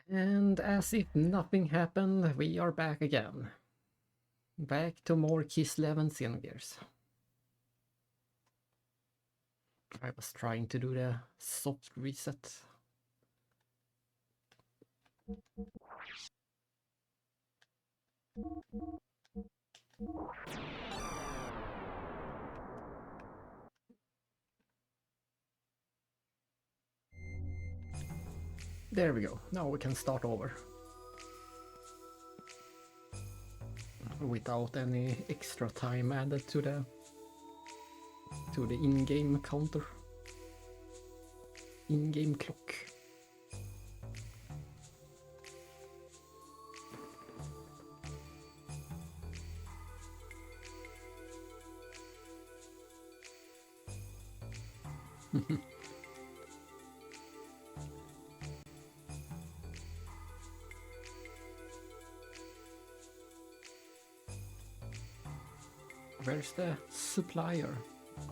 And as if nothing happened, we are back again. Back to more Kislev and Xenogears. I was trying to do the soft reset. There we go. Now we can start over. Without any extra time added to the in-game counter. In-game clock. Where's the supplier?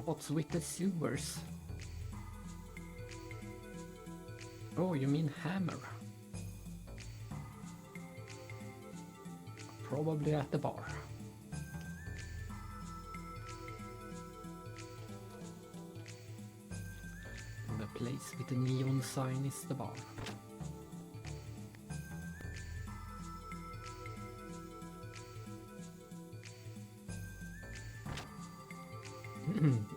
What's with the sewers? Oh, you mean hammer? Probably at the bar. The place with the neon sign is the bar.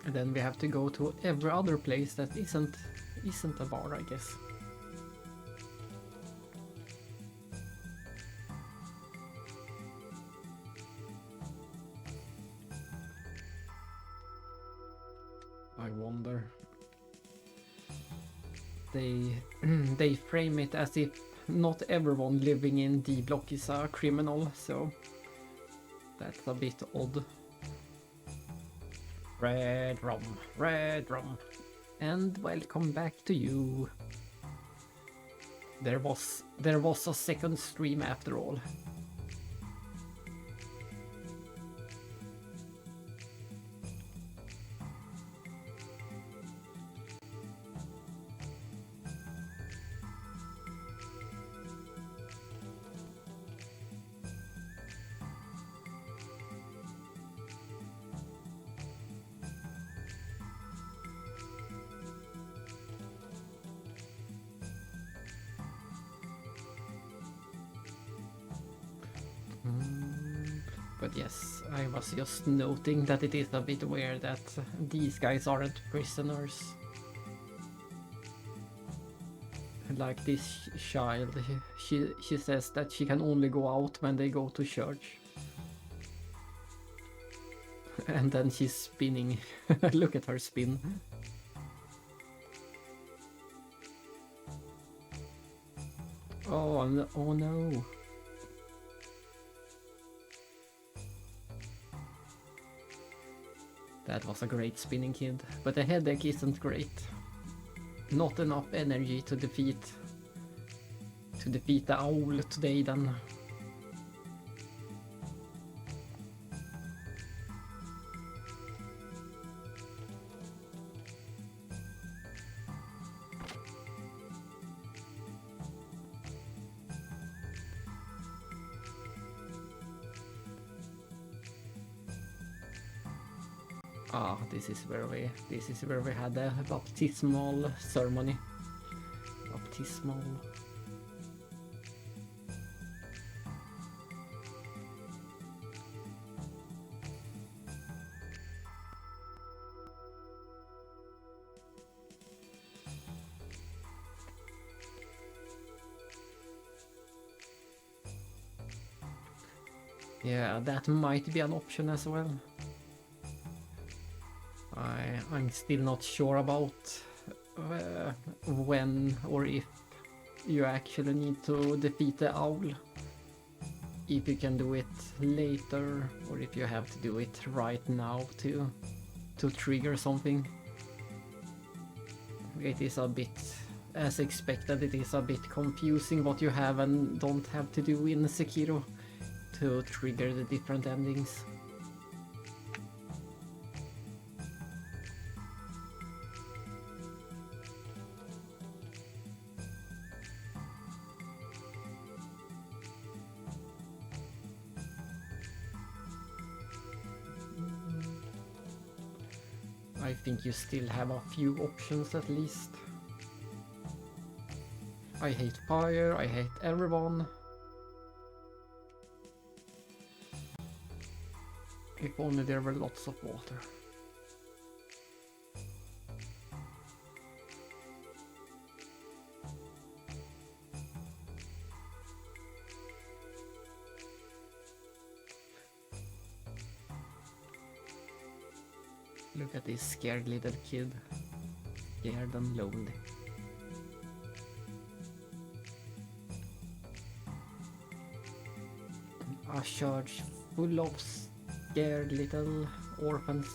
And then we have to go to every other place that isn't a bar, I guess. I wonder. They frame it as if not everyone living in D block is a criminal, so that's a bit odd. Red rum, and welcome back to you. There was a second stream after all. But yes, I was just noting that it is a bit weird that these guys aren't prisoners. Like this child, she says that she can only go out when they go to church. And then she's spinning. Look at her spin. Oh no. That was a great spinning, kid, but the headache isn't great. Not enough energy to defeat the owl today then. Ah, this is where we had the baptismal ceremony. Baptismal. Yeah, that might be an option as well. I'm still not sure about when or if you actually need to defeat the owl. If you can do it later or if you have to do it right now to trigger something. It is a bit, as expected, it is a bit confusing what you have and don't have to do in Sekiro to trigger the different endings. I think you still have a few options at least. I hate fire, I hate everyone. If only there were lots of water. Look at this scared little kid. Scared and lonely. A church full of scared little orphans.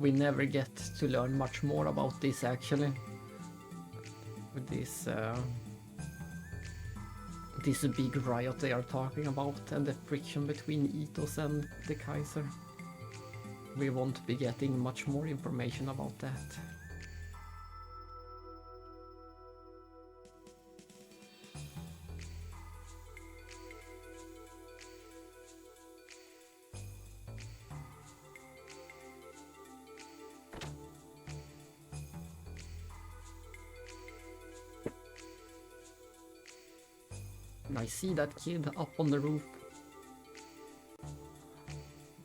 We never get to learn much more about this actually. With this big riot they are talking about and the friction between Ethos and the Kaiser. We won't be getting much more information about that. I see that kid up on the roof.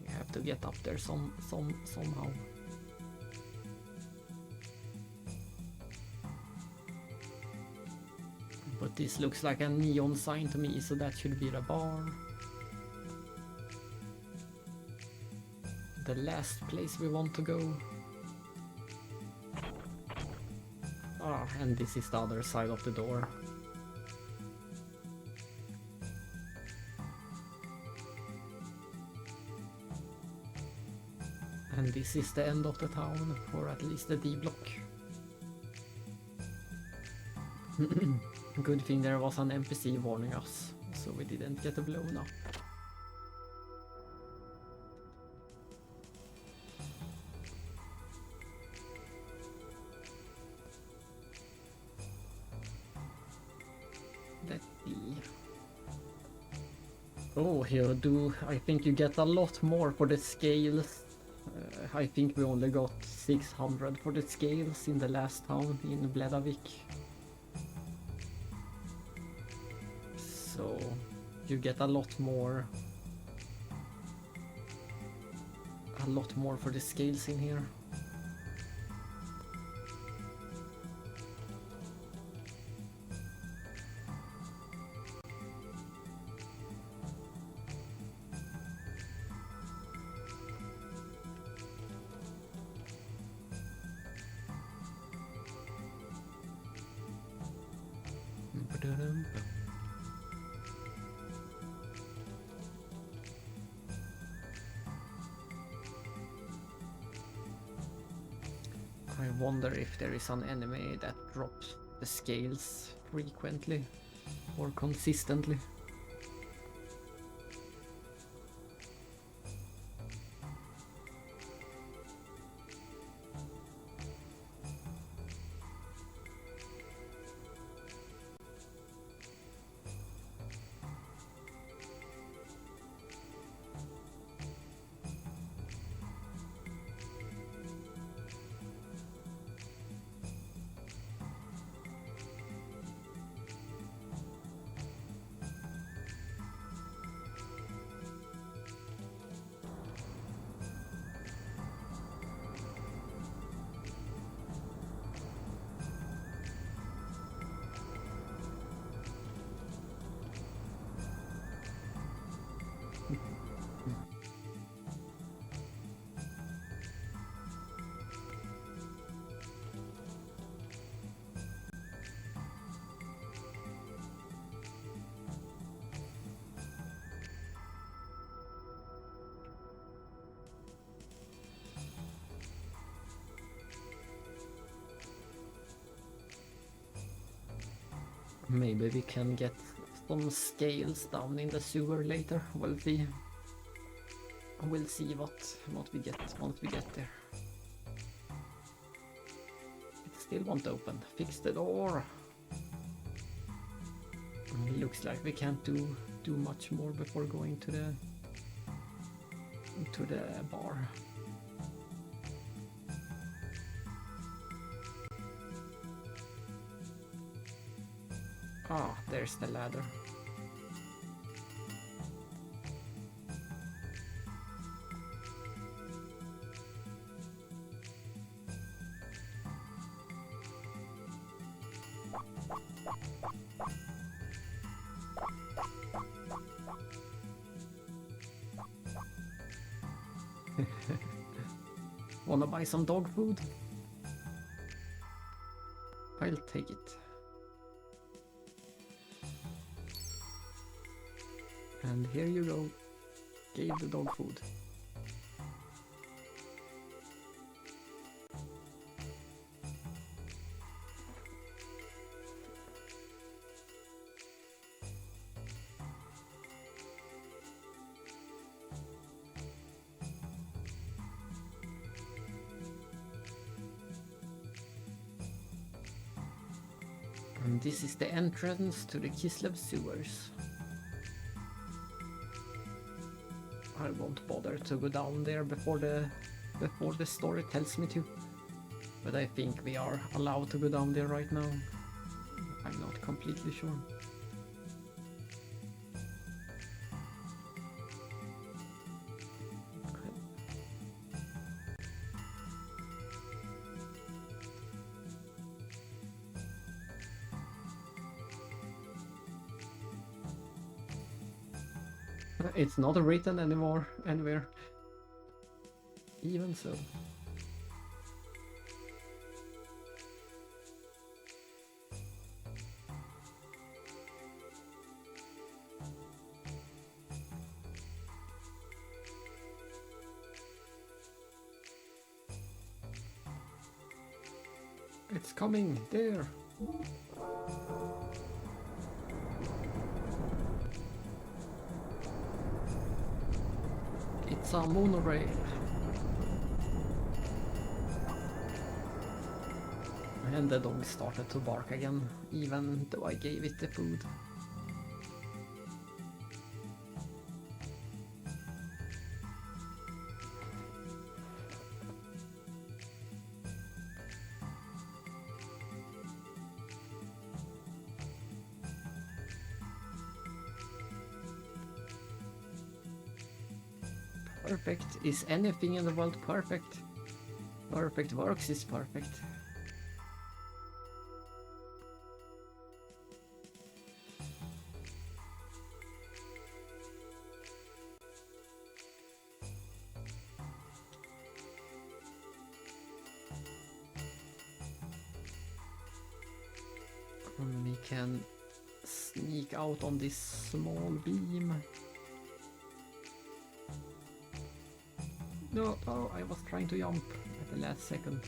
We have to get up there somehow. But this looks like a neon sign to me, so that should be the bar. The last place we want to go. Ah, and this is the other side of the door. And this is the end of the town, or at least the D block. Good thing there was an NPC warning us, so we didn't get blown up. Let's see. Oh, you do. I think you get a lot more for the scales. I think we only got 600 for the scales in the last town in Bledavik. So you get a lot more for the scales in here. I wonder if there is an enemy that drops the scales frequently or consistently. Maybe we can get some scales down in the sewer later. We'll see. We'll see what we get once we get there. It Still won't open. Fix the door. Looks like we can't do much more before going to the bar. Ah, there's the ladder. Wanna buy some dog food? I'll take it. And here you go. Gave the dog food. And this is the entrance to the Kislev sewers. I won't bother to go down there before the story tells me to. But I think we are allowed to go down there right now. I'm not completely sure. It's not written anymore anywhere. Even so. It's coming there. It's a monorail. And the dog started to bark again, even though I gave it the food. Perfect. Is anything in the world perfect? Perfect works is perfect. We can sneak out on this small beam. No, oh, I was trying to jump at the last second.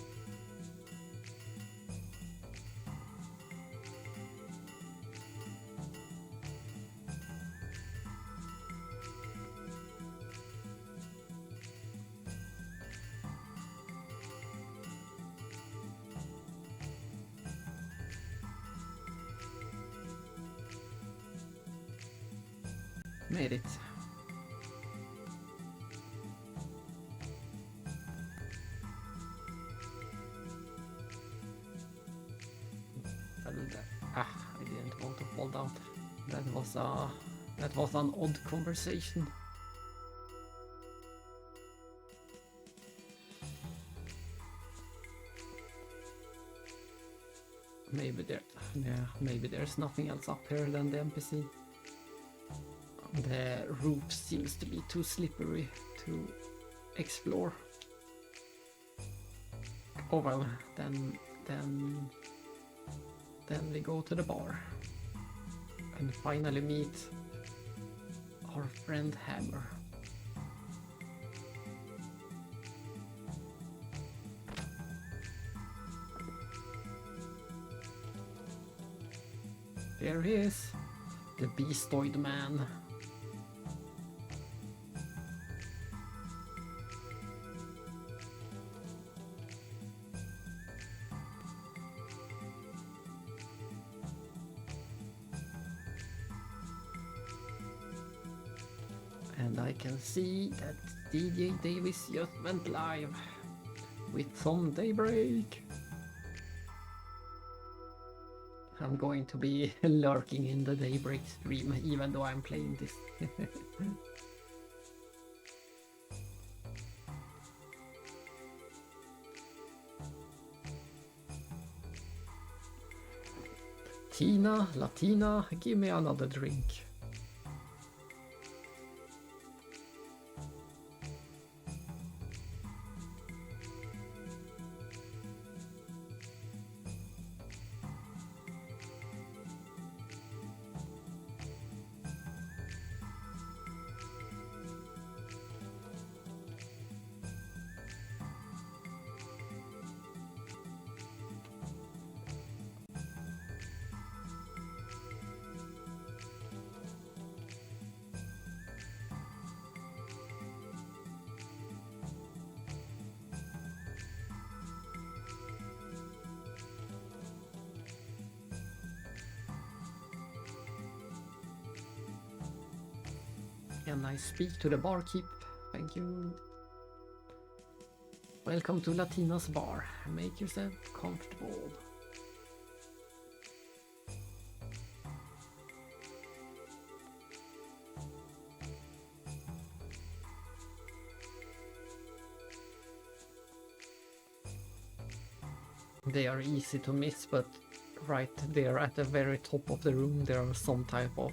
Made it. I didn't want to fall down. That was an odd conversation. Maybe there's nothing else up here than the NPC. The roof seems to be too slippery to explore. Oh well, then we go to the bar and finally meet our friend Hammer. There he is, the beastoid man. And I can see that DJ Davis just went live with some Daybreak. I'm going to be lurking in the Daybreak stream even though I'm playing this. Tina, Latina, give me another drink. Can I speak to the barkeep? Thank you. Welcome to Latina's bar. Make yourself comfortable. They are easy to miss, but right there at the very top of the room there are some type of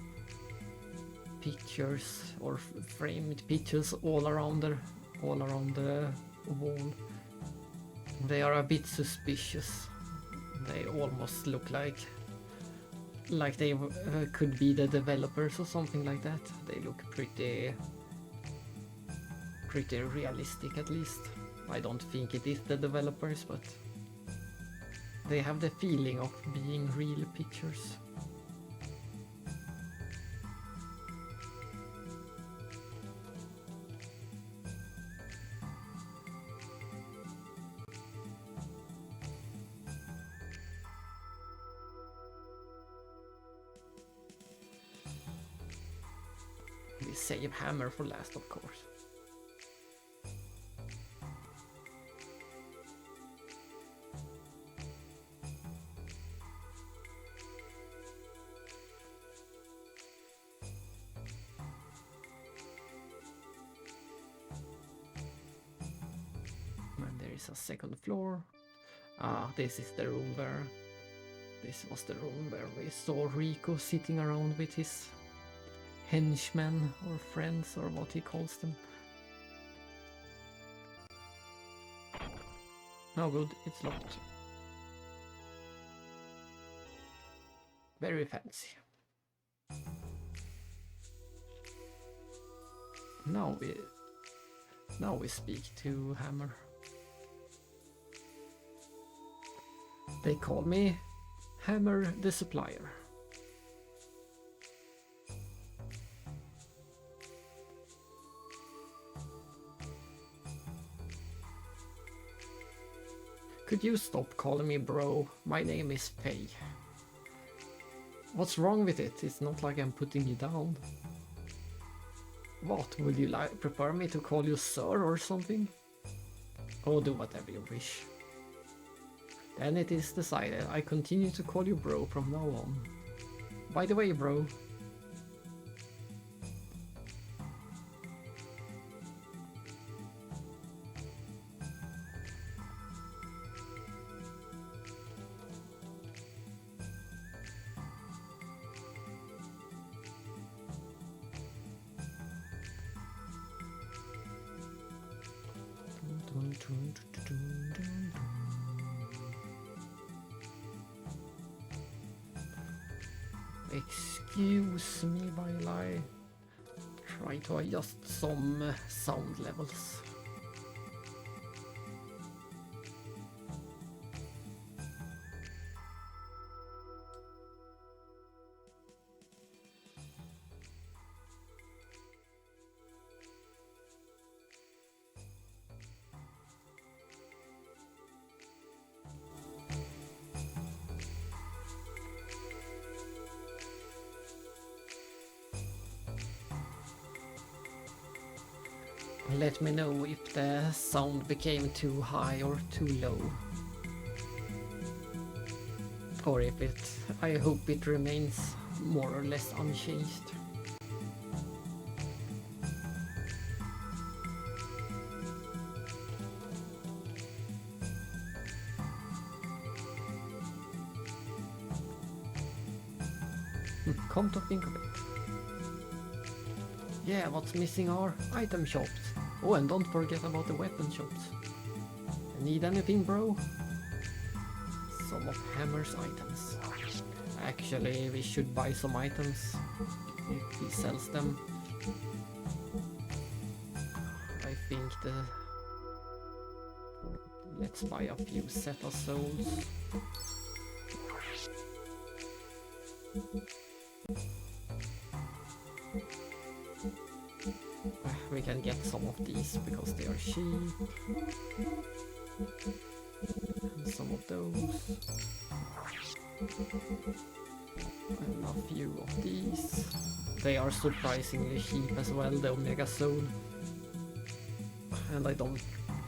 pictures or framed pictures all around the wall. They are a bit suspicious. They almost look like they could be the developers or something like that. They look pretty realistic, at least. I don't think it is the developers, but they have the feeling of being real pictures. We save Hammer for last, of course. And there is a second floor. This is the room where... This was the room where we saw Rico sitting around with his henchmen or friends or what he calls them. No good, it's locked. Very fancy. Now we speak to Hammer. They call me Hammer the Supplier. Could you stop calling me bro? My name is Faye. What's wrong with it? It's not like I'm putting you down. What, would you prefer me to call you sir or something? Oh, do whatever you wish. Then it is decided. I continue to call you bro from now on. By the way, bro. Excuse me while I try to adjust some sound levels. Let me know if the sound became too high or too low. Or if I hope it remains more or less unchanged. Come to think of it. Yeah, what's missing are item shops. Oh, and don't forget about the weapon shops. Need anything, bro? Some of Hammer's items. Actually, we should buy some items if he sells them. I think let's buy a few set of souls. We can get some of these because they are cheap. And some of those. And a few of these. They are surprisingly cheap as well, the Omega Soul. And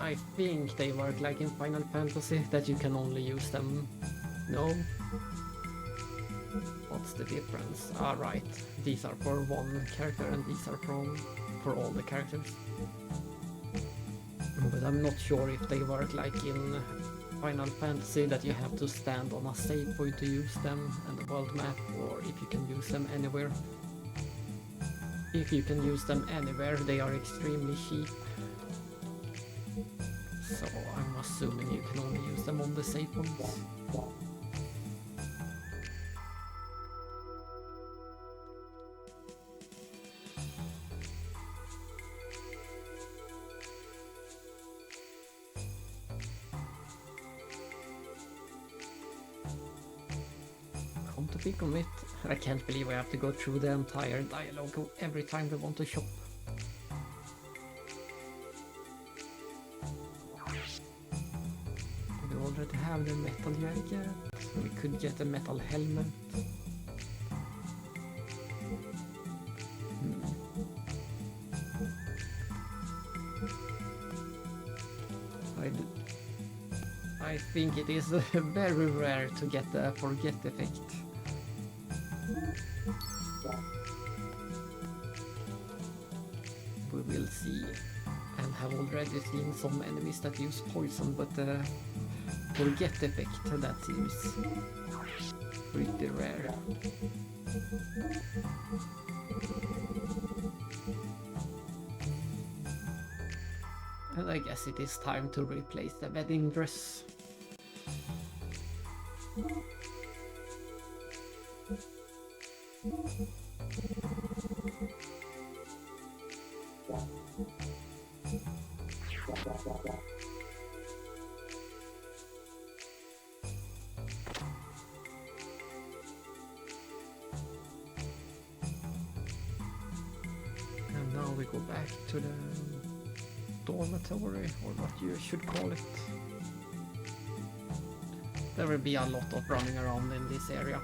I think they work like in Final Fantasy, that you can only use them. No? What's the difference? Ah, right. These are for one character and these are for all the characters. But I'm not sure if they work like in Final Fantasy, that you have to stand on a save point to use them and the world map, or if you can use them anywhere. If you can use them anywhere, they are extremely cheap. So I'm assuming you can only use them on the save points. Come to think of it, I can't believe I have to go through the entire dialogue every time we want to shop. We already have the metal jacket, we could get a metal helmet. I think it is very rare to get the forget effect. We will see, and have already seen some enemies that use poison, but the forget effect, that seems pretty rare. And I guess it is time to replace the wedding dress. And now we go back to the dormitory, or what you should call it. There will be a lot of running around in this area.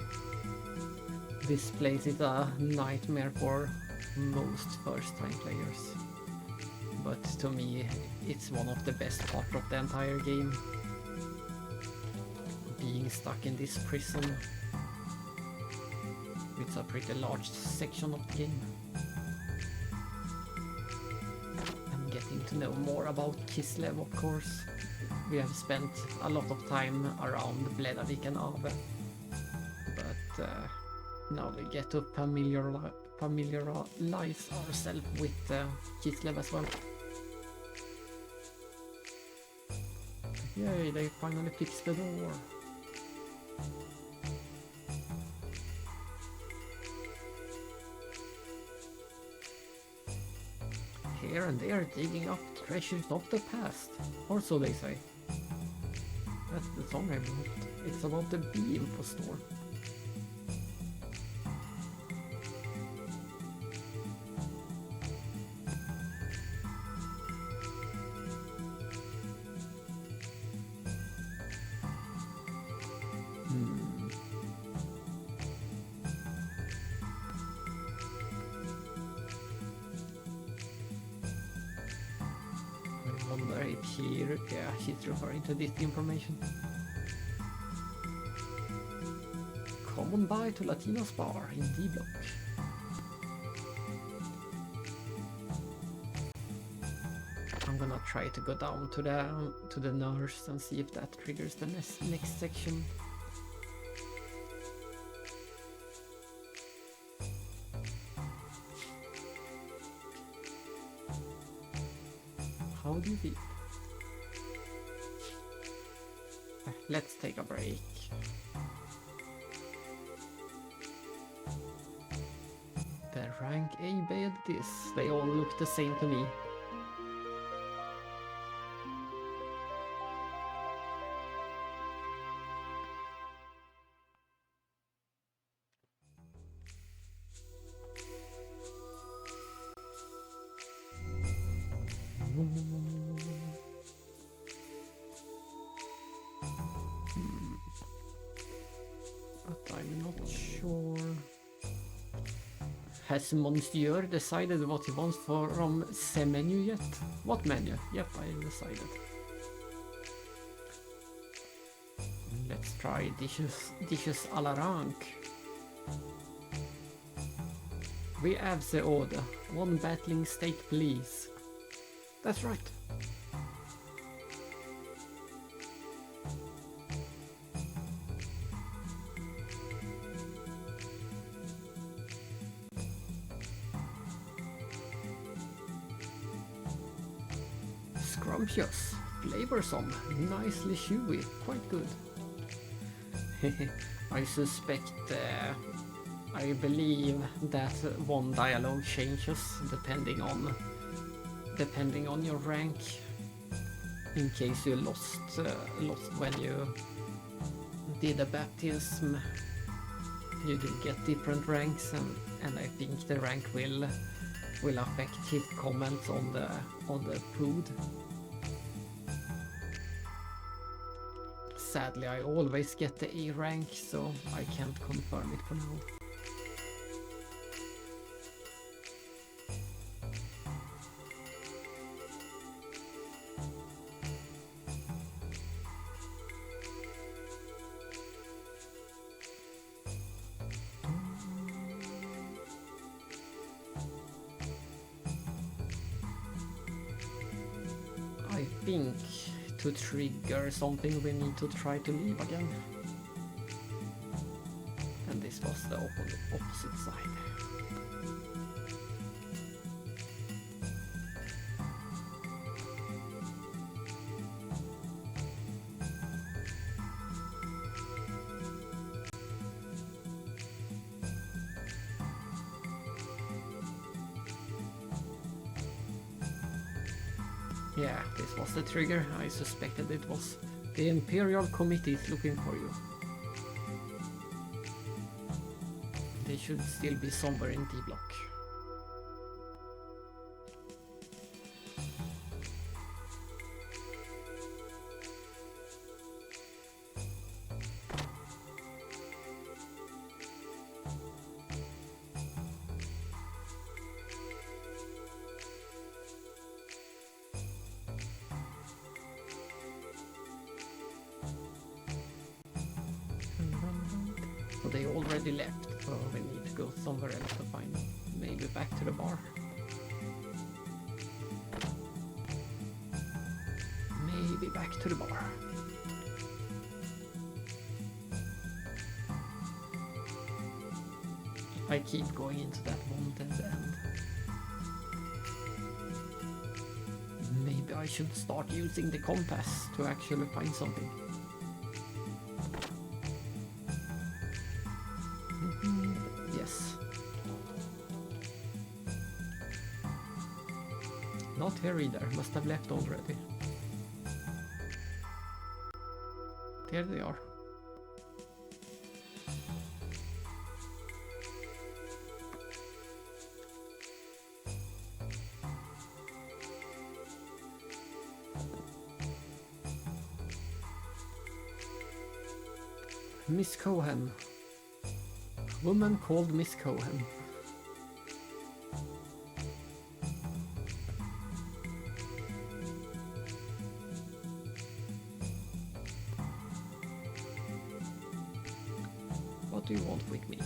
This place is a nightmare for most first-time players. But to me, it's one of the best parts of the entire game. Being stuck in this prison. It's a pretty large section of the game. And getting to know more about Kislev, of course. We have spent a lot of time around Bledavik and Ave. But now we get to familiarize ourselves with Kislev as well. Yay, they finally fixed the door. Here and there digging up treasures of the past, or so they say. That's the song I wrote. It's about the bee info store. if she's referring to this information. Come on by to Latina's bar in D block. I'm gonna try to go down to the nurse and see if that triggers the next section. How do you feel? Let's take a break. The rank A badges, they all look the same to me. But I'm not sure. Has Monsieur decided what he wants from the menu yet? What menu? Yep, I decided. Let's try dishes à la rank. We have the order. 1 battling steak, please. That's right. Scrumptious, flavorsome, nicely chewy, quite good. I suspect, I believe that one dialogue changes depending on your rank. In case you lost when you did a baptism, you do get different ranks, and I think the rank will affect his comments on the food. Sadly, I always get the A rank, so I can't confirm it for now. I think to trigger something we need to try to leave again. And this was the opposite side. Yeah, this was the trigger. I suspected it was. The Imperial Committee is looking for you. They should still be somewhere in D block. So they already left, so we need to go somewhere else to find them. Maybe back to the bar. Maybe back to the bar. I keep going into that one dead end. Maybe I should start using the compass to actually find something. Yes. Not here either, must have left already. There they are. Miss Cohen. Woman called Miss Cohen. do you want with me?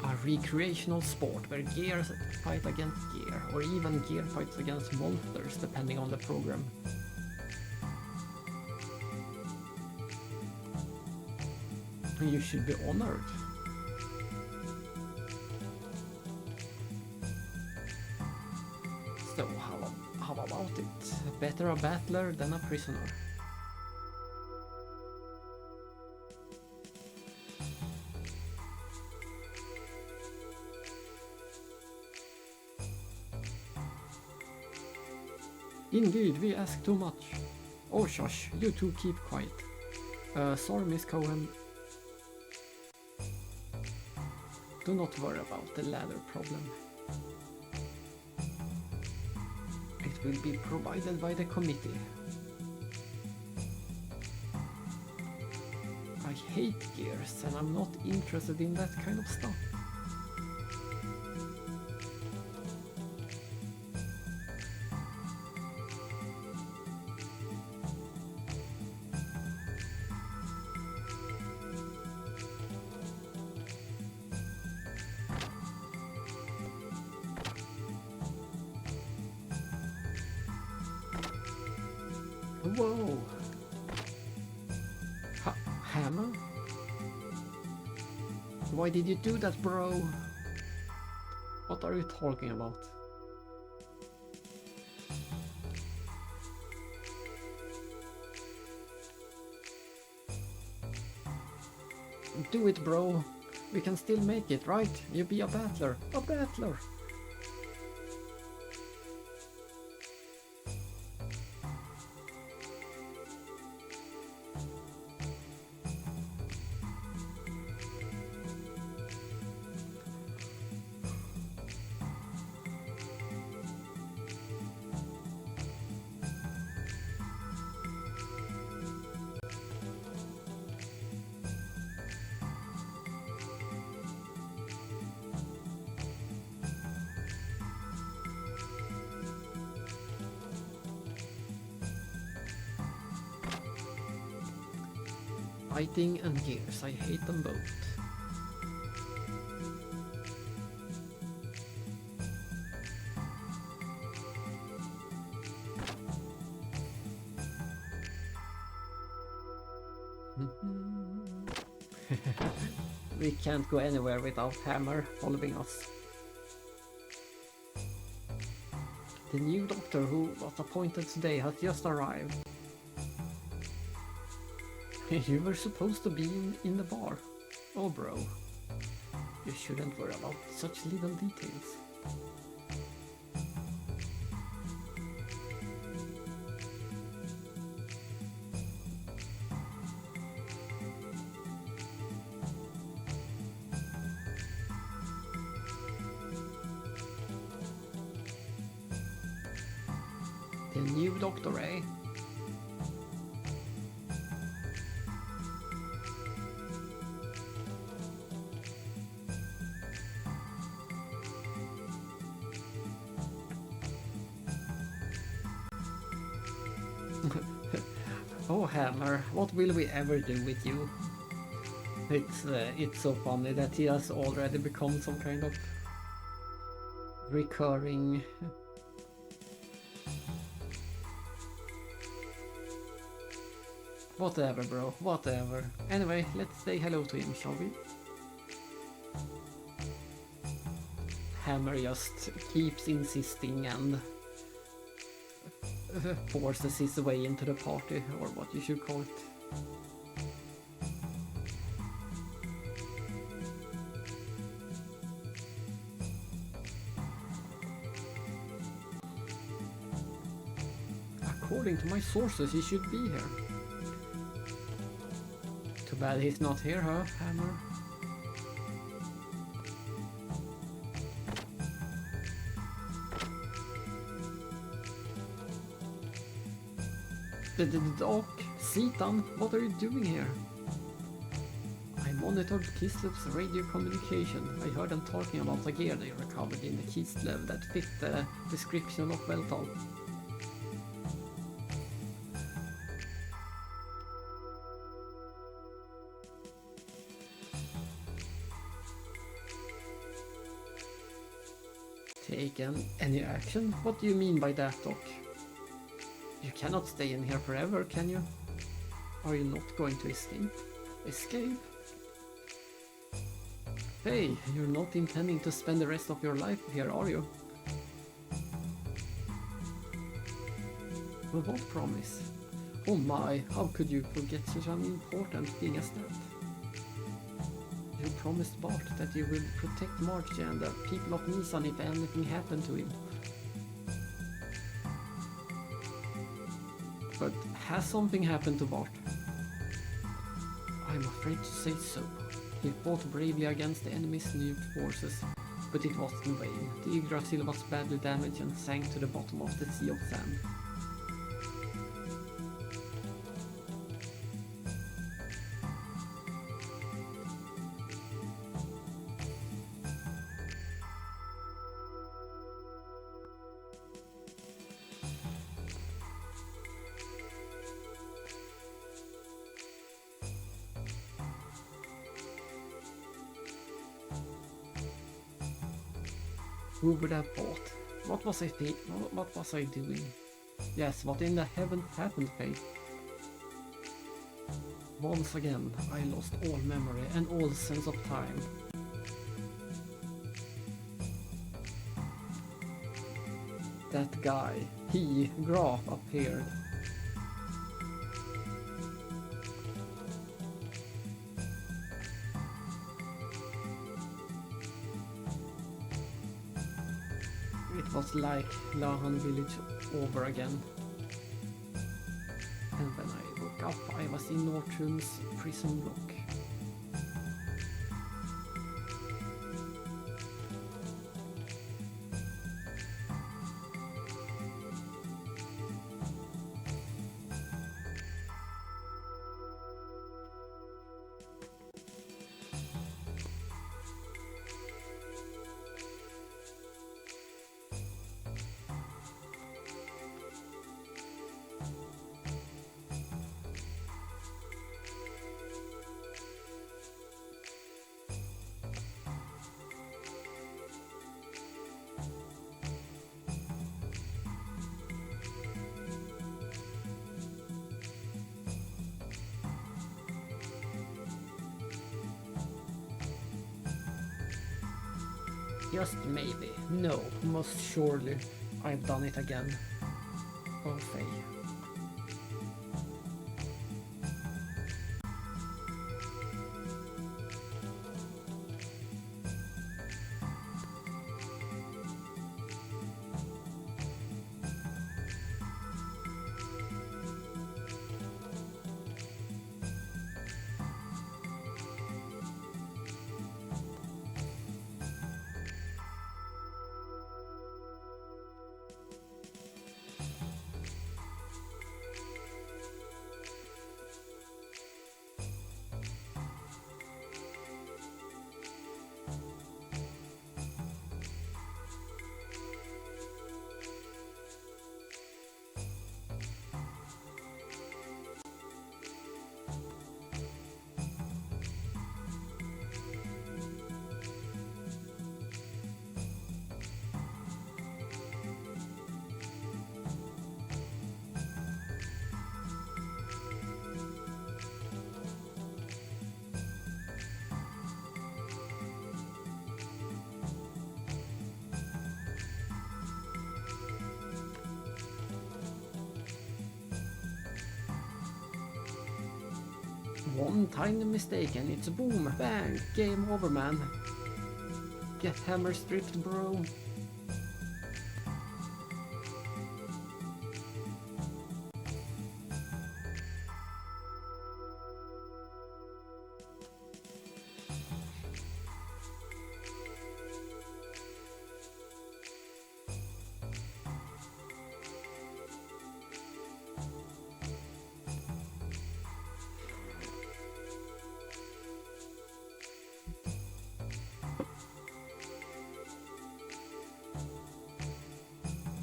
A recreational sport where gears fight against gear, or even gear fights against monsters depending on the program. You should be honored. So how about it? Better a battler than a prisoner. Indeed, we ask too much. Oh shush, you two keep quiet. Sorry, Miss Cohen. Do not worry about the ladder problem. It will be provided by the committee. I hate gears and I'm not interested in that kind of stuff. Whoa! Hammer? Why did you do that, bro? What are you talking about? Do it, bro. We can still make it, right? You be a battler. A battler! Fighting and gears, I hate them both. We can't go anywhere without Hammer following us. The new doctor who was appointed today has just arrived. You were supposed to be in the bar. Oh bro, you shouldn't worry about such little details. The new doctor, eh? Oh Hammer, what will we ever do with you? It's so funny that he has already become some kind of recurring... Whatever bro, whatever. Anyway, let's say hello to him, shall we? Hammer just keeps insisting and forces his way into the party, or what you should call it. According to my sources, he should be here. Too bad he's not here, huh, Hammer? The Doc, Citan, what are you doing here? I monitored Kislev's radio communication. I heard them talking about a gear they recovered in the Kislev that fit the description of Veltal. taken any action? What do you mean by that, Doc? You cannot stay in here forever, can you? Are you not going to escape? Escape? Hey, you're not intending to spend the rest of your life here, are you? But what promise? Oh my, how could you forget such an important thing as that? You promised Bart that you will protect Margie and the people of Nisan if anything happened to him. But has something happened to Bart? I'm afraid to say so. He fought bravely against the enemy's new forces, but it was in vain. The Yggdrasil was badly damaged and sank to the bottom of the sea of sand. Who would have thought? What was I doing? Yes, what in the heaven happened, Faith? Once again, I lost all memory and all sense of time. That guy, Graf, appeared. It was like Lahan village over again. And when I woke up, I was in Nordström's prison block. Just maybe. No, most surely. I've done it again. Oh, Faye. One tiny mistake and it's boom, bang, game over, man. Get hammer stripped, bro.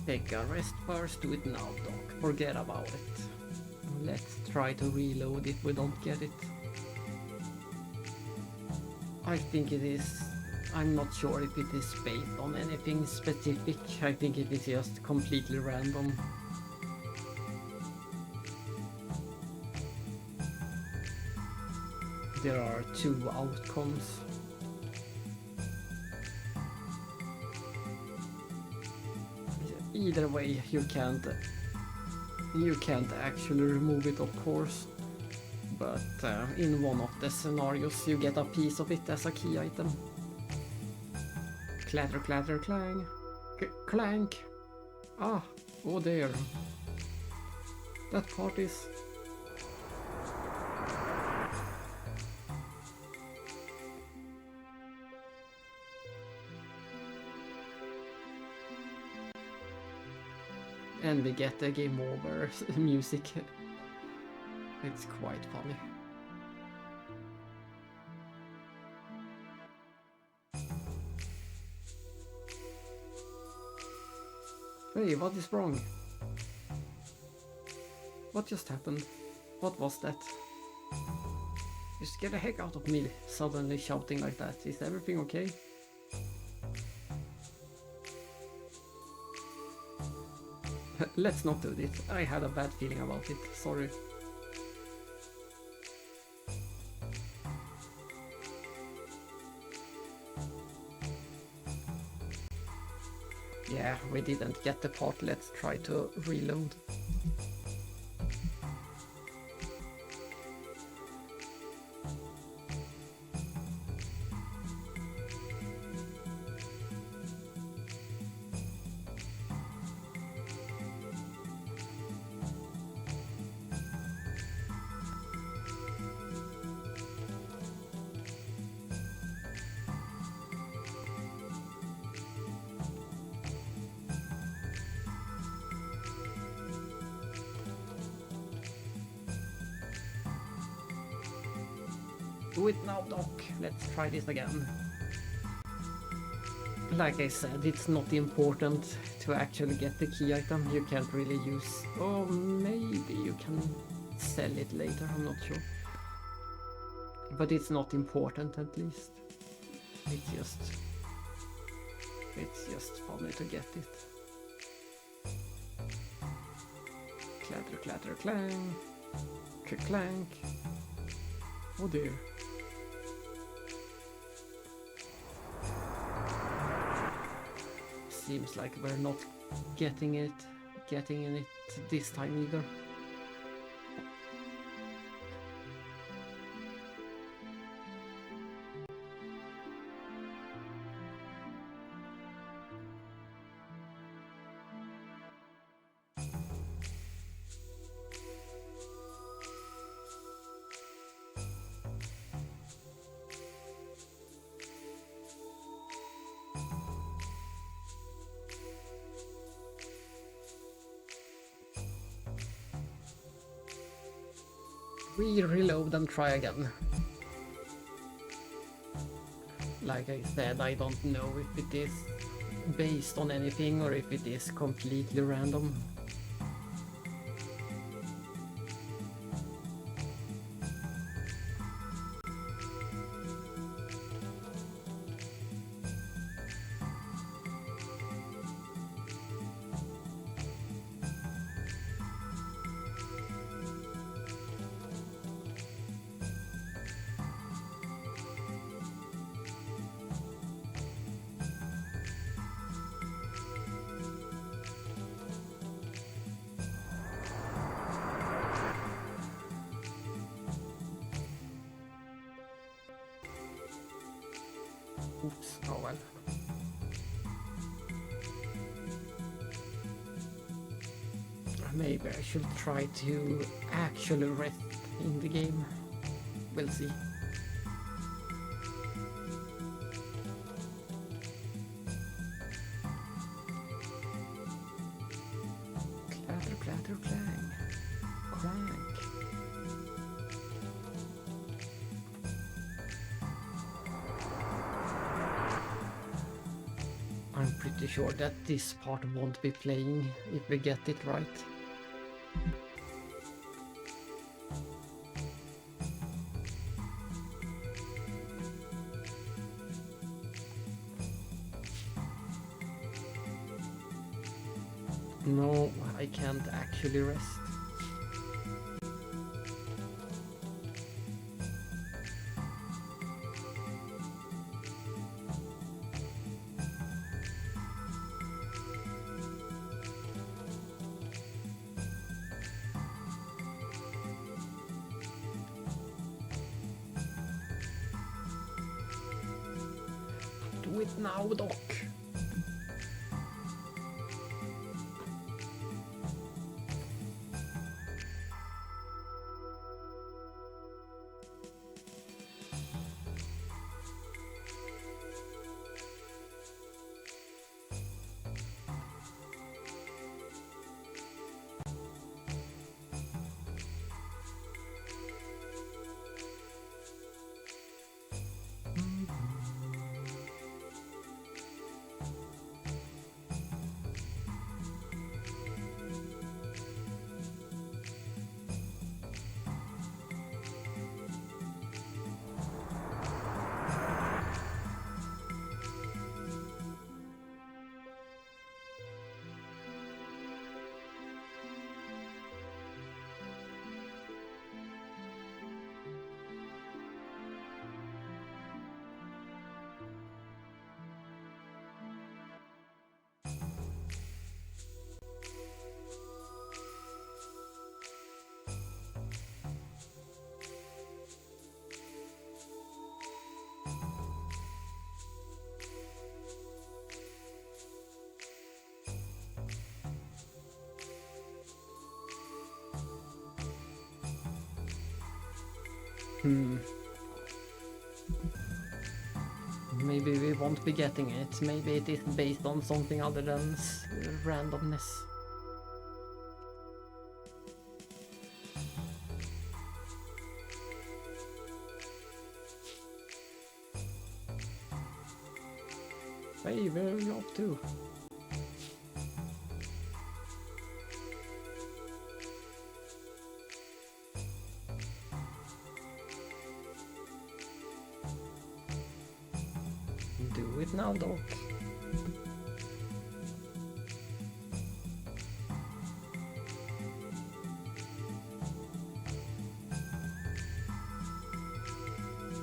Take a rest first, do it now, Doc. Forget about it. Let's try to reload if we don't get it. I think it is I'm not sure if it is based on anything specific. I think it is just completely random. There are 2 outcomes. Either way, you can't actually remove it, of course. But in one of the scenarios, you get a piece of it as a key item. Clatter, clatter, clang. Clank. Ah, oh dear. That part is... And we get the game over music. It's quite funny. Hey, what is wrong? What just happened? What was that? You scared the heck out of me, suddenly shouting like that. Is everything okay? Let's not do this. I had a bad feeling about it. Sorry. Yeah, we didn't get the part. Let's try to reload. Do it now, Doc. Let's try this again. Like I said, it's not important to actually get the key item. You can't really use... Oh, maybe you can sell it later, I'm not sure. But it's not important, at least. It's just funny to get it. Clatter, clatter, clang. Clank. Oh dear. Seems like we're not getting it this time either. We reload and try again. Like I said, I don't know if it is based on anything or if it is completely random. Oops, oh well. Maybe I should try to actually rest in the game. We'll see. Clatter, clatter, clang. Crank. I'm pretty sure that this part won't be playing if we get it right. No, I can't actually rest. Do it now, Doc. Maybe we won't be getting it. Maybe it is based on something other than randomness. Hey, where are you up to? Do it now, Doc.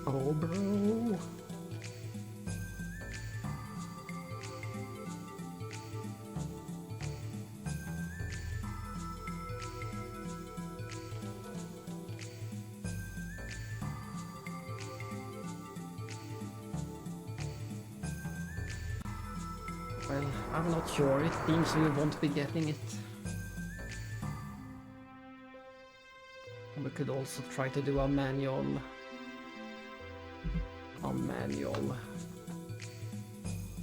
Oh, bro. Well, I'm not sure. It seems we won't be getting it. We could also try to do a manual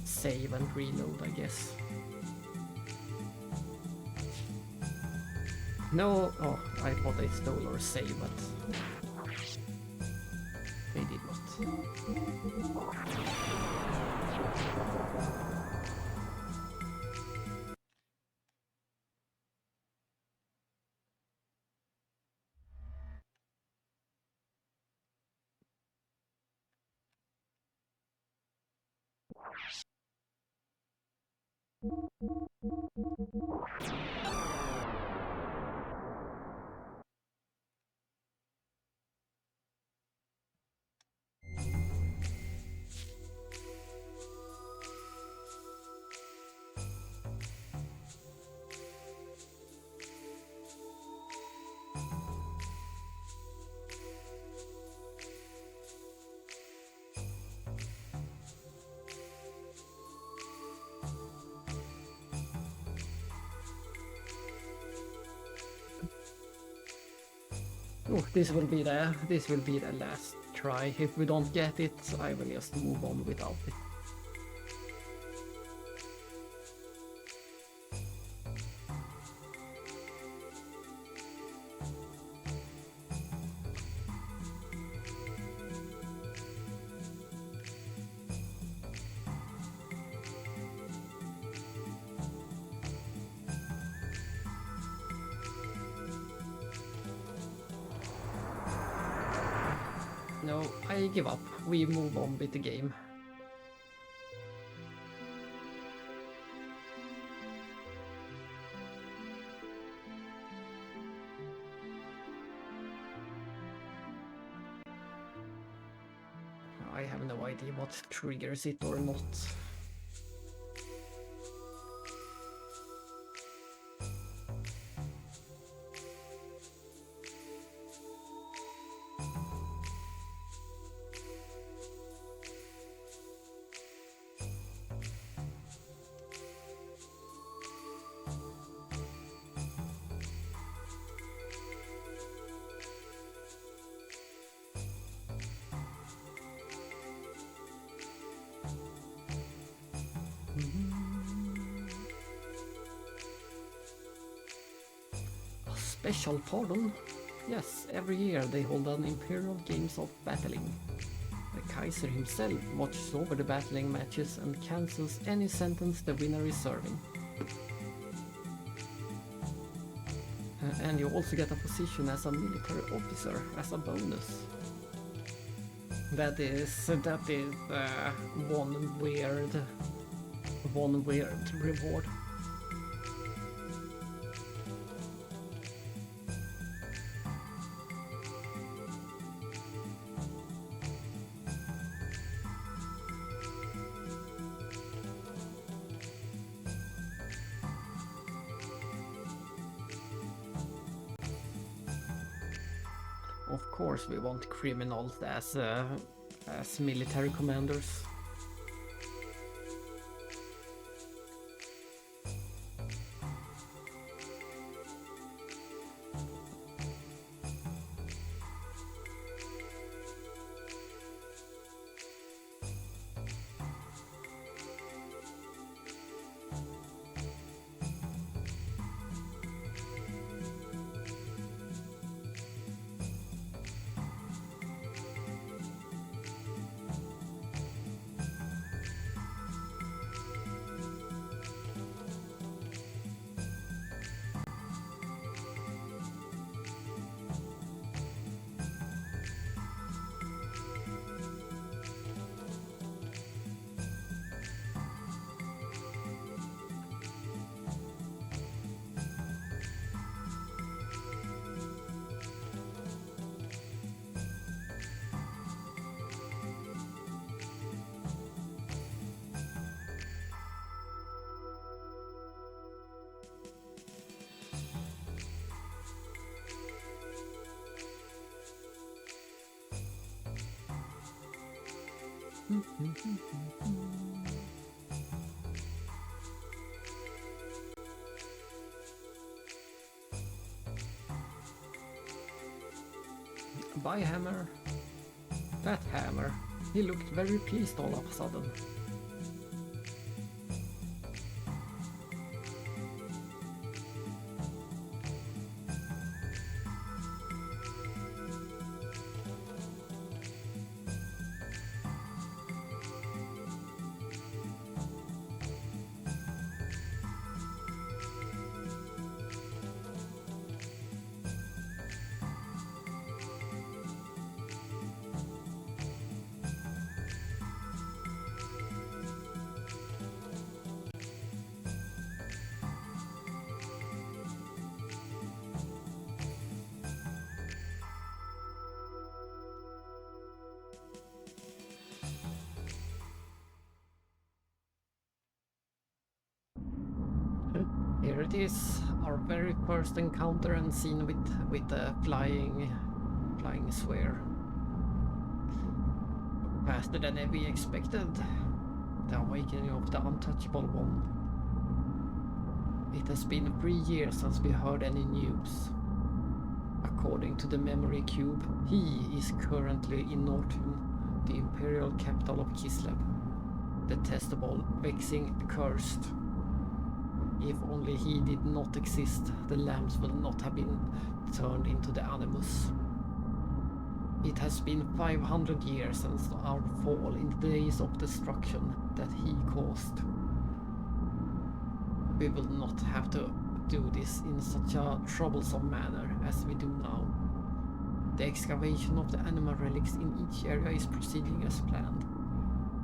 save and reload, I guess. No, oh, I thought they stole our save, but they did not. Oh, this will be the last try. If we don't get it, I will just move on without it. No, I give up. We move on with the game. I have no idea what triggers it or not. A special pardon? Yes, every year they hold an imperial games of battling. The Kaiser himself watches over the battling matches and cancels any sentence the winner is serving. And you also get a position as a military officer as a bonus. That is one weird reward. Of course we want criminals as military commanders. Bye, Hammer. That Hammer. He looked very pleased all of a sudden. Here it is, our very first encounter and scene with the flying sphere. Faster than we expected. The awakening of the untouchable one. It has been 3 years since we heard any news. According to the memory cube, he is currently in Northun, the imperial capital of Kislev. Detestable, vexing, cursed. If only he did not exist, the lamps would not have been turned into the animus. It has been 500 years since our fall in the days of destruction that he caused. We will not have to do this in such a troublesome manner as we do now. The excavation of the animal relics in each area is proceeding as planned.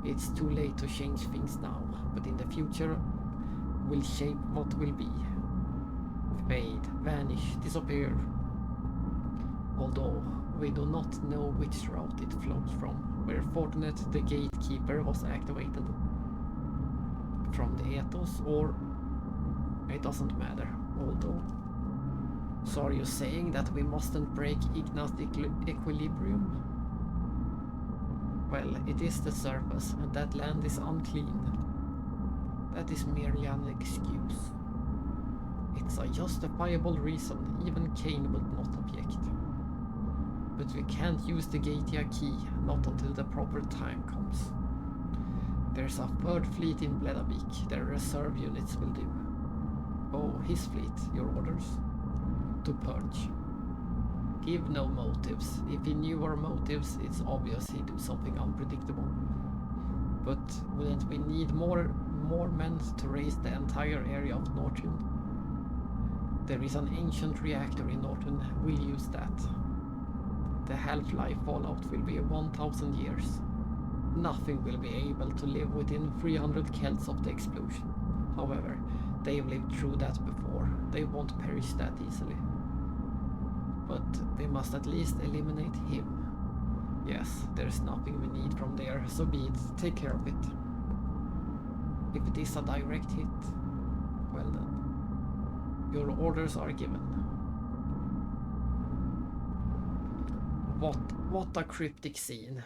It's too late to change things now, but in the future will shape what will be. Fade, vanish, disappear. Although we do not know which route it flows. from. We're fortunate the gatekeeper was activated. From the ethos, or it doesn't matter, although. So are you saying that we mustn't break Igna's equilibrium? Well, it is the surface, and that land is unclean. That is merely an excuse. It's a justifiable reason, even Cain would not object. But we can't use the Gatia key, not until the proper time comes. There's a third fleet in Bledavik, their reserve units will do. Oh, his fleet, your orders? To purge. Give no motives. If he knew our motives, it's obvious he'd do something unpredictable. But wouldn't we need more men to raise the entire area of Northrend? There is an ancient reactor in Northrend, we'll use that. The half-life fallout will be 1,000 years. Nothing will be able to live within 300 kelts of the explosion. However, they've lived through that before. They won't perish that easily. But we must at least eliminate him. Yes, there's nothing we need from there, so be it. Take care of it. If it is a direct hit, well then. Your orders are given. What a cryptic scene.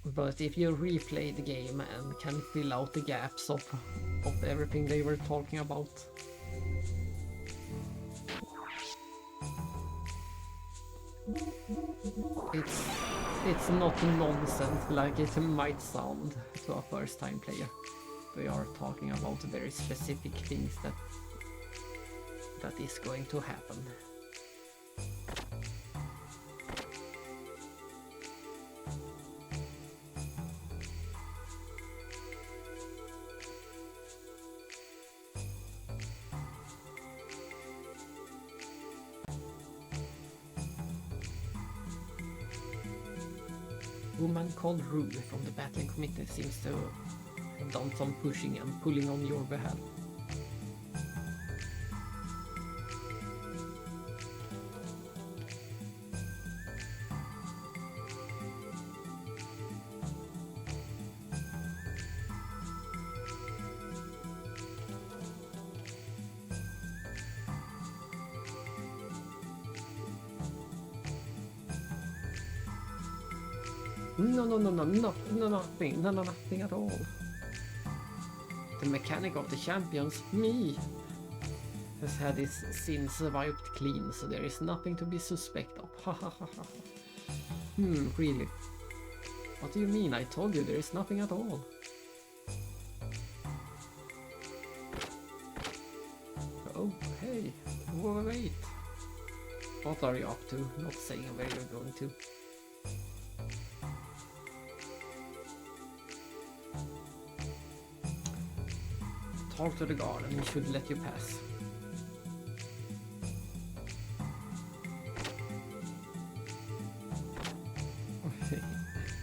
But if you replay the game and can fill out the gaps of everything they were talking about. It's not nonsense like it might sound to a first-time player. They are talking about very specific things that is going to happen. Woman called Rue from the battling committee seems to have done some pushing and pulling on your behalf. Nothing at all. The mechanic of the champions, me, has had his sins wiped clean, so there is nothing to be suspect of. Ha ha ha ha. Really? What do you mean? I told you there is nothing at all. Oh, hey, wait. What are you up to? Not saying where you're going to. Talk to the guard and he should let you pass.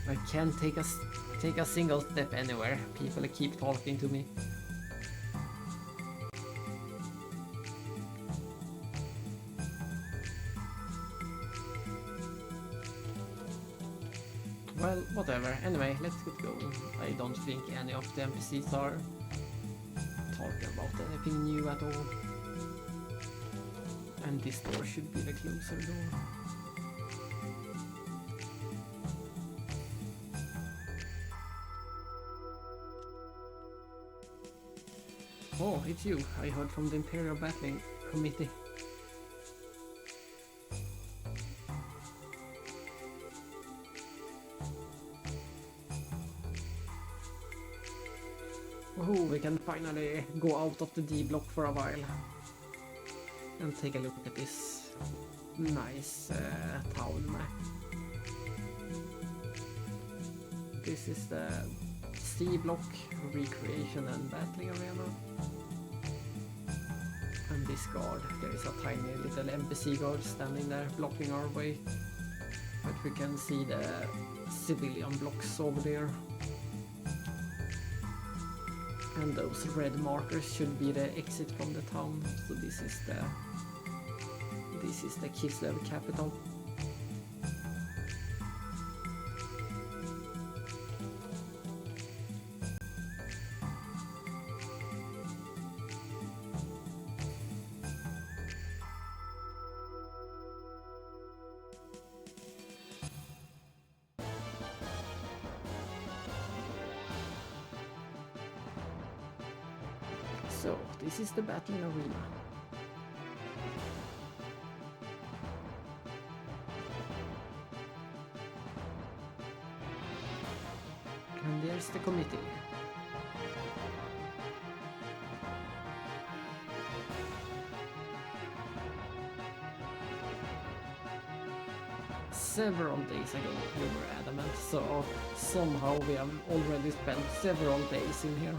I can't take a single step anywhere. People keep talking to me. Well, whatever. Anyway, let's get going. I don't think any of the NPCs are talking about anything new at all. And this door should be the closer door. Oh, it's you. I heard from the Imperial Battling Committee. Oh, we can finally go out of the D block for a while and take a look at this nice town map. This is the C block, recreation and battling arena. And this guard, there is a tiny little NPC guard standing there blocking our way. But we can see the civilian blocks over there. And those red markers should be the exit from the town. So this is the Kislev capital. So, this is the battling arena. And there's the committee. Several days ago you were adamant, so somehow we have already spent several days in here.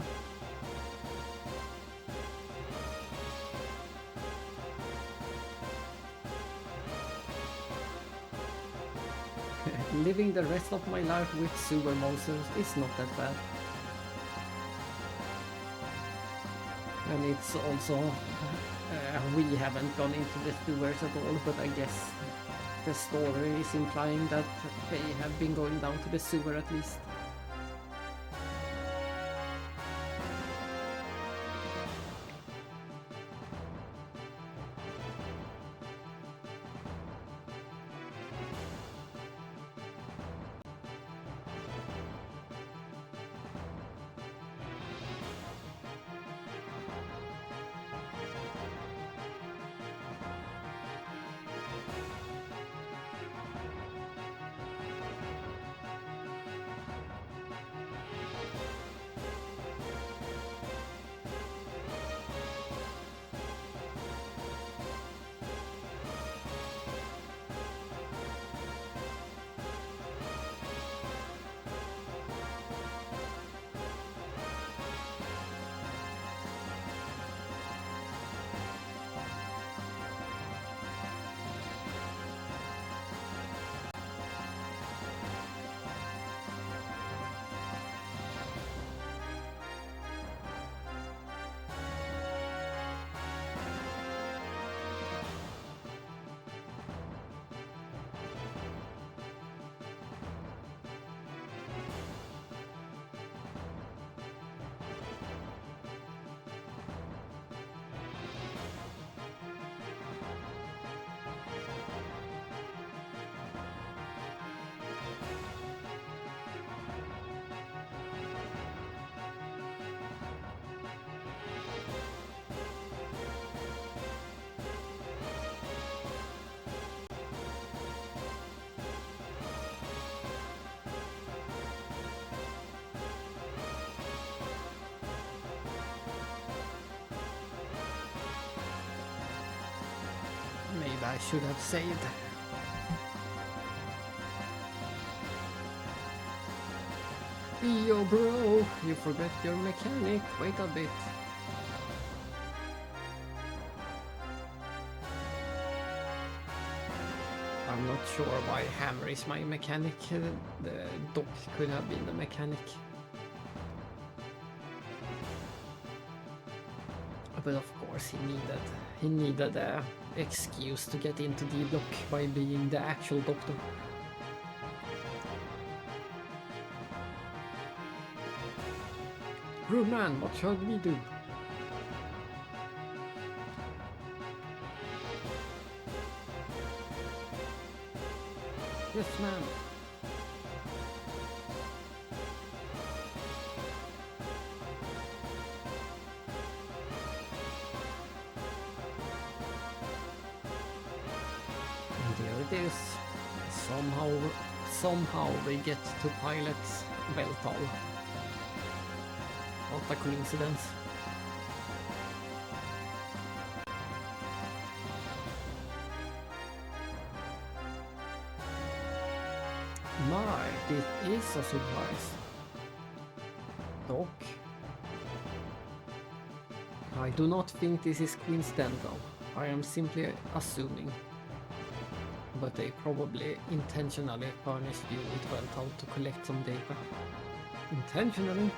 Living the rest of my life with sewer monsters is not that bad. And it's also, we haven't gone into the sewers at all, but I guess the story is implying that they have been going down to the sewer at least. Maybe I should have saved. Yo bro, you forgot your mechanic, wait a bit. I'm not sure why Hammer is my mechanic, the Doc could have been the mechanic. But of course he needed a excuse to get into D-Block by being the actual doctor. Rude man, what shall we do? Yes, ma'am. And there it is. Somehow we get to pilot Veltal. What a coincidence. My, this is a surprise. Doc. I do not think this is coincidental. I am simply assuming. But they probably intentionally furnished you with Veltal to collect some data. Intentionally?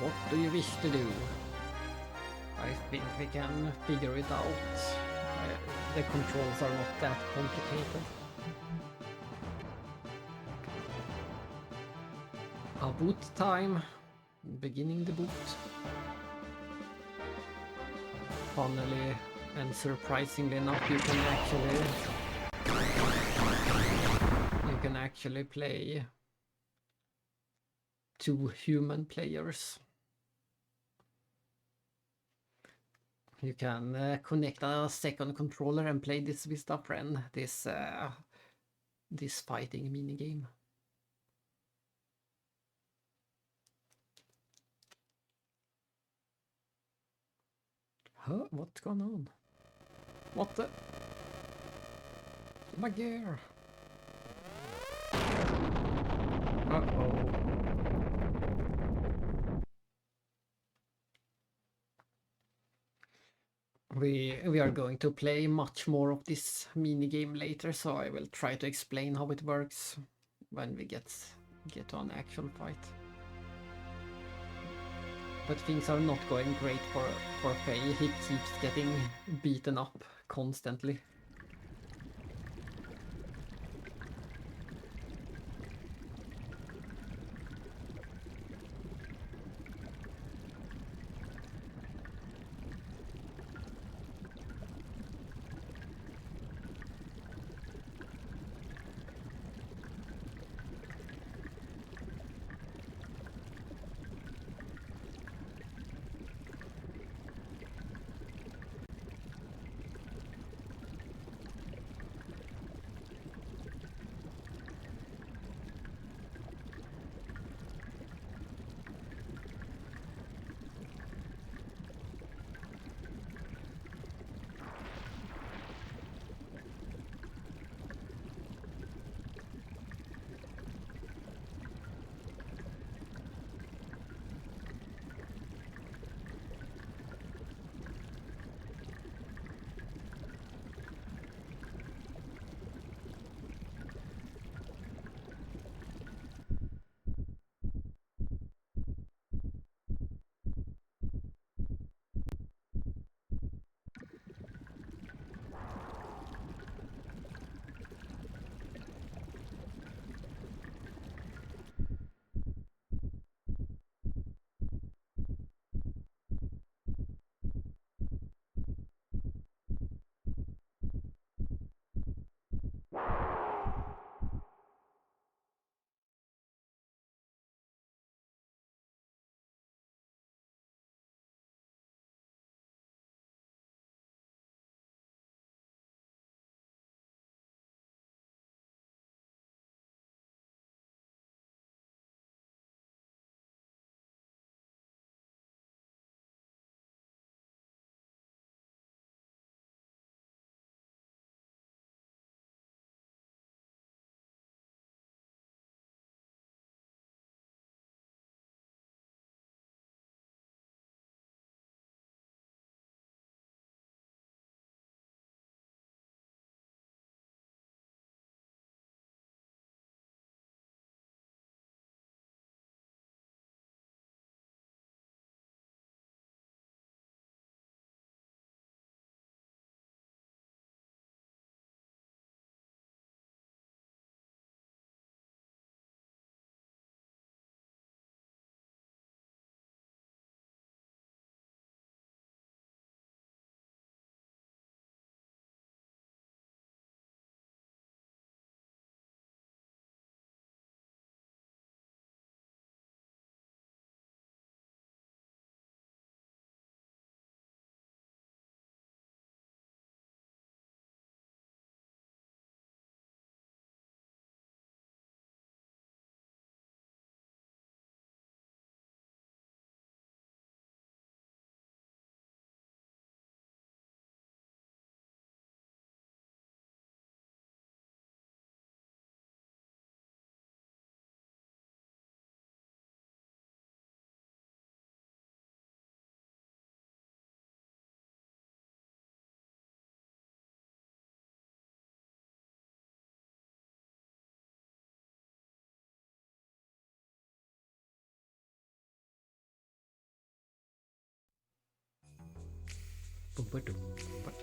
What do you wish to do? I think we can figure it out. The controls are not that complicated. A boot time. Beginning the boot. Funnily and surprisingly enough, you can actually play 2 human players. You can connect a second controller and play this with a friend, this fighting minigame. Huh? What's going on? What the? My gear! Uh-oh. We are going to play much more of this minigame later, so I will try to explain how it works when we get to an actual fight. But things are not going great for Faye. He keeps getting beaten up constantly.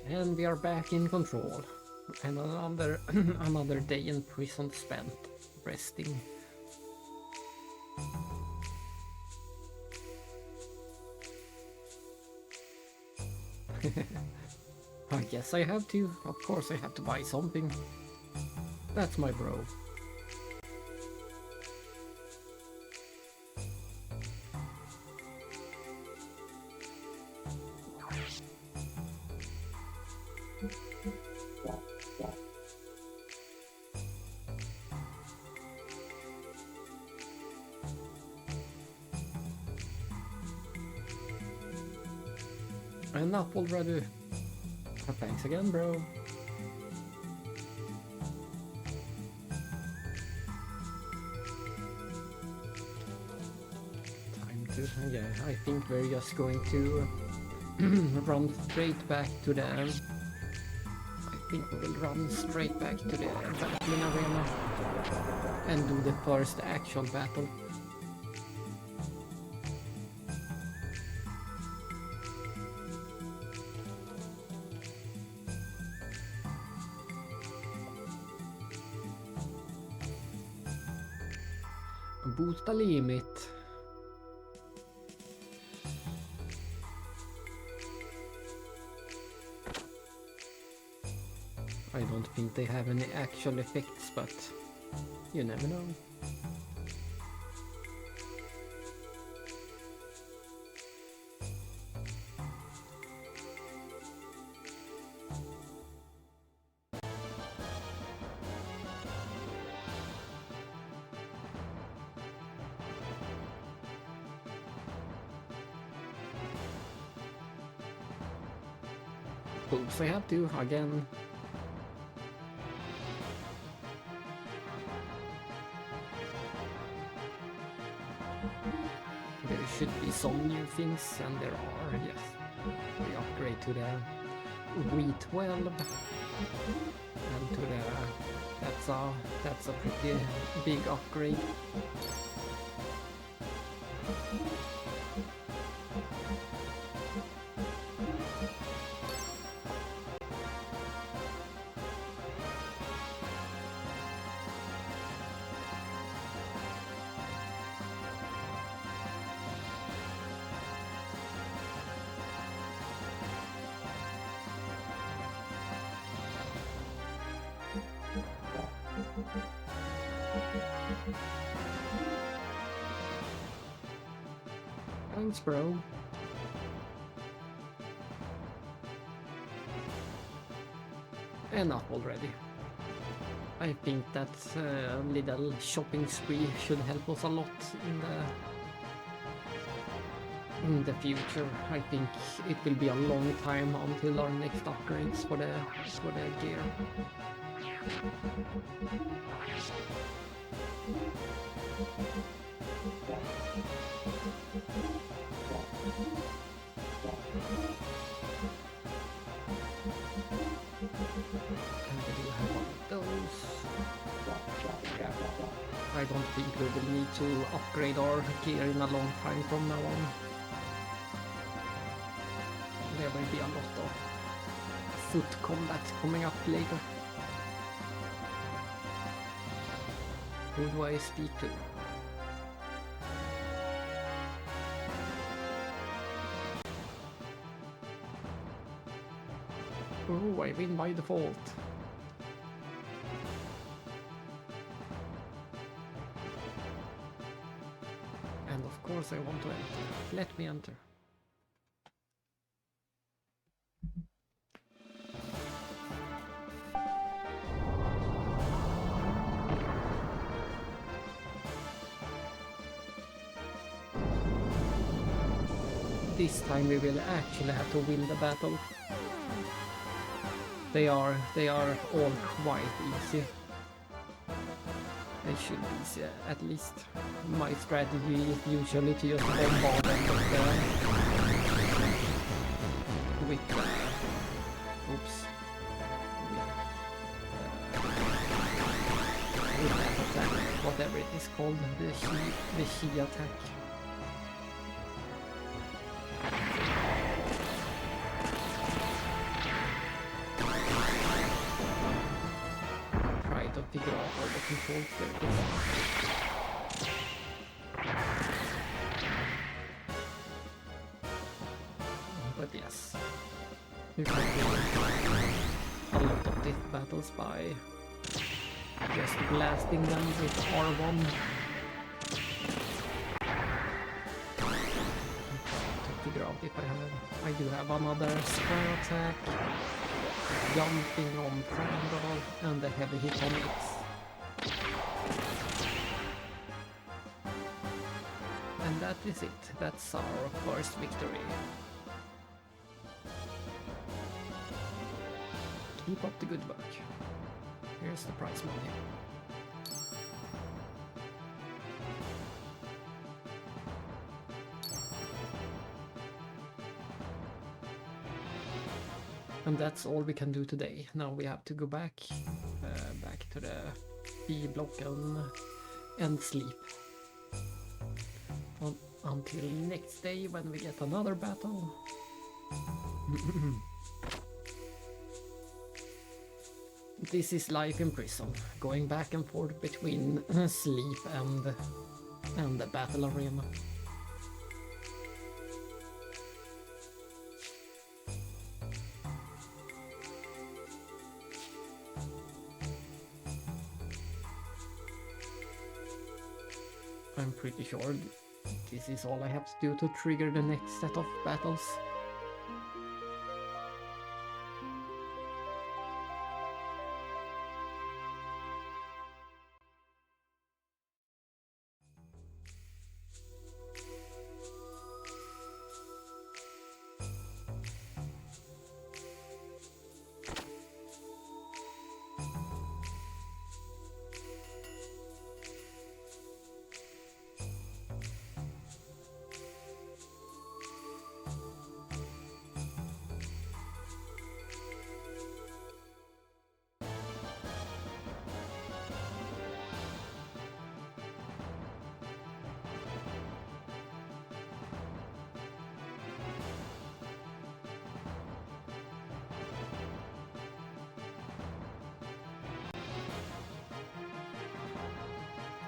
And we are back in control. And another day in prison spent resting. I guess I have to. Of course I have to buy something. That's my bro. And up already. Thanks again, bro. Time to... yeah, I think we're just going to run straight back to the... I think we will run straight back to the battling arena and do the first actual battle. Boost the limit. I don't think they have any actual effects, but you never know. Oops, I have to again. There should be some new things, and there are, yes. We upgrade to the V12 and to the... that's a pretty big upgrade. Thanks, bro. Enough already. I think that little shopping spree should help us a lot in the future. I think it will be a long time until our next upgrades for the gear. And we do have one of those. Yeah. I don't think we will need to upgrade our gear in a long time from now on. There will be a lot of foot combat coming up later. Who do I speak to? Oh, I win by default. And of course I want to enter. Let me enter. This time we will actually have to win the battle. They are all quite easy. They should be easy, at least. My strategy is usually to just bombard them with oops. With that attack, whatever it is called, the Shi attack. controls there. But yes, you can do a lot of death battles by just blasting them with R1. To figure out if I do have another square attack, jumping on triangle, and a heavy hit on it. And that is it. That's our first victory. Keep up the good work. Here's the prize money. And that's all we can do today. Now we have to go back to the B block and sleep. Until next day when we get another battle. This is life in prison, going back and forth between sleep and the battle arena. I'm pretty sure this is all I have to do to trigger the next set of battles.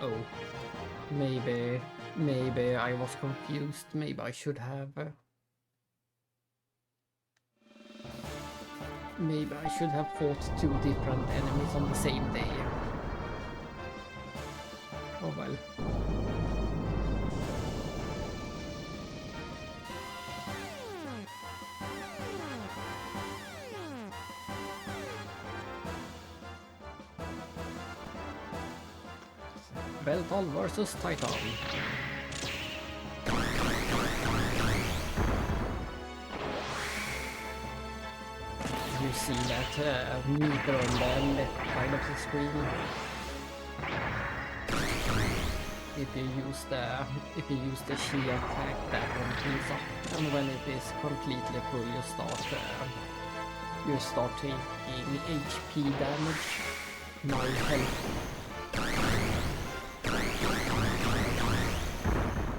Oh, maybe I was confused. Maybe I should have... maybe I should have fought two different enemies on the same day. Oh well. Beltol versus Titan. You see that meter on the left side of the screen. If you use the Chi attack, that one fills up, and when it is completely full, you start taking HP damage.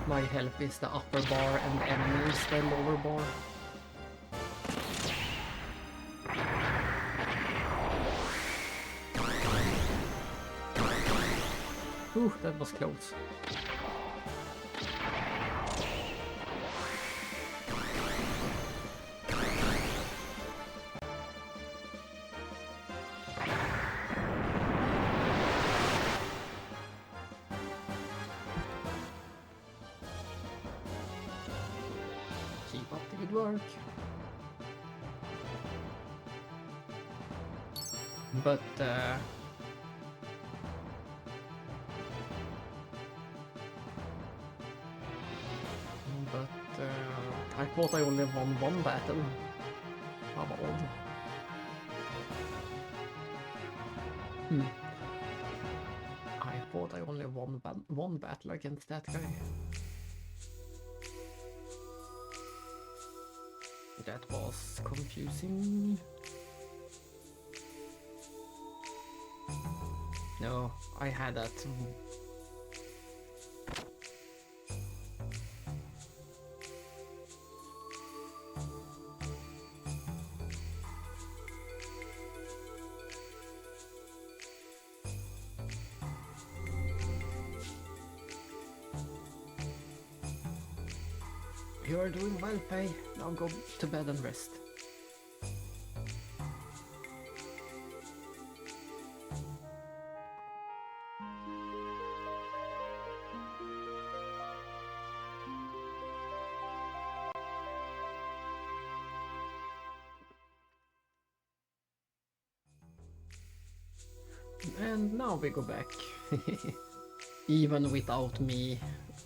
My health is the upper bar and the enemy is the lower bar. Ooh, that was close. Keep up the good work. But I thought I only won one battle. How odd. I thought I only won one battle against that guy. That was confusing. No, I had that. You're doing well, Faye. Now go to bed and rest. And now we go back. Even without me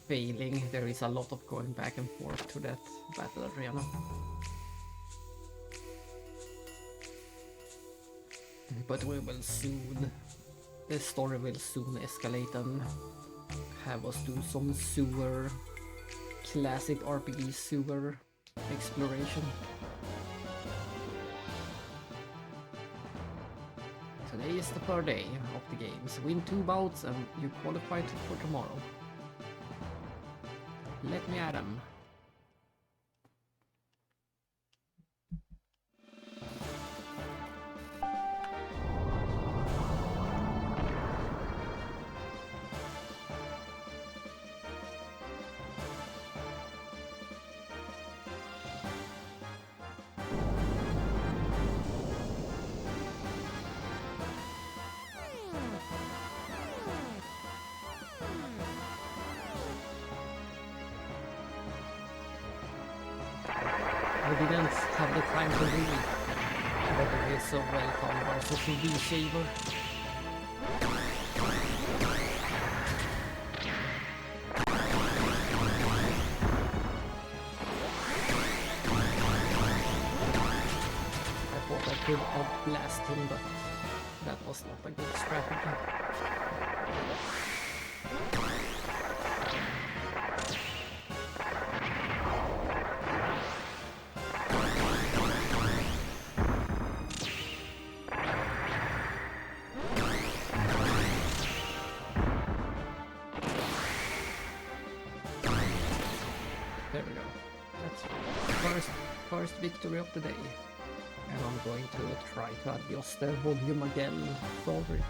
failing, there is a lot of going back and forth to that battle arena. But we will soon, the story will soon escalate and have us do some sewer, classic RPG sewer exploration. Today is the third day of the games. Win 2 bouts and you qualified for tomorrow. Let me at 'em. I didn't have the time to read, but it is so welcome versus V-Shaver. I thought I could outblast him, but that was not a good strategy. There we go. That's first victory of the day. And I'm going to try to adjust the volume again. Sorry.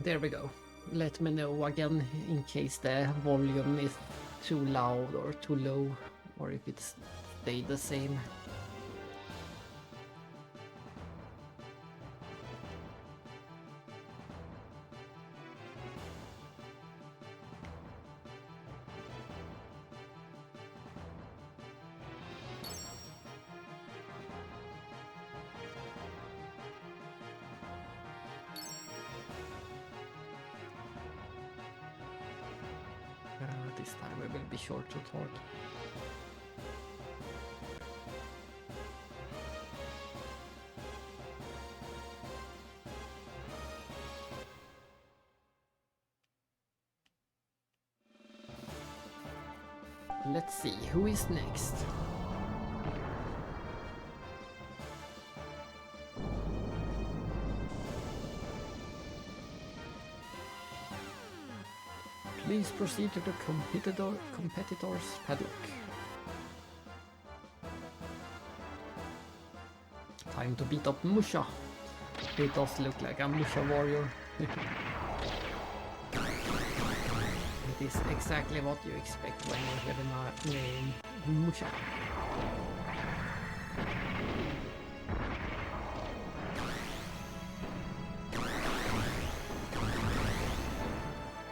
There we go. Let me know again in case the volume is too loud or too low, or if it's stayed the same. This time we will be sure to talk. Let's see, who is next? Please proceed to the competitor's paddock. Time to beat up Musha. It does look like a Musha warrior. It is exactly what you expect when you hear the name Musha.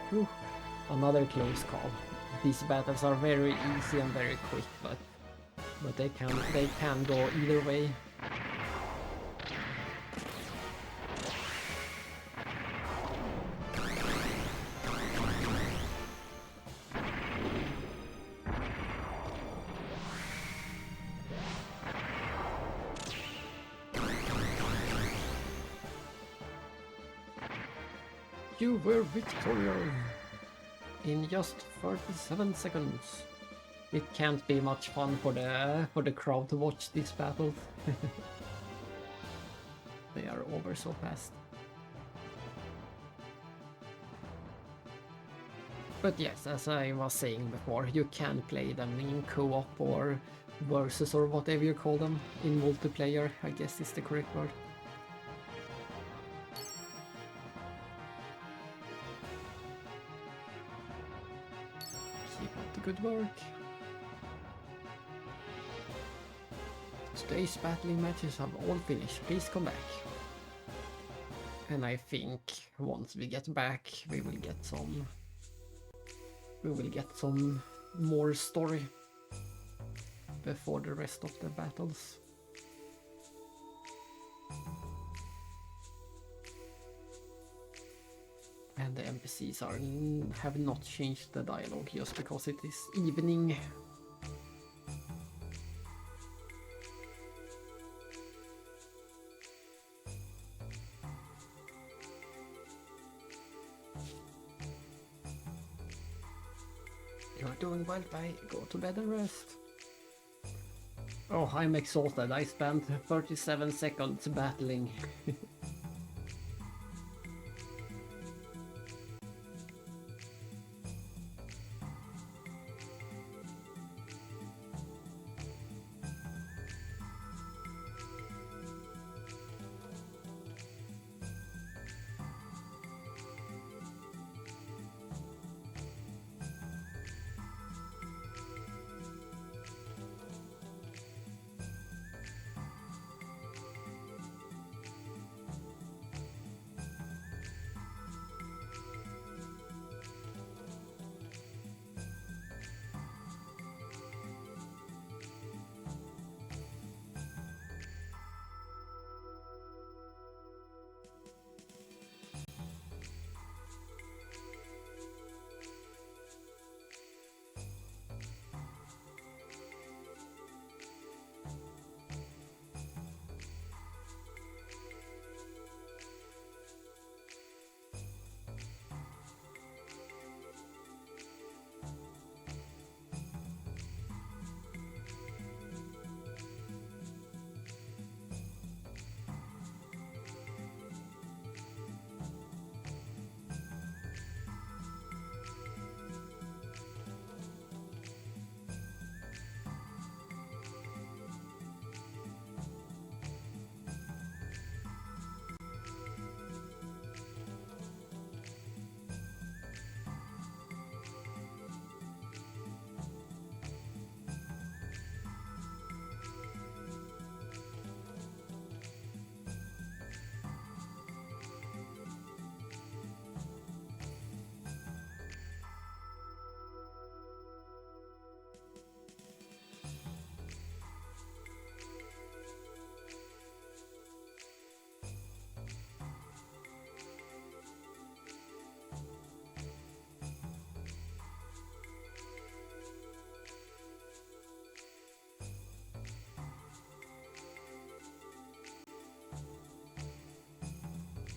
Whew. Another close call. These battles are very easy and very quick, but they can go either way. You were victorious in just 37 seconds. It can't be much fun for the crowd to watch this battle. They are over so fast. But yes, as I was saying before, you can play them in co-op or versus or whatever you call them in multiplayer, I guess is the correct word. Keep up the good work. Today's battling matches have all finished. Please come back. And I think once we get back, we will get some more story before the rest of the battles. And the NPCs have not changed the dialogue just because it is evening. You're doing well, bye. Go to bed and rest. Oh, I'm exhausted. I spent 37 seconds battling.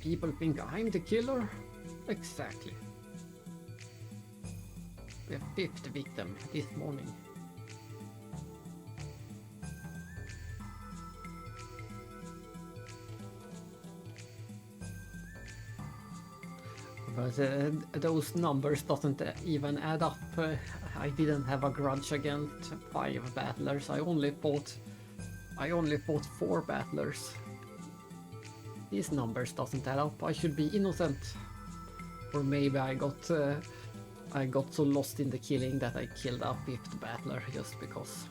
People think I'm the killer? Exactly. The fifth victim this morning. But those numbers doesn't even add up. I didn't have a grudge against 5 battlers. I only fought 4 battlers. These numbers doesn't add up. I should be innocent. Or maybe I got so lost in the killing that I killed a 5th battler just because.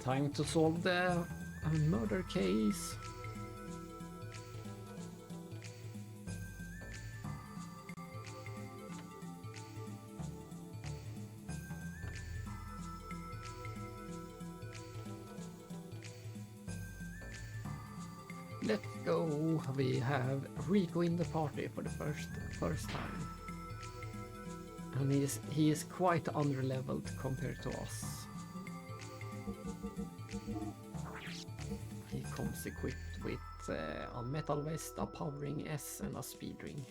Time to solve the murder case. Let's go. We have Rico in the party for the first time. And he is quite under-leveled compared to us. He comes equipped with a metal vest, a powering S and a speed ring.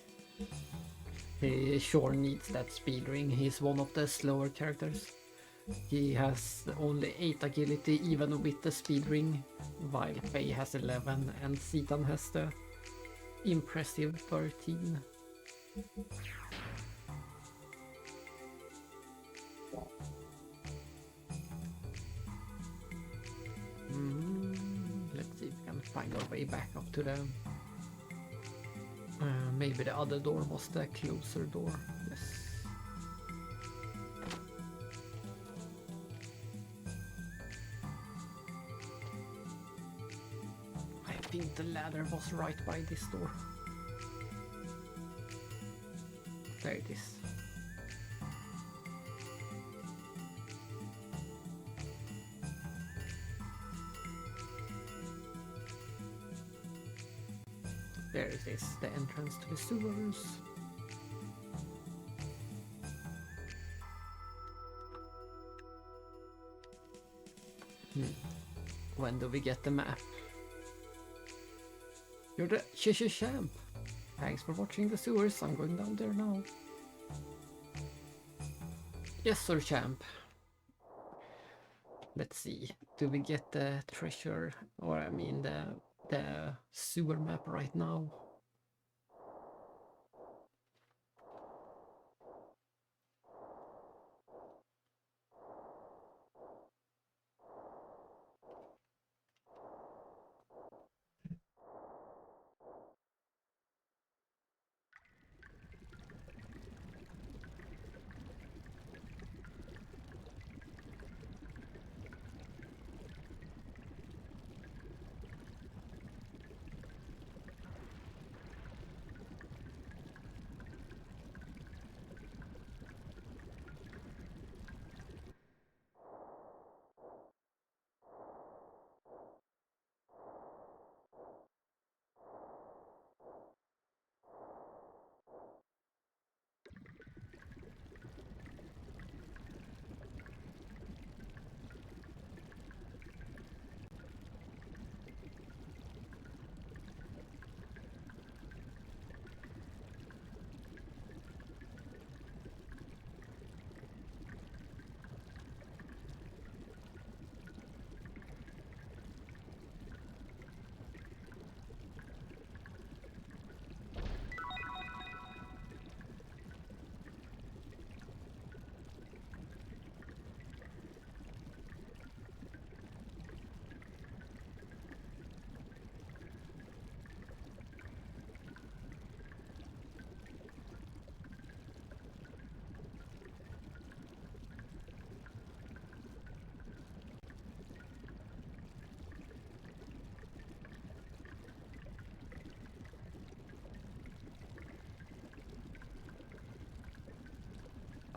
He sure needs that speed ring. He's one of the slower characters. He has only 8 agility even with the speed ring, while Faye has 11 and Citan has the impressive 13. Let's see if we can find our way back up to the... maybe the other door was the closer door. Yes. I think the ladder was right by this door. There it is. There it is, the entrance to the sewers. When do we get the map? You're the champ. Thanks for watching the sewers. I'm going down there now. Yes, sir, champ. Let's see. Do we get the treasure, or I mean the sewer map right now?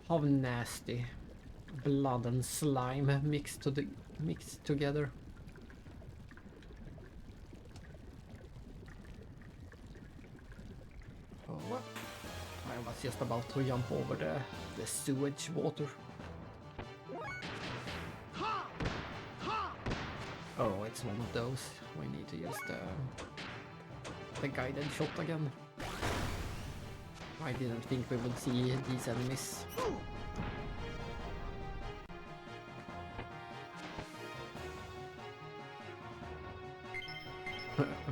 How nasty. Blood and slime mixed together. Oh, I was just about to jump over the sewage water. Oh, it's one of those. We need to use the guided shot again. I didn't think we would see these enemies.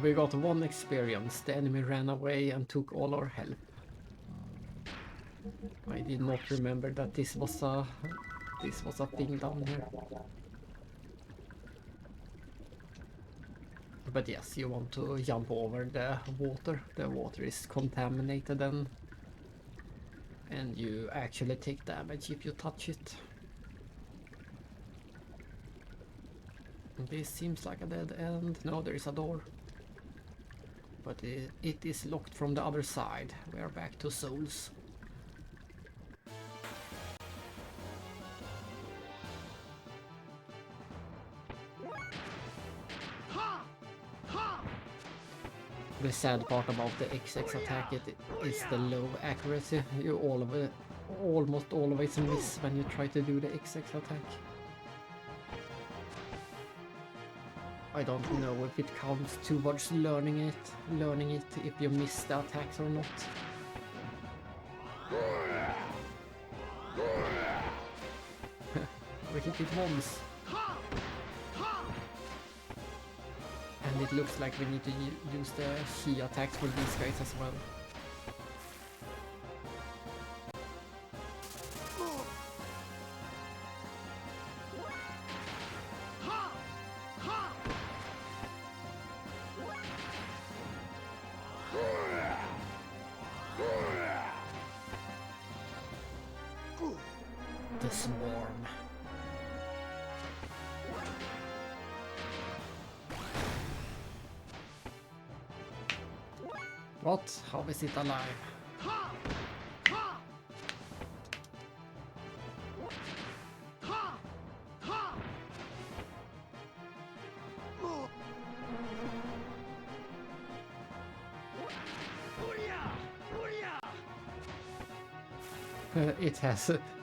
We got 1 experience. The enemy ran away and took all our help. I did not remember that this was a thing down here. But yes, you want to jump over the water. The water is contaminated then. And you actually take damage if you touch it. This seems like a dead end. No, there is a door. But it is locked from the other side. We are back to souls. The sad part about the XX attack is the low accuracy. You almost always miss when you try to do the XX attack. I don't know if it counts towards learning it if you miss the attacks or not. We hit it once. And it looks like we need to use the Chi attacks for these guys as well. The swarm. What? How is it alive?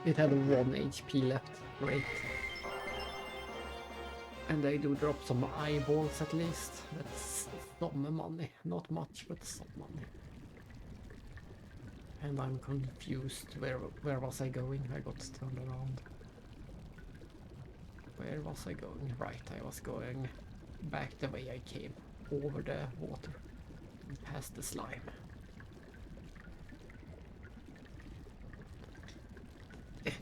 It had 1 HP left. Great. And they do drop some eyeballs at least. That's some money. Not much, but some money. And I'm confused. Where was I going? I got turned around. Where was I going? Right, I was going back the way I came. Over the water. And past the slime.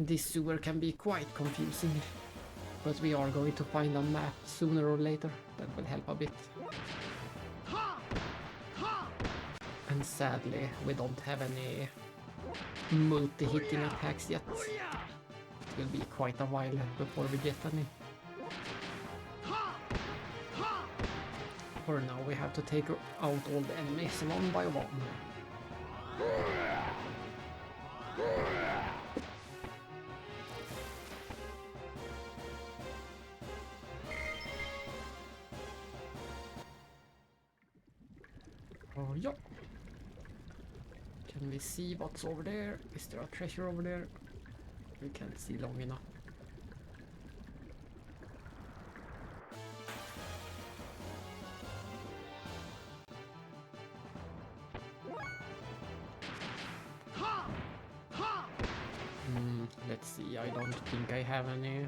This sewer can be quite confusing. But we are going to find a map sooner or later. That will help a bit. And sadly, we don't have any multi-hitting attacks yet. It will be quite a while before we get any. For now, we have to take out all the enemies one by one. Oh, yeah. Can we see what's over there? Is there a treasure over there? We can't see long enough. Let's see, I don't think I have any...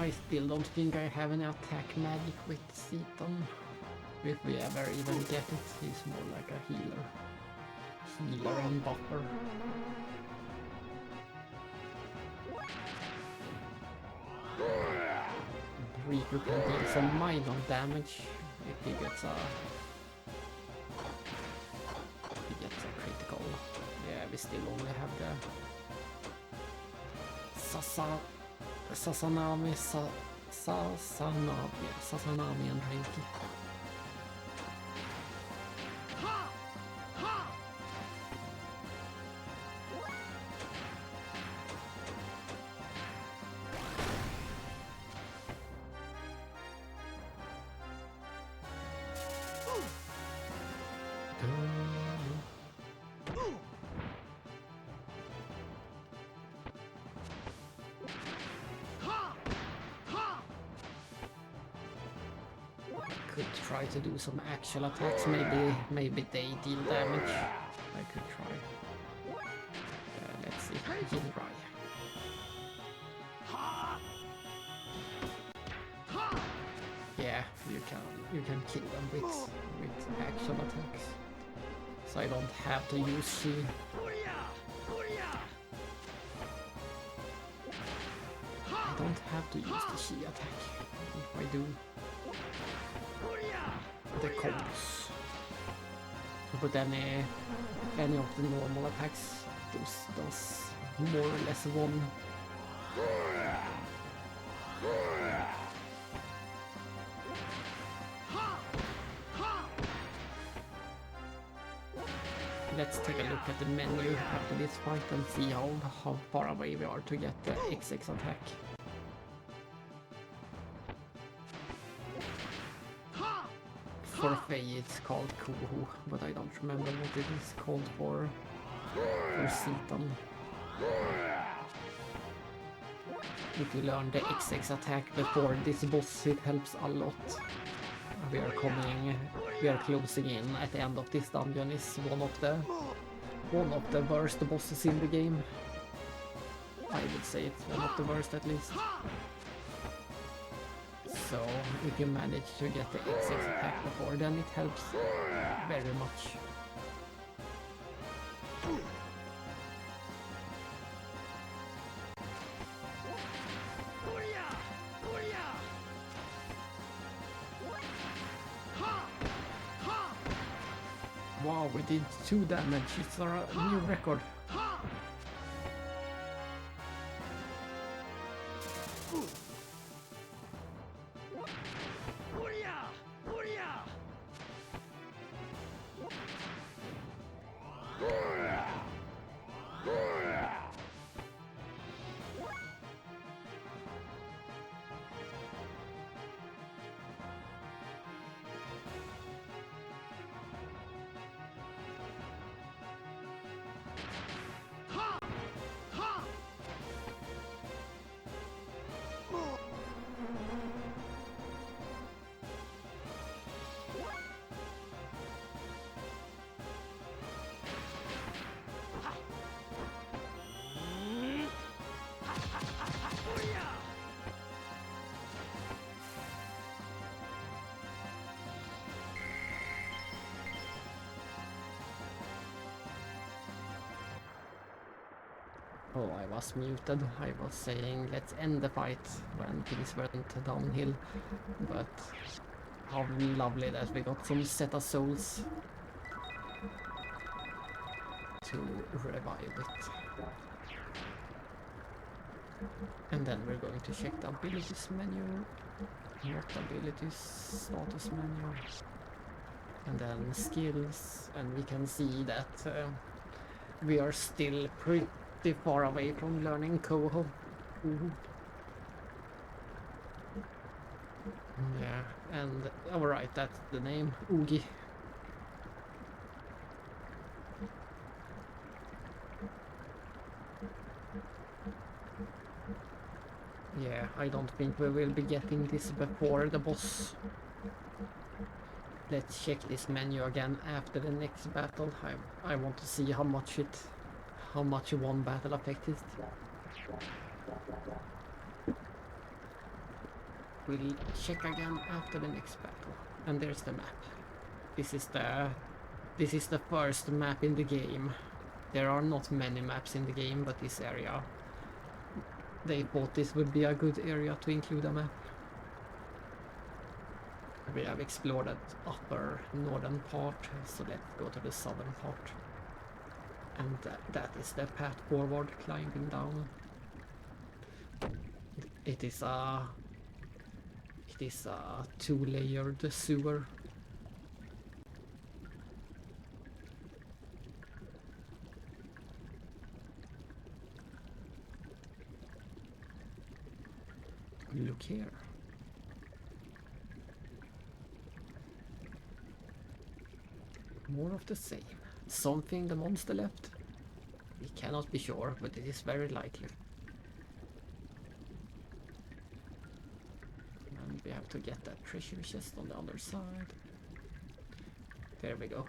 I still don't think I have any attack magic with Seaton. If we ever even get it, he's more like a healer. Healer and buffer. Reaper can deal some minor damage if he gets a critical. Yeah, we still only have the Sasanami and Reiki. Could try to do some actual attacks, maybe they deal damage. I could try. Let's see, Jinrai. Yeah, you can kill them with actual attacks. So I don't have to use Chi. I don't have to use the Chi attack. If I do the combos. But any of the normal attacks does more or less one. let's take a look at the menu after this fight and see how far away we are to get the XX attack. For Faye it's called Kuhu, but I don't remember what it is called for Seaton. If you learn the XX attack before this boss, it helps a lot. We are closing in at the end of this dungeon. Is one of the worst bosses in the game. I would say it's one of the worst at least. So if you manage to get the XX attack before, then it helps very much. Wow, we did 2 damage. It's a new record. Oh, I was muted. I was saying let's end the fight when things went downhill. But how lovely that we got some Zeta souls to revive it. And then we're going to check the abilities menu, not abilities, status menu, and then skills, and we can see that we are still pretty far away from learning Koho. Yeah, and alright, that's the name, Oogie. Yeah, I don't think we will be getting this before the boss. Let's check this menu again after the next battle. I want to see how much one battle affected. We'll check again after the next battle. And there's the map. This is the first map in the game. There are not many maps in the game, but this area, they thought this would be a good area to include a map. We have explored the upper northern part, so let's go to the southern part. And that is the path forward, climbing down. It is a 2-layered sewer. Look here. More of the same. Something the monster left? We cannot be sure, but it is very likely. And we have to get that treasure chest on the other side. There we go.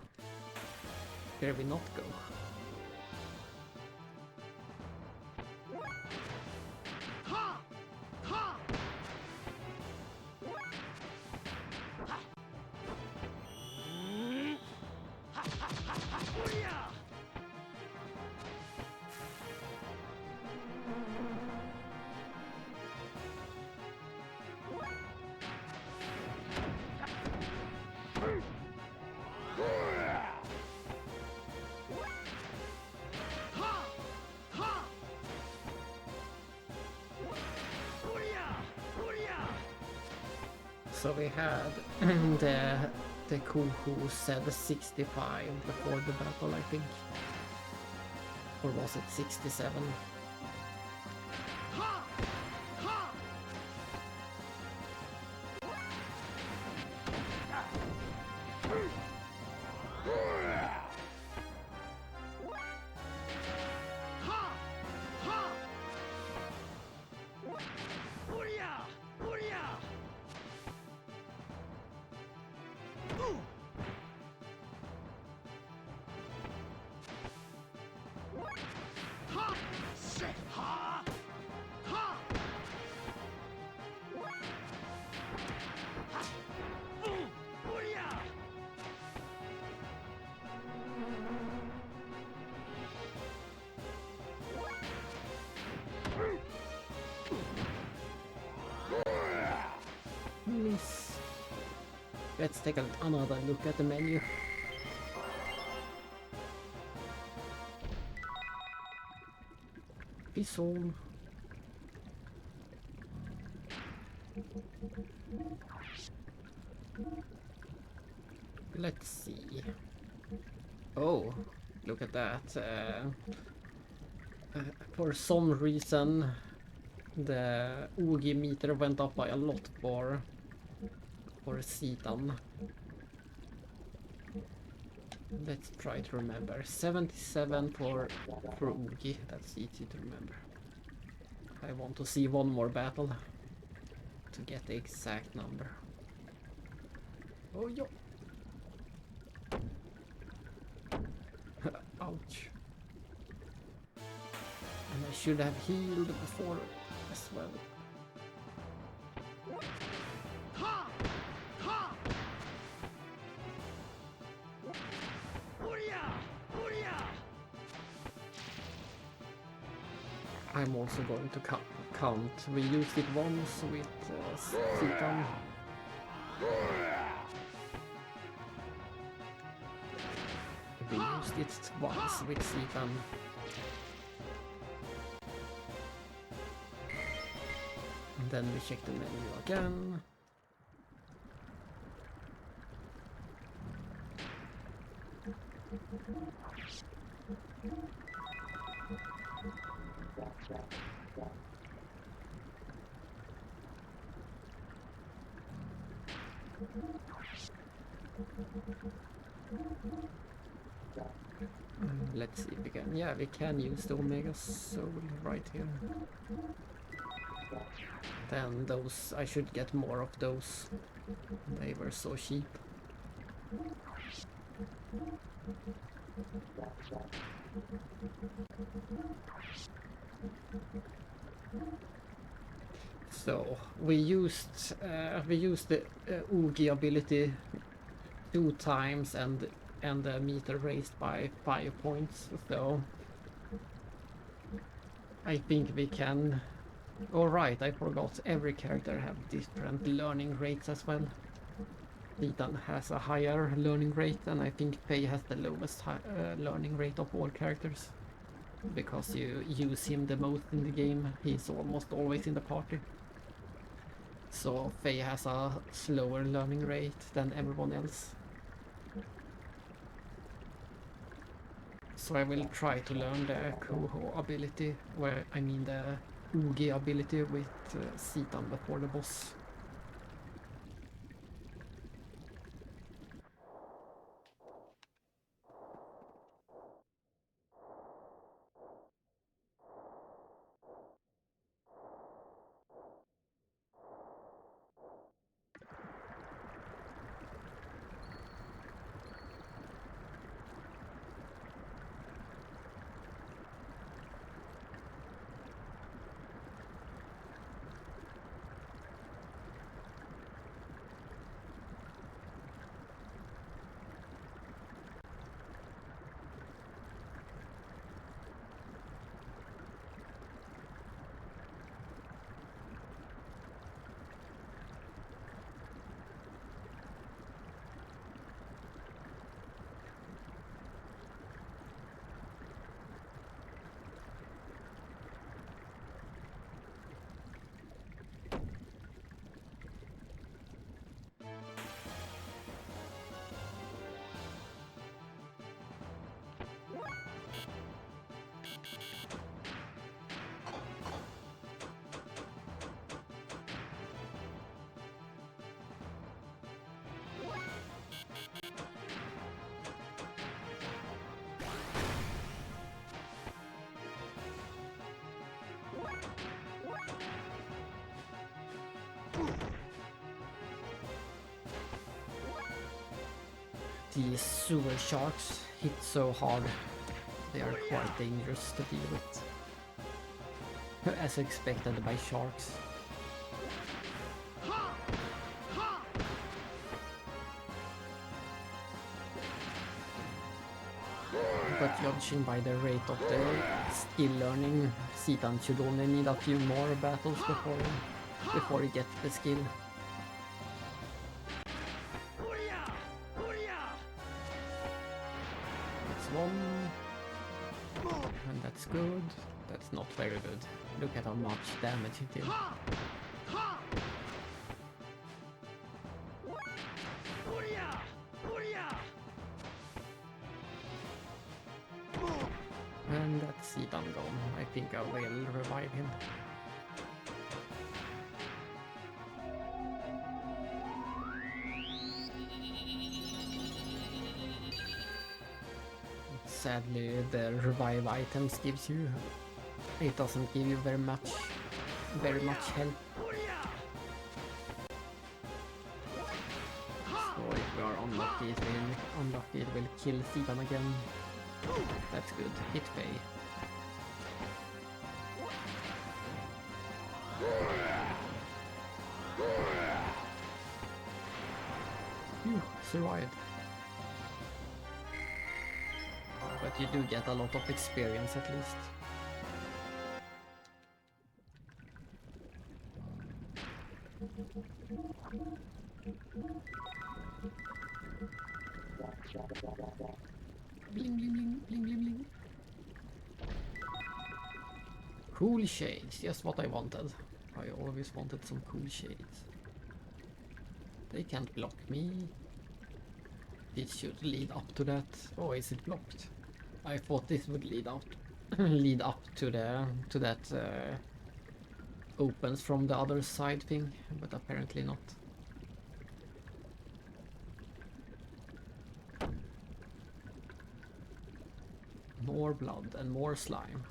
There we not go. So we had the Kuhu said 65 before the battle, I think. Or was it 67? Miss. Let's take another look at the menu. Pistol. Let's see. Oh, look at that. For some reason, the OG meter went up by a lot for Citan. Let's try to remember. 77 for OG. That's easy to remember. I want to see one more battle to get the exact number. Oh, yo. Ouch. And I should have healed before as well. I'm also going to count. We used it once with Citan. We used it once with Citan. And then we check the menu again. Let's see if we can. Yeah, we can use the Omega Soul right here. Then those, I should get more of those. They were so cheap. So we used the Oogie ability 2 times and the meter raised by 5 points. So I think we can. Oh right, I forgot. Every character have different learning rates as well. Citan has a higher learning rate, and I think Faye has the lowest learning rate of all characters. Because you use him the most in the game, he's almost always in the party. So Faye has a slower learning rate than everyone else. So I will try to learn the Kuho ability, the Oogie ability with Citan before the boss. These sewer sharks hit so hard. They are quite dangerous to deal with. As expected by sharks. But judging by the rate of the skill learning, Citan should only need a few more battles before he gets the skill. That's one. And that's good. That's not very good. Look at how much damage he did. And that's Citan gone. I think I will revive him. Sadly, the revive items gives you... It doesn't give you very much help. So if we are unlucky, it will kill Citan again. That's good. Hit Faye. Phew, survived. But you do get a lot of experience at least. Bling bling bling bling bling bling. Cool shades, just what I wanted. I always wanted some cool shades. They can't block me. This should lead up to that. Oh, is it blocked? I thought this would lead up to that opens from the other side thing, but apparently not. More blood and more slime.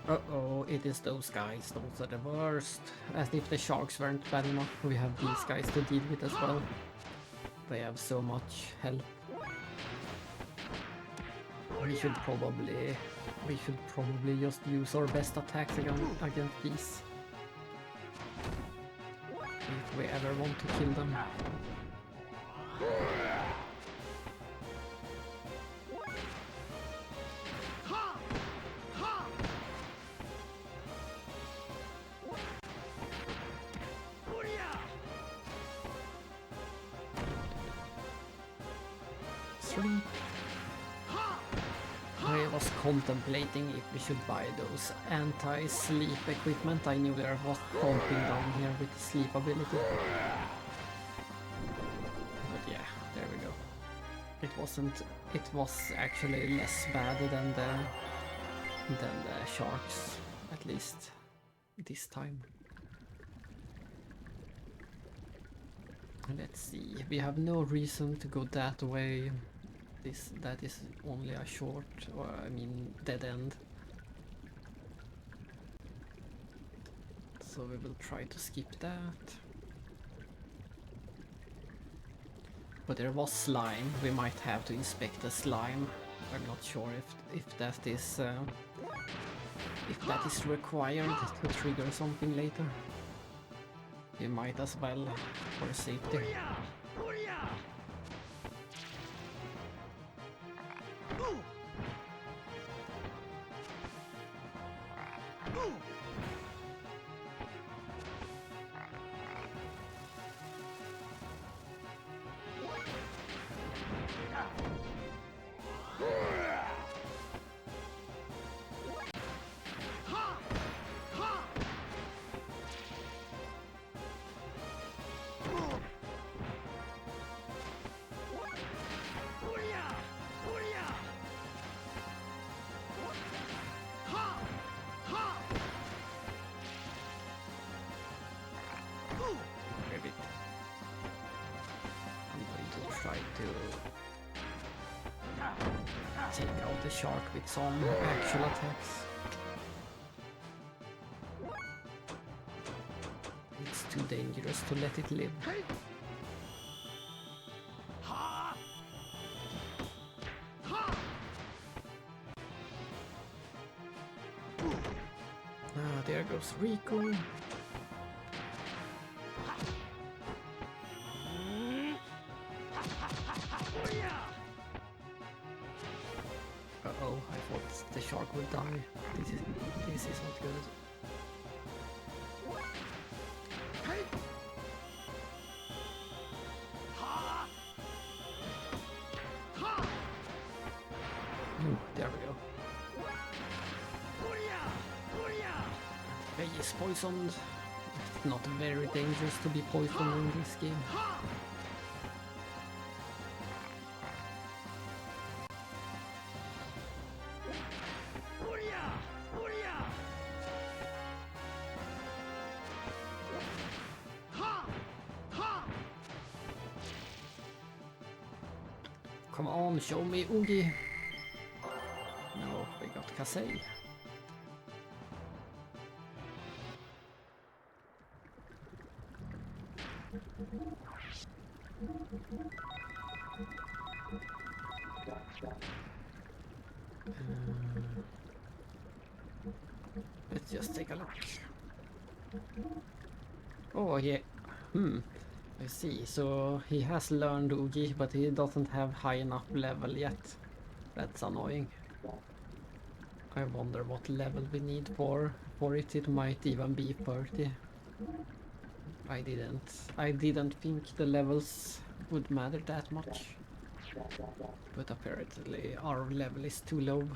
Uh-oh, it is those guys. Those are the worst. As if the sharks weren't bad enough, we have these guys to deal with as well. They have so much help. We should probably just use our best attacks against these. If we ever want to kill them. was contemplating if we should buy those anti-sleep equipment. I knew there was something down here with the sleep ability. But yeah, there we go. It was actually less bad than the sharks, at least this time. Let's see, we have no reason to go that way. That is only a short, or I mean dead end. So we will try to skip that. But there was slime. We might have to inspect the slime. I'm not sure if that is required to trigger something later. We might as well for safety. Take out the shark with some actual attacks. It's too dangerous to let it live. Ah, there goes Rico. Uh-oh, I thought the shark would die. This is not good. Ooh, there we go. Ray is poisoned. It's not very dangerous to be poisoned in this game. Come on, show me Oogie. No, we got Kasei. Let's just take a look. Oh yeah. I see. So he has learned Oogie, but he doesn't have high enough level yet. That's annoying. I wonder what level we need for it. It might even be 30. I didn't think the levels would matter that much. But apparently our level is too low.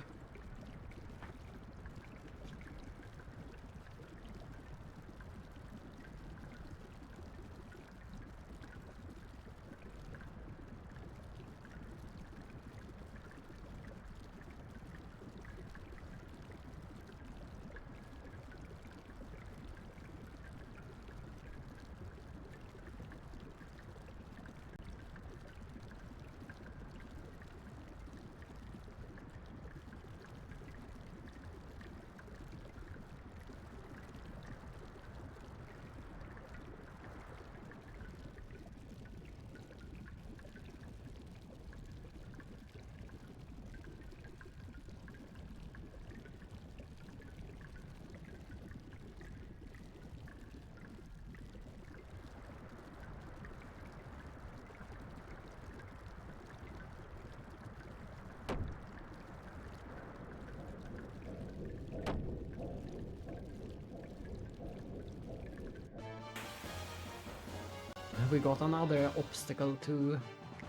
We got another obstacle to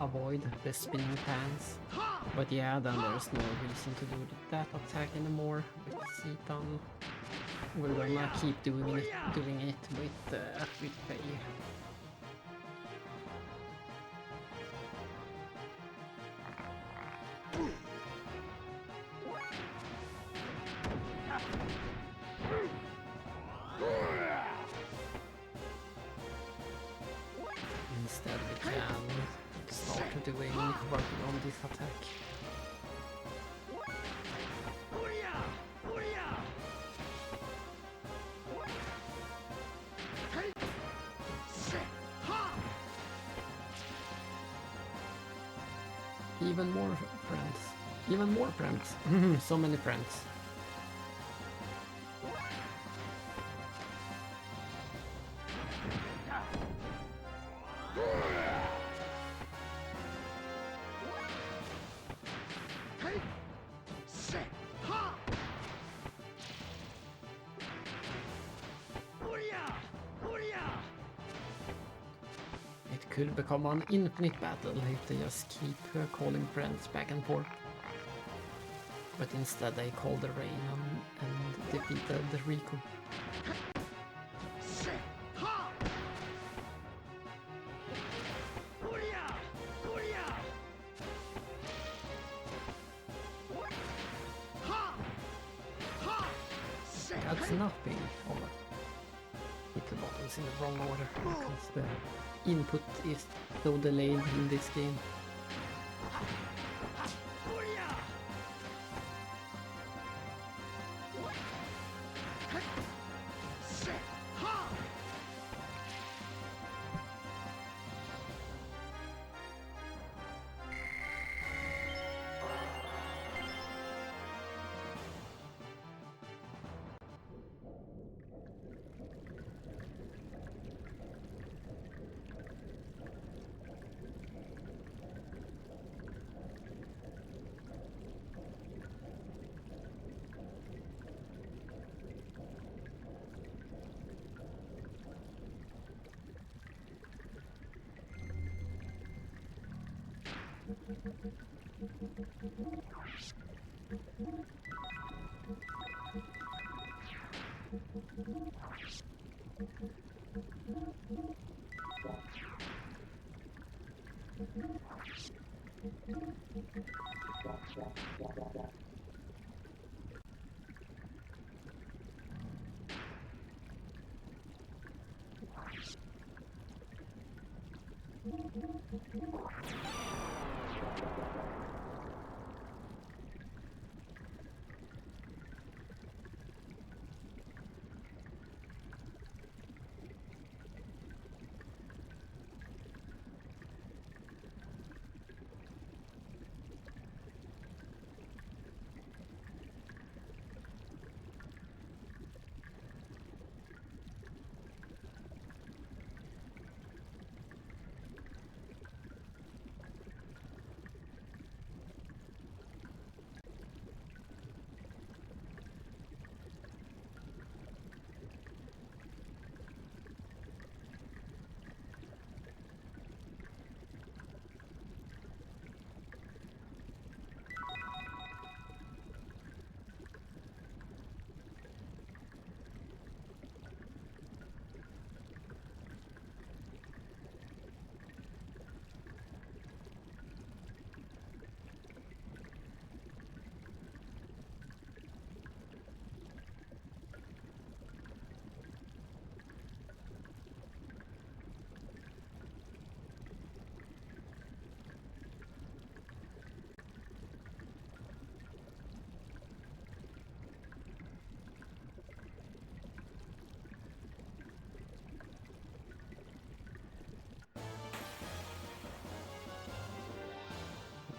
avoid, the spinning pans. But yeah, then there's no reason to do that attack anymore with Citan. We're gonna keep doing it with Faye. Instead we can start working on this attack. Even more friends. Even more friends. So many friends. It could become an infinite battle if they just keep calling friends back and forth. But instead they called the rain and defeated the Riku. That's nothing. Oh, hit the buttons in the wrong order because the input is so delayed in this game.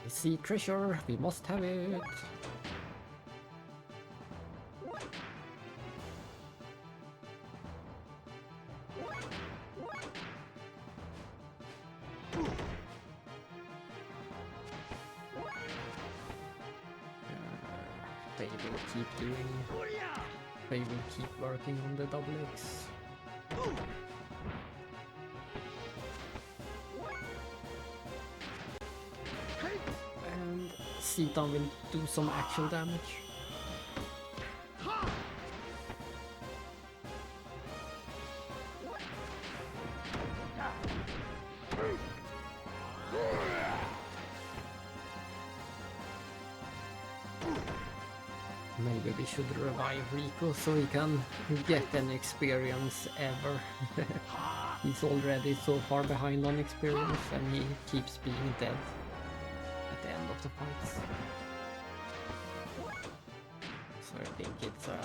We see treasure, we must have it. They will keep doing. They will keep working on the double X. And Zetan will do some actual damage. Maybe we should revive Rico so he can get any experience ever. He's already so far behind on experience and he keeps being dead at the end of the fights. So I think it's a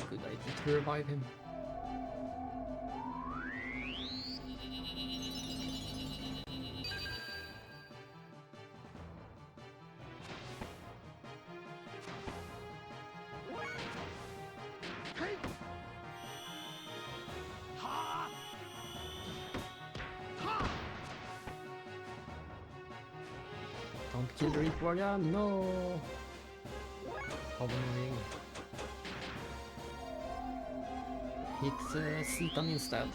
good idea to revive him. Don't kill Rico, yeah, no! How annoying. Hit Zetan instead.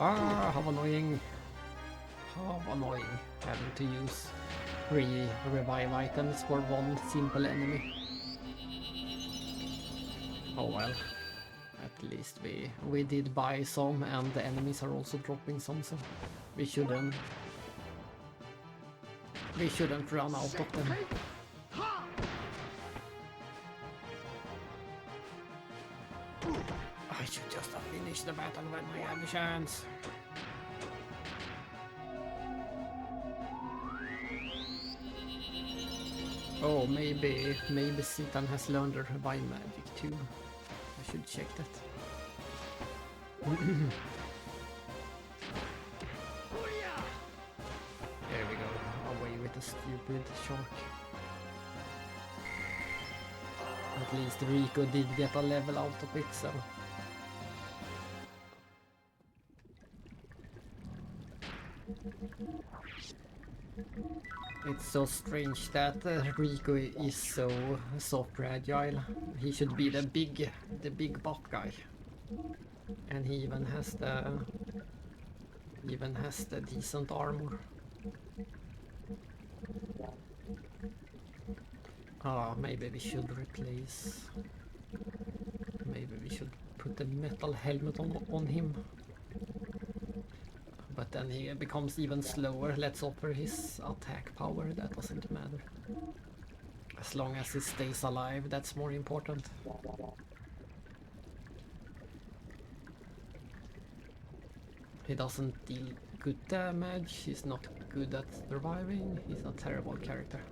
Ah, how annoying. How annoying having to use 3 revive items for one simple enemy. Oh well. At least we did buy some and the enemies are also dropping some, so we shouldn't run out of them. I should just have finished the battle when I had the chance. Oh, maybe Zetan has learned her revive magic too. I should check that. There we go, away with the stupid shark. At least Rico did get a level out of it, so... It's so strange that Rico is so fragile. He should be the big buff guy, and he even has the decent armor. Ah, maybe we should replace. Maybe we should put the metal helmet on him. But then he becomes even slower. Let's offer his attack power, that doesn't matter. As long as he stays alive, that's more important. He doesn't deal good damage, he's not good at surviving, he's a terrible character.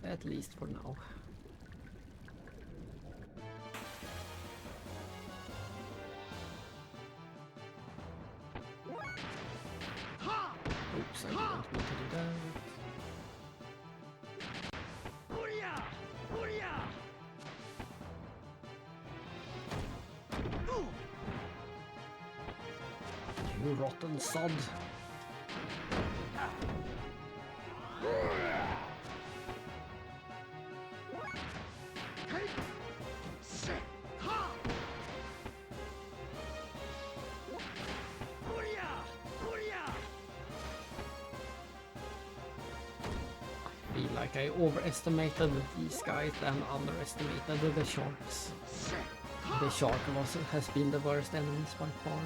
At least for now. Oops, I didn't mean to do that. You rotten sod. Like I overestimated these guys and underestimated the sharks. The shark has been the worst enemies by far.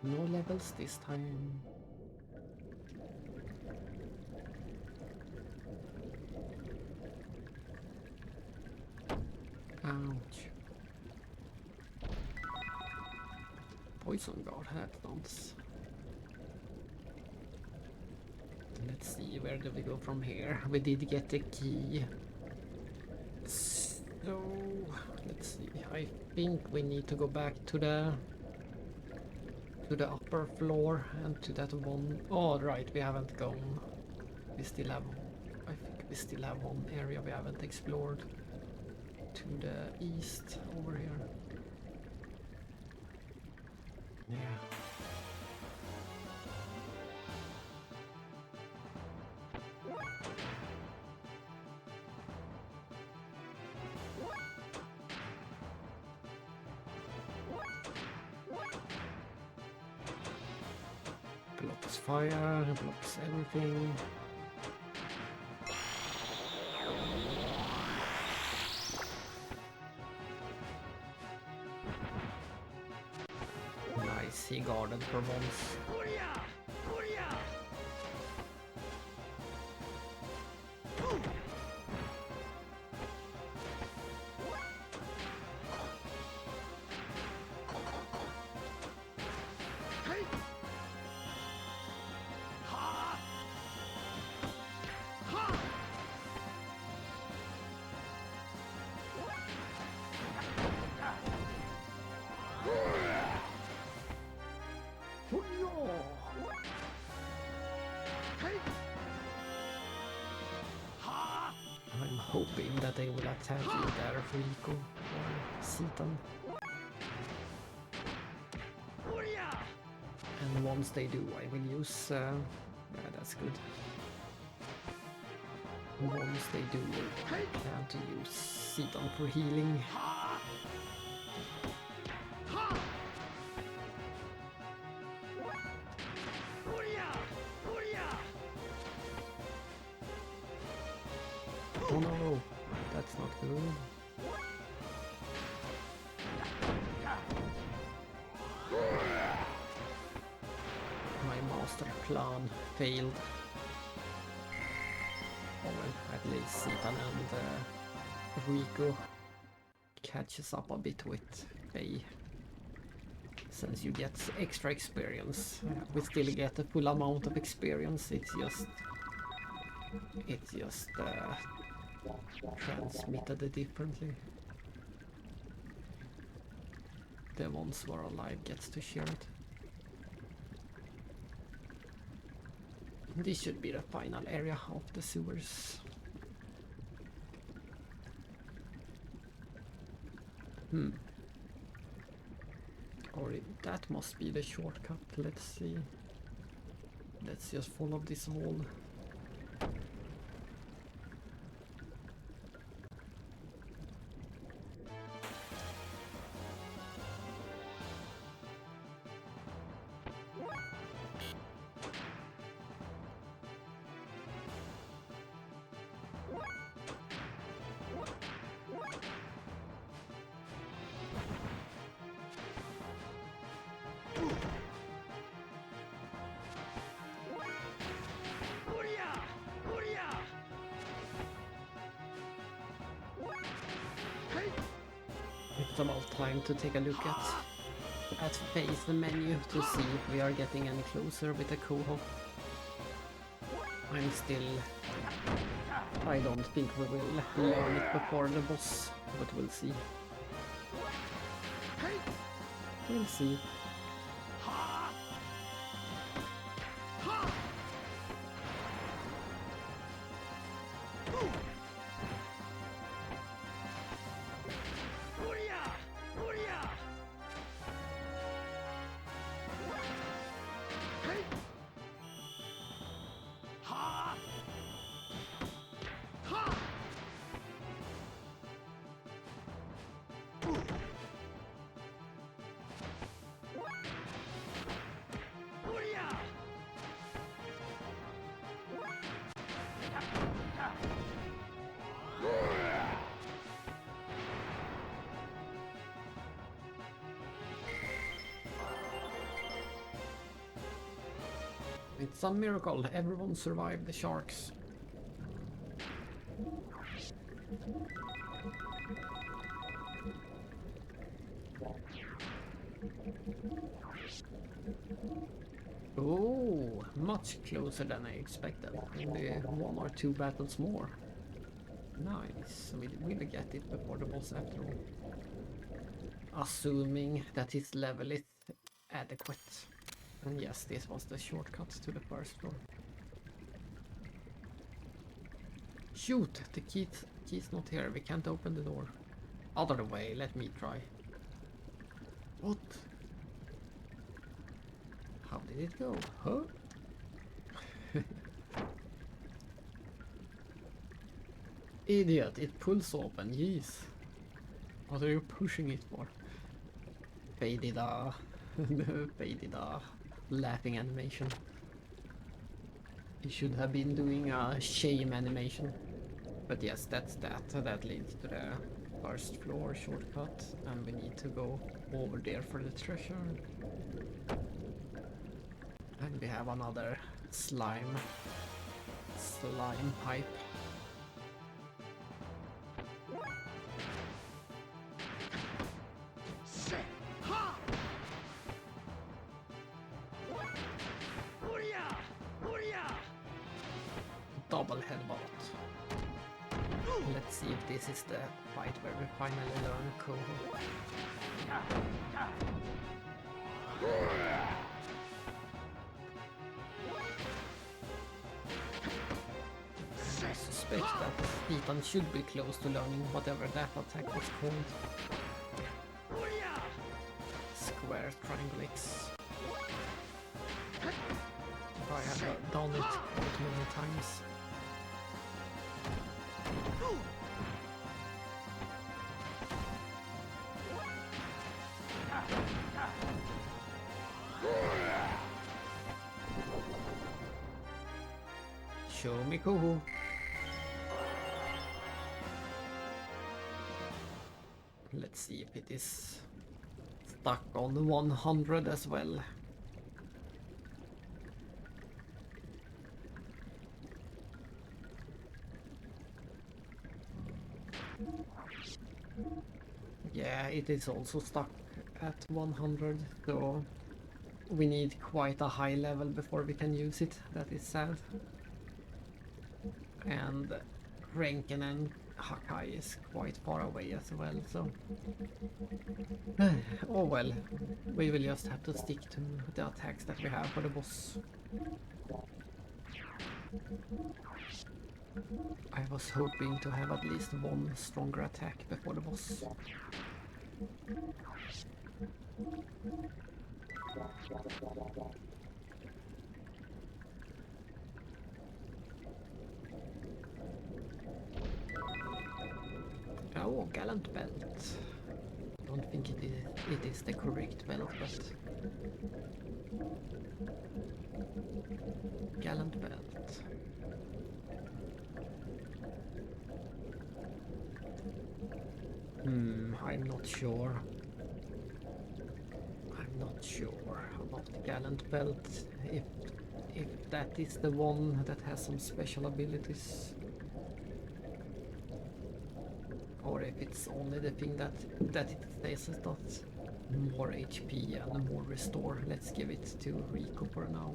No levels this time. Ouch. Poison guard headstones. Let's see, where do we go from here? We did get the key. So, let's see. I think we need to go back to the to the upper floor and to that one. Oh, right, we haven't gone. We still have, I think we still have one area we haven't explored to the east over here. Yeah. Blocks fire, blocks everything. Nice, he guarded for once. I'm hoping that they will attack you there, Rico or Seaton. And once they do, I will use... yeah, that's good. Once they do, I plan to use Seaton for healing. Oh no, that's not good. My master plan failed. Oh well, at least Seaton and Rico catches up a bit with Bay. Since you get extra experience, we still get a full amount of experience. It's just transmitted differently. The ones who are alive gets to share it. This should be the final area of the sewers. Or that must be the shortcut. Let's see. Let's just follow this wall. It's about time to take a look at face the menu to see if we are getting any closer with the co-op. I don't think we will learn it before the boss, but we'll see. We'll see. It's a miracle everyone survived the sharks. Oh, much closer than I expected. Maybe 1 or 2 battles more. Nice. We will get it before the boss after all. Assuming that his level is adequate. And yes, this was the shortcut to the first floor. Shoot! The key's not here. We can't open the door. Other way, let me try. What? How did it go? Huh? Idiot, it pulls open, jeez. What are you pushing it for? Fadida. Fadida. Laughing animation. You should have been doing a shame animation. But yes, that's that. That leads to the first floor shortcut. And we need to go over there for the treasure. And we have another slime pipe. Double headbutt. Let's see if this is the fight where we finally learn Koho. I suspect that Ethan should be close to learning whatever that attack was called. Square Triangle X. I have done it quite many times. Show me Koho. Let's see if it is stuck on 100 as well. Yeah, it is also stuck at 100, so we need quite a high level before we can use it. That is sad. And Renken and Hakai is quite far away as well, so... oh well, we will just have to stick to the attacks that we have for the boss. I was hoping to have at least one stronger attack before the boss. Oh, Gallant Belt. I don't think it is the correct belt, but... Gallant Belt. I'm not sure. I'm not sure about the Gallant Belt. If that is the one that has some special abilities. Or if it's only the thing that it says is not more HP and more restore. Let's give it to Rico for now.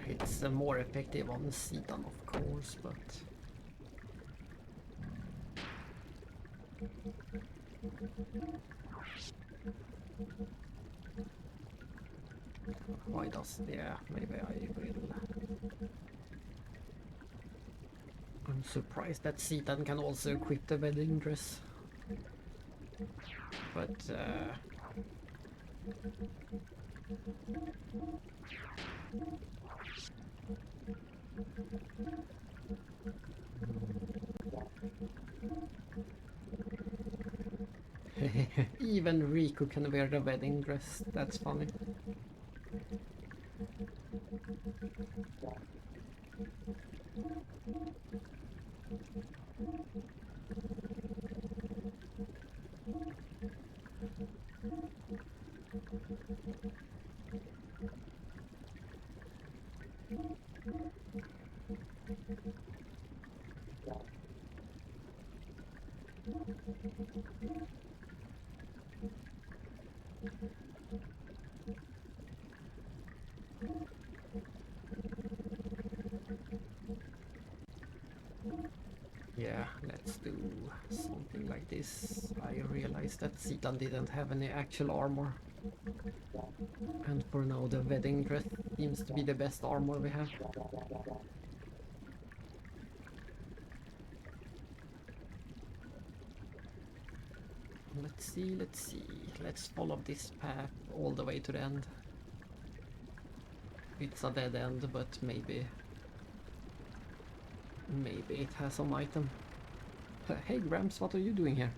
It's more effective on Citan, of course, but... why does... yeah, maybe I will... I'm surprised that Citan can also equip the wedding dress. But... even Riku can wear the wedding dress, that's funny. Yeah, let's do something like this. I realized that Zitan didn't have any actual armor. And for now the wedding dress seems to be the best armor we have. Let's see, let's see. Let's follow this path all the way to the end. It's a dead end, but maybe it has some item. Hey Gramps, what are you doing here?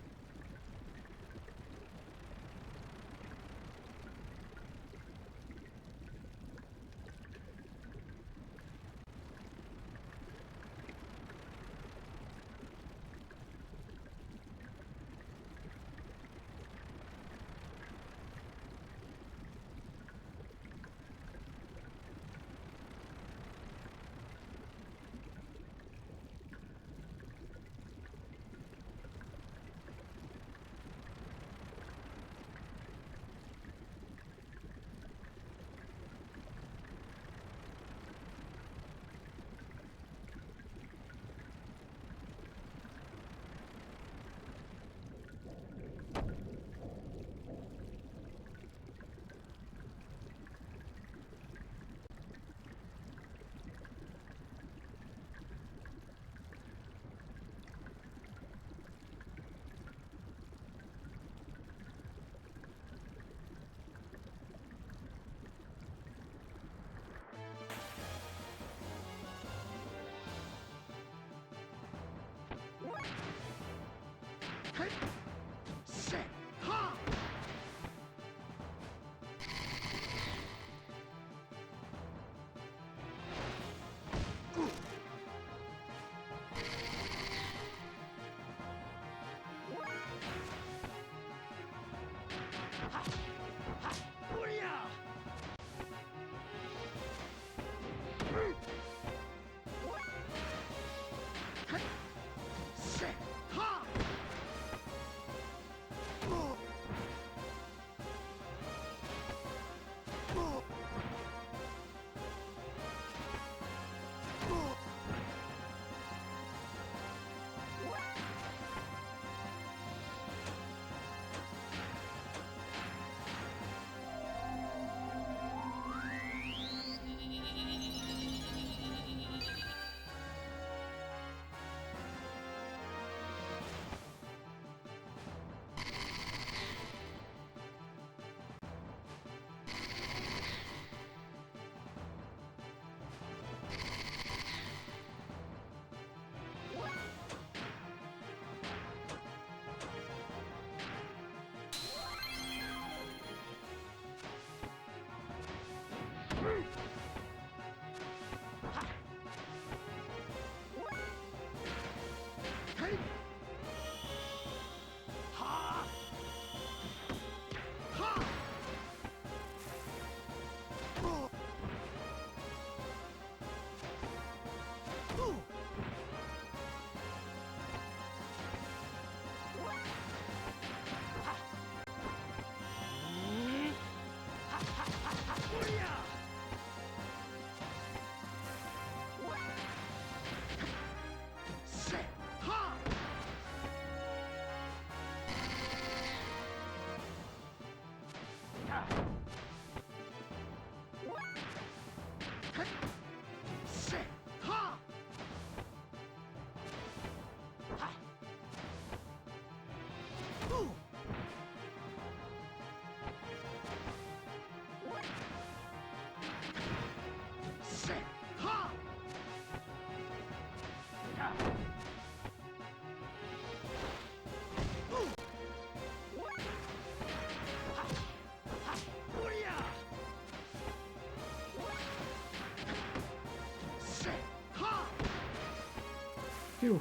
Phew.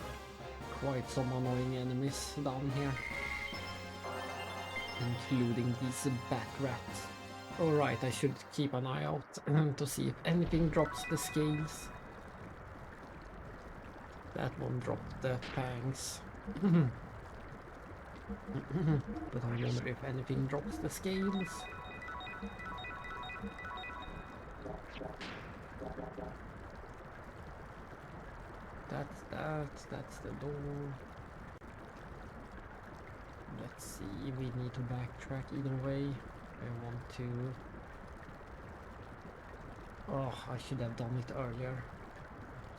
Quite some annoying enemies down here. Including these bat rats. Alright, I should keep an eye out to see if anything drops the scales. That one dropped the fangs. But I wonder if anything drops the scales. That's the door. Let's see, we need to backtrack either way. I want to... Oh, I should have done it earlier.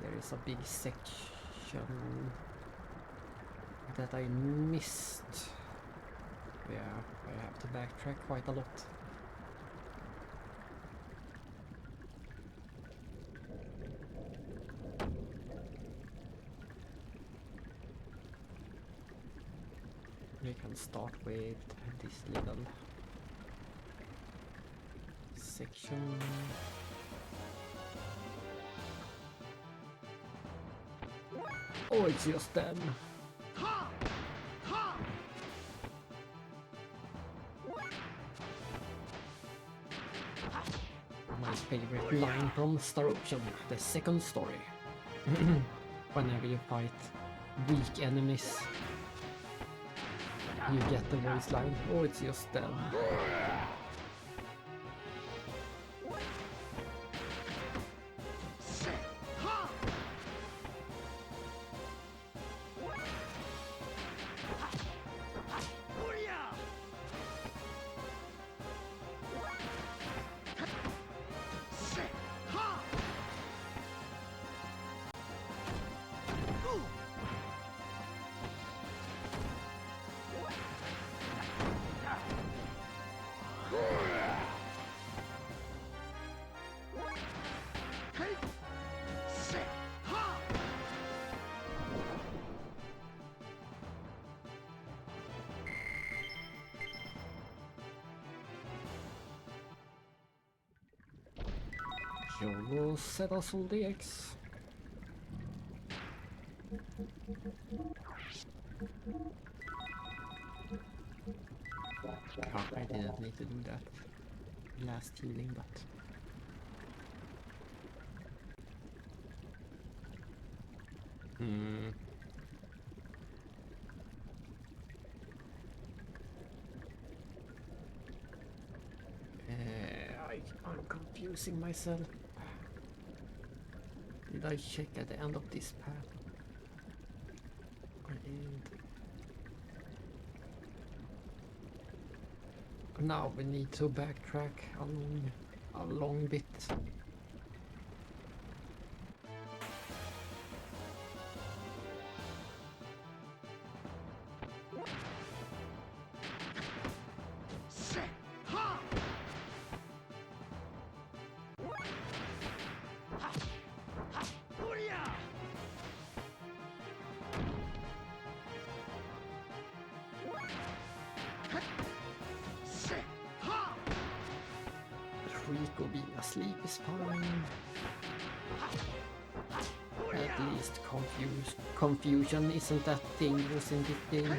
There is a big section that I missed. Yeah, I have to backtrack quite a lot. We can start with this little section. Oh, it's just them. My favorite line from Star Ocean, the second story. Whenever you fight weak enemies, you get the voice line. Oh, it's just them. YOLO settles all the X. Oh, I didn't need to do that last healing, but... I'm confusing myself. Did I check at the end of this path? I did. Now we need to backtrack a long bit. Rico being asleep is fine. At least confusion isn't that dangerous in this game.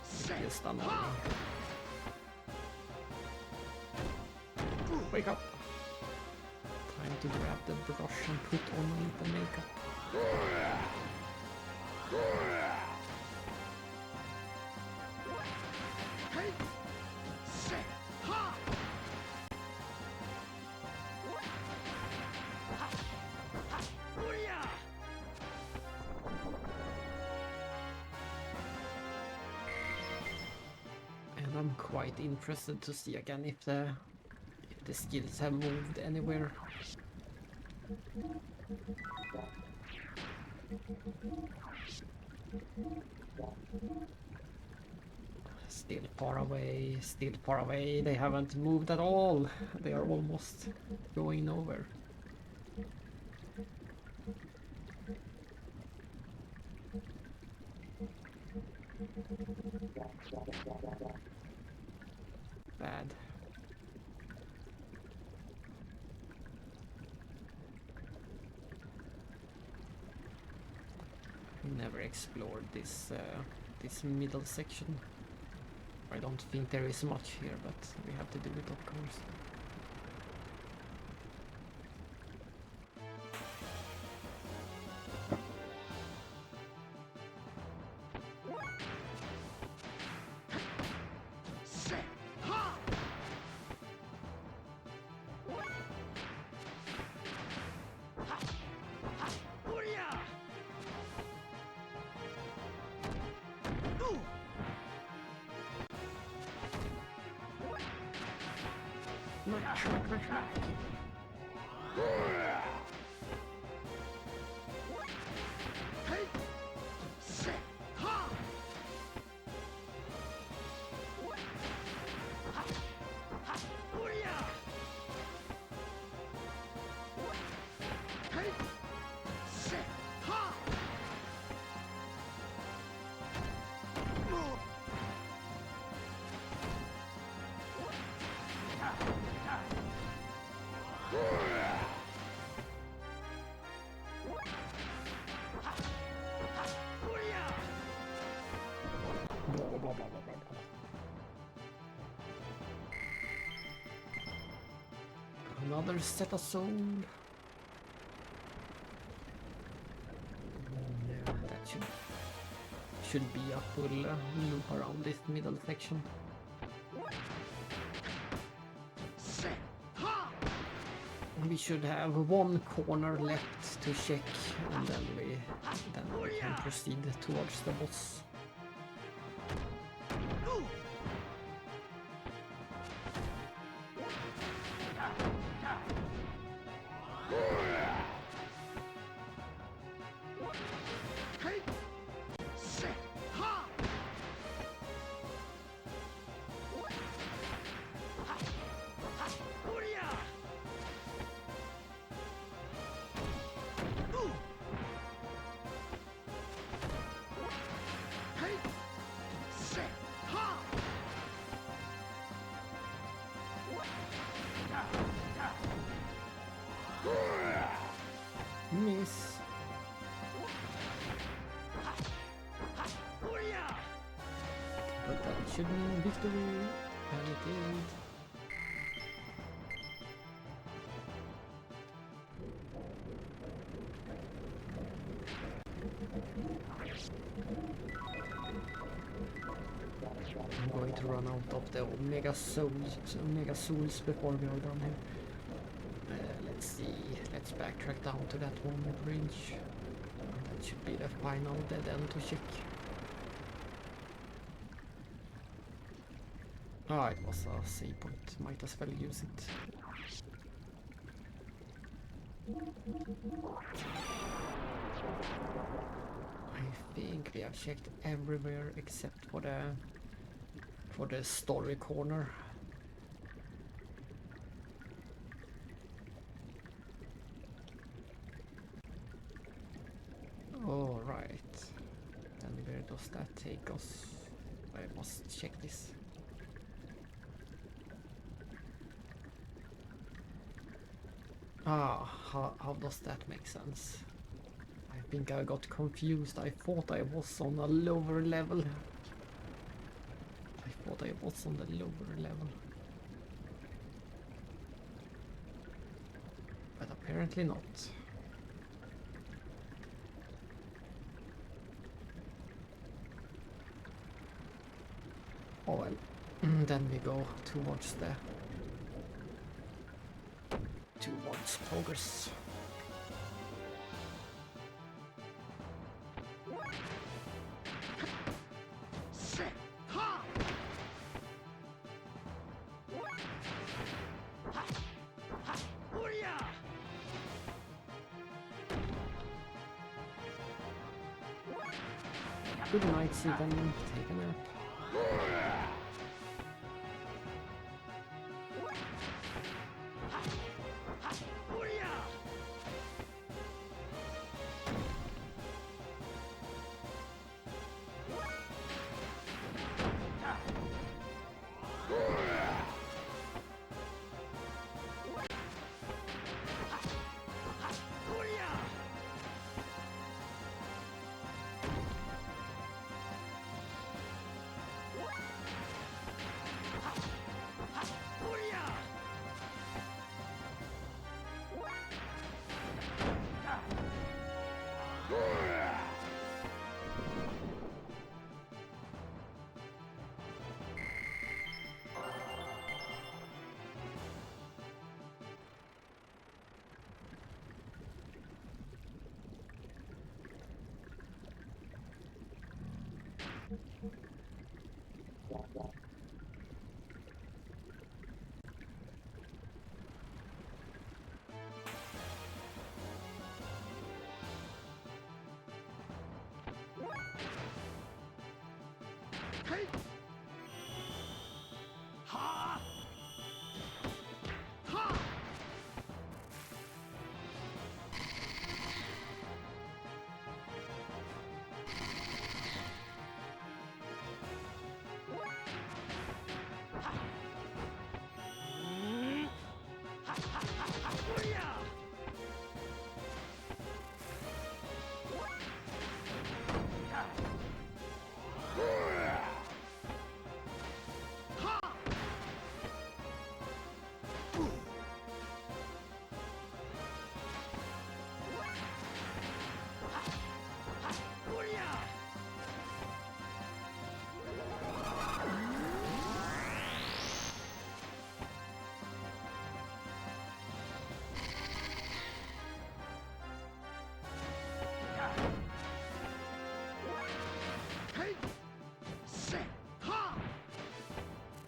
It's just annoying. Wake up! Time to grab the brush and put on a little makeup. I'm quite interested to see again if the skills have moved anywhere. Still far away, still far away. They haven't moved at all. They are almost going nowhere. Bad. Never explored this middle section. I don't think there is much here, but we have to do it, of course. Another set of soul. Yeah, that should be a full loop around this middle section. We should have one corner left to check, and then we can proceed towards the boss. Miss. But that should mean victory, and it did. I'm going to run out of the Omega Souls before we are done here. Let's see, let's backtrack down to that one bridge. That should be the final dead end to check. Ah, it was a save point, might as well use it. I think we have checked everywhere except for the story corner. All right. And where does that take us? I must check this. Ah, how does that make sense? I think I got confused. I thought I was on a lower level. But apparently not. Oh well. Then we go towards progress. Good night, Satan. Take a nap.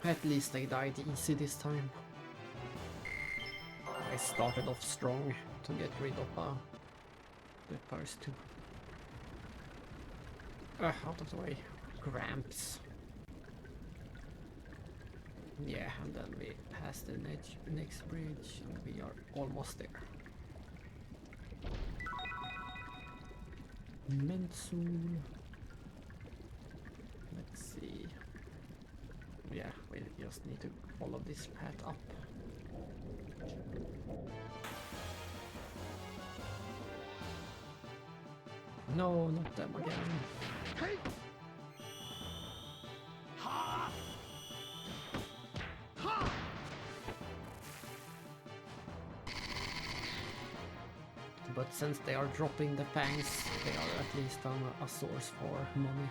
At least I died easy this time. I started off strong to get rid of the first two. Out of the way. Gramps. Yeah, and then we pass the next bridge and we are almost there. Mensul. Let's see. Yeah, we just need to follow this path up. No, not them again. Hey! Ha! Ha! But since they are dropping the fangs, they are at least a source for money.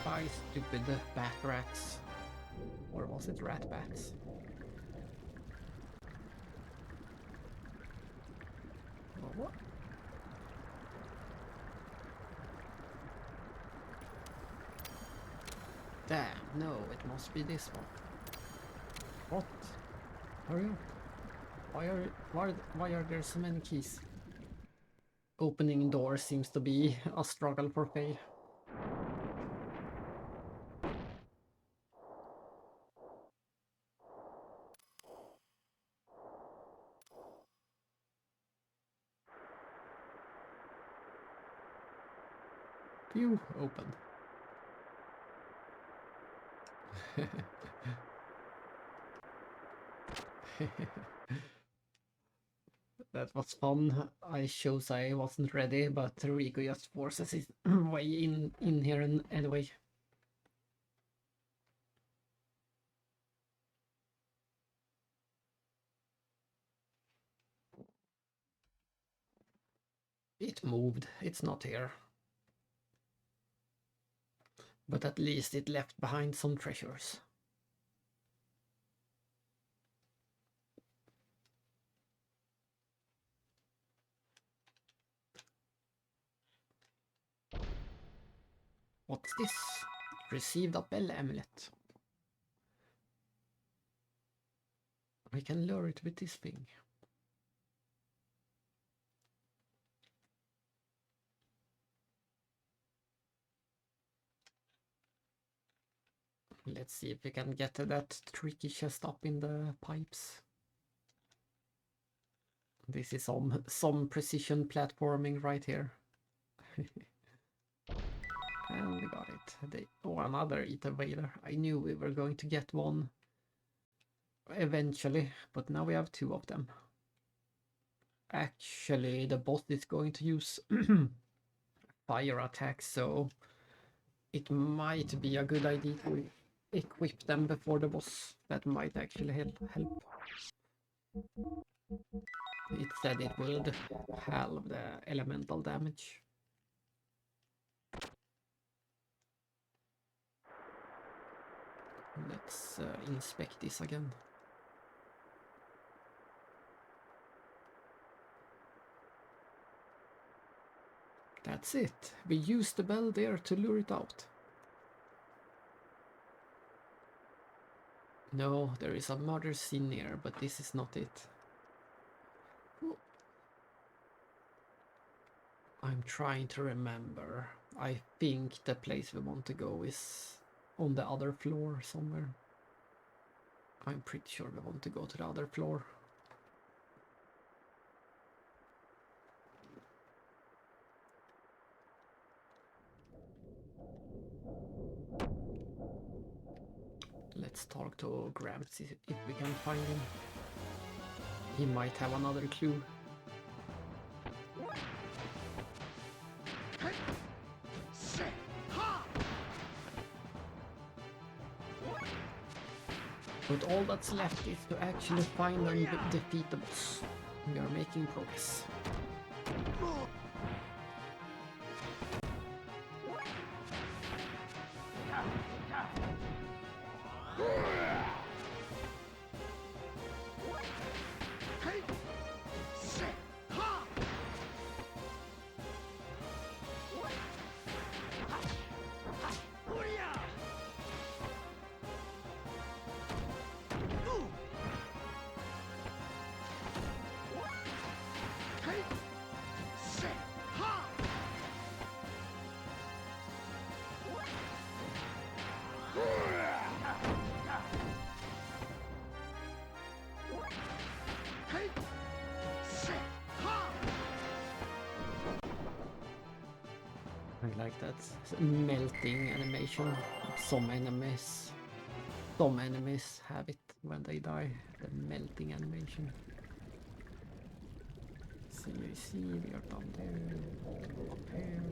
Bye, stupid bat rats. Or was it rat bats? Oh, what? Damn, no, it must be this one. What? Hurry up. Why are there so many keys? Opening doors seems to be a struggle for Faye. Phew, open. That was fun. I chose I wasn't ready, but Rico just forces his way in here anyway. It moved. It's not here. But at least it left behind some treasures. What's this? Received a bell amulet. We can lure it with this thing. Let's see if we can get that tricky chest up in the pipes. This is some precision platforming right here. And we got it. Oh, another Ether Veiler. I knew we were going to get one eventually, but now we have two of them. Actually, the boss is going to use fire attacks, so it might be a good idea to equip them before the boss. That might actually help. It instead it would halve the elemental damage. Let's inspect this again. That's it. We used the bell there to lure it out. No, there is a murder scene near, but this is not it. I'm trying to remember. I think the place we want to go is on the other floor somewhere. I'm pretty sure we want to go to the other floor. Let's talk to Gramps if we can find him. He might have another clue. But all that's left is to actually find and defeat the boss. We are making progress. I like that melting animation. Some enemies have it when they die. The melting animation. See, we are down there. Go up here.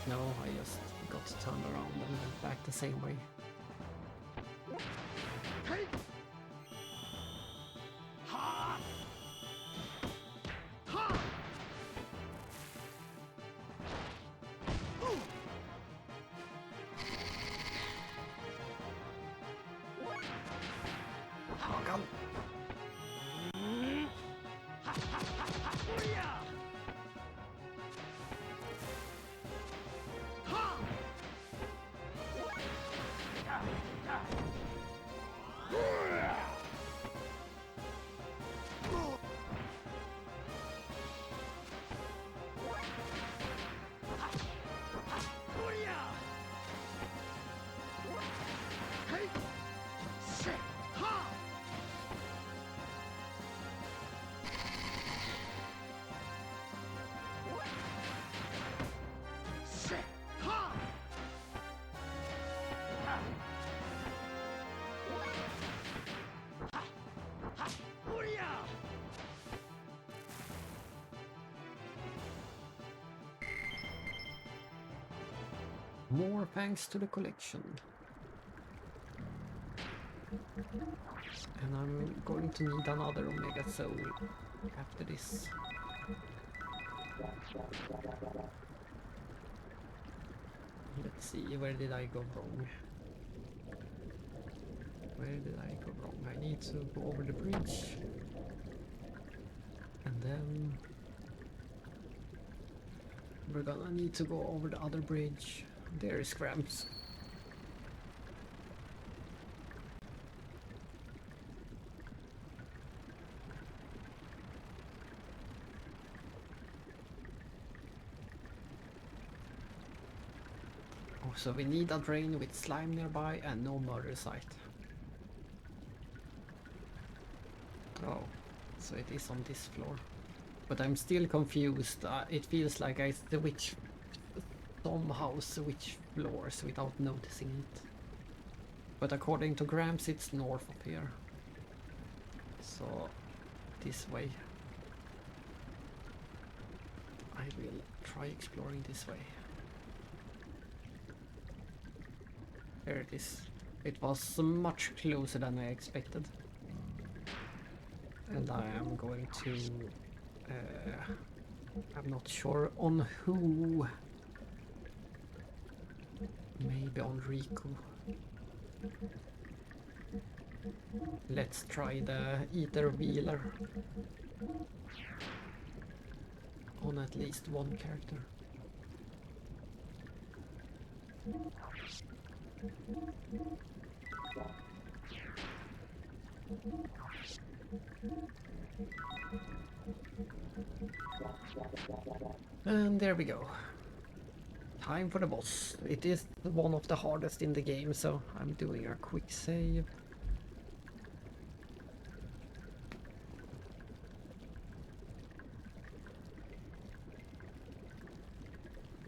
No, I just got turned around and went back the same way. More thanks to the collection. And I'm going to need another Omega Soul after this. Let's see, where did I go wrong? Where did I go wrong? I need to go over the bridge. And then we're gonna need to go over the other bridge. There is Gramps. Oh, so we need a drain with slime nearby and no murder site. Oh, so it is on this floor. But I'm still confused. It feels like I somehow switch floors without noticing it. But according to Gramps, it's north of here. So, this way. I will try exploring this way. There it is. It was much closer than I expected. And I am going to... I'm not sure on who. Maybe on Rico. Let's try the Ether Wheeler on at least one character. And there we go. Time for the boss. It is one of the hardest in the game, so I'm doing a quick save.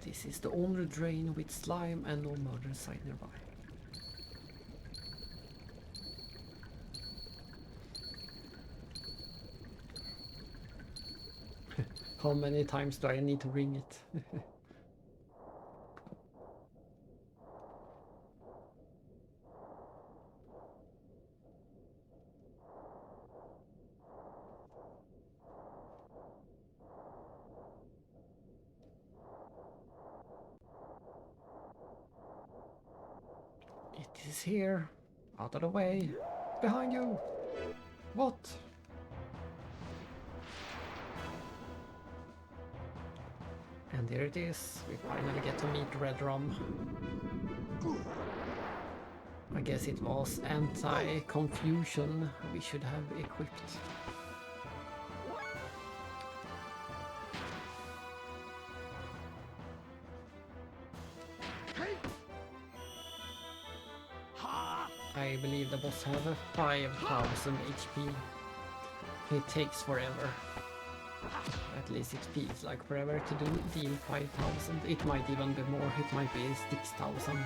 This is the only drain with slime and no murder site nearby. How many times do I need to ring it? It is here. Out of the way. Behind you. What? And there it is. We finally get to meet Red Rum. I guess it was anti-confusion we should have equipped. I believe the boss have 5,000 HP. It takes forever. At least it feels like forever to deal 5,000. It might even be more, it might be 6,000.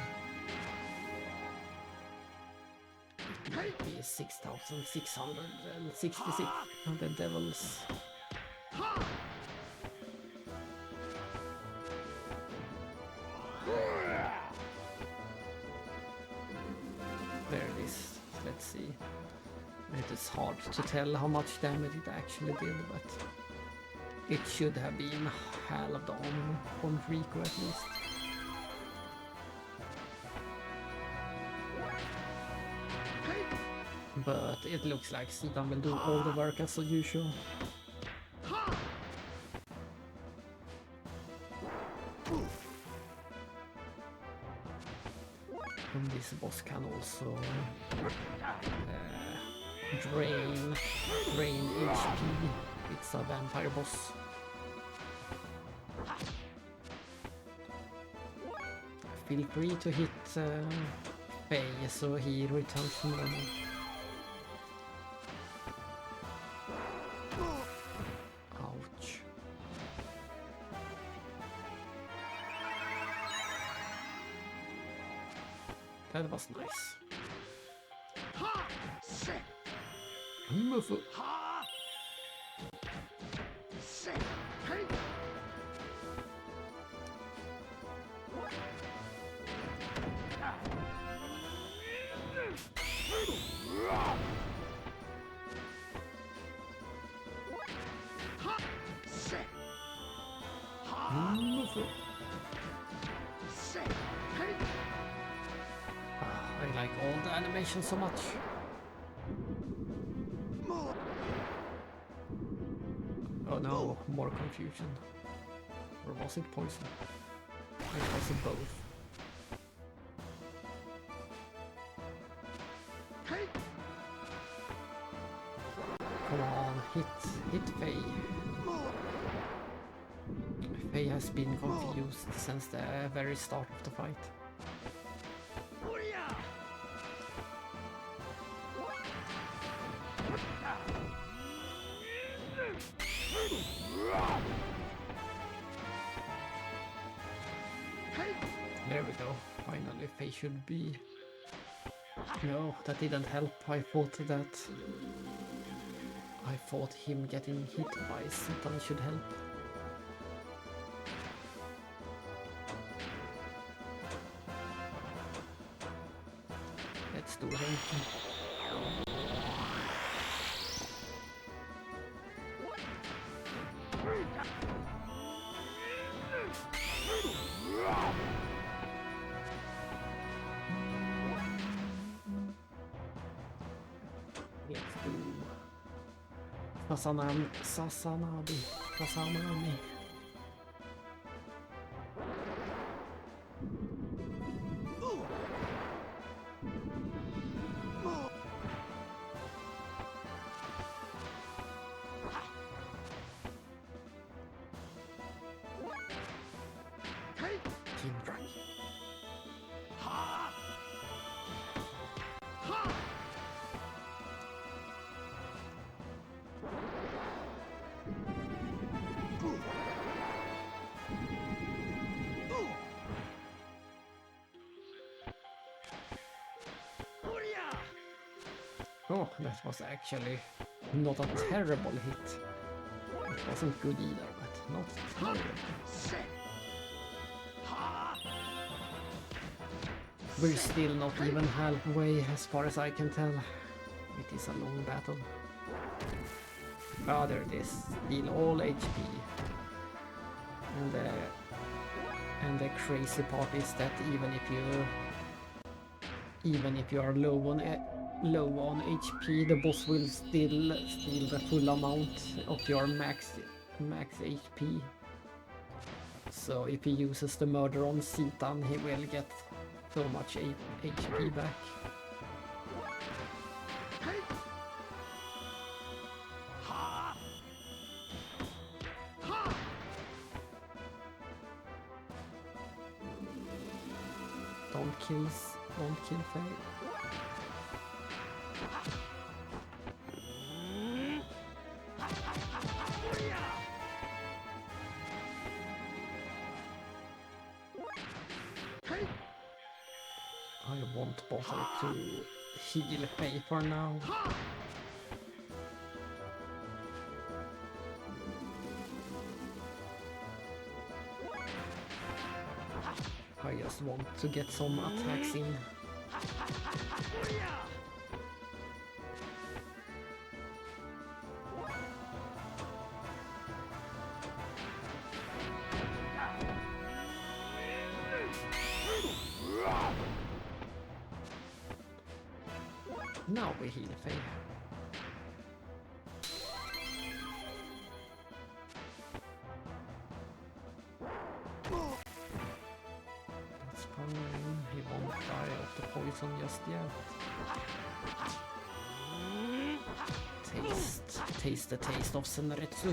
It might be 6,666 of the devils. There it is. Let's see. It is hard to tell how much damage it actually did, but it should have been halved on Rico at least. But it looks like Sidan will do all the work as usual. And this boss can also drain HP. It's a vampire boss. Feel free to hit Faye so he returns to normal. Ouch. That was nice. Move. I like all the animations so much. Oh no, more confusion. Or was it poison? It was both. Come on, hit Faye. Faye has been confused since the very start of the fight. There we go. Finally, Faye should be... No, that didn't help. I thought him getting hit by Satan should help. Let's do ranking. Sasanami. Oh, that was actually not a terrible hit. It wasn't good either, but not terrible. We're still not even halfway, as far as I can tell. It is a long battle. Ah, there it is. Steal all HP. And the crazy part is that even if you are low on HP, the boss will still steal the full amount of your max HP. So if he uses the murder on Citan, he will get so much HP back. Don't kill Faye. I won't bother to heal Faye for now. I just want to get some attacks in. Now we heal Faye. That's fine. He won't die of the poison just yet. Taste the taste of Senretsu.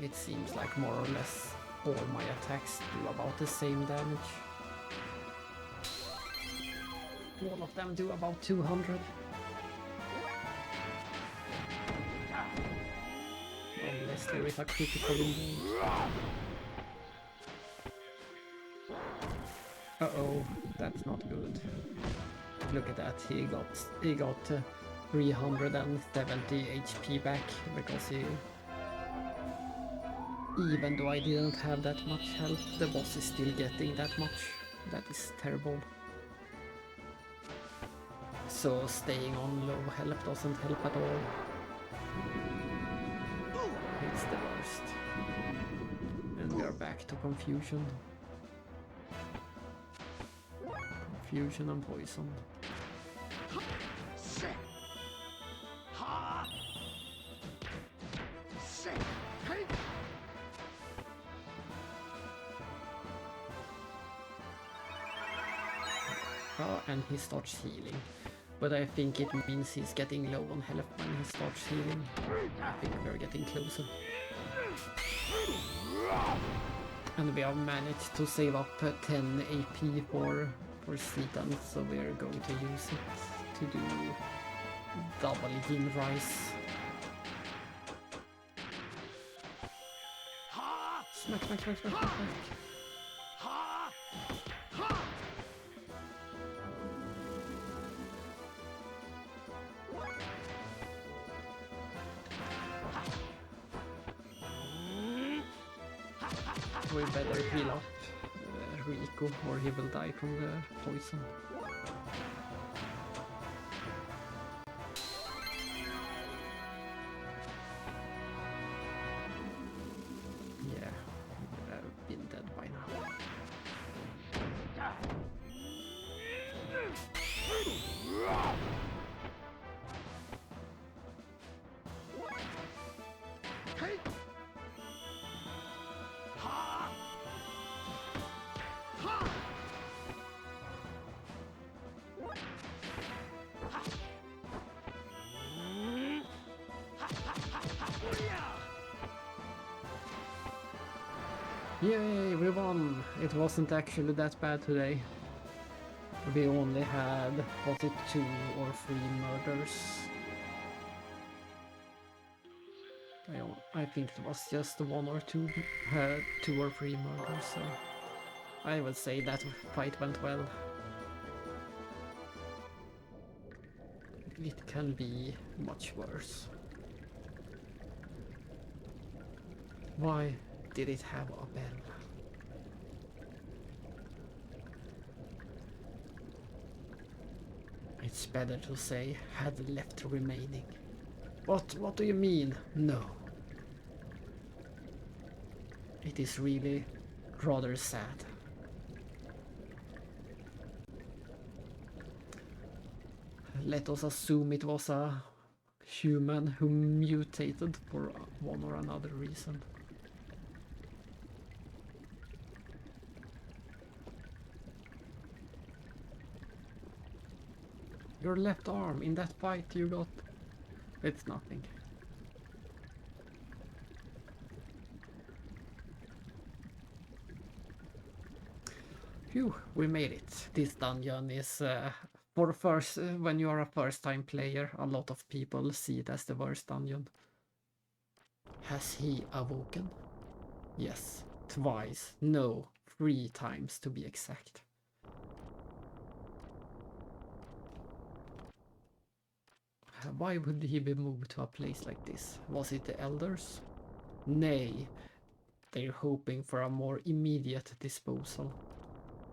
It seems like more or less all my attacks do about the same damage. All of them do about 200. Unless there is a critical involved. Uh-oh, that's not good. Look at that, he got 370 HP back because even though I didn't have that much health, the boss is still getting that much. That is terrible. So staying on low health doesn't help at all. It's the worst. And we are back to confusion. Confusion and poison. Oh, and he starts healing. But I think it means he's getting low on health when he starts healing. I think we're getting closer. And we have managed to save up 10 AP for Citan, so we're going to use it to do double Yin Rise. Smack, smack, smack, smack, smack, smack. We better heal up Rico or he will die from the poison. Yeah, he would have been dead by now. Yay, we won! It wasn't actually that bad today. We only had, was it 2 or 3 murders? I think it was just 1 or 2, 2 or 3 murders, so I would say that fight went well. It can be much worse. Why did it have a bell? It's better to say had left remaining. What do you mean? No. It is really rather sad. Let us assume it was a human who mutated for one or another reason. Your left arm in that fight you got. It's nothing. Phew, we made it. This dungeon is for first when you are a first-time player, a lot of people see it as the worst dungeon. Has he awoken? Yes, twice. No, 3 times to be exact. Why would he be moved to a place like this? Was it the elders? Nay, they're hoping for a more immediate disposal.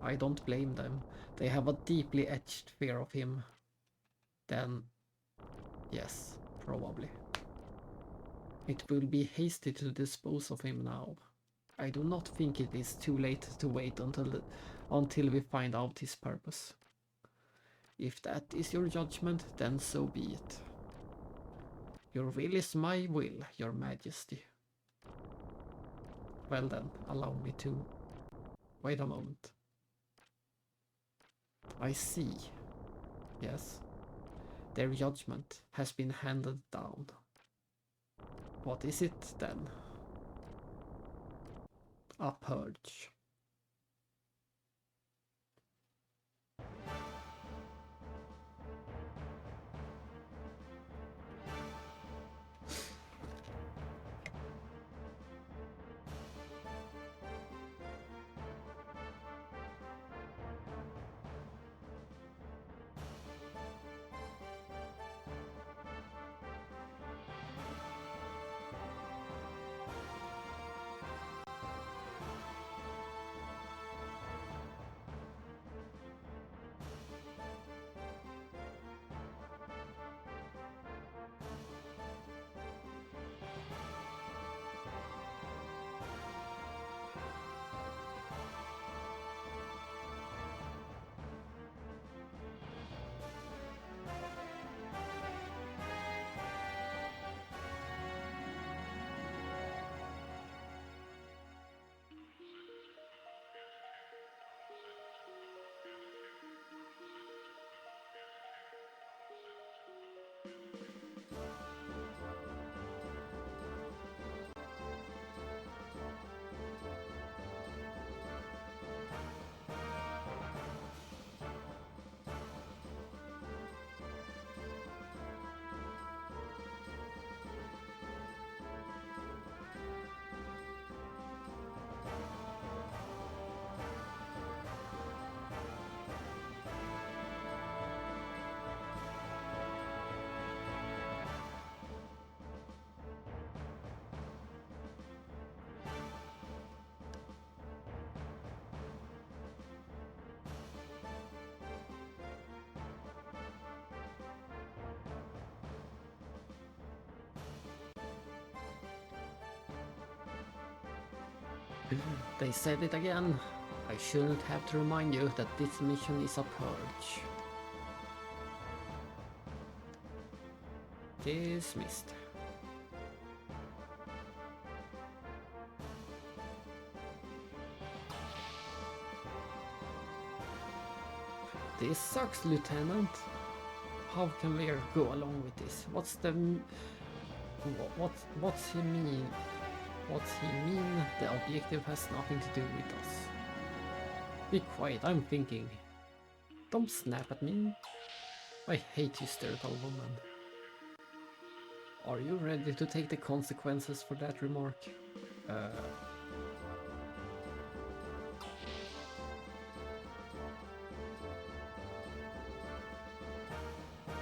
I don't blame them. They have a deeply etched fear of him. Then, yes, probably. It will be hasty to dispose of him now. I do not think it is too late to wait until we find out his purpose. If that is your judgment, then so be it. Your will is my will, your majesty. Well then, allow me to... Wait a moment. I see. Yes. Their judgment has been handed down. What is it then? A purge. They said it again. I shouldn't have to remind you that this mission is a purge. Dismissed. This sucks, Lieutenant. How can we go along with this? What's he mean? What's he mean? The objective has nothing to do with us. Be quiet, I'm thinking. Don't snap at me. I hate hysterical woman. Are you ready to take the consequences for that remark?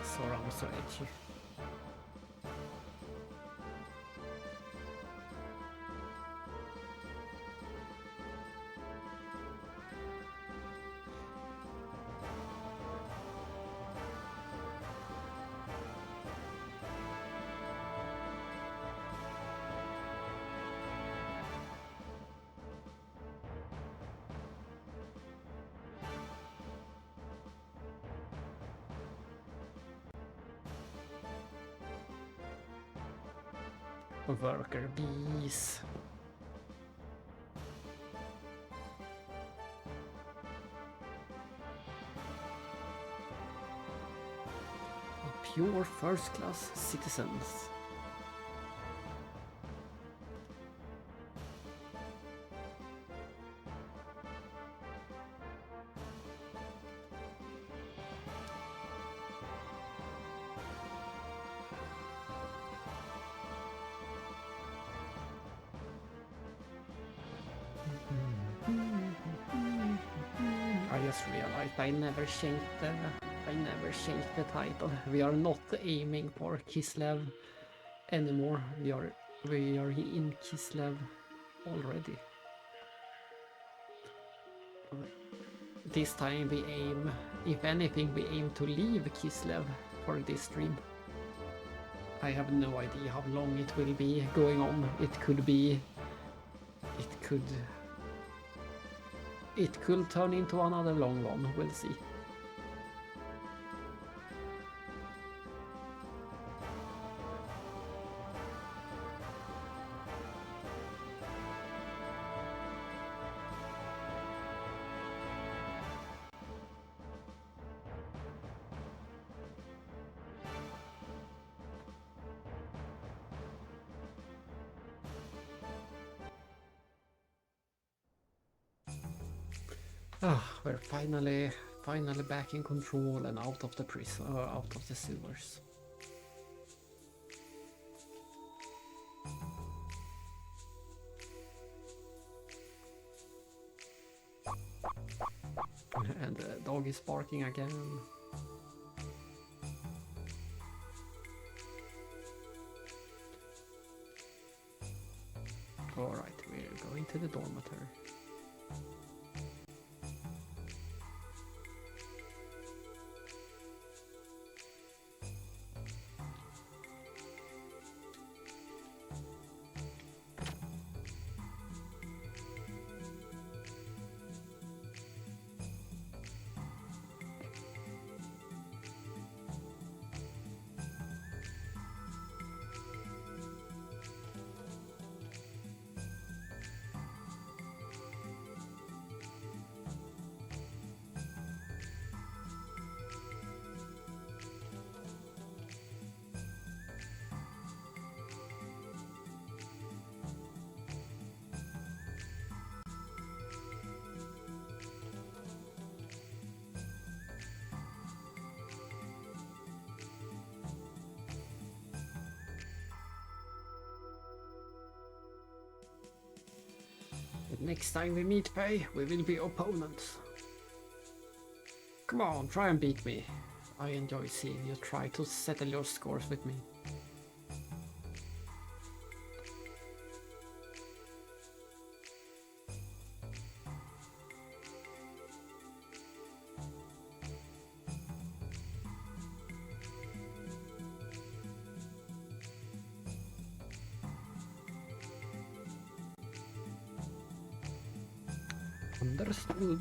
Sorry, I'm so edgy. Worker bees. Pure first-class citizens. I just realized I never changed the title. We are not aiming for Kislev anymore. We are in Kislev already. This time we aim, if anything, we aim to leave Kislev for this stream. I have no idea how long it will be going on. It could turn into another long one, we'll see. We're finally back in control and out of the prison, out of the sewers. And the dog is barking again. Alright, we're going to the dormitory. Next time we meet, Pei, we will be opponents. Come on, try and beat me. I enjoy seeing you try to settle your scores with me. Understood.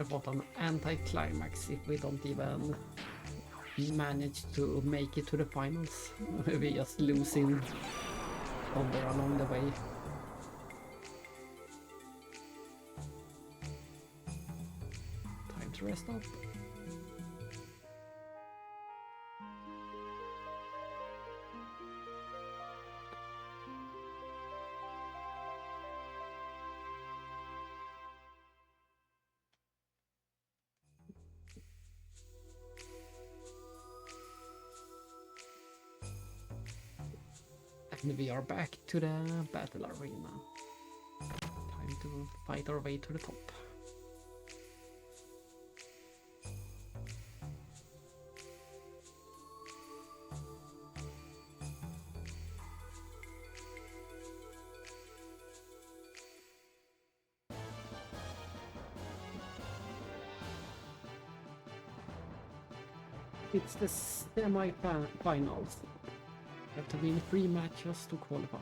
What an anticlimax if we don't even manage to make it to the finals. We just losing fodder along the way. Time to rest up. And we are back to the battle arena. Time to fight our way to the top. It's the semi-finals. You have to win 3 matches to qualify.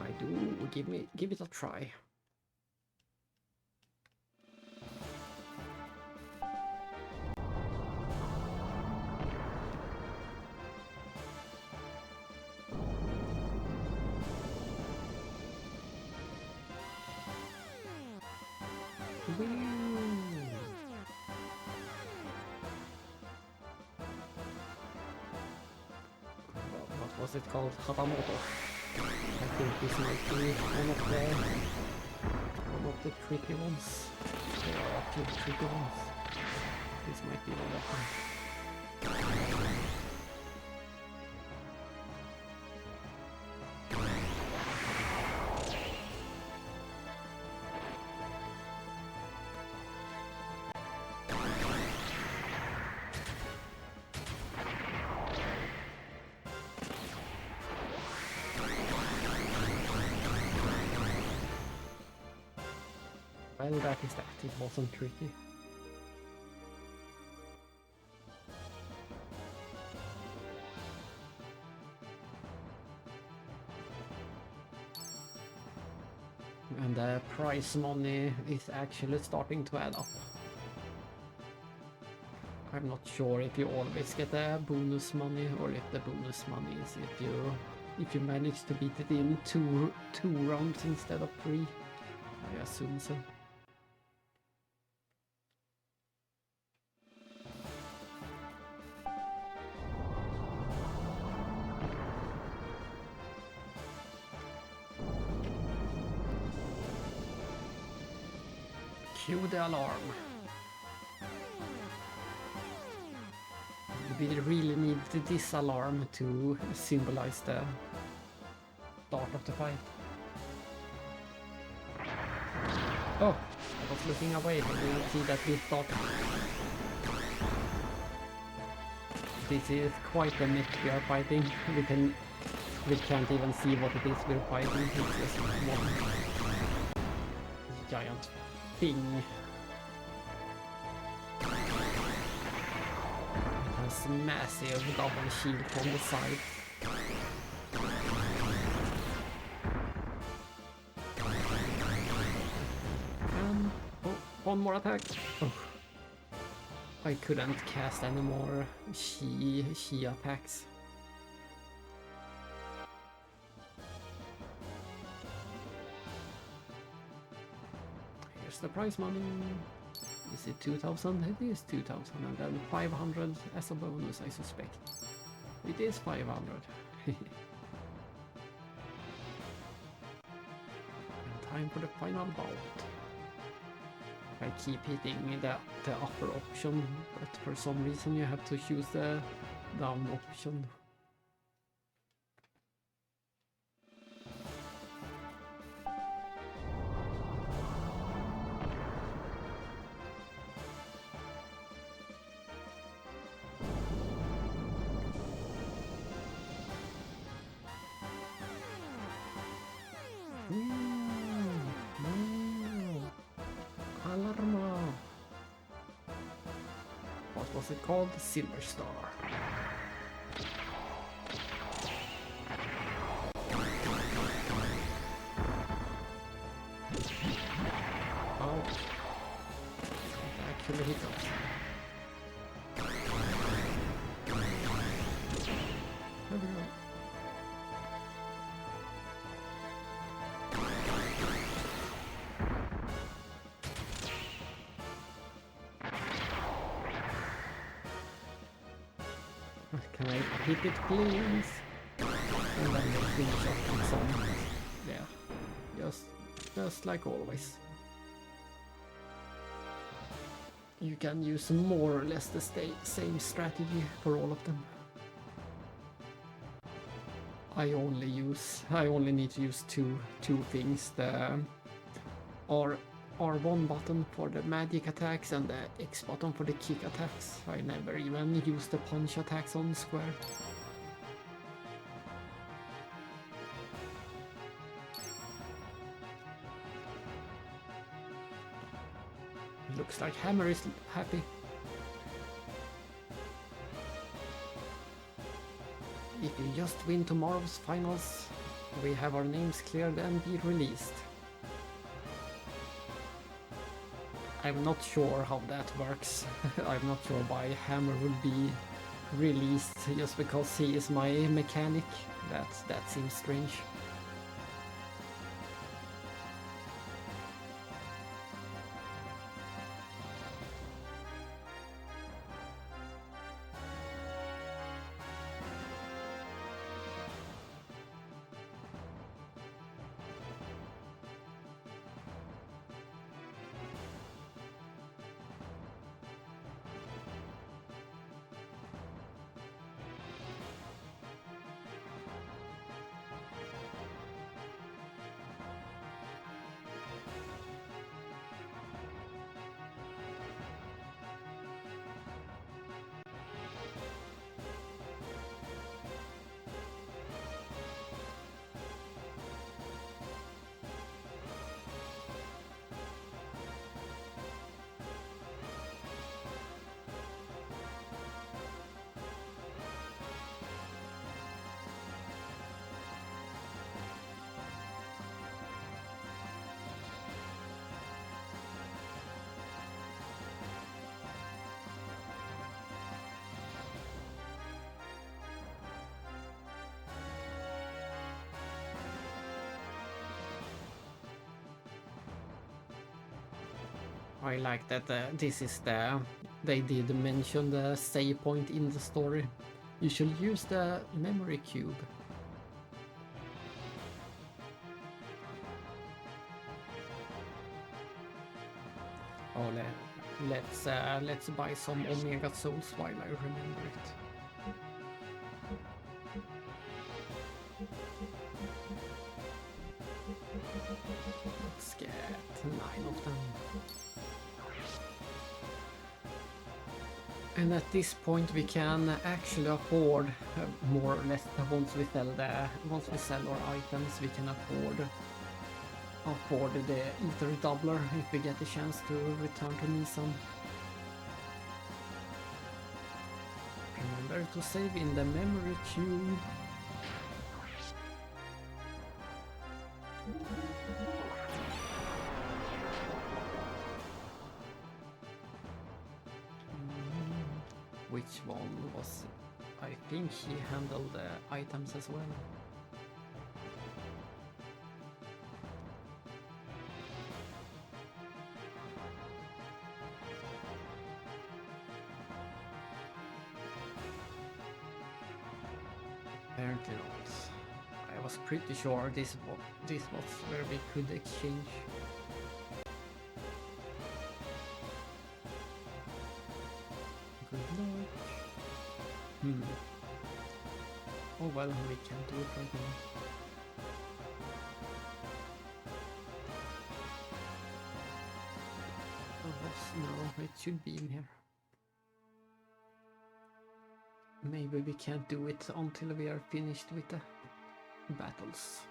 I do. Give it a try. What was it called? Hatamoto. I think this might be one of the tricky ones. There are a few tricky ones. This might be one of them. Well, that is that. It wasn't tricky. And the prize money is actually starting to add up. I'm not sure if you always get the bonus money or if the bonus money is if you manage to beat it in two rounds instead of 3. I assume so. Cue the alarm. We really need this alarm to symbolize the start of the fight. Oh, I was looking away, but you see that we start. This is quite a mech we are fighting. We can't even see what it is we're fighting. It's just one giant thing. It has massive double shield from the side. And one more attack. Oh. I couldn't cast any more she attacks. Here's the prize money. Is it 2,000? It is 2,000, and then 500 as a bonus, I suspect. It is 500. And time for the final bout. I keep hitting the upper option, but for some reason you have to choose the down option. What was it called? Silver Star. Oh, it actually hit us. There we go. Can I hit it, please? And then they finish off with some, yeah, just like always. You can use more or less the same strategy for all of them. I only need to use two things: the R1 button for the magic attacks and the X button for the kick attacks. I never even use the punch attacks on square. Looks like Hammer is happy. If we just win tomorrow's finals, we have our names cleared and be released. I'm not sure how that works. I'm not sure why Hammer will be released just because he is my mechanic. That seems strange. I like that this is they did mention the save point in the story. You should use the memory cube. Oh, let's buy some Omega Souls while I remember it. Let's get 9 of them. And at this point we can actually afford more or less once we sell our items, we can afford the Ether Doubler if we get the chance to return to Nissan. Remember to save in the memory cube. Which one was... I think he handled the items as well. Apparently not. I was pretty sure this was where we could exchange. Good luck. Oh well, we can't do it right now. No, it should be in here. Maybe we can't do it until we are finished with the battles.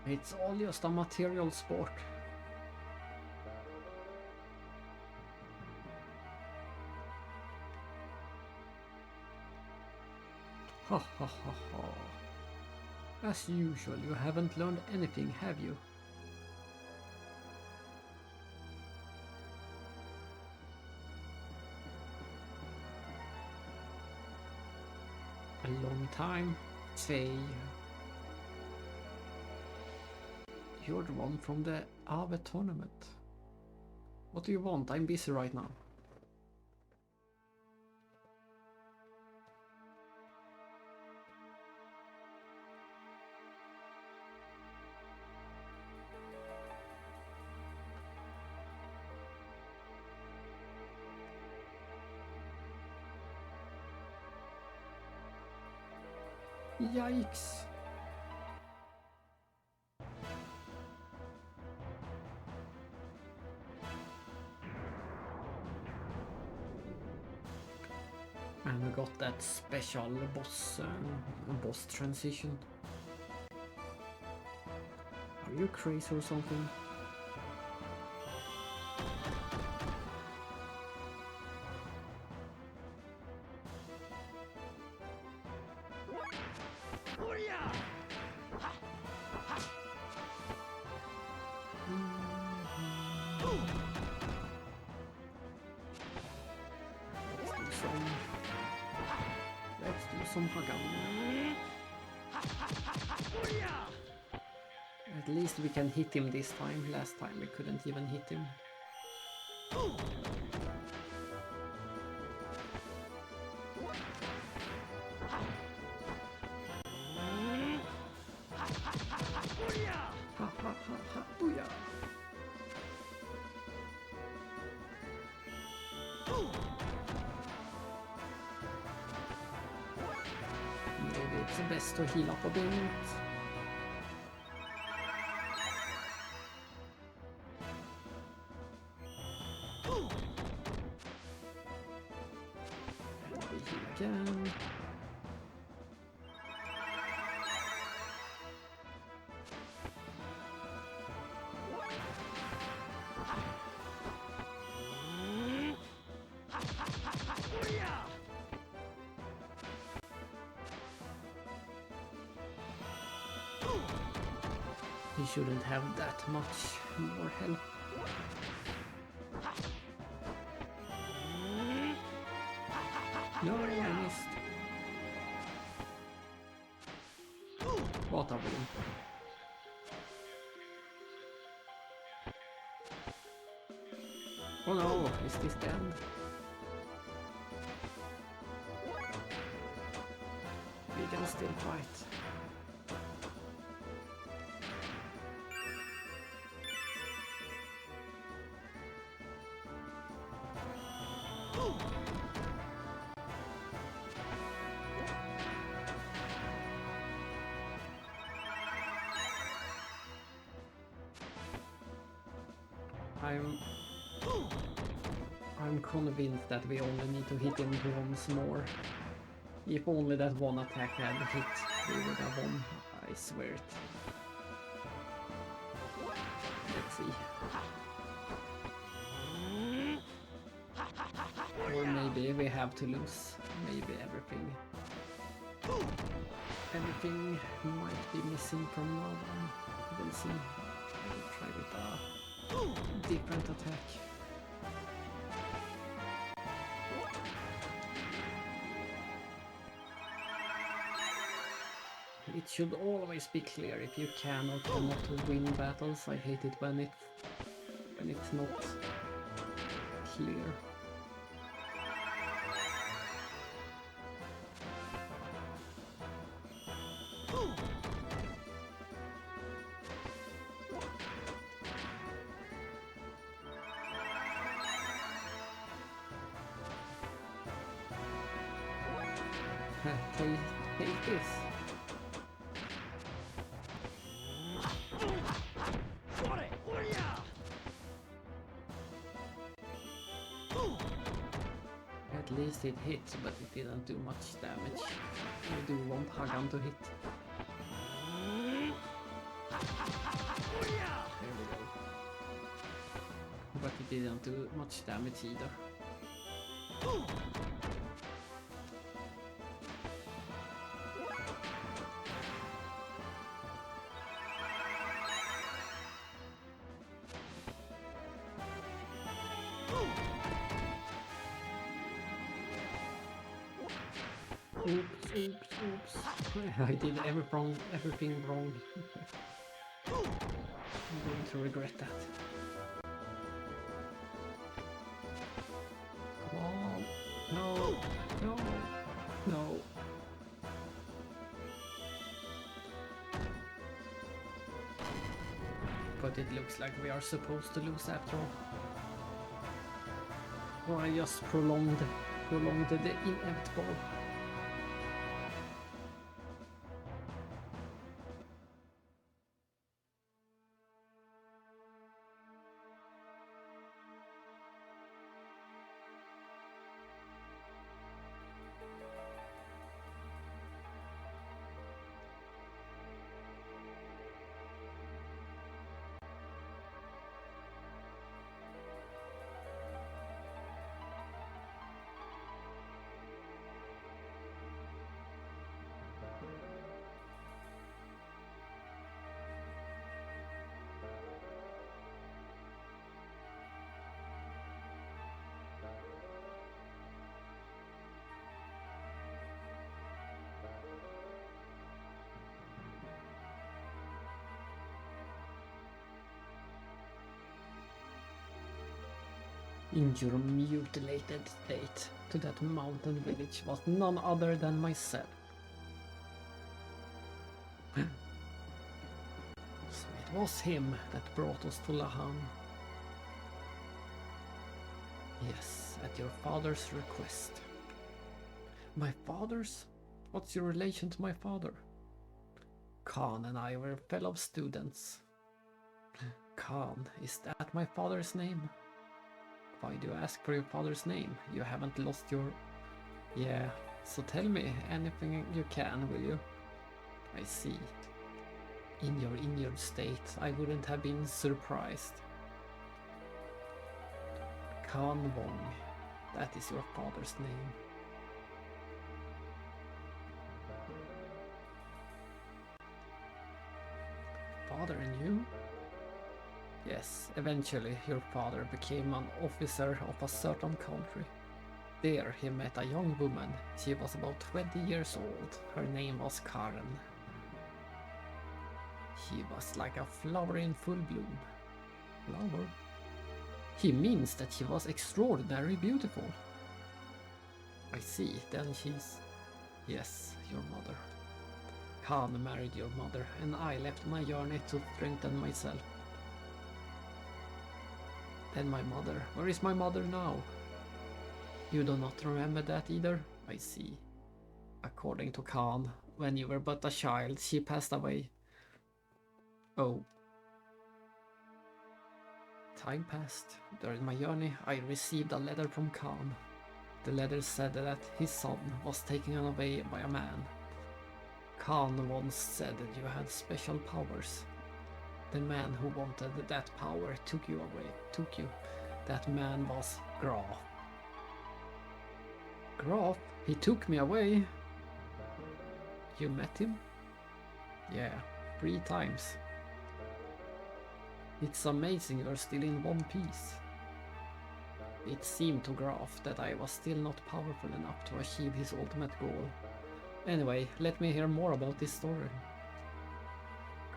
It's all just a material sport. Ha ha ha ha. As usual, you haven't learned anything, have you? A long time? Say... You're the one from the Ave tournament. What do you want? I'm busy right now. Yikes! And we got that special boss transition. Are you crazy or something? Let's do some Hagan. At least we can hit him this time. Last time we couldn't even hit him. Ha ha ha ha, booyah! Maybe it's best to heal up a bit. And we heal again. He shouldn't have that much more help. No, I missed. What a win. Oh no, is this the end? We can still fight. I'm convinced that we only need to hit him once more. If only that one attack had hit, we would have won. I swear it. Let's see. Or maybe we have to lose. Maybe everything. Everything might be missing from now on. We'll see. I'll try with a different attack. It should always be clear if you can or cannot win battles. I hate it when it's not clear. Take this. At least it hit, but it didn't do much damage. I do want Hagan to hit. There we go. But it didn't do much damage either. Oops. I did everything wrong. I'm going to regret that. Come on. No. But it looks like we are supposed to lose after all. Or I just prolonged the inevitable. In your mutilated state, to that mountain village was none other than myself. So it was him that brought us to Lahan. Yes, at your father's request. My father's? What's your relation to my father? Khan and I were fellow students. Khan, is that my father's name? Why do you ask for your father's name? You haven't lost your... Yeah, so tell me anything you can, will you? I see. In your injured state, I wouldn't have been surprised. Khan Wong, that is your father's name. Father and you? Yes, eventually your father became an officer of a certain country. There he met a young woman. She was about 20 years old. Her name was Karen. She was like a flower in full bloom. Flower? He means that she was extraordinarily beautiful. I see, then she's... Yes, your mother. Khan married your mother, and I left my journey to strengthen myself. Then my mother. Where is my mother now? You do not remember that either? I see. According to Khan, when you were but a child, she passed away. Oh. Time passed. During my journey, I received a letter from Khan. The letter said that his son was taken away by a man. Khan once said that you had special powers. The man who wanted that power took you. That man was Graf. Graf? He took me away? You met him? Yeah, 3 times. It's amazing you're still in one piece. It seemed to Graf that I was still not powerful enough to achieve his ultimate goal. Anyway, let me hear more about this story.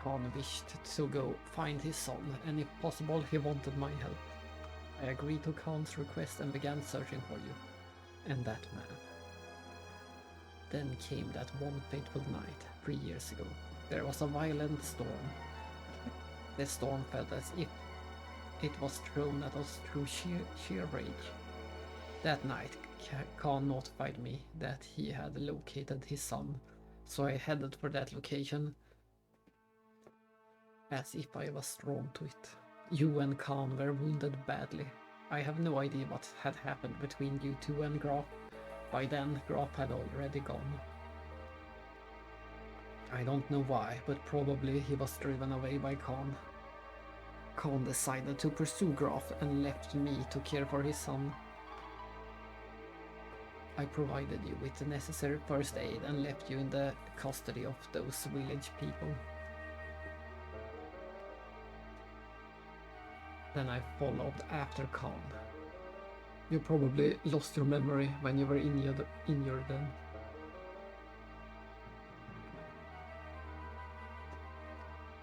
Khan wished to go find his son, and if possible, he wanted my help. I agreed to Khan's request and began searching for you. And that man. Then came that one fateful night, 3 years ago. There was a violent storm. The storm felt as if it was thrown at us through sheer rage. That night, Khan notified me that he had located his son, so I headed for that location as if I was drawn to it. You and Khan were wounded badly. I have no idea what had happened between you two and Graf. By then, Graf had already gone. I don't know why, but probably he was driven away by Khan. Khan decided to pursue Graf and left me to care for his son. I provided you with the necessary first aid and left you in the custody of those village people. Then I followed after Khan. You probably lost your memory when you were injured then.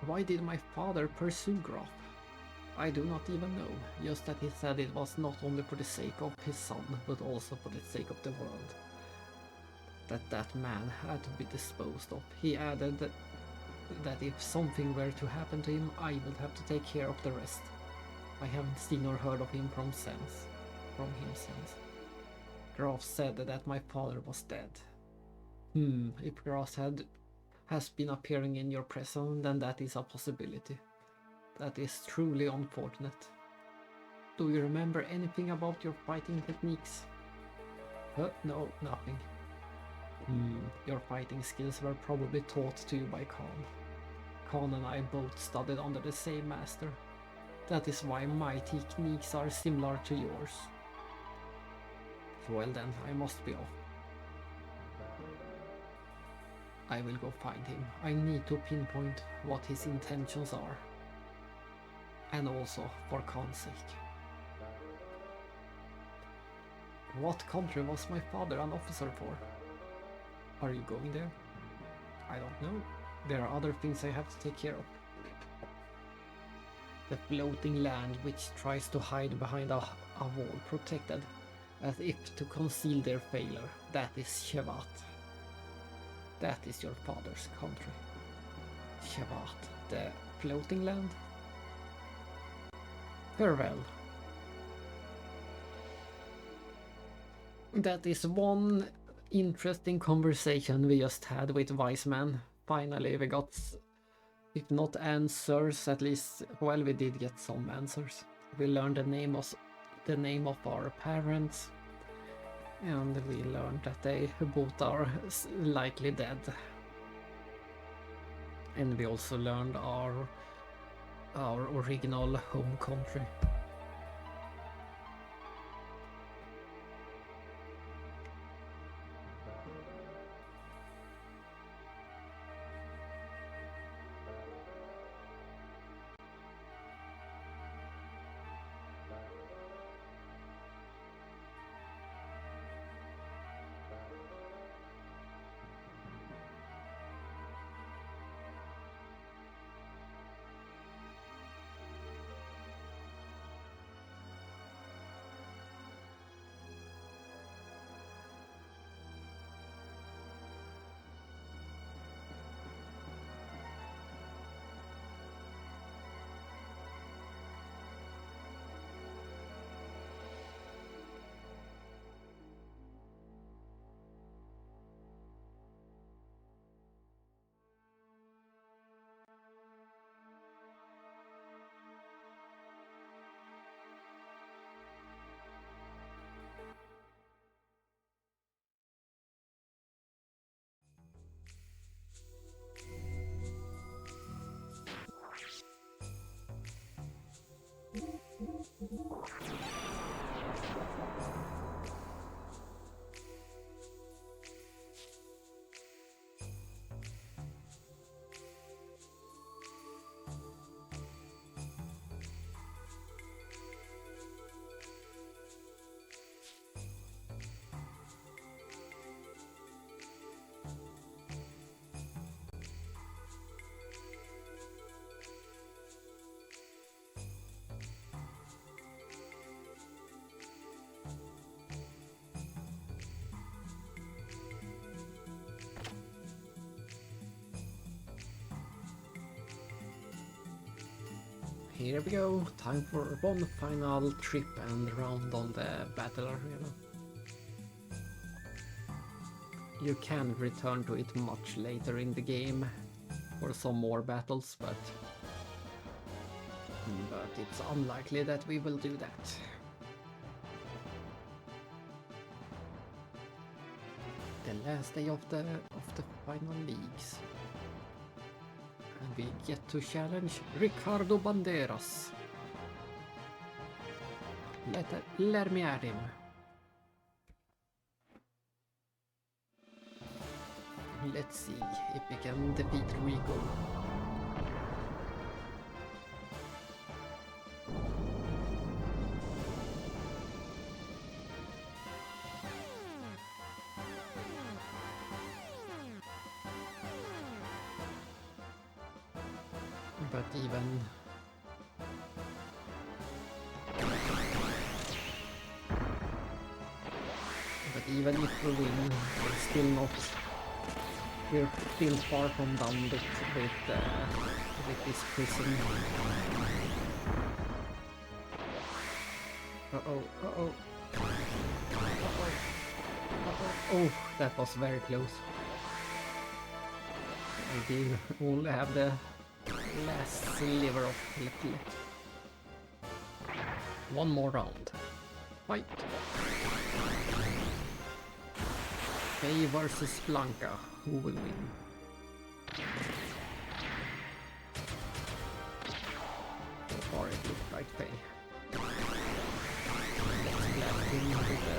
Why did my father pursue Graf? I do not even know, just that he said it was not only for the sake of his son, but also for the sake of the world. That man had to be disposed of. He added that if something were to happen to him, I would have to take care of the rest. I haven't seen or heard of him from him since. Graf said that my father was dead. If Graf has been appearing in your presence, then that is a possibility. That is truly unfortunate. Do you remember anything about your fighting techniques? No, nothing. Your fighting skills were probably taught to you by Khan. Khan and I both studied under the same master. That is why my techniques are similar to yours. Well then, I must be off. I will go find him. I need to pinpoint what his intentions are. And also for Khan's sake. What country was my father an officer for? Are you going there? I don't know. There are other things I have to take care of. The floating land which tries to hide behind a wall protected, as if to conceal their failure. That is Shevat. That is your father's country. Shevat, the floating land? Farewell. That is one interesting conversation we just had with Wise Man. Finally we got, if not answers, at least, well, we did get some answers. We learned the name of our parents, and we learned that they both are likely dead. And we also learned our original home country. Here we go, time for one final trip and round on the battle arena. You can return to it much later in the game for some more battles, but it's unlikely that we will do that. The last day of the final leagues. And we get to challenge Ricardo Banderas. Let me at him. Let's see if we can defeat Rico. But even if we win, we're still not. We're still far from done with this prison. Oh, that was very close. I do only have the last sliver of health left. One more round. Fight! Faye versus Blanca. Who will win? So far it looks like Faye. Let's blast him with the...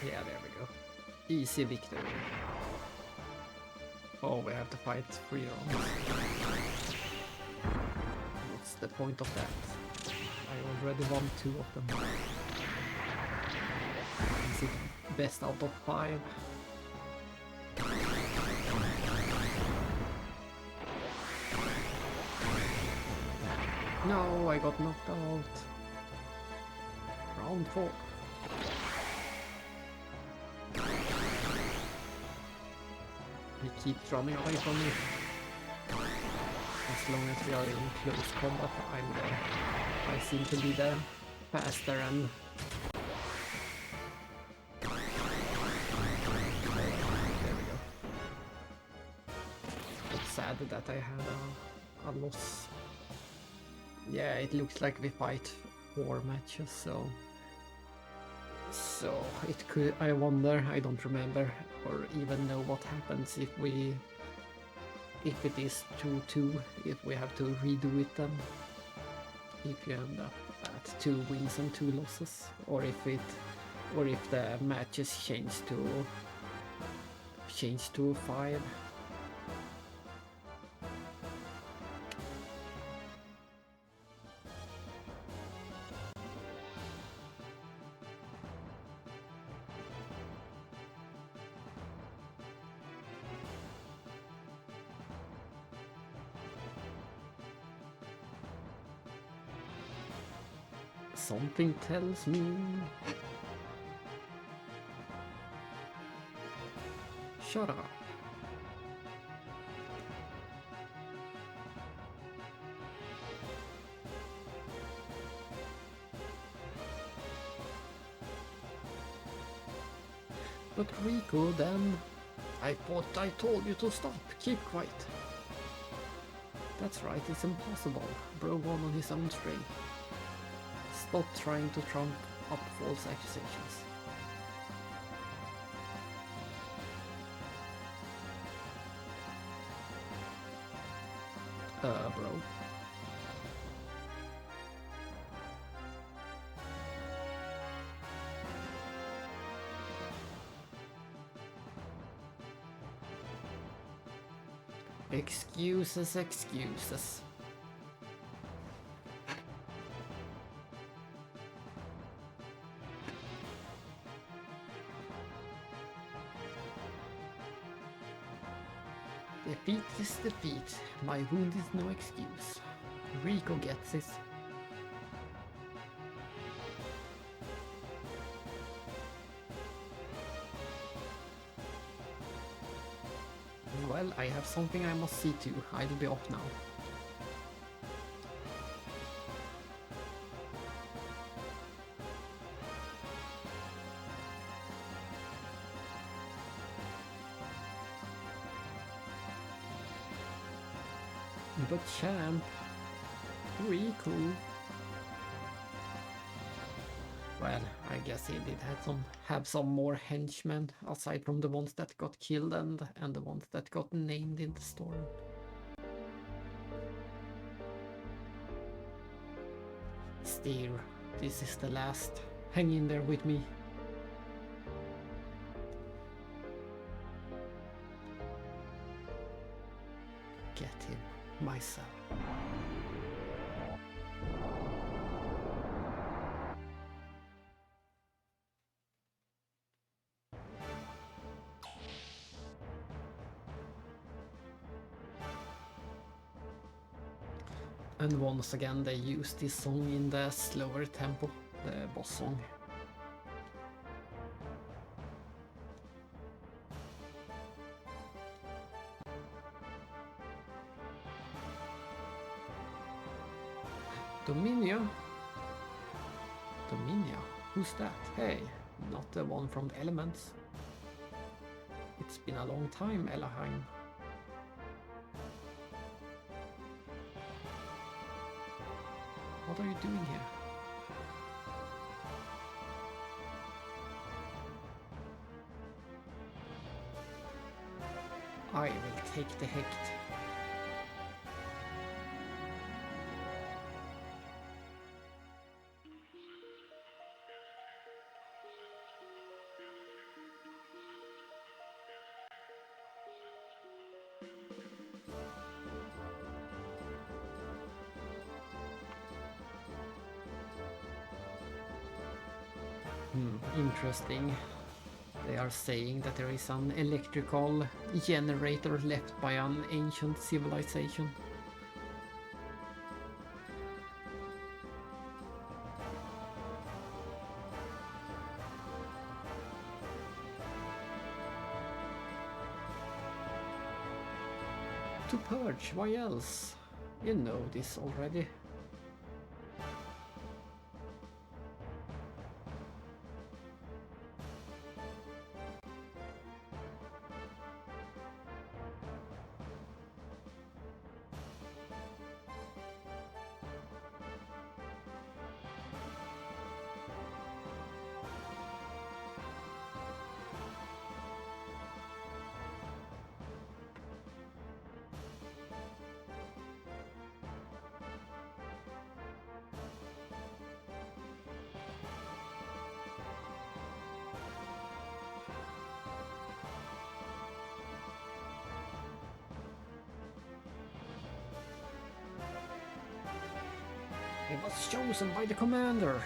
Yeah, there we go. Easy victory. Oh, we have to fight 3 rounds. What's the point of that? I already won 2 of them. Is it best out of 5? No, I got knocked out. Round 4. He keeps running away from me. As long as we are in close combat, I'm there. I seem to be the faster and... There we go. It's sad that I had a loss. Yeah, it looks like we fight 4 matches, so it could. I wonder. I don't remember or even know what happens if it is 2-2. If we have to redo it, then if you end up at 2 wins and 2 losses, or if the matches change to 5. Something tells me. Shut up. But Rico, then I thought I told you to stop. Keep quiet. That's right, it's impossible. Bro won on his own string. Stop trying to trump up false accusations. Bro. Excuses. Defeat is defeat. My wound is no excuse. Rico gets this. Well, I have something I must see to. I'll be off now. But champ, Rico. Well, I guess he did have some more henchmen aside from the ones that got killed and the ones that got named in the storm. Still, This is the last. Hang in there with me. Get him myself. And once again they use this song in the slower tempo, the boss song. Dominia? Dominia? Who's that? Hey, not the one from the Elements. It's been a long time, Elaheim. What are you doing here? I will take the Hecht. Interesting. They are saying that there is an electrical generator left by an ancient civilization. To purge, why else? You know this already. I was chosen by the commander.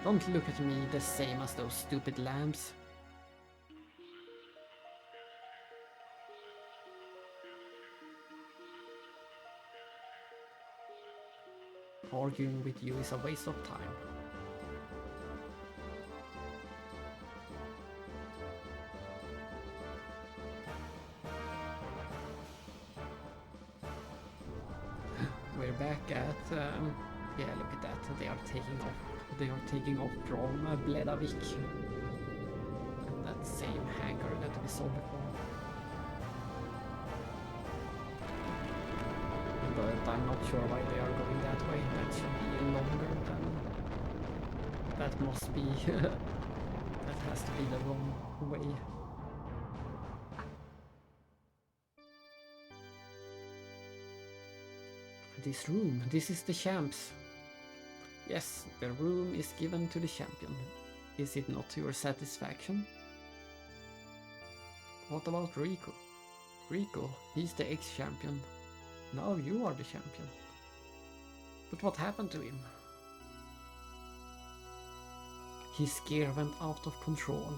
Don't look at me the same as those stupid lambs. Arguing with you is a waste of time. We're back at yeah, look at that. They are taking off. They are taking off from Bledavik. And that same hangar that we saw before. But I'm not sure why they are going that way. That should be longer than... That must be... that has to be the wrong way. This room, this is the champs. Yes, the room is given to the champion. Is it not to your satisfaction? What about Rico? Rico, he's the ex-champion. Now you are the champion. But what happened to him? His gear went out of control.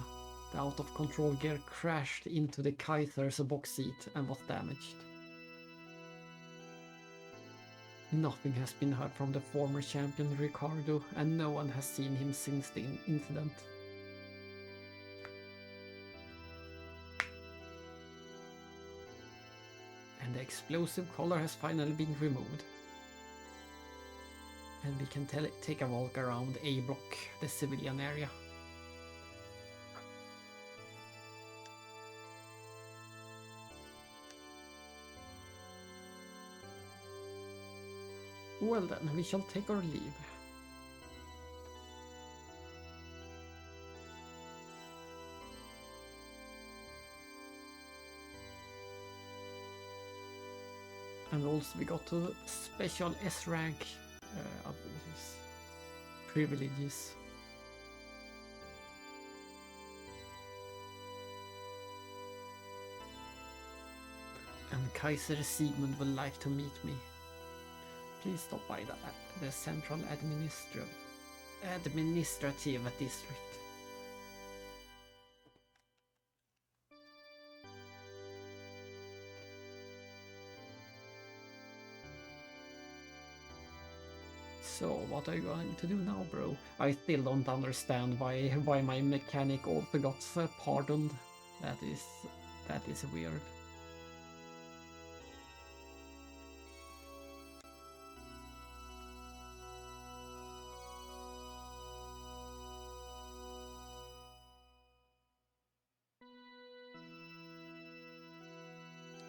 The out of control gear crashed into the Kaiser's box seat and was damaged. Nothing has been heard from the former champion Ricardo, and no one has seen him since the incident. And the explosive collar has finally been removed. And we can take a walk around A block, the civilian area. Well then, we shall take our leave. And also we got to special S rank abilities. privileges. And Kaiser Sigmund would like to meet me. Please stop by the Central Administrative District. So, what are you going to do now, bro? I still don't understand why my mechanic also got pardoned. That is weird.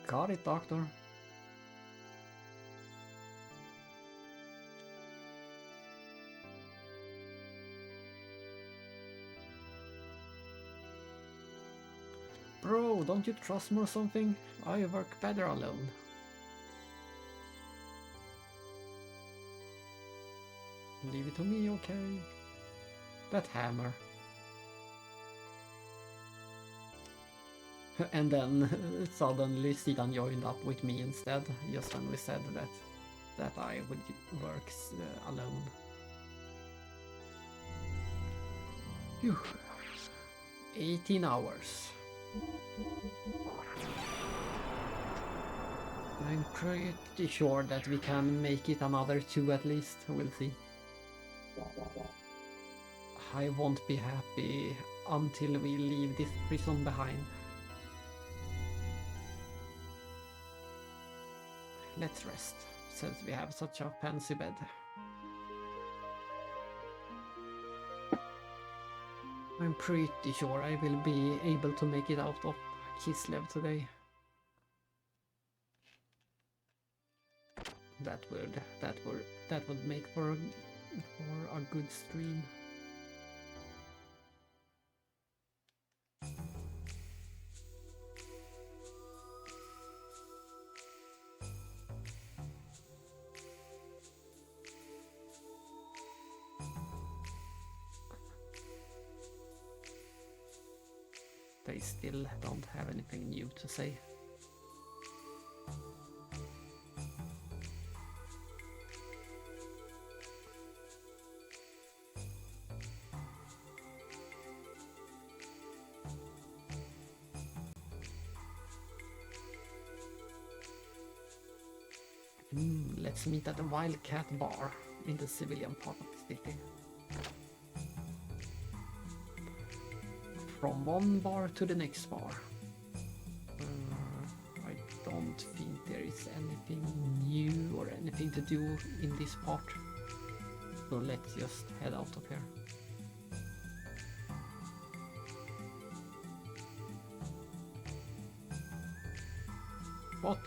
Got it, doctor. Bro, don't you trust me or something? I work better alone. Leave it to me, okay? That hammer. And then suddenly Sidan joined up with me instead, just when we said that I would work alone. Phew. 18 hours. I'm pretty sure that we can make it another 2 at least, we'll see. I won't be happy until we leave this prison behind. Let's rest, since we have such a fancy bed. I'm pretty sure I will be able to make it out of Kislev today. That would make for a good stream. They still don't have anything new to say. Let's meet at the Wildcat Bar in the civilian part of the city. From one bar to the next bar. I don't think there is anything new or anything to do in this part. So let's just head out of here. What?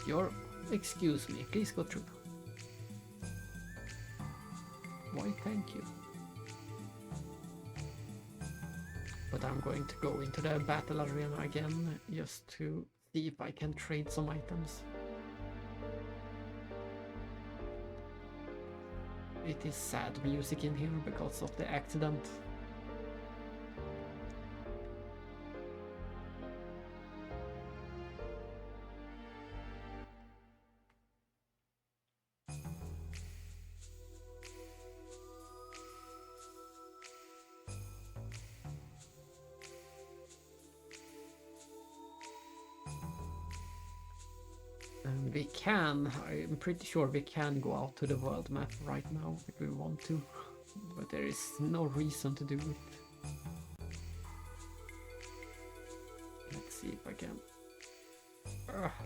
Excuse me, please go through. Why, thank you. But I'm going to go into the battle arena again, just to see if I can trade some items. It is sad music in here because of the accident. I'm pretty sure we can go out to the world map right now if we want to, but there is no reason to do it. Let's see if I can.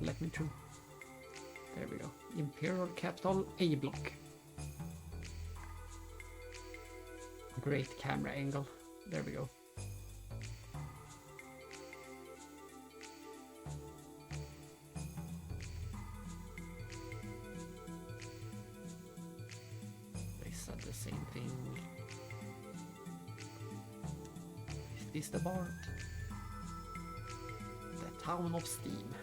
Let me through. There we go. Imperial Capital A block. Great camera angle. There we go. The same thing. Is this the bar? The Town of Steam.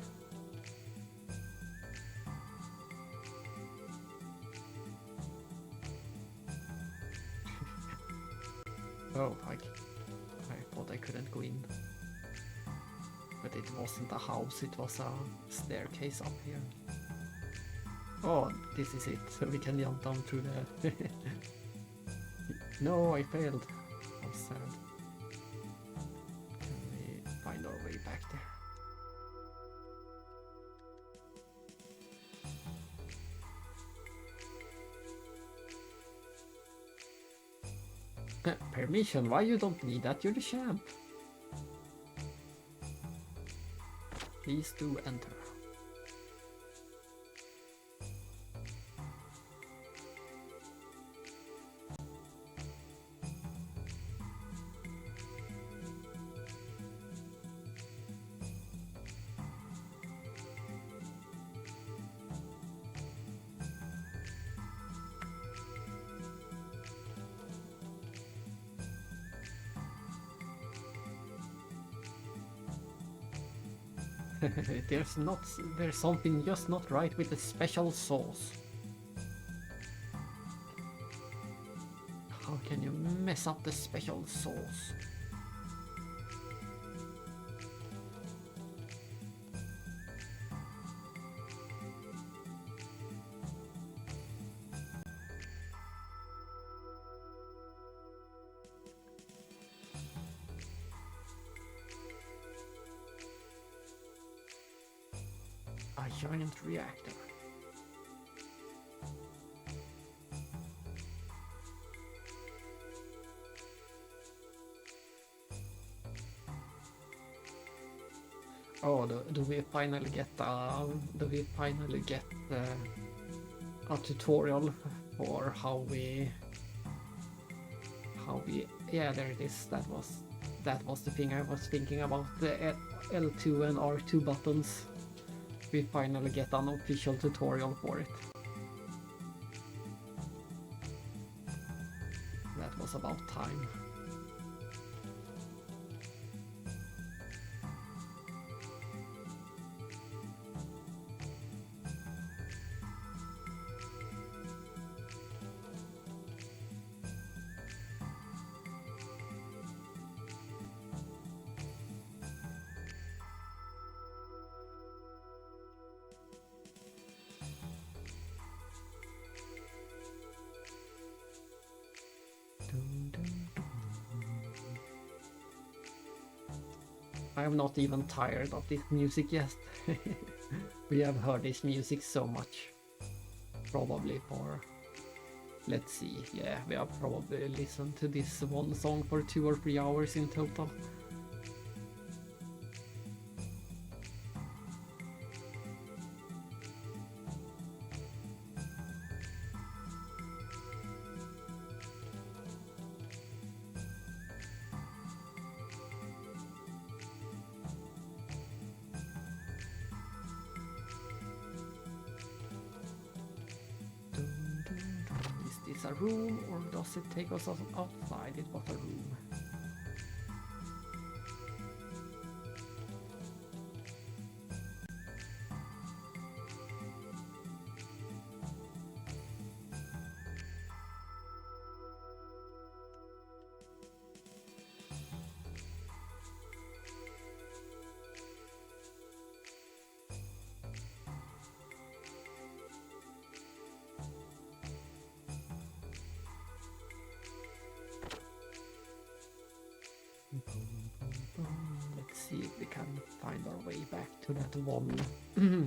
Oh, I thought I couldn't go in. But it wasn't a house, it was a staircase up here. Oh, this is it, so we can jump down through the... No, I failed. How sad. Can we find our way back there? Permission? Why you don't need that? You're the champ. Please do enter. There's something just not right with the special sauce. How can you mess up the special sauce? A giant reactor. Oh, do we finally get a tutorial for how we yeah, there it is. That was the thing I was thinking about, the L2 and R2 buttons. We finally get an official tutorial for it. That was about time. I am not even tired of this music yet. We have heard this music so much. Probably for... Let's see, yeah, we have probably listened to this one song for 2 or 3 hours in total. Is a room, or does it take us outside? It was a room. Let's see if we can find our way back to that one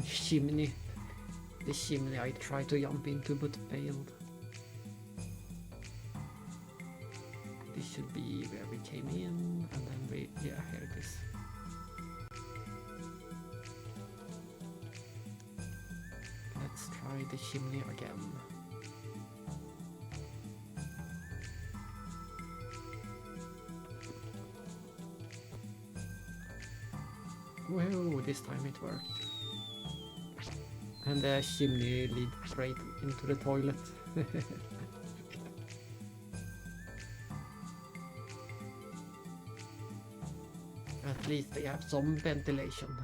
chimney. The chimney I tried to jump into but failed. This should be where we came in, and then we... yeah, here it is. Let's try the chimney again. Whoa, this time it worked. And the chimney leads straight into the toilet. At least they have some ventilation.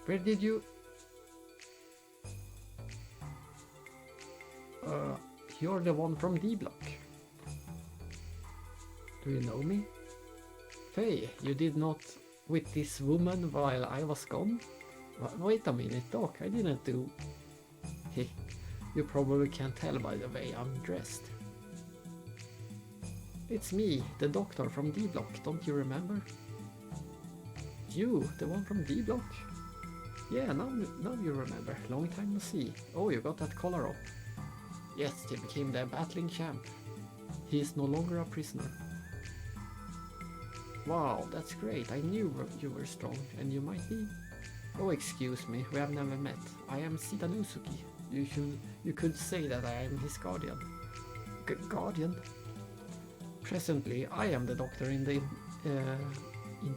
Where did you... You're the one from D block. Do you know me? Hey, you did not with this woman while I was gone? Wait a minute, Doc, I didn't do... Heh, you probably can't tell by the way I'm dressed. It's me, the doctor from D block, don't you remember? You, the one from D block? Yeah, now you remember. Long time no see. Oh, you got that collar up. Yes, he became the battling champ. He is no longer a prisoner. Wow, that's great. I knew you were strong, and you might be. Oh, excuse me, we have never met. I am Sitanusuki. You could say that I am his guardian. Guardian? Presently, I am the doctor in the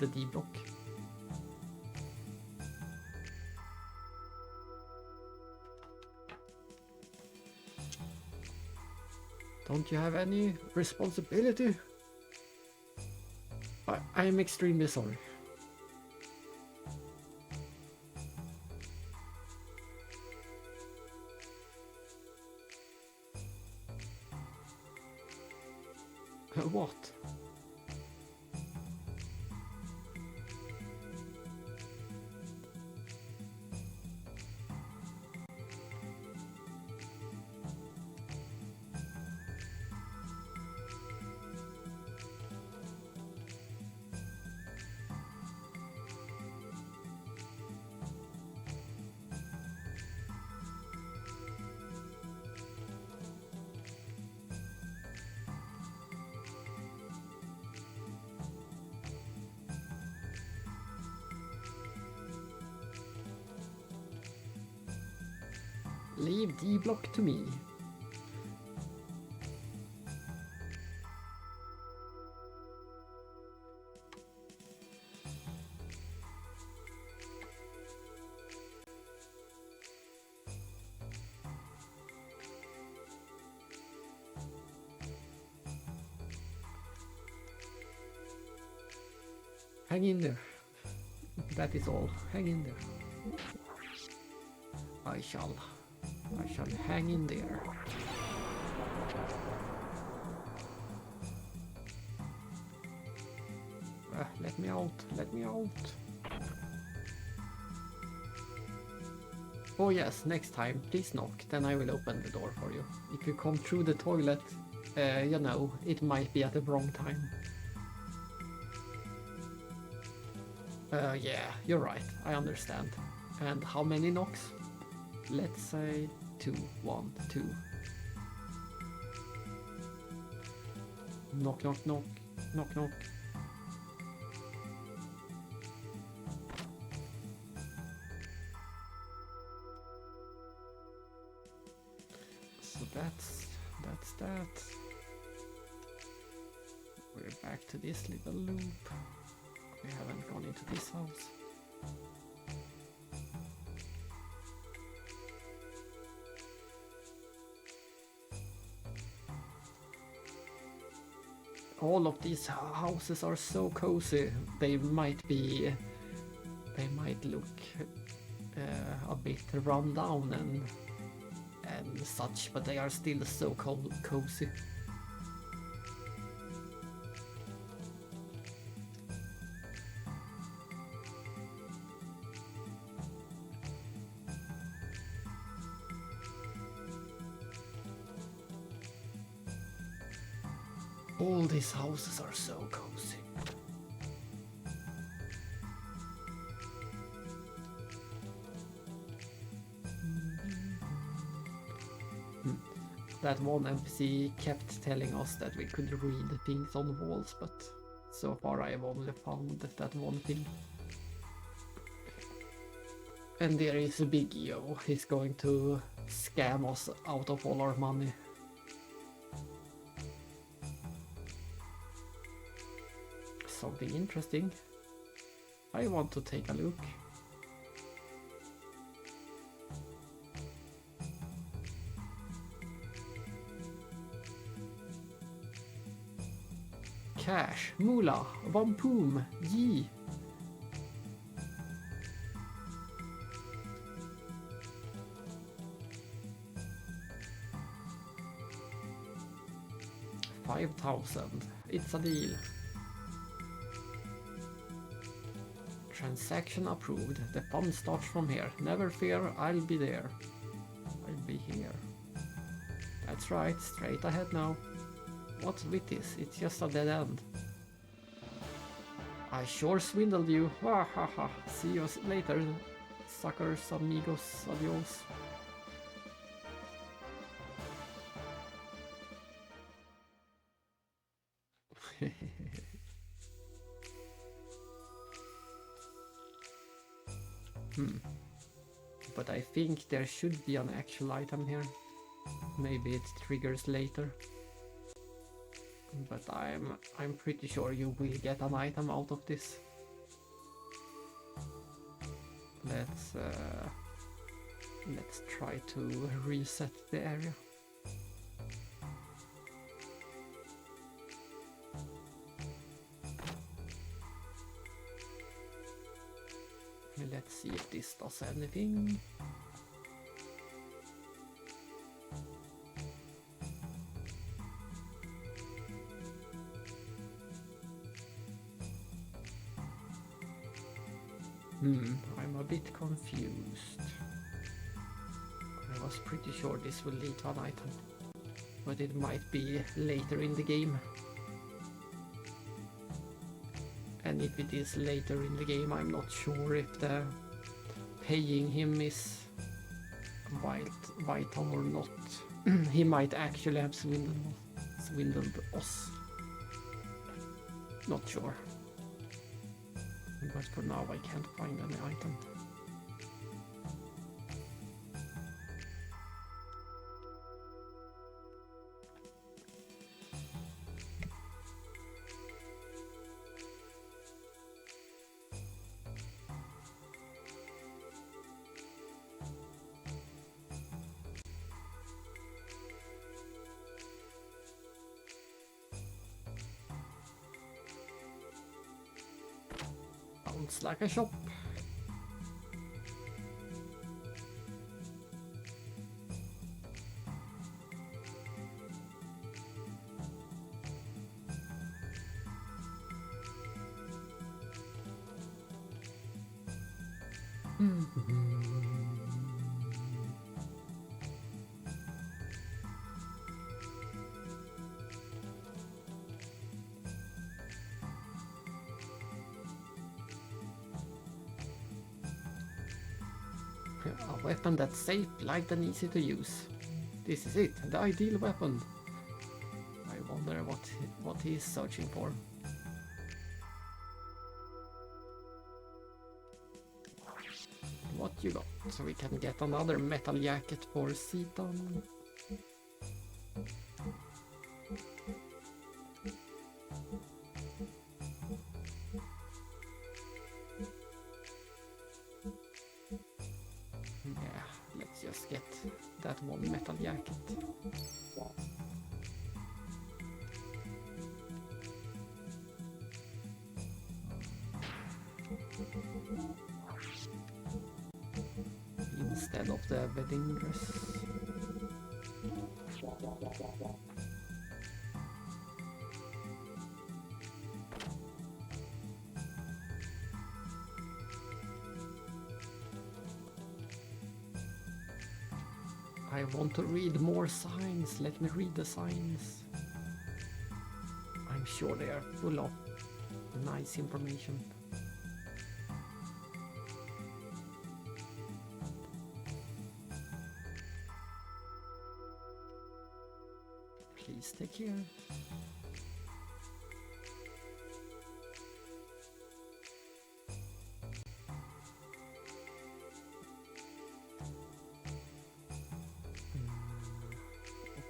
D block. Don't you have any responsibility? I am extremely sorry. What? Leave D block to me. Hang in there. That is all. Hang in there. I shall hang in there. Let me out, let me out. Oh yes, next time, please knock, then I will open the door for you. If you come through the toilet, you know, it might be at the wrong time. Yeah, you're right, I understand. And how many knocks? Let's say 2, 1, 2. Knock, knock, knock, knock, knock. So that's that. We're back to this little loop. We haven't gone into this house. All of these houses are so cozy. They might look a bit run down and such, but they are still so cozy. All these houses are so cozy. That one NPC kept telling us that we could read things on walls, but so far I have only found that one thing. And there is a big Yo. He's going to scam us out of all our money. Something interesting. I want to take a look. Cash, moolah, wampum, yi. 5,000. It's a deal. Transaction approved. The fun starts from here. Never fear, I'll be there. I'll be here. That's right, straight ahead now. What's with this? It's just a dead end. I sure swindled you. Ha ha ha. See you later, suckers, amigos, adios. But I think there should be an actual item here. Maybe it triggers later. But I'm pretty sure you will get an item out of this. Let's try to reset the area. Let's see if this does anything. I'm a bit confused. I was pretty sure this will lead to an item, but it might be later in the game. And if it is later in the game, I'm not sure if the paying him is vital or not. He might actually have swindled us. Not sure. But for now I can't find any item. Sounds like a shop. A weapon that's safe, light and easy to use. This is it, the ideal weapon. I wonder what he is searching for. What you got? So we can get another metal jacket for Seaton. Yeah, let's just get that one metal jacket. Instead of the wedding dress. I want to read more signs. Let me read the signs. I'm sure they are full of nice information. Please take care.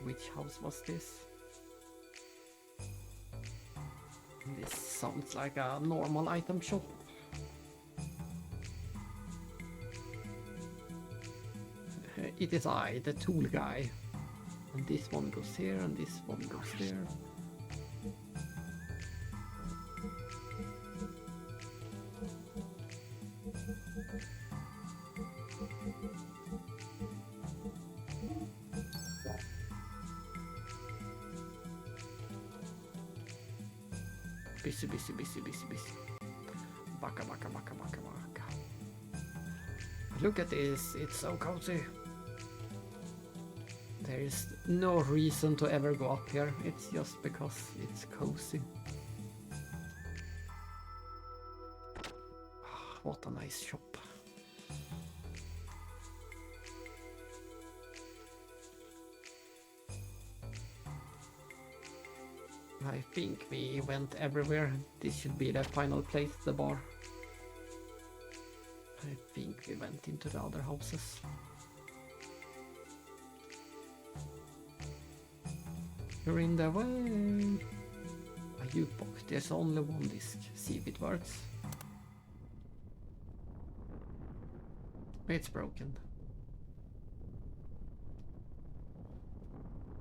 Which house was this? This sounds like a normal item shop. It is I, the tool guy. And this one goes here, and this one goes there. Busy, busy, busy, busy, busy. Baka, baka, baka, baka, baka. Look at this, it's so cozy. There is no reason to ever go up here, it's just because it's cozy. What a nice shop. I think we went everywhere. This should be the final place, the bar. I think we went into the other houses. You're in the way. A jukebox. There's only one disc. See if it works. It's broken.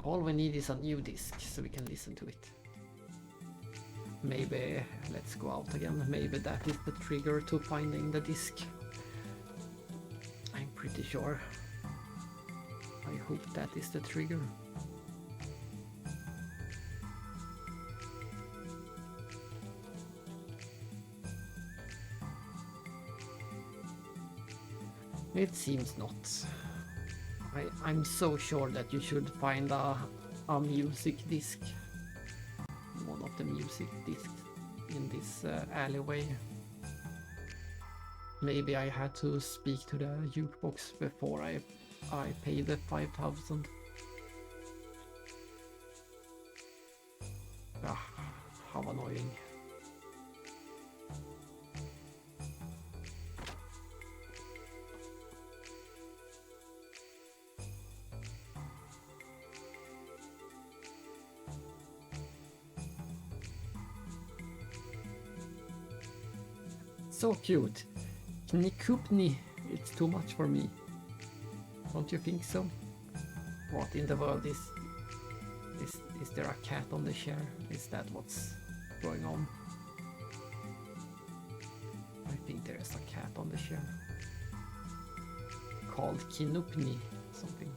All we need is a new disc so we can listen to it. Maybe let's go out again. Maybe that is the trigger to finding the disc. I'm pretty sure. I hope that is the trigger. It seems not. I'm so sure that you should find a music disc. One of the music discs in this alleyway. Maybe I had to speak to the jukebox before I paid the 5,000. Ah, how annoying. So cute. Knikupni, it's too much for me. Don't you think so? What in the world is there a cat on the chair? Is that what's going on? I think there is a cat on the chair. Called Kinupni something.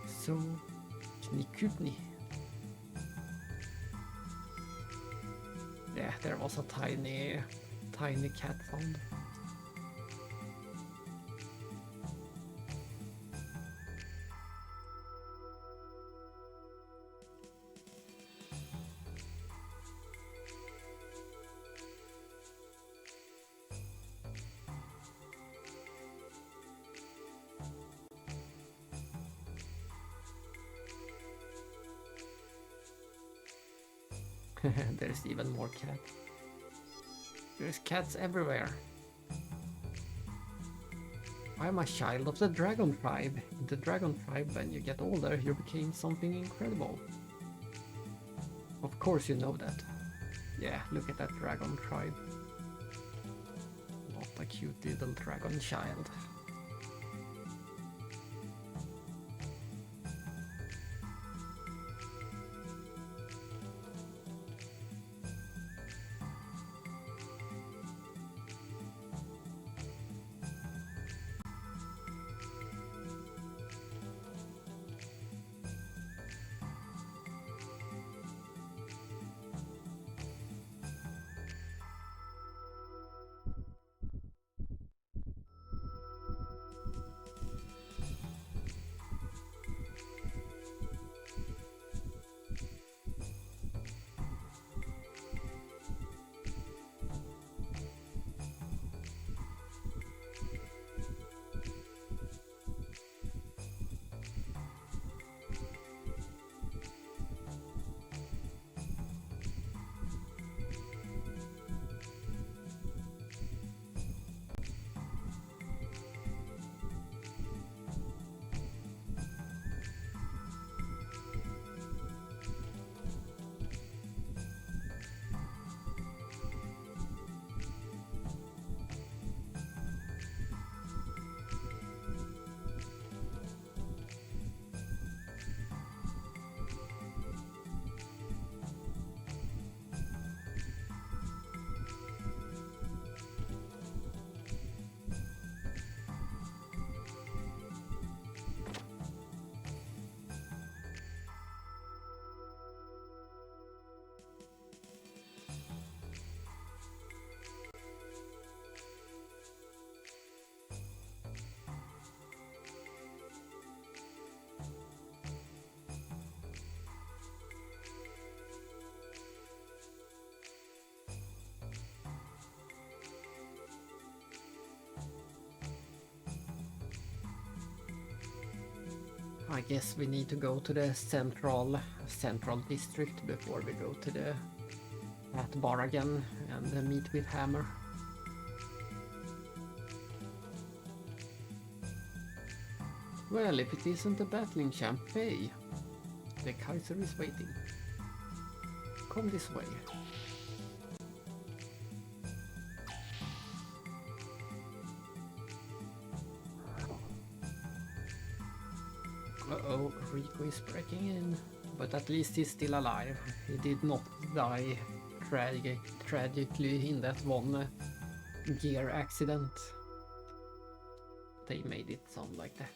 So Knikupni. Yeah, there was a tiny cat sound. There's even more cats. There's cats everywhere. I'm a child of the dragon tribe. In the dragon tribe, when you get older, you became something incredible. Of course you know that. Yeah, look at that dragon tribe. What a cute little dragon child. I guess we need to go to the central district before we go to the bar again and meet with Hammer. Well, if it isn't the battling champ, hey, the Kaiser is waiting. Come this way. Uh-oh, Rico is breaking in, but at least he's still alive. He did not die tragically in that one gear accident. They made it sound like that.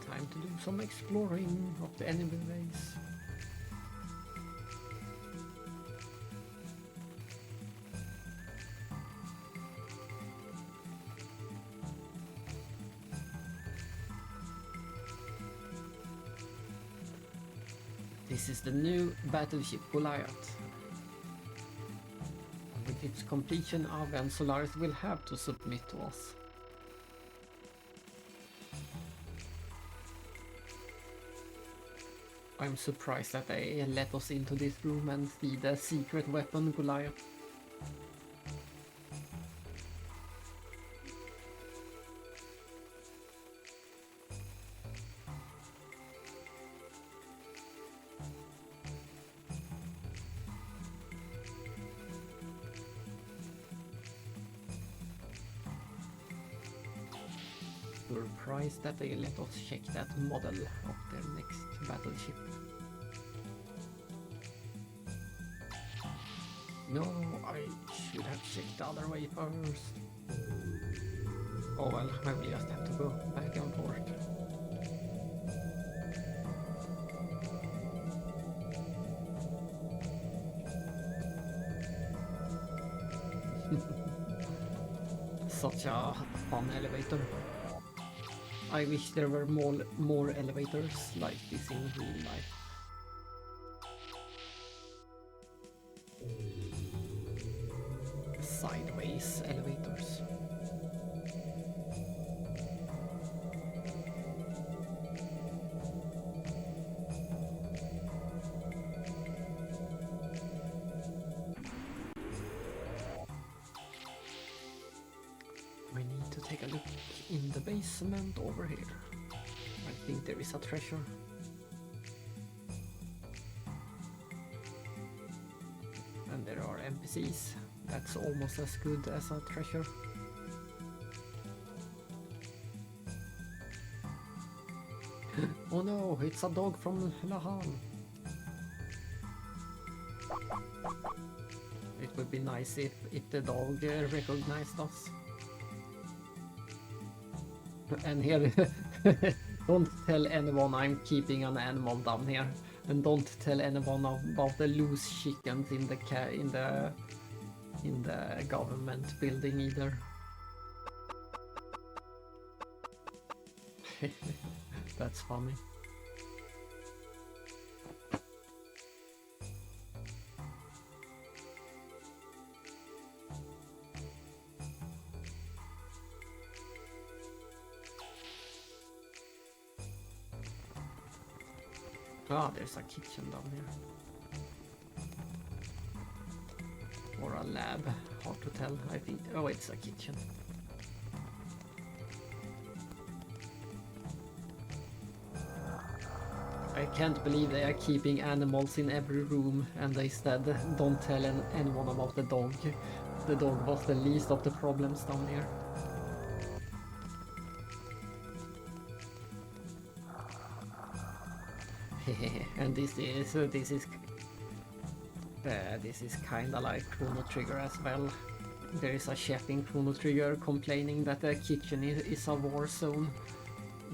Time to do some exploring of the enemy base. This is the new battleship Goliath. With its completion, Ava and Solaris will have to submit to us. I'm surprised that they let us into this room and see the secret weapon Goliath. Surprised that they let us check that model of their next battleship. No, I should have checked the other way first. Oh well, I will just have to go back and forth. Such a fun elevator. I wish there were more elevators like this in real life. Sideways elevators. We need to take a look in the basement over here. I think there is a treasure. And there are NPCs. That's almost as good as a treasure. Oh no, it's a dog from Lahan. It would be nice if the dog recognized us. And here, don't tell anyone I'm keeping an animal down here, and don't tell anyone about the loose chickens in the government building either. That's funny. Ah, there's a kitchen down here. Or a lab, hard to tell, I think. Oh, it's a kitchen. I can't believe they are keeping animals in every room and they said don't tell anyone about the dog. The dog was the least of the problems down here. And this is This is kinda like Chrono Trigger as well. There is a chef in Chrono Trigger complaining that the kitchen is a war zone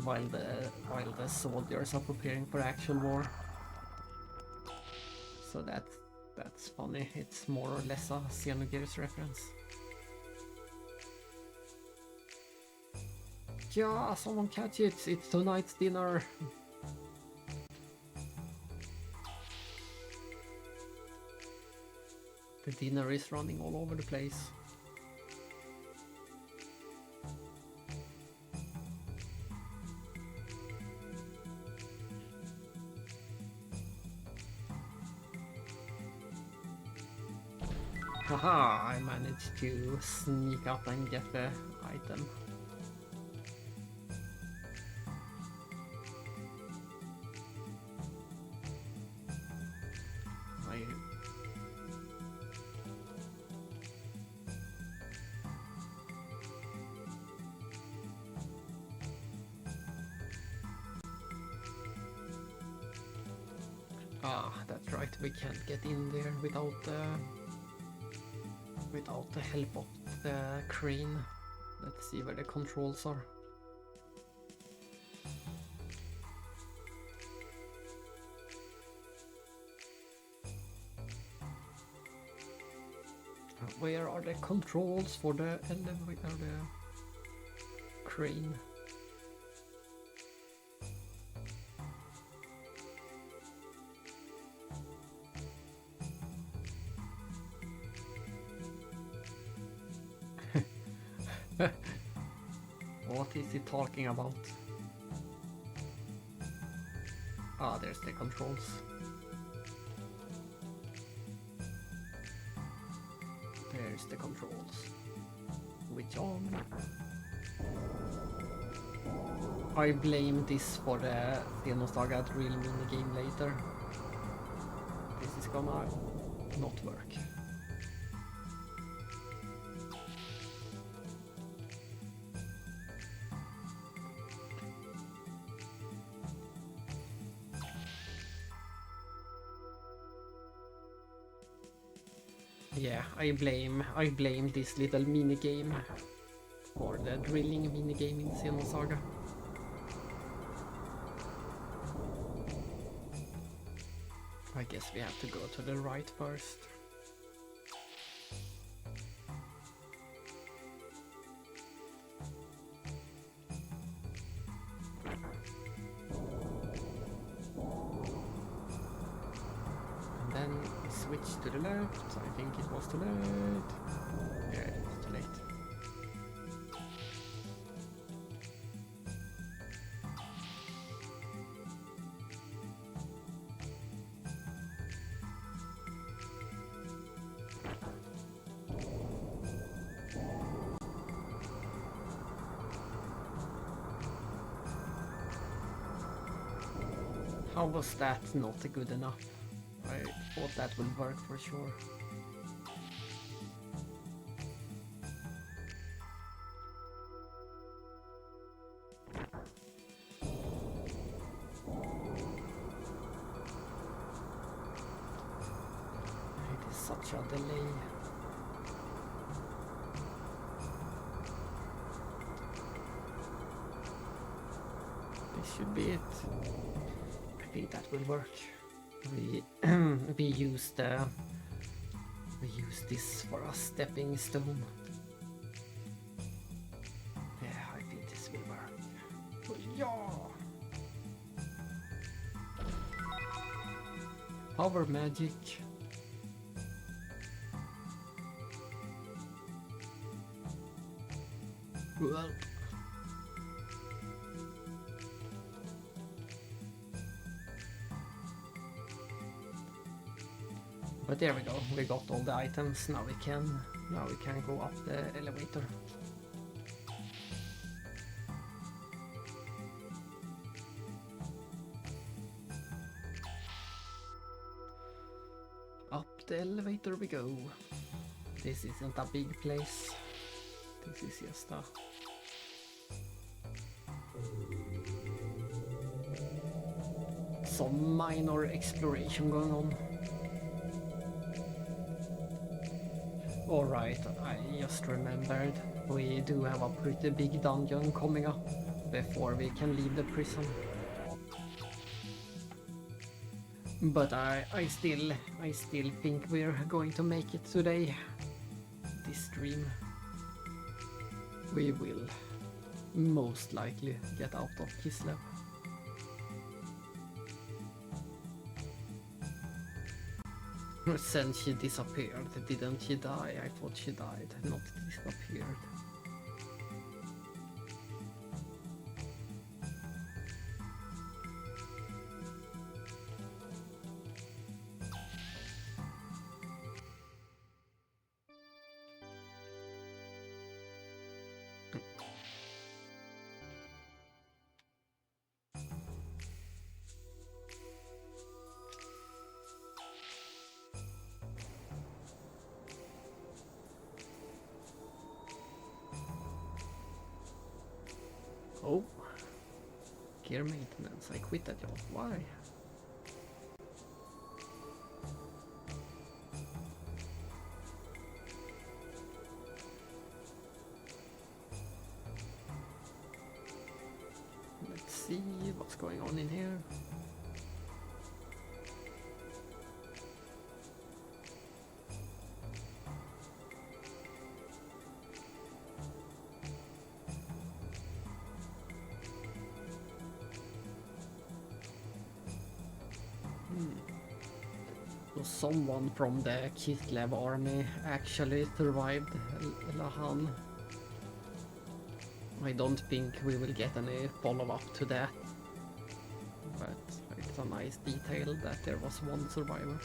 while the soldiers are preparing for actual war. So that's funny. It's more or less a Xenogears reference. Yeah, someone catch it! It's tonight's dinner! The dinner is running all over the place. Haha, I managed to sneak up and get the item. That's right, we can't get in there without the help of the crane. Let's see where the controls are. Where are the controls for the elevator, the crane? What is he talking about? Ah, there's the controls. There's the controls. Which on? I blame this for the Xenosaga drill minigame later. This is gonna not work. Yeah, I blame this little minigame for the drilling minigame in Xenosaga. I guess we have to go to the right first. And then switch to the left. I think it was too late. Yeah, it was too late. How was that not good enough? I thought that would work for sure. It is such a delay. This should be it. I think that will work. We use this for a stepping stone. Yeah, I think this will work. Yeah. Power magic. Well. But there we go, we got all the items, now we can go up the elevator. Up the elevator we go. This isn't a big place. This is just a... some minor exploration going on. Alright, I just remembered. We do have a pretty big dungeon coming up before we can leave the prison. But I still think we're going to make it today. This stream. We will most likely get out of Kislev. Since she disappeared, didn't she die? I thought she died, not disappeared. Oh, gear maintenance. I quit that job. Why? Let's see what's going on in here. So someone from the Kislev army actually survived Lahan. I don't think we will get any follow-up to that, but it's a nice detail that there was one survivor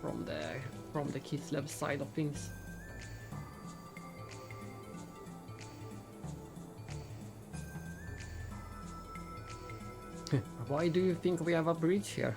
from the Kislev side of things. Why do you think we have a bridge here?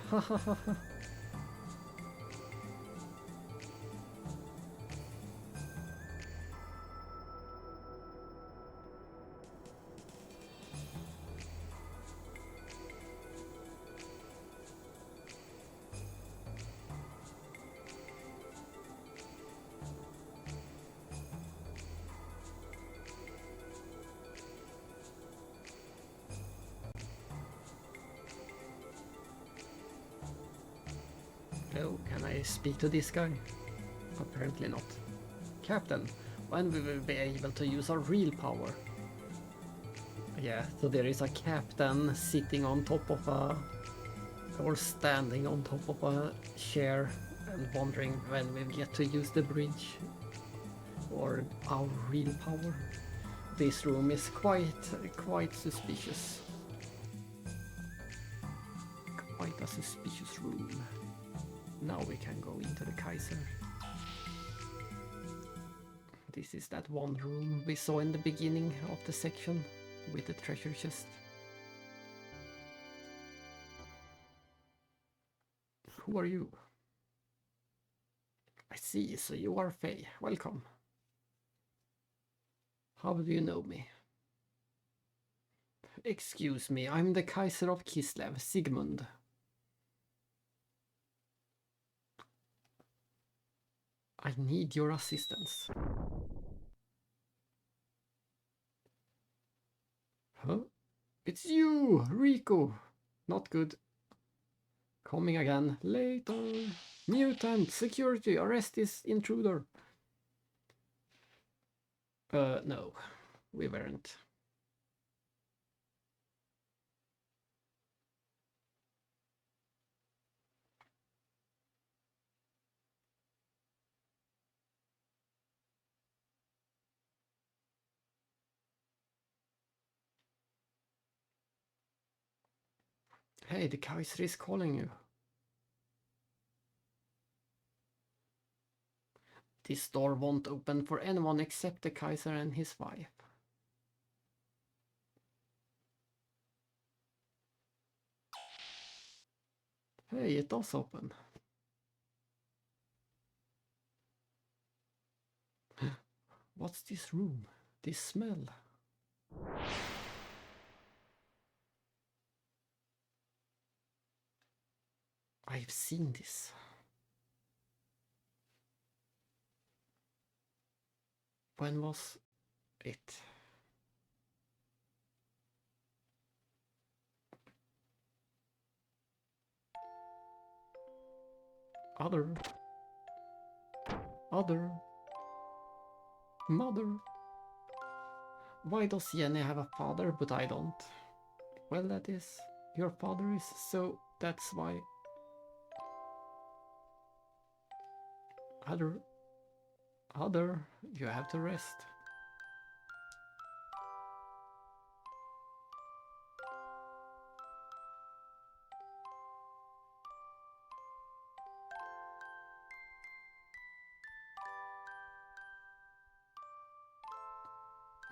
Hello, can I speak to this guy? Apparently not. Captain, when we will be able to use our real power? Yeah, so there is a captain sitting on top of or standing on top of a chair and wondering when we get to use the bridge or our real power. This room is quite suspicious. Quite a suspicious room. Now we can go into the Kaiser. This is that one room we saw in the beginning of the section with the treasure chest. Who are you? I see, so you are Faye. Welcome. How do you know me? Excuse me, I'm the Kaiser of Kislev, Sigmund. I need your assistance. Huh? It's you, Rico. Not good. Coming again later. Mutant, security, arrest this intruder. No, we weren't. Hey, the Kaiser is calling you. This door won't open for anyone except the Kaiser and his wife. Hey, it does open. What's this room? This smell? I've seen this. When was it? Other. Mother. Why does Jenny have a father but I don't? Well, that is. Your father is, so that's why. Other, you have to rest.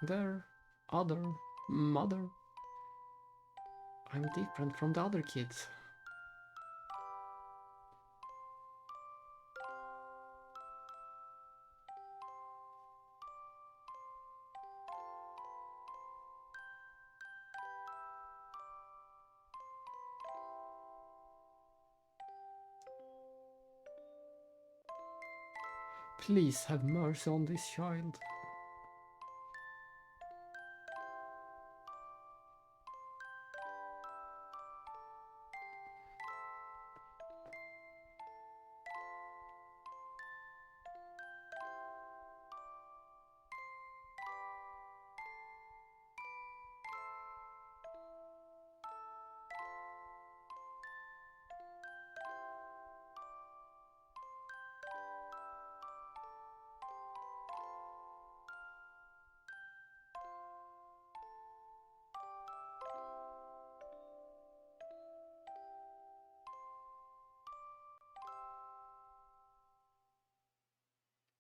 There, other, mother. I'm different from the other kids. Please have mercy on this child.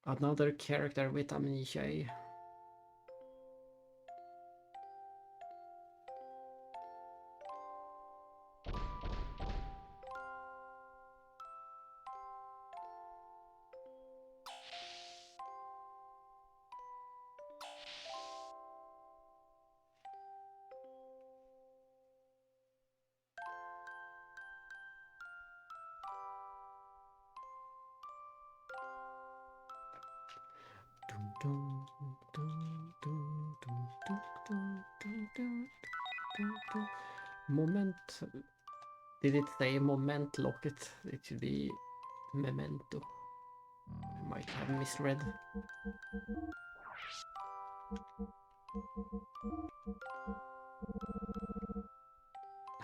Another character with amnesia. Moment. Did it say moment locket? It should be memento. I might have misread.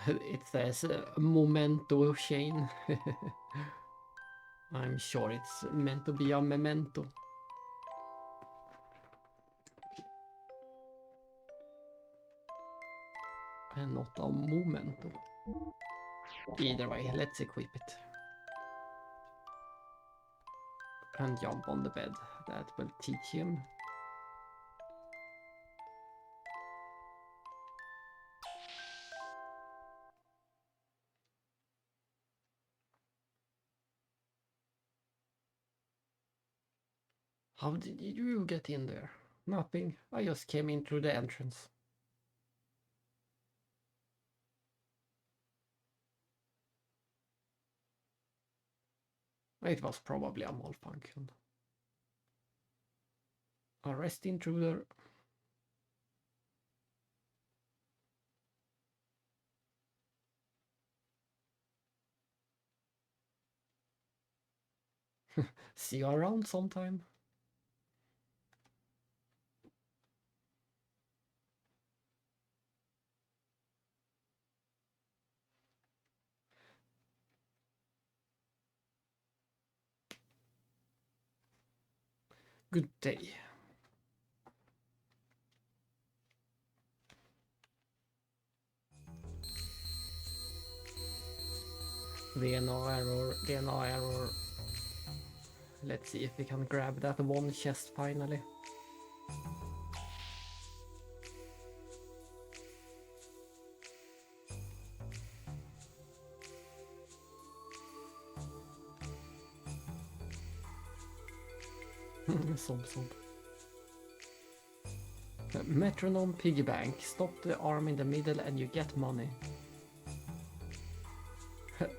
It says memento chain. I'm sure it's meant to be a memento. And not a momento. Either way, let's equip it. And jump on the bed. That will teach him. How did you get in there? Nothing. I just came in through the entrance. It was probably a malfunction. Arrest intruder. See you around sometime. Good day. DNA error. Let's see if we can grab that one chest finally. Sob. Metronome piggy bank. Stop the arm in the middle and you get money.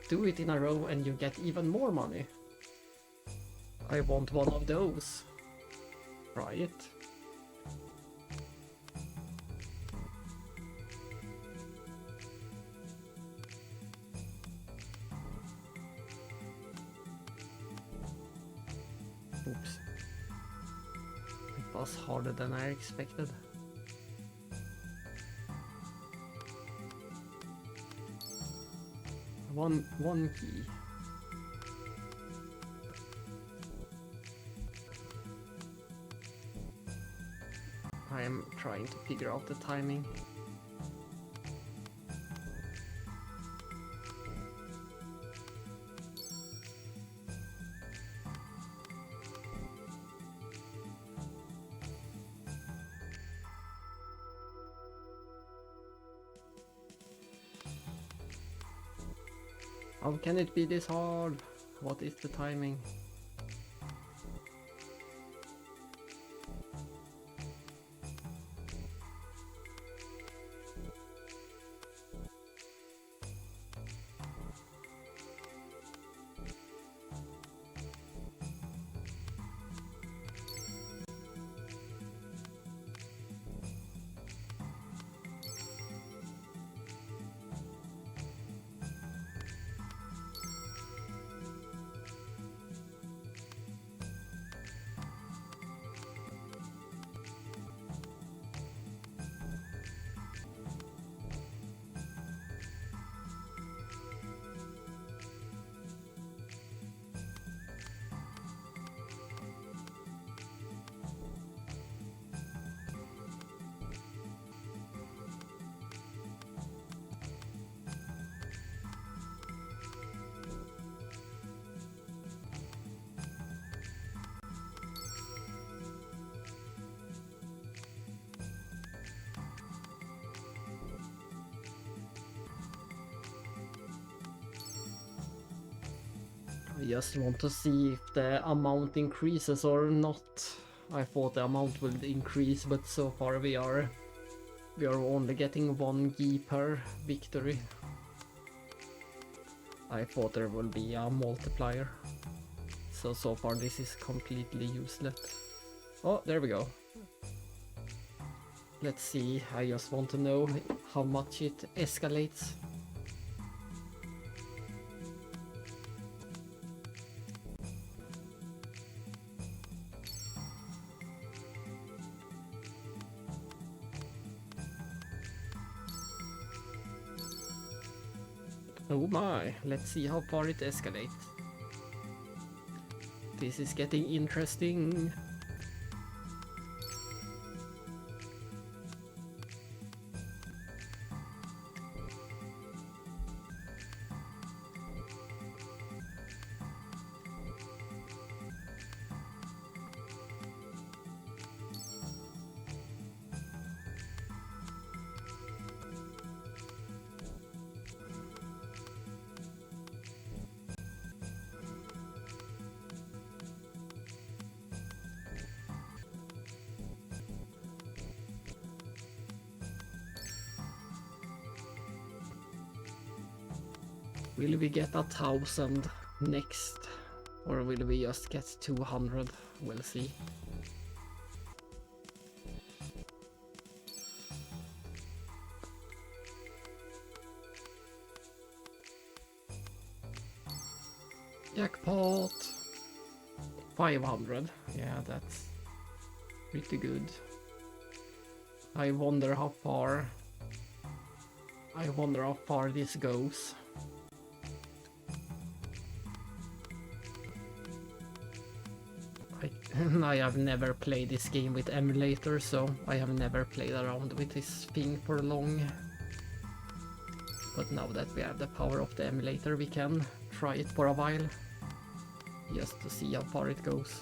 Do it in a row and you get even more money. I want one of those. Try it. was harder than I expected. One key. I am trying to figure out the timing. How can it be this hard? What is the timing? I just want to see if the amount increases or not. I thought the amount would increase, but so far we are only getting 1 gi per victory. I thought there will be a multiplier. So far this is completely useless. Oh, there we go. Let's see, I just want to know how much it escalates. Oh my, let's see how far it escalates. This is getting interesting. Will we get 1,000 next? Or will we just get 200? We'll see. Jackpot! 500. Yeah, that's pretty good. I wonder how far this goes. I have never played this game with emulator, so I have never played around with this thing for long. But now that we have the power of the emulator, we can try it for a while, just to see how far it goes.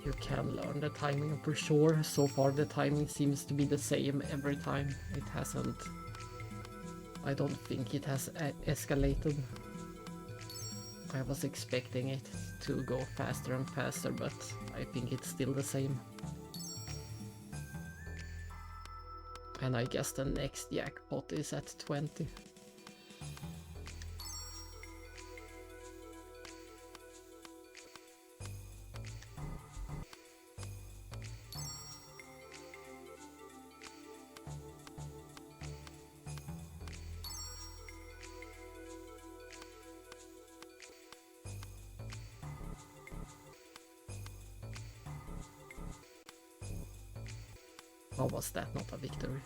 You can learn the timing for sure. So far the timing seems to be the same every time. It hasn't... I don't think it has escalated. I was expecting it to go faster and faster, but I think it's still the same. And I guess the next jackpot is at 20. How was that not a victory?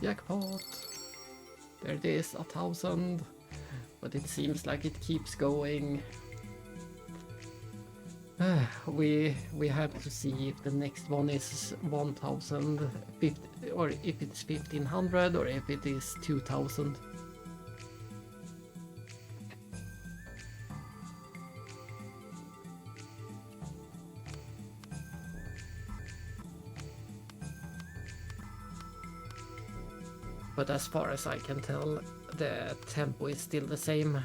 Jackpot! There it is, 1,000. But it seems like it keeps going. We have to see if the next one is 1,050 or if it's 1,500 or if it is 2,000. But as far as I can tell, the tempo is still the same.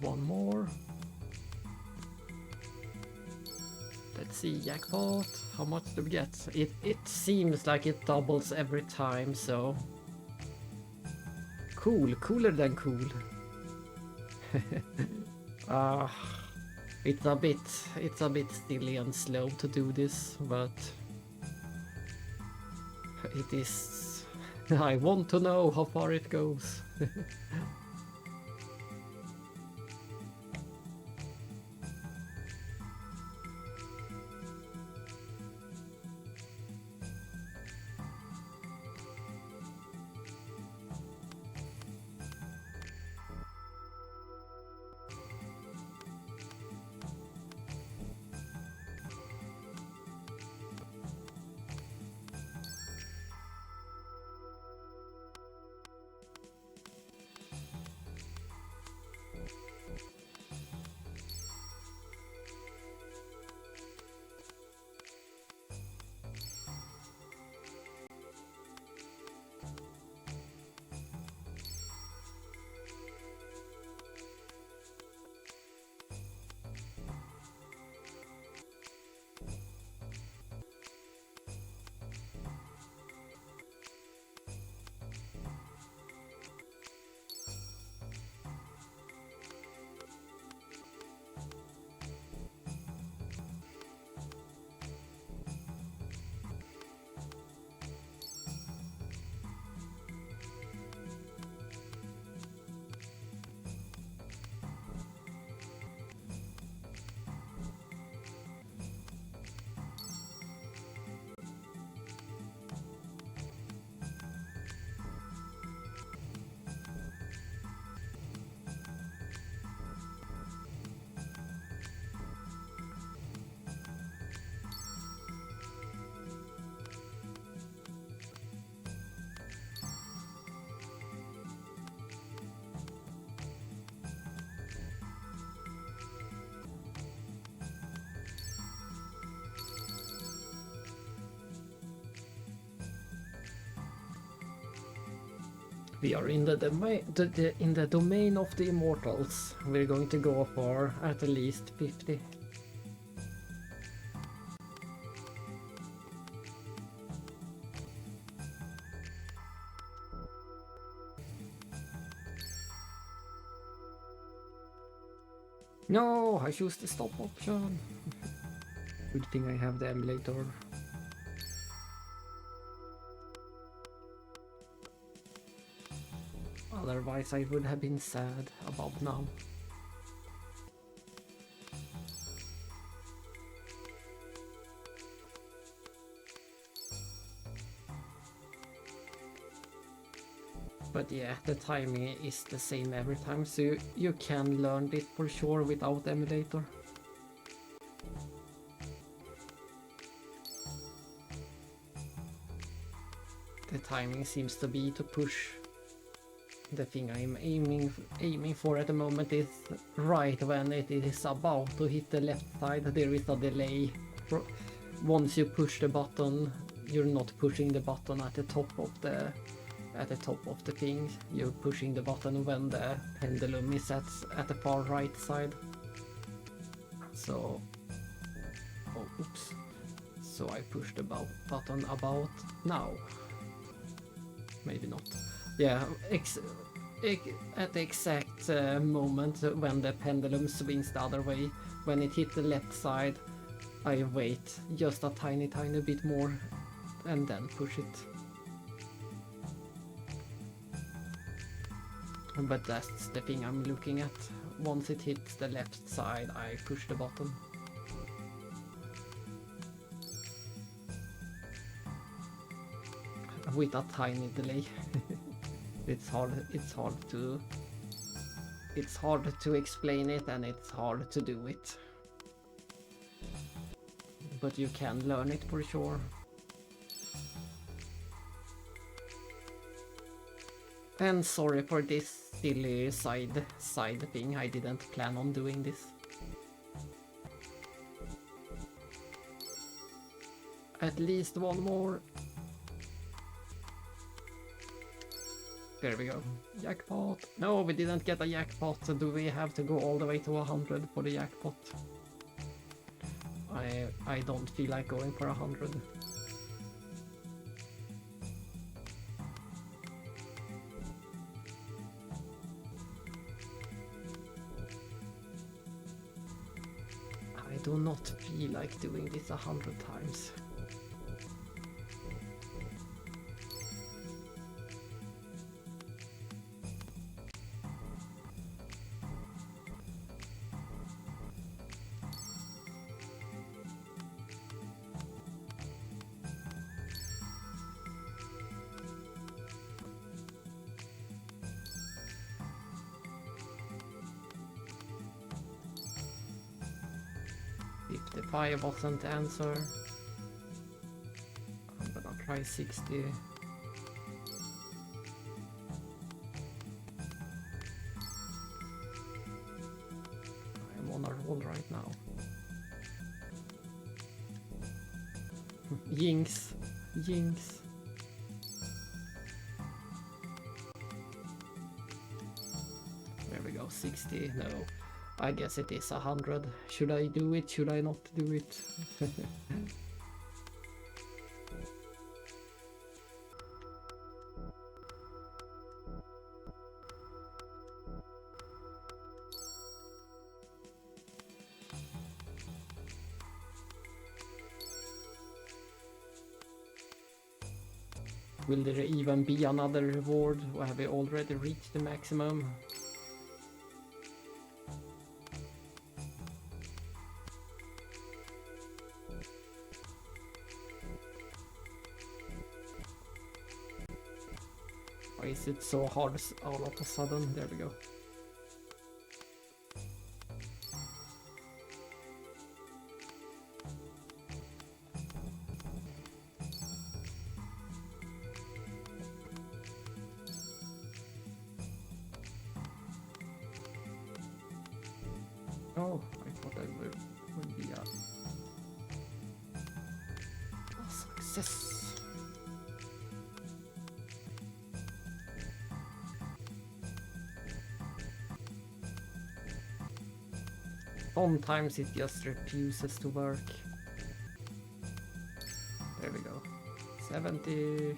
One more. Let's see, jackpot. How much do we get? It seems like it doubles every time, so cool, cooler than cool. It's a bit silly and slow to do this, but it is. I want to know how far it goes. We are in the domain of the immortals. We're going to go for at least 50. No, I choose the stop option. Good thing I have the emulator. Otherwise I would have been sad about now. But yeah, the timing is the same every time, so you can learn it for sure without emulator. The timing seems to be to push. The thing I'm aiming for at the moment is right when it is about to hit the left side. There is a delay. Once you push the button, you're not pushing the button at the top of the thing. You're pushing the button when the pendulum is at the far right side. So, oh, oops. So I pushed the button about now. Maybe not. Yeah, at the exact moment when the pendulum swings the other way, when it hits the left side, I wait just a tiny bit more and then push it. But that's the thing I'm looking at. Once it hits the left side, I push the button. With a tiny delay. It's hard to explain it, and it's hard to do it. But you can learn it for sure. And sorry for this silly side thing, I didn't plan on doing this. At least one more. There we go. Jackpot. No, we didn't get a jackpot. So do we have to go all the way to 100 for the jackpot? I don't feel like going for 100. I do not feel like doing this 100 times. If 55 wasn't the answer, I'm gonna try 60. I'm on a roll right now. Jinx. Jinx. There we go, 60, no. I guess it is 100. Should I do it? Should I not do it? Will there even be another reward, or have we already reached the maximum? Why is it so hard all of a sudden? There we go. Oh, I thought I would be a success. Sometimes it just refuses to work. There we go. 70.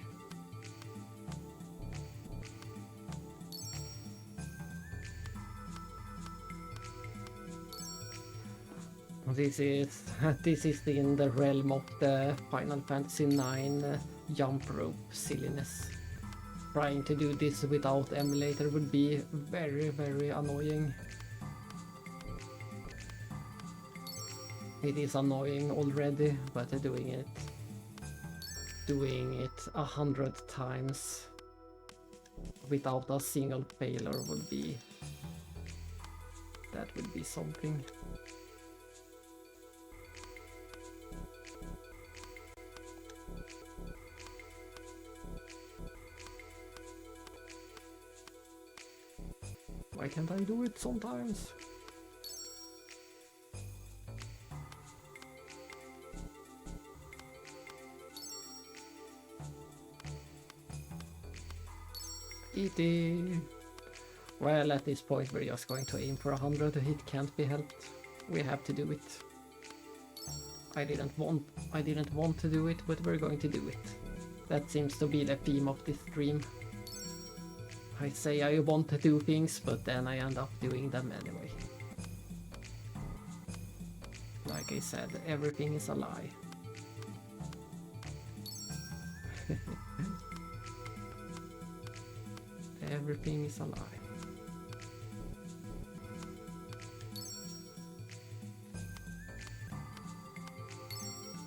This is in the realm of the Final Fantasy IX jump rope silliness. Trying to do this without emulator would be very, very annoying. It is annoying already, but doing it 100 times without a single failure would be something. can't I do it sometimes? E.T. Well, at this point we're just going to aim for 100. It can't be helped. We have to do it. I didn't want to do it, but we're going to do it. That seems to be the theme of this stream. I say I want to do things, but then I end up doing them anyway. Like I said, everything is a lie. Everything is a lie.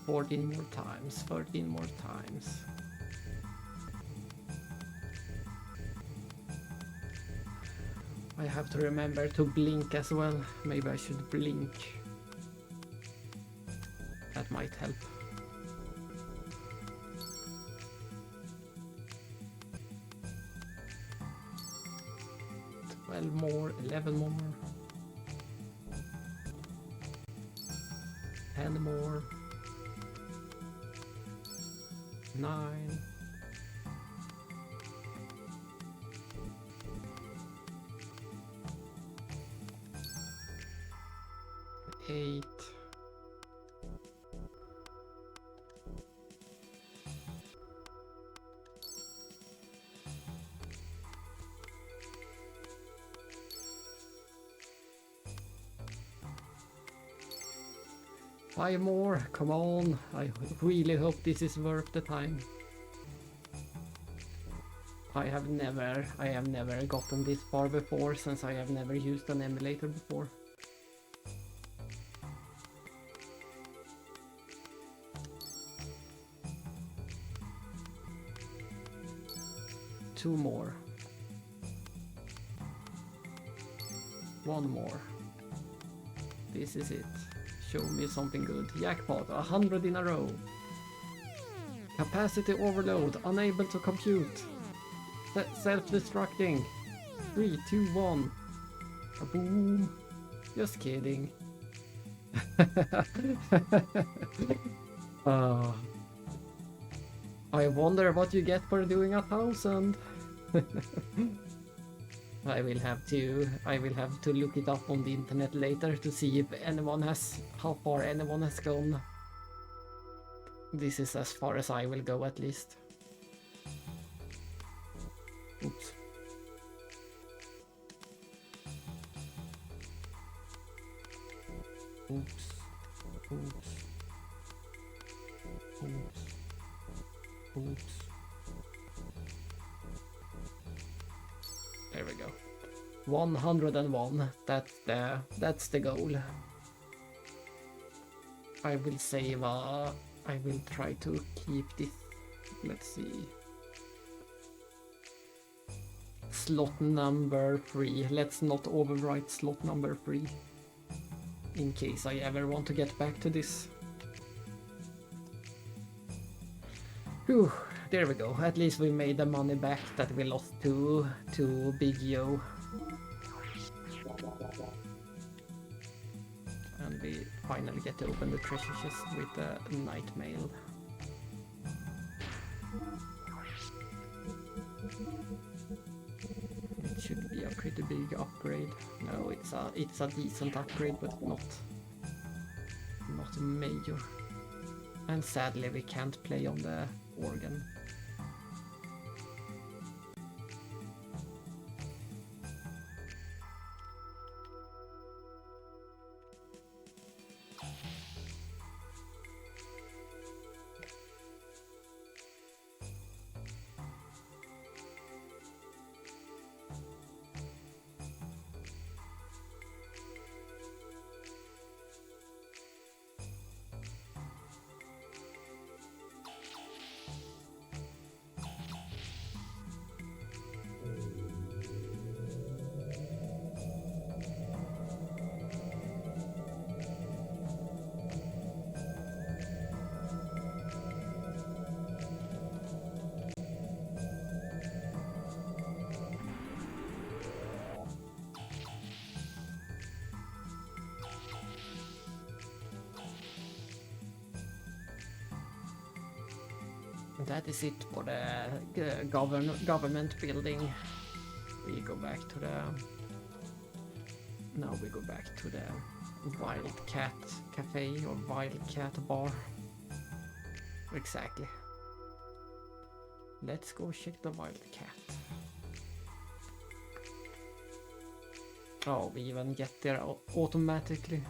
"14 more times, 13 more times." I have to remember to blink as well. Maybe I should blink. That might help. More, 11 more, 10 more, 9, 8, 5 more, come on. I really hope this is worth the time. I have never gotten this far before, since I have never used an emulator before. Two more. One more. This is it. Show me something good. Jackpot, 100 in a row. Capacity overload, unable to compute. Self-destructing. 3, 2, 1. Boom. Just kidding. I wonder what you get for doing 1,000. I will have to look it up on the internet later to see if how far anyone has gone. This is as far as I will go, at least. Oops. Oops. Oops. Oops. Oops. There we go. 101. That's the goal. I will save. I will try to keep this. Let's see. Slot number 3. Let's not overwrite slot number 3. In case I ever want to get back to this. Whew, there we go. At least we made the money back that we lost to Big Yo. And we finally get to open the treasure chest with the night mail. It should be a pretty big upgrade. No, it's a decent upgrade, but not major. And sadly we can't play on the organ. that is it for the government building. We go back to the... Now we go back to the Wildcat Cafe or Wildcat Bar. Exactly. Let's go check the Wildcat. Oh, we even get there automatically.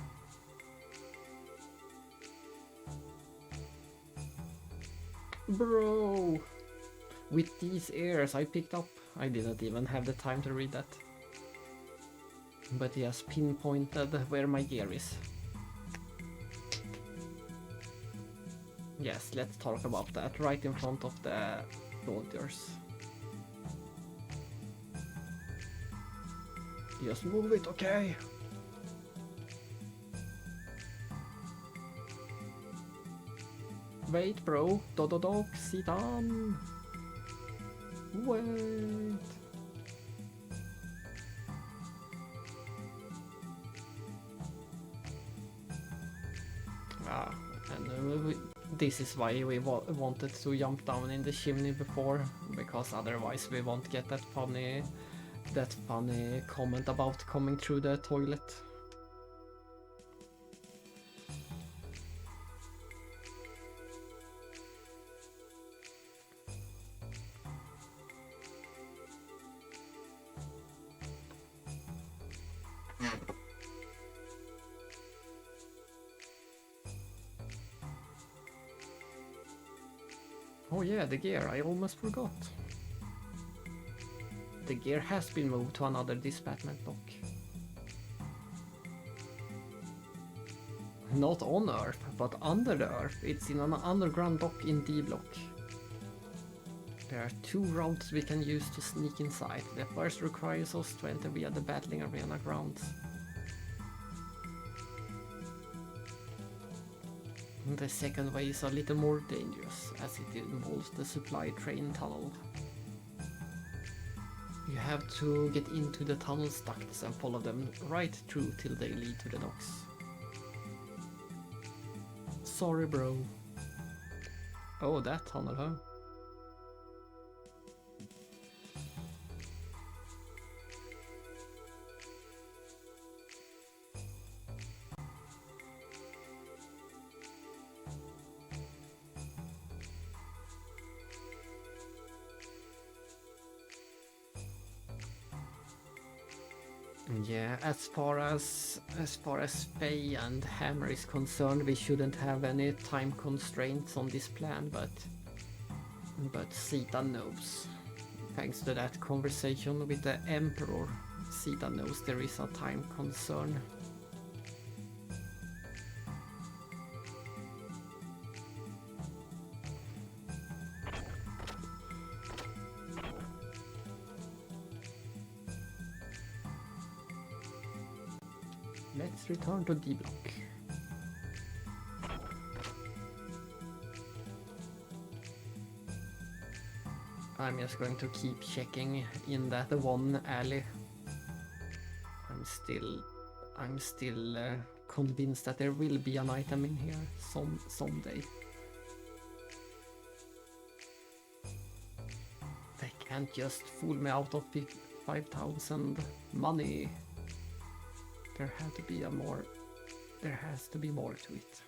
Bro! With these ears I picked up. I didn't even have the time to read that. But he has pinpointed where my gear is. Yes, let's talk about that right in front of the soldiers. Just move it, okay? Wait, bro. Dog, sit down. Wait. And this is why we wanted to jump down in the chimney before, because otherwise we won't get that funny comment about coming through the toilet. Oh yeah, the gear, I almost forgot. The gear has been moved to another dispatchment dock. Not on Earth, but under the Earth. It's in an underground dock in D block. There are 2 routes we can use to sneak inside. The first requires us to enter via the battling arena grounds. The second way is a little more dangerous, as it involves the supply train tunnel. You have to get into the tunnel's ducts and follow them right through till they lead to the docks. Sorry, bro. Oh, that tunnel, huh? Yeah, as far as Faye and Hammer is concerned, we shouldn't have any time constraints on this plan, but Sita knows. Thanks to that conversation with the Emperor, Sita knows there is a time concern. Let's return to D block. I'm just going to keep checking in that one alley. I'm still convinced that there will be an item in here someday. They can't just fool me out of 5,000 money. There has to be more to it.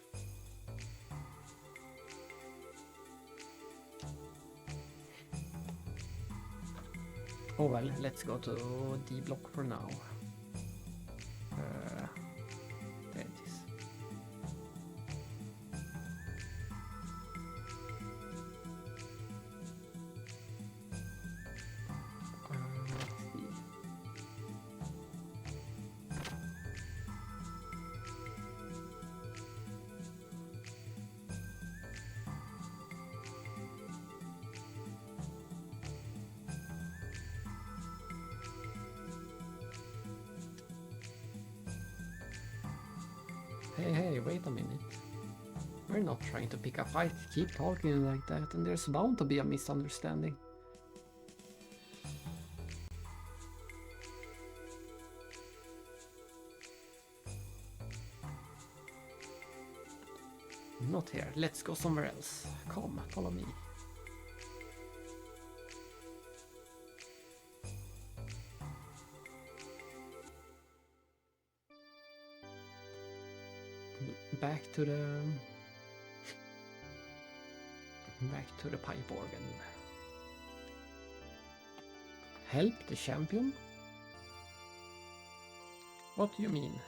Oh well, let's go to D block for now. There it is. Let's see. Hey, wait a minute. We're not trying to pick a fight. Keep talking like that and there's bound to be a misunderstanding. Not here. Let's go somewhere else. Come, follow me. back to the pipe organ. Help the champion? What do you mean?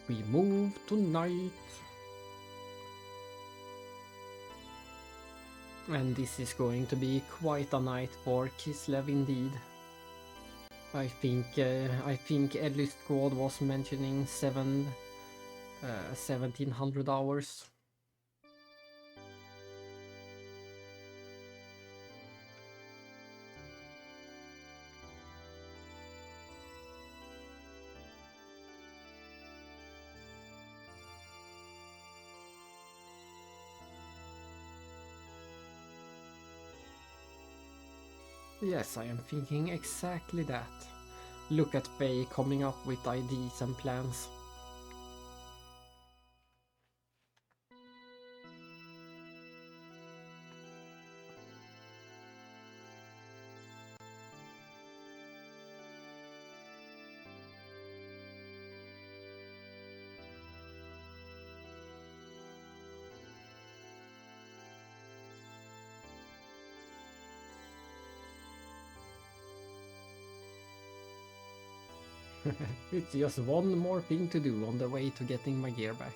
We move tonight. And this is going to be quite a night for Kislev indeed. I think Edley Squad was mentioning 1700 hours. Yes, I am thinking exactly that. Look at Faye coming up with ideas and plans. It's just one more thing to do on the way to getting my gear back.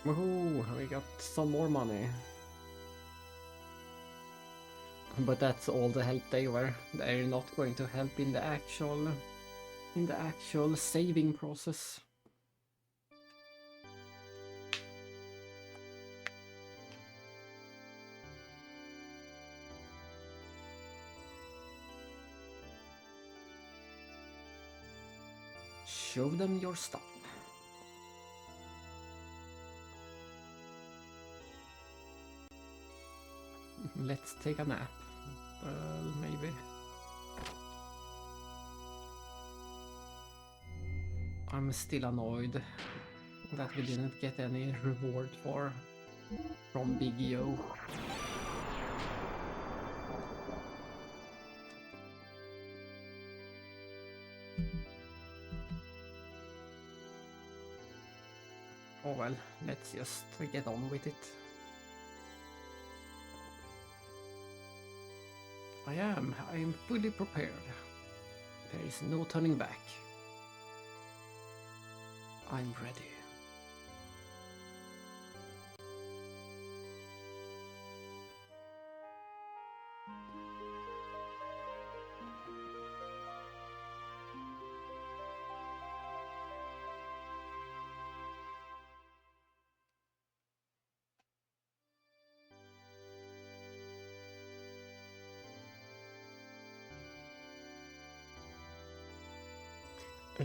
Woohoo! We got some more money. But that's all the help they were. They're not going to help in the actual saving process. Show them your stuff. Let's take a nap. Well, maybe. I'm still annoyed that we didn't get any reward from Big Yo. Oh well, let's just get on with it. I am fully prepared. There is no turning back. I'm ready.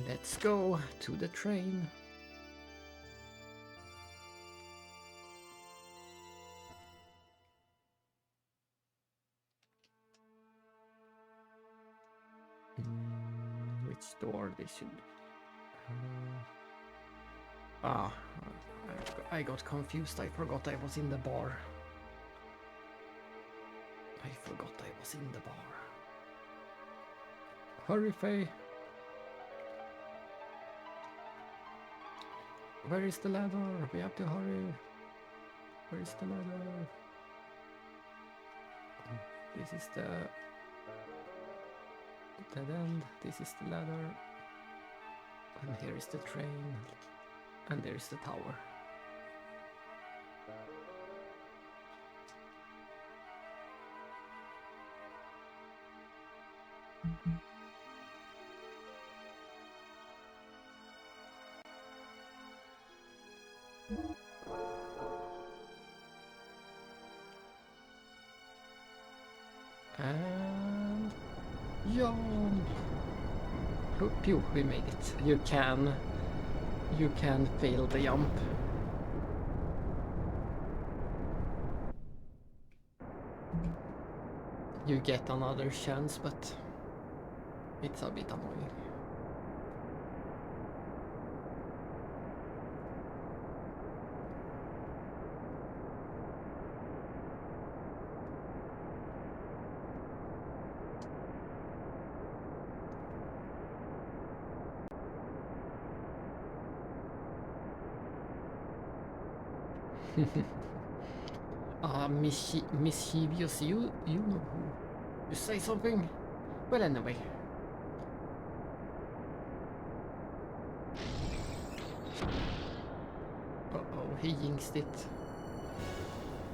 Let's go to the train. Which door this should be? I got confused. I forgot I was in the bar. Hurry, Faye. Where is the ladder? We have to hurry. Where is the ladder? This is the dead end. This is the ladder. And here is the train. And there is the tower. And jump! Phew, we made it. You can fail the jump. You get another chance, but it's a bit annoying. Mischievous, you know who. You say something? Well, anyway. Uh-oh, he jinxed it.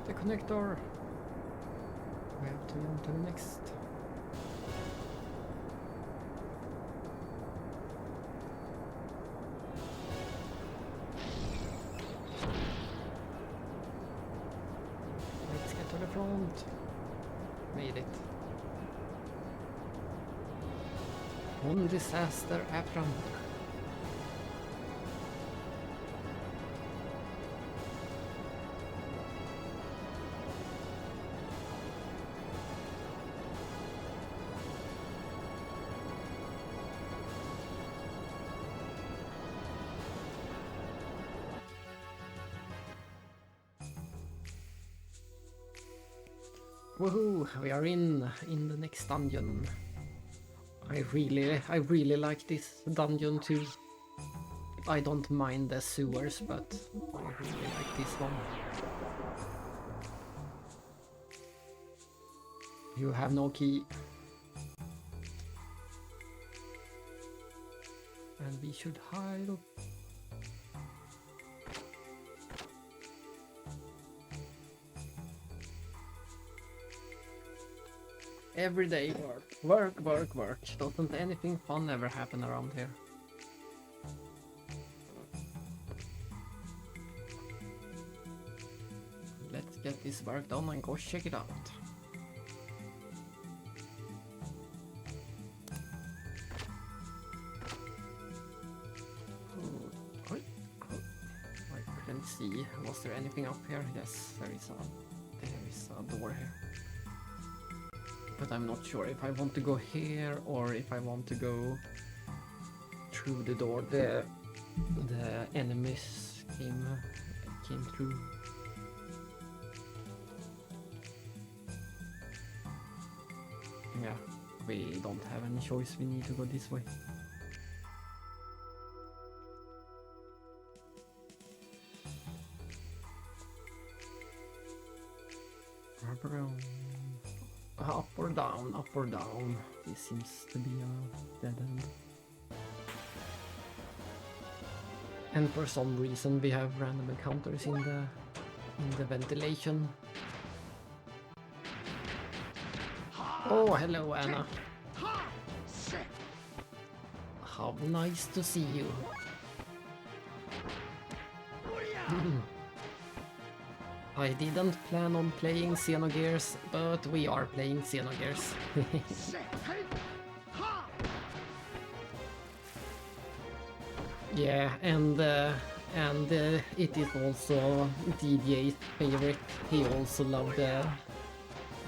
The connector. We have to jump to the next. To the front. Made it. One disaster after another. Woohoo! We are in the next dungeon. I really like this dungeon too. I don't mind the sewers, but I really like this one. You have no key. And we should hide up. Every day work, work, work, work. Doesn't anything fun ever happen around here? Let's get this work done and go check it out. I couldn't see. Was there anything up here? Yes, there is a door here. But I'm not sure if I want to go here or if I want to go through the door the enemies came through. Yeah, we don't have any choice, we need to go this way. Up or down, up or down. This seems to be a dead end. And for some reason we have random encounters in the ventilation. Oh, hello Anna. How nice to see you. I didn't plan on playing Xenogears, but we are playing Xenogears. Yeah, and it is also DJ's favorite. He also loved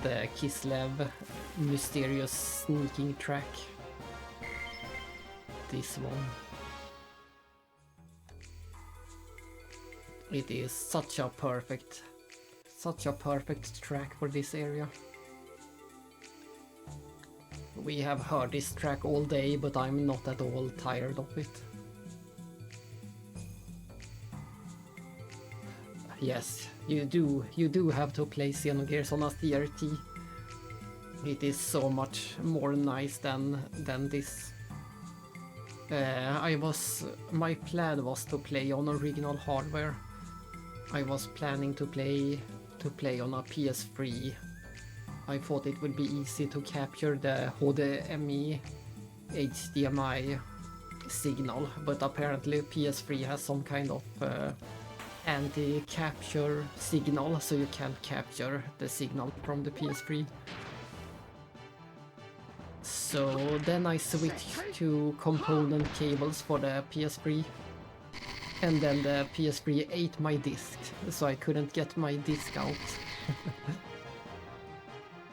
the Kislev mysterious sneaking track. This one. It is such a perfect track for this area. We have heard this track all day, but I'm not at all tired of it. Yes, you do have to play Xenogears on a CRT. It is so much more nice than this. My plan was to play on original hardware. I was planning to play on a PS3. I thought it would be easy to capture the HDMI HDMI signal, but apparently PS3 has some kind of anti-capture signal, so you can't capture the signal from the PS3. So then I switched to component cables for the PS3. And then the PS3 ate my disc, so I couldn't get my disc out.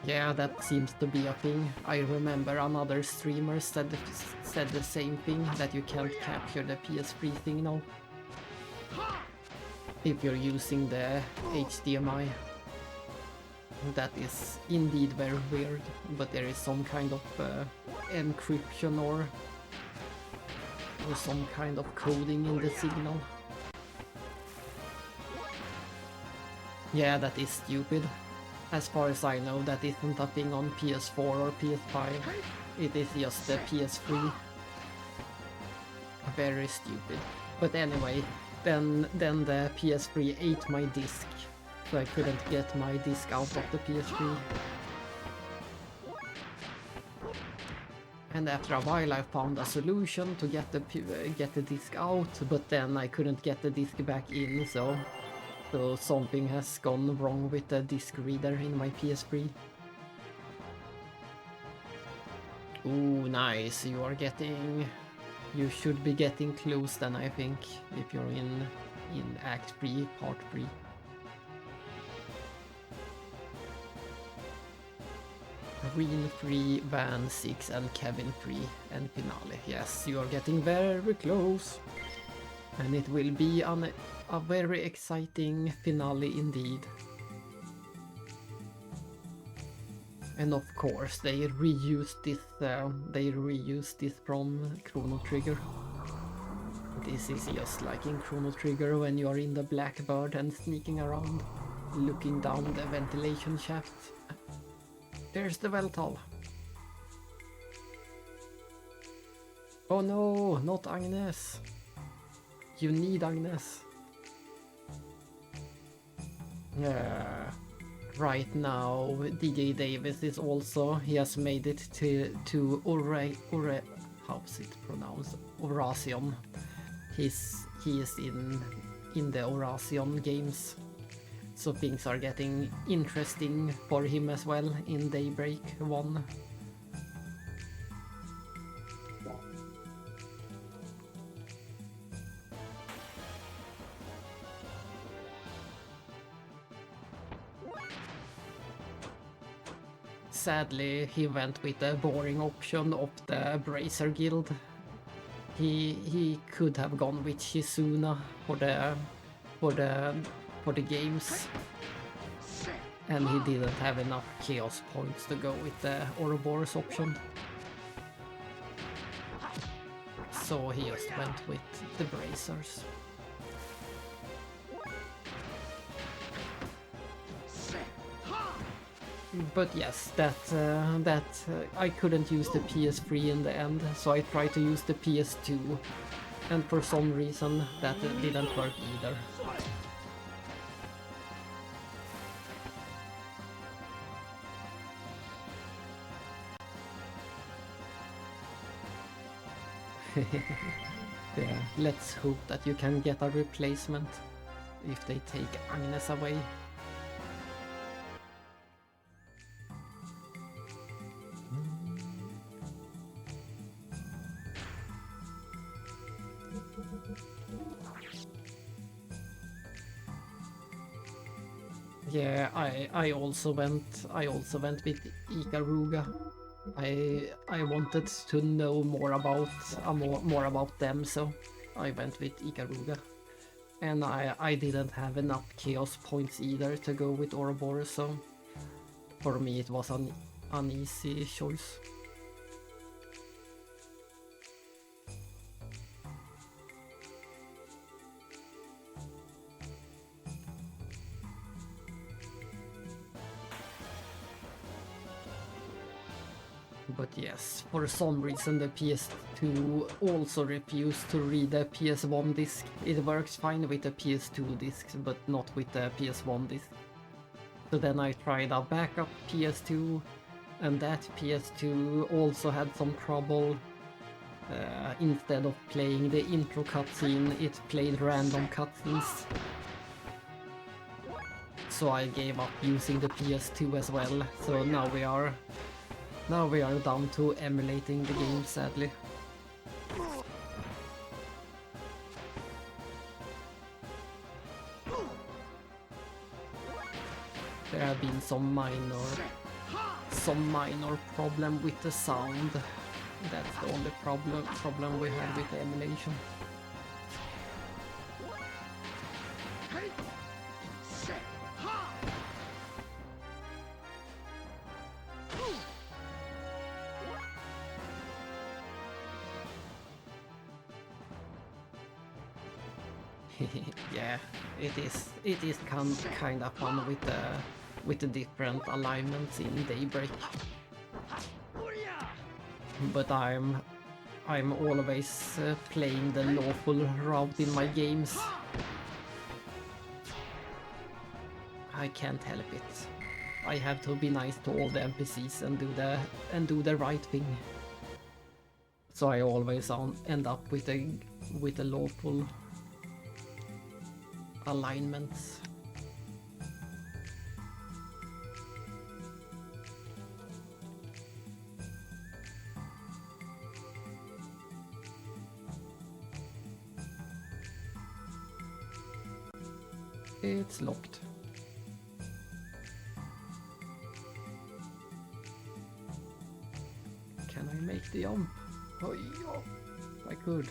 Yeah, that seems to be a thing. I remember another streamer said the same thing, that you can't capture the PS3 signal if you're using the HDMI. That is indeed very weird, but there is some kind of encryption or some kind of coding in the signal. Yeah, that is stupid. As far as I know, that isn't a thing on PS4 or PS5. It is just the PS3. Very stupid. But anyway, then the PS3 ate my disc, so I couldn't get my disc out of the PS3. And after a while I found a solution to get the disc out, but then I couldn't get the disc back in, so something has gone wrong with the disc reader in my PS3. Ooh, nice. You should be getting close then, I think, if you're in Act 3, Part 3. Green 3, Van 6 and Kevin 3 and finale. Yes, you are getting very close. And it will be a very exciting finale indeed. And of course they reused this from Chrono Trigger. This is just like in Chrono Trigger when you are in the Blackbird and sneaking around, looking down the ventilation shaft. There's the Veltal. Oh no, not Agnes. You need Agnes. Yeah. right now DJ Davis is also, he has made it to how's it pronounced? Orasion. He is in the Orasion games. So things are getting interesting for him as well in Daybreak 1. Sadly, he went with the boring option of the Bracer Guild. He could have gone with Shizuna for the games, and he didn't have enough chaos points to go with the Ouroboros option. So he just went with the Bracers. But yes, that I couldn't use the PS3 in the end, so I tried to use the PS2, and for some reason that didn't work either. Yeah, let's hope that you can get a replacement if they take Agnes away. Yeah, I also went with Ikaruga. I wanted to know more about them, so I went with Ikaruga. And I didn't have enough chaos points either to go with Ouroboros, so for me it was an easy choice. But yes, for some reason the PS2 also refused to read the PS1 disc. It works fine with the PS2 discs, but not with the PS1 disc. So then I tried a backup PS2, and that PS2 also had some trouble. Instead of playing the intro cutscene, it played random cutscenes. So I gave up using the PS2 as well, so now we are down to emulating the game, sadly. There have been some minor problem with the sound. That's the only problem we had with the emulation. Yeah, it is kind of fun with the different alignments in Daybreak. But I'm always playing the lawful route in my games. I can't help it. I have to be nice to all the NPCs and do the right thing. So I always end up with the lawful alignments. It's locked. Can I make the jump? Oh, yeah, I could.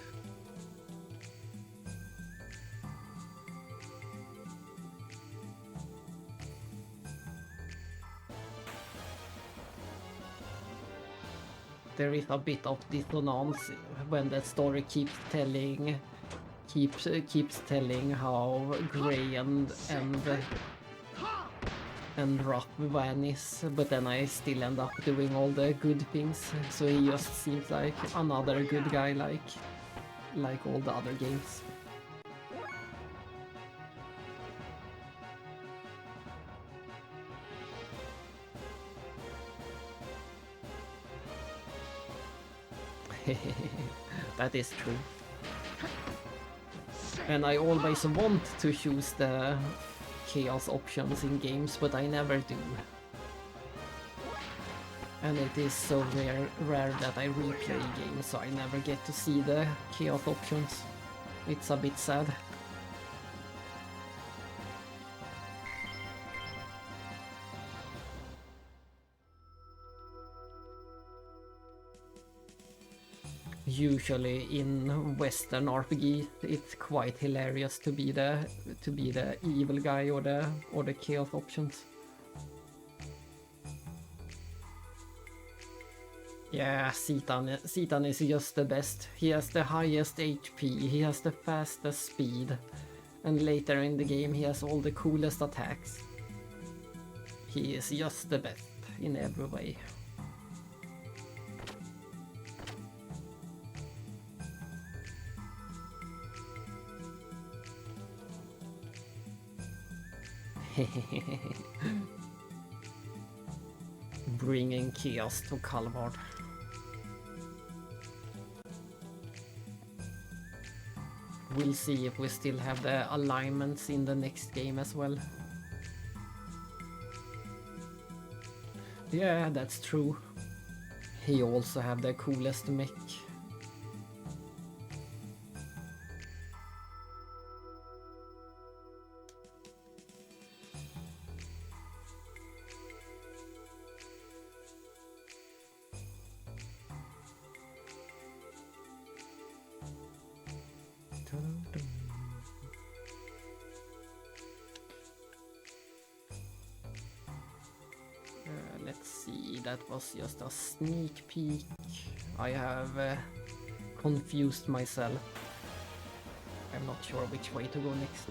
There is a bit of dissonance when the story keeps telling how Gray and Rough vanish, but then I still end up doing all the good things, so he just seems like another good guy like all the other games. That is true. And I always want to choose the chaos options in games, but I never do. And it is so rare that I replay games, so I never get to see the chaos options. It's a bit sad. Usually in Western RPG, it's quite hilarious to be the evil guy or the chaos options. Yeah, Citan is just the best. He has the highest HP, he has the fastest speed, and later in the game he has all the coolest attacks. He is just the best in every way. Bringing chaos to Calvard. We'll see if we still have the alignments in the next game as well. Yeah, that's true. He also have the coolest mech. Let's see, that was just a sneak peek. I have confused myself. I'm not sure which way to go next.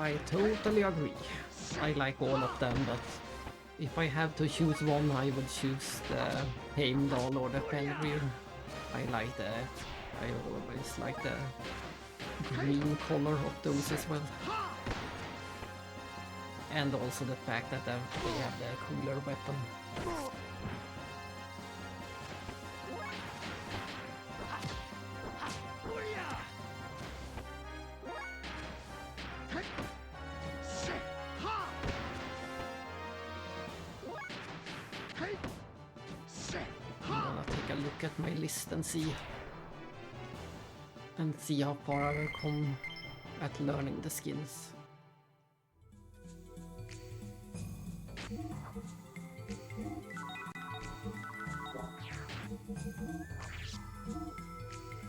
I totally agree. I like all of them, but if I have to choose one, I would choose the Heimdall or the Fenrir. I always like the green color of those as well. And also the fact that they have the cooler weapon. At my list and see how far I will come at learning the skills.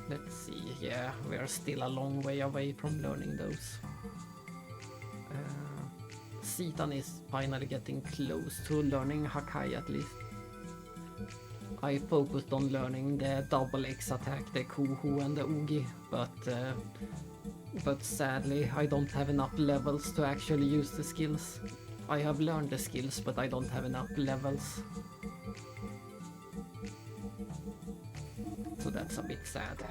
Let's see, yeah, we are still a long way away from learning those. Citan is finally getting close to learning Hakai at least. I focused on learning the double X attack, the Kuhu and the Ugi, but sadly I don't have enough levels to actually use the skills. I have learned the skills, but I don't have enough levels. So that's a bit sad.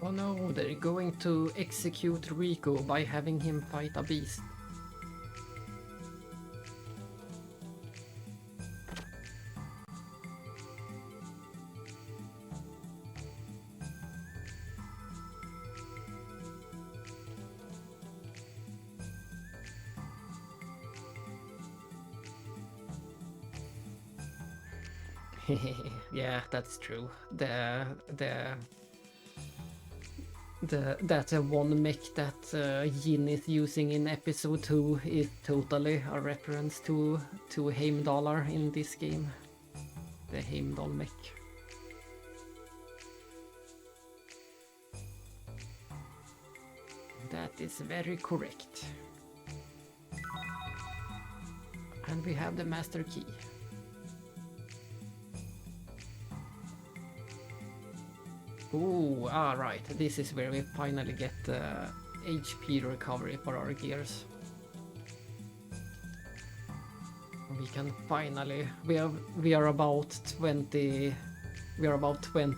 Oh no, they're going to execute Rico by having him fight a beast. Yeah, that's true. That one mech that Jin is using in episode 2 is totally a reference to Heimdalar in this game. The Heimdall mech. That is very correct. And we have the master key. Ooh, right. This is where we finally get HP recovery for our gears. We can finally... We are about 20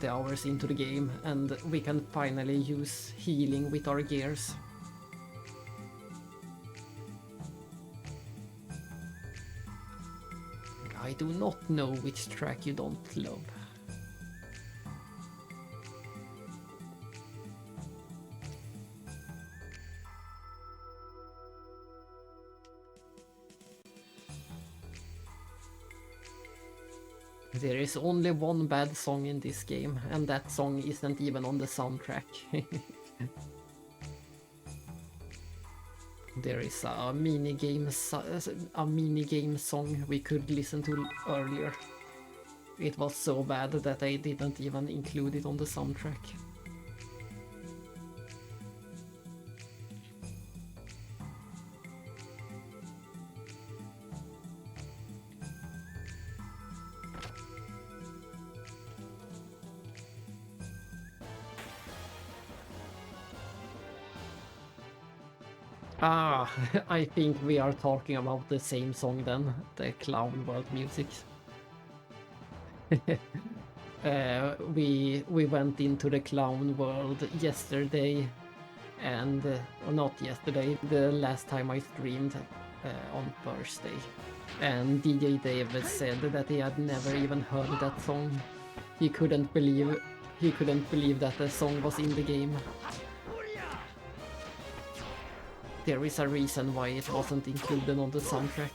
hours into the game, and we can finally use healing with our gears. I do not know which track you don't love. There is only one bad song in this game, and that song isn't even on the soundtrack. There is a minigame song we could listen to earlier. It was so bad that I didn't even include it on the soundtrack. I think we are talking about the same song then, the Clown World music. We went into the Clown World yesterday, and not yesterday, the last time I streamed on Thursday. And DJ David said that he had never even heard that song. He couldn't believe that the song was in the game. There is a reason why it wasn't included on the soundtrack.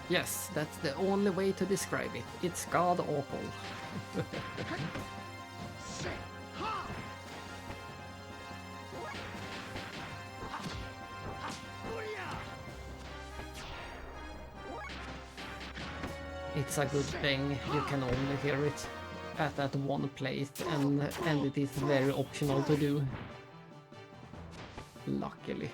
Yes, that's the only way to describe it. It's god awful. It's a good thing you can only hear it at that one place, and it is very optional to do. Luckily.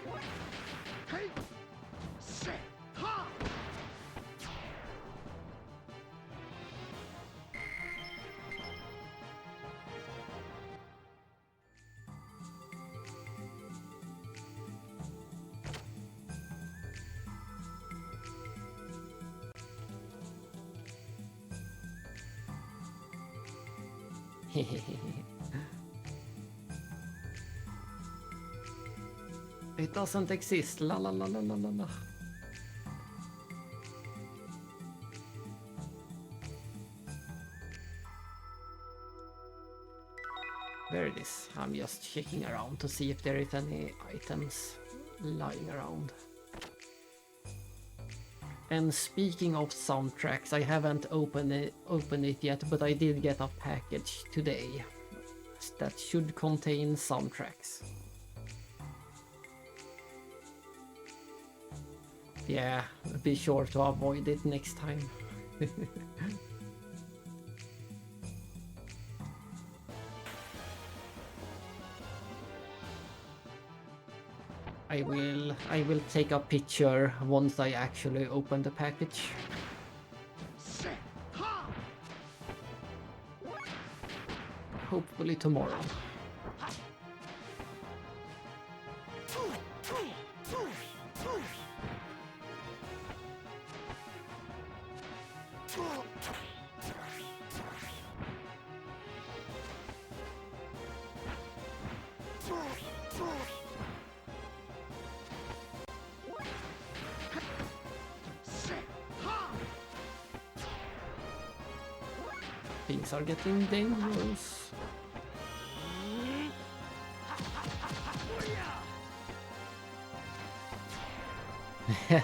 It doesn't exist. La la la la la la la. There it is. I'm just checking around to see if there is any items lying around. And speaking of soundtracks, I haven't opened it yet, but I did get a package today that should contain soundtracks. Yeah, be sure to avoid it next time. I will take a picture once I actually open the package. Hopefully tomorrow. Things are getting dangerous. I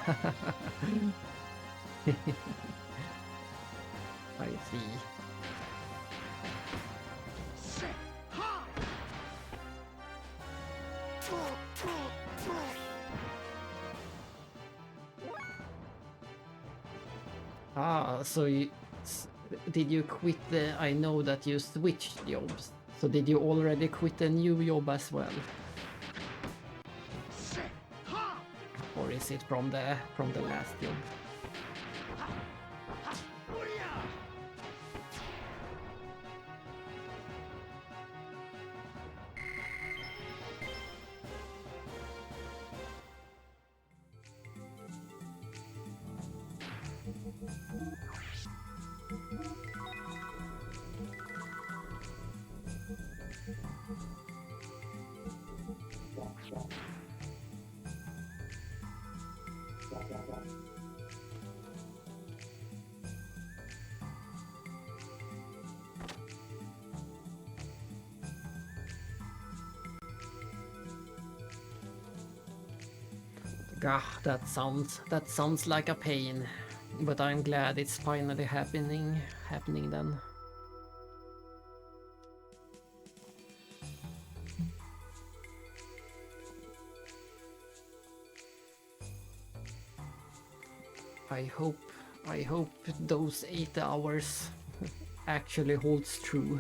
see. Ah, so did you quit the... I know that you switched jobs. So did you already quit a new job as well? Or is it from the last job? Gah, that sounds like a pain, but I'm glad it's finally happening then. I hope those 8 hours actually holds true.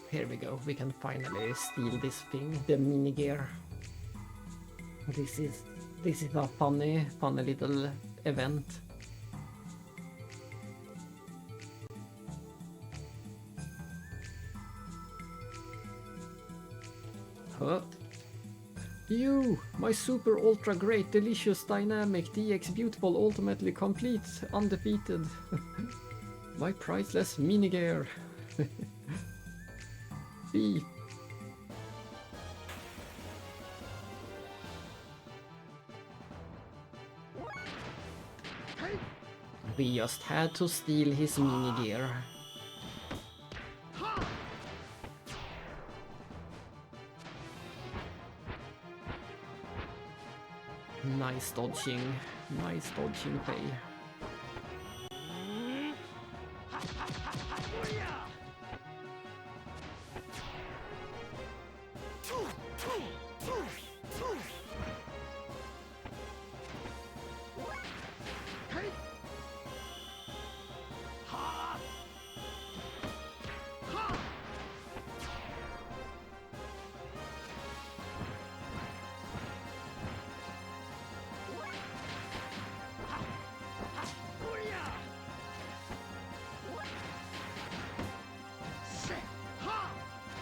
Here we go, we can finally steal this thing, the mini gear. This is a funny little event. Huh? You, my super ultra great delicious dynamic DX beautiful ultimately complete undefeated. My priceless mini gear. Thief. We just had to steal his mini gear. Nice dodging, Faye.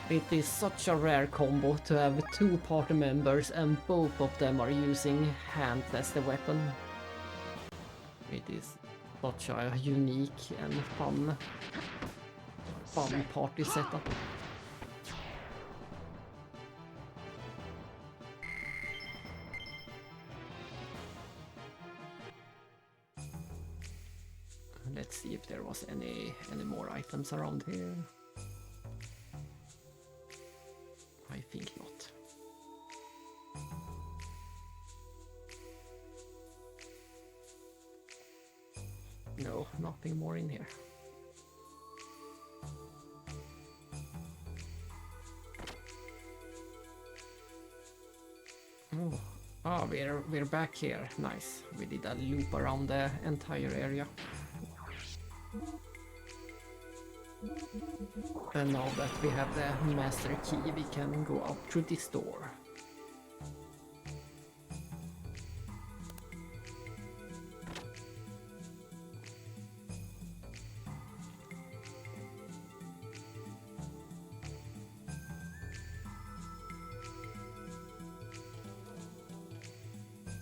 It is such a rare combo to have 2 party members and both of them are using hands as the weapon. It is such a unique and fun party setup. Let's see if there was any more items around here. I think not. No, nothing more in here. Oh, ah, we're back here. Nice. We did a loop around the entire area. And now that we have the master key, we can go out through this door.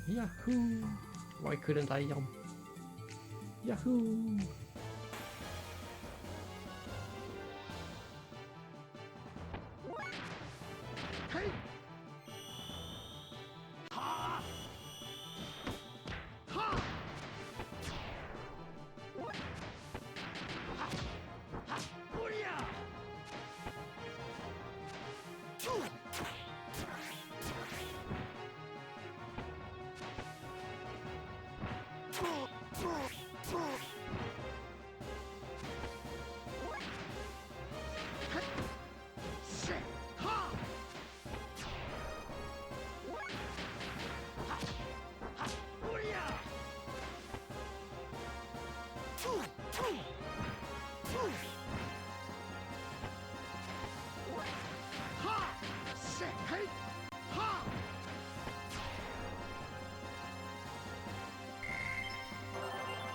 Yahoo! Why couldn't I jump? Yahoo!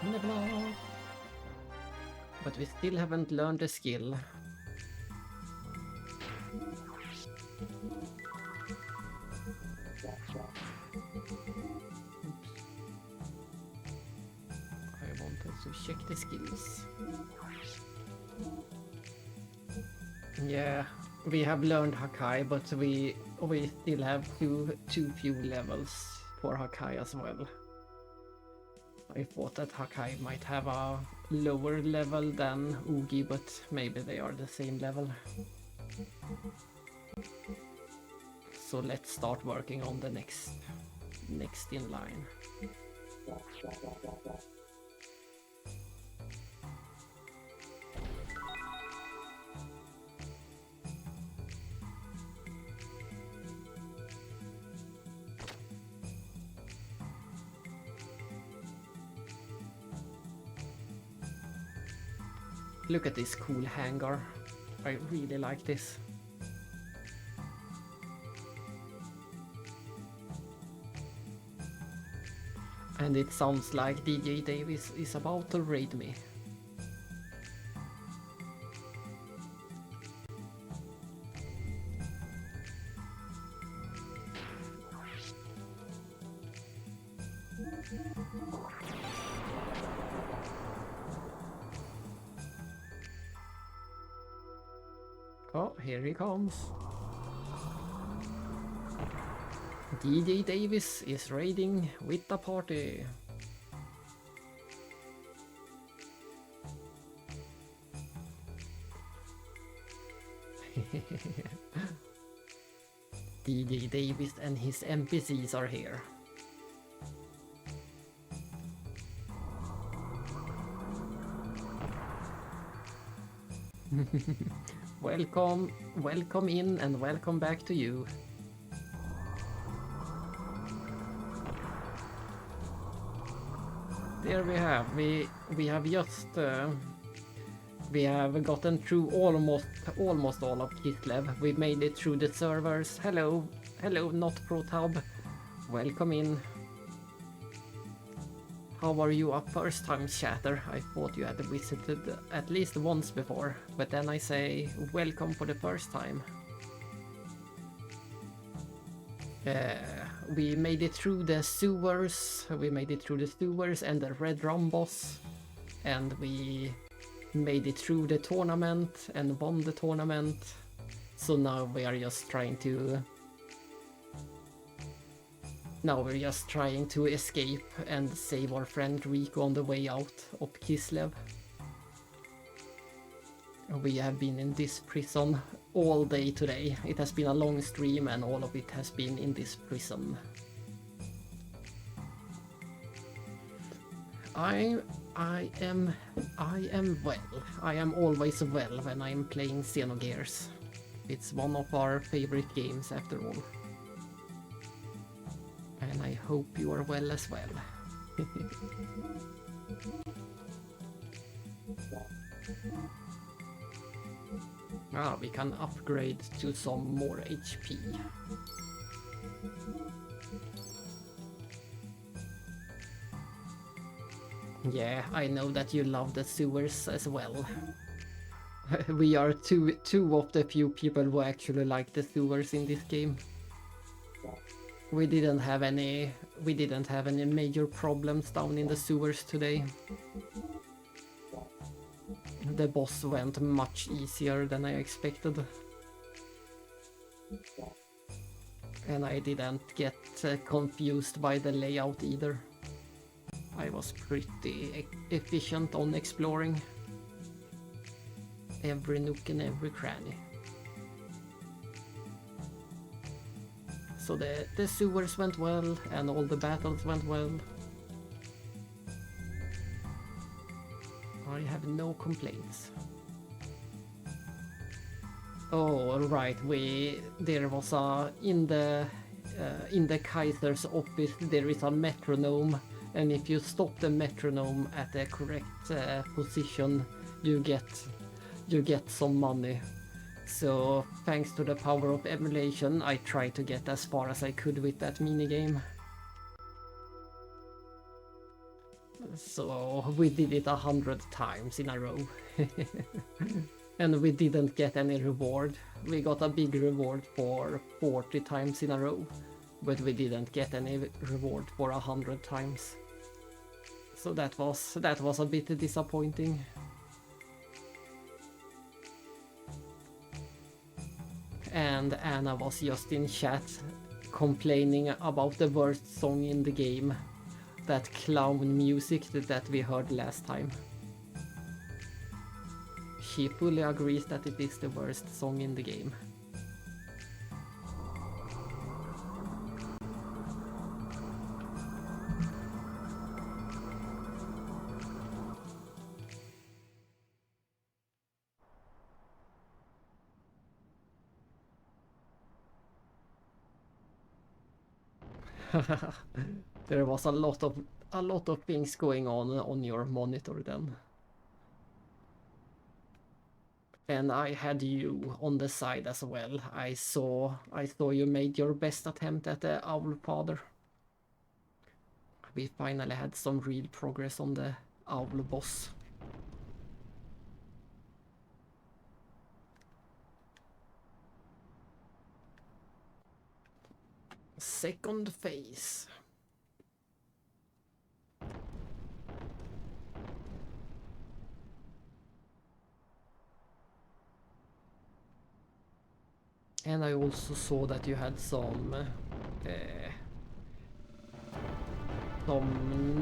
Level up. But we still haven't learned the skill. I wanted to check the skills. Yeah, we have learned Hakai, but we still have too few levels for Hakai as well. I thought that Hakai might have a lower level than Ugi, but maybe they are the same level. So let's start working on the next in line. Look at this cool hangar. I really like this. And it sounds like DJ Davis is about to raid me. Oh, here he comes. DJ Davis is raiding with the party. DJ Davis and his NPCs are here. Welcome in and welcome back to you. There we have, we have just we have gotten through almost all of Kislev. We made it through the servers. Hello, not ProTub. Welcome in. How are you a first-time chatter? I thought you had visited at least once before, but then I say welcome for the first time. We made it through the sewers. We made it through the sewers and the Red Rum boss, and we made it through the tournament and won the tournament. So now we are just trying to escape and save our friend Rico on the way out of Kislev. We have been in this prison all day today. It has been a long stream and all of it has been in this prison. I am well. I am always well when I'm playing Xenogears. It's one of our favorite games after all. And I hope you are well as well. We can upgrade to some more HP. Yeah, I know that you love the sewers as well. We are two of the few people who actually like the sewers in this game. We didn't have any major problems down in the sewers today. The boss went much easier than I expected. And I didn't get confused by the layout either. I was pretty efficient on exploring every nook and every cranny. So the sewers went well, and all the battles went well. I have no complaints. Oh, right, there was in the Kaiser's office there is a metronome, and if you stop the metronome at the correct position, you get some money. So thanks to the power of emulation, I tried to get as far as I could with that minigame. So we did it 100 times in a row. And we didn't get any reward. We got a big reward for 40 times in a row, but we didn't get any reward for 100 times. So that was a bit disappointing. And Anna was just in chat complaining about the worst song in the game, that clown music that we heard last time. She fully agrees that it is the worst song in the game. There was a lot of things going on your monitor then. And I had you on the side as well. I saw you made your best attempt at the Owl Father. We finally had some real progress on the Owl boss. Second phase. And I also saw that you had some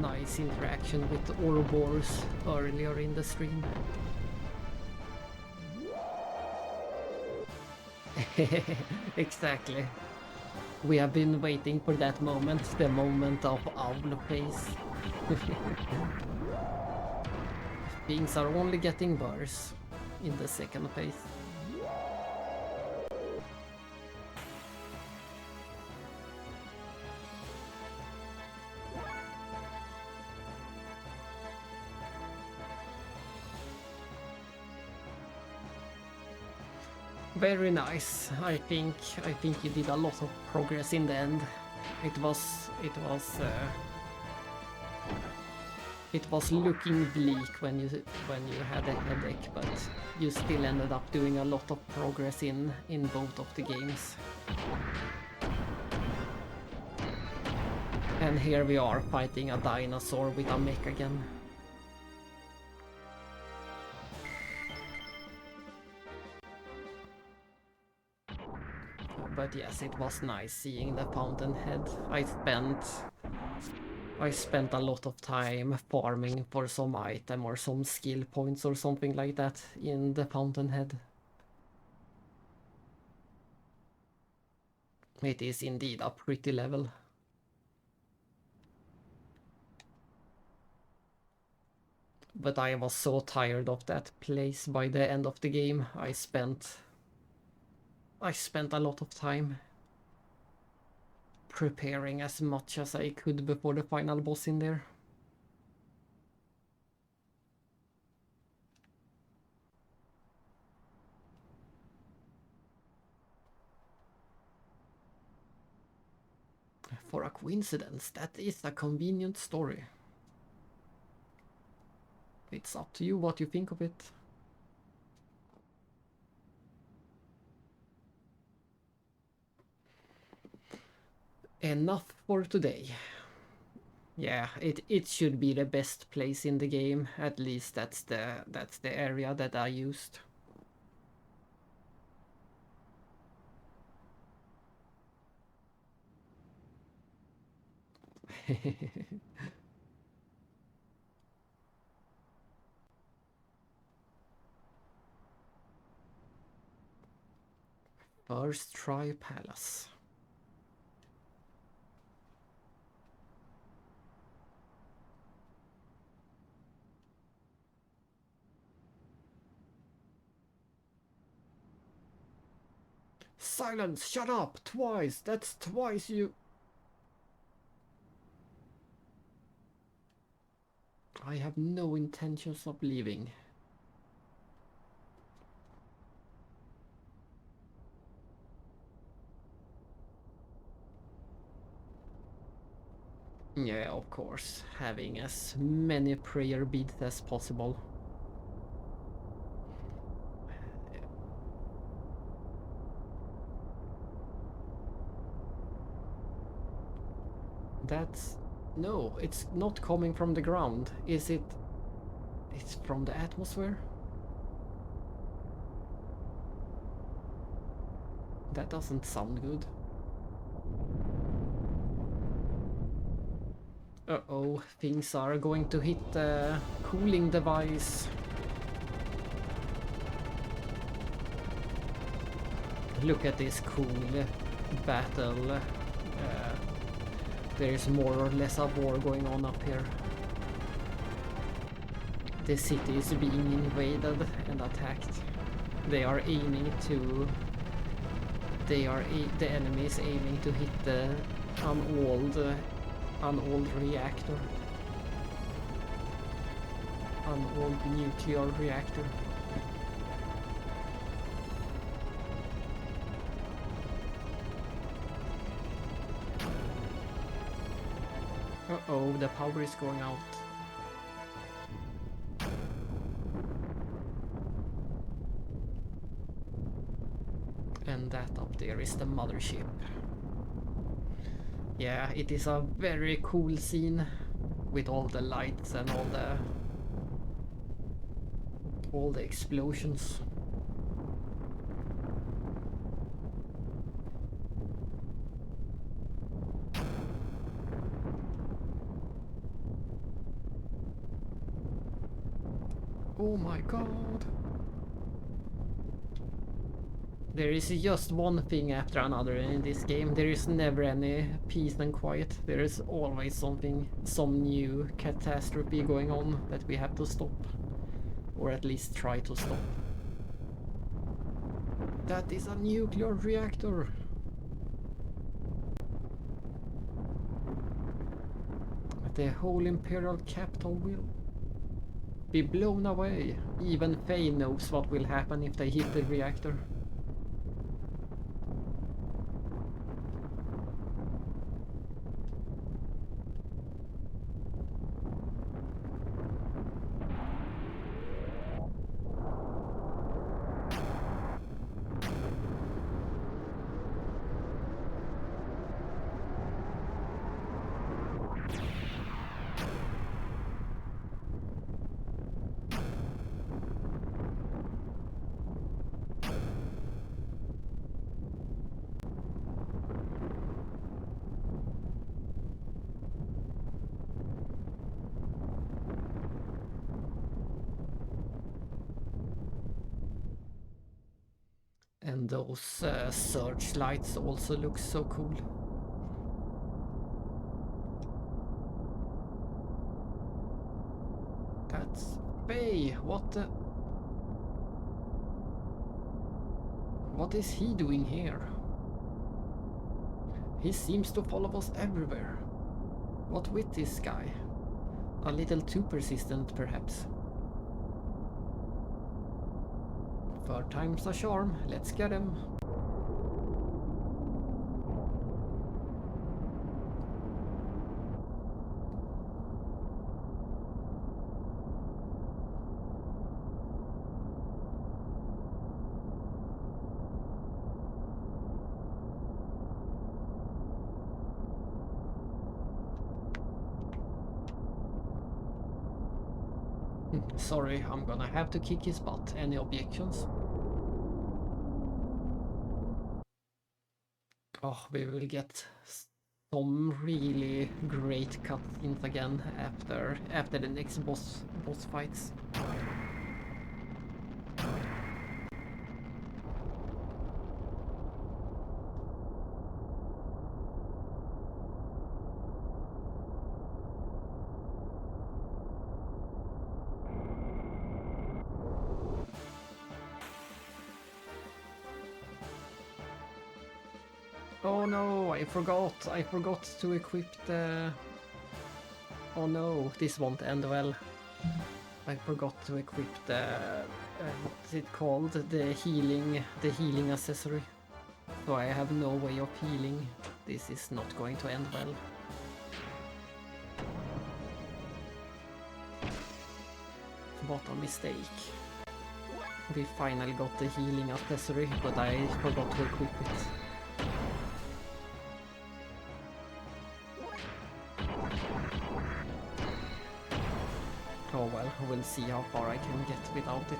nice interaction with Ouroboros earlier in the stream. Exactly. We have been waiting for that moment, the moment of Owl phase. Things are only getting worse in the second phase. Very nice. I think you did a lot of progress in the end. It was looking bleak when you had a headache, but you still ended up doing a lot of progress in both of the games. And here we are fighting a dinosaur with a mech again. But yes, it was nice seeing the Fountainhead. I spent a lot of time farming for some item or some skill points or something like that in the Fountainhead. It is indeed a pretty level. But I was so tired of that place by the end of the game. I spent a lot of time preparing as much as I could before the final boss in there. For a coincidence, that is a convenient story. It's up to you what you think of it. Enough for today. Yeah, it should be the best place in the game. At least that's the area that I used. First try palace. Silence! Shut up! Twice! That's twice you... I have no intentions of leaving. Yeah, of course, having as many prayer beads as possible. That's... no, it's not coming from the ground. Is it? It's from the atmosphere? That doesn't sound good. Uh-oh, things are going to hit the cooling device. Look at this cool battle. There is more or less a war going on up here. The city is being invaded and attacked. They are aiming to... the enemy is aiming to hit the an old reactor. An old nuclear reactor. Uh-oh, the power is going out. And that up there is the mothership. Yeah, it is a very cool scene with all the lights and all the explosions. Oh my god. There is just one thing after another in this game. There is never any peace and quiet. There is always something, some new catastrophe going on that we have to stop. Or at least try to stop. That is a nuclear reactor. The whole Imperial capital will be blown away. Even Faye knows what will happen if they hit the reactor. And those searchlights also look so cool. That's Faye. What is he doing here? He seems to follow us everywhere. What with this guy? A little too persistent, perhaps. Third time's a charm. Let's get him. Sorry, I'm gonna have to kick his butt. Any objections? Oh, we will get some really great cutscenes again after the next boss fights. Oh no, I forgot to equip the... Oh no, this won't end well. I forgot to equip the... what's it called? The healing accessory. So I have no way of healing. This is not going to end well. what a mistake. We finally got the healing accessory, but I forgot to equip it. Oh well, we'll see how far I can get without it.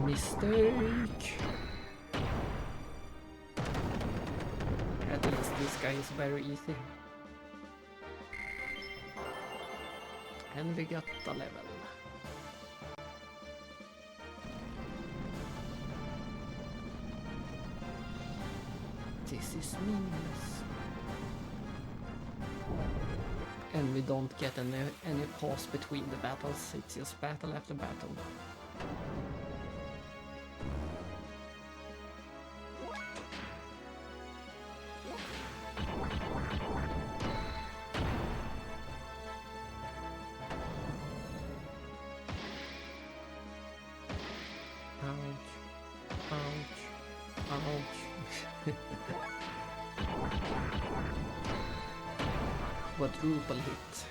Mistake! At least this guy is very easy. And we got the level. This is meaningless. And we don't get any pause between the battles, it's just battle after battle. Quadruple hit.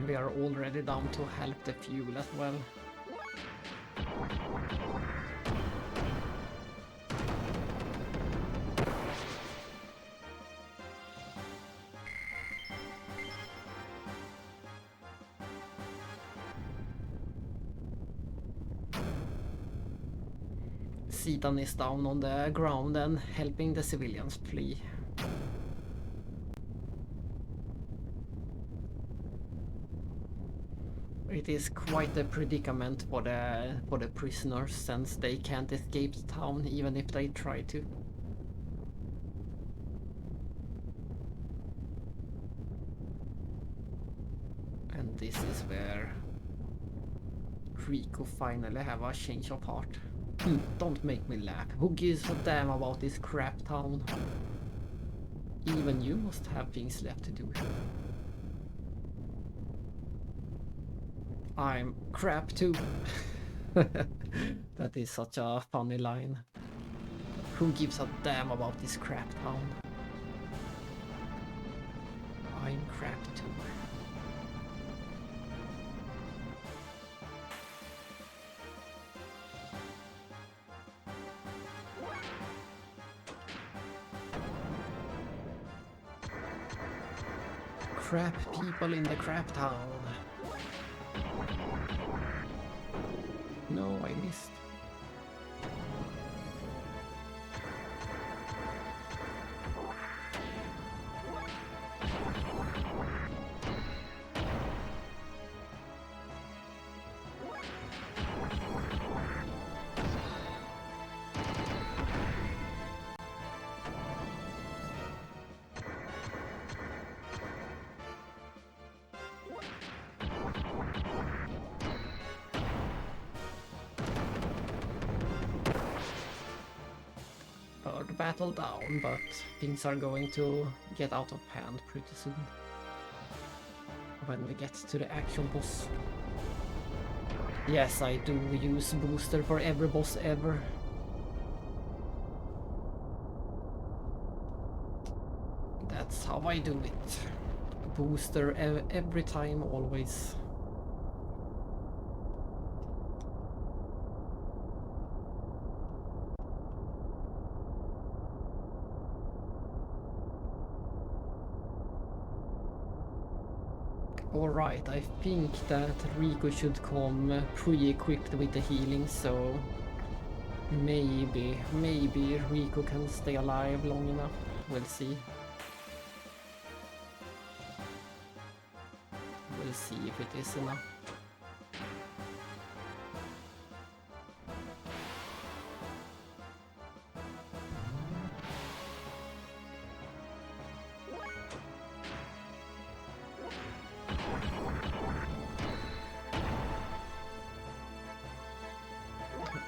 We are already down to help the fuel as well. Seaton is down on the ground and helping the civilians flee. It is quite a predicament for the prisoners, since they can't escape the town even if they try to. And this is where Rico finally have a change of heart. Don't make me laugh. Who gives a damn about this crap town? Even you must have things left to do. I'm crap too. That is such a funny line. Who gives a damn about this crap town? I'm crap too. Crap people in the crap town. No, I missed. Battle down, but things are going to get out of hand pretty soon when we get to the actual boss. Yes, I do use booster for every boss ever. That's how I do it. Booster every time, always. Alright, I think that Rico should come pre-equipped with the healing, so maybe Rico can stay alive long enough. We'll see. We'll see if it is enough.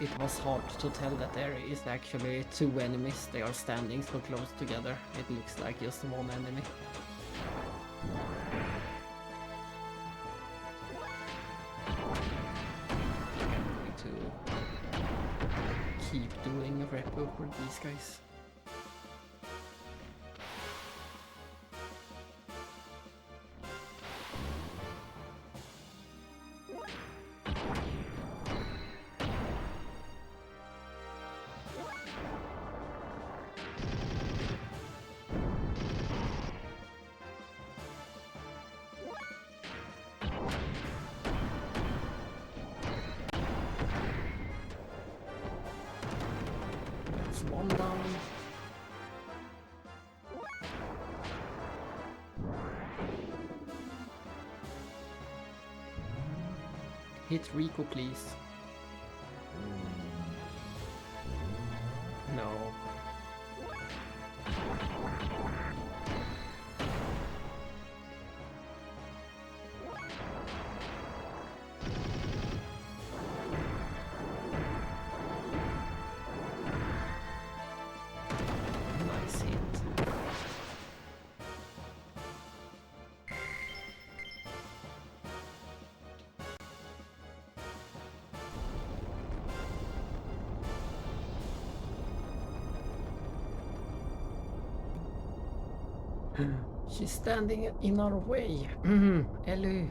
it was hard to tell that there is actually two enemies. They are standing so close together. It looks like just one enemy. I'm going to keep doing a repo for these guys. One down. Hit Rico, please. No. Nice hit. She's standing in our way. Ellie.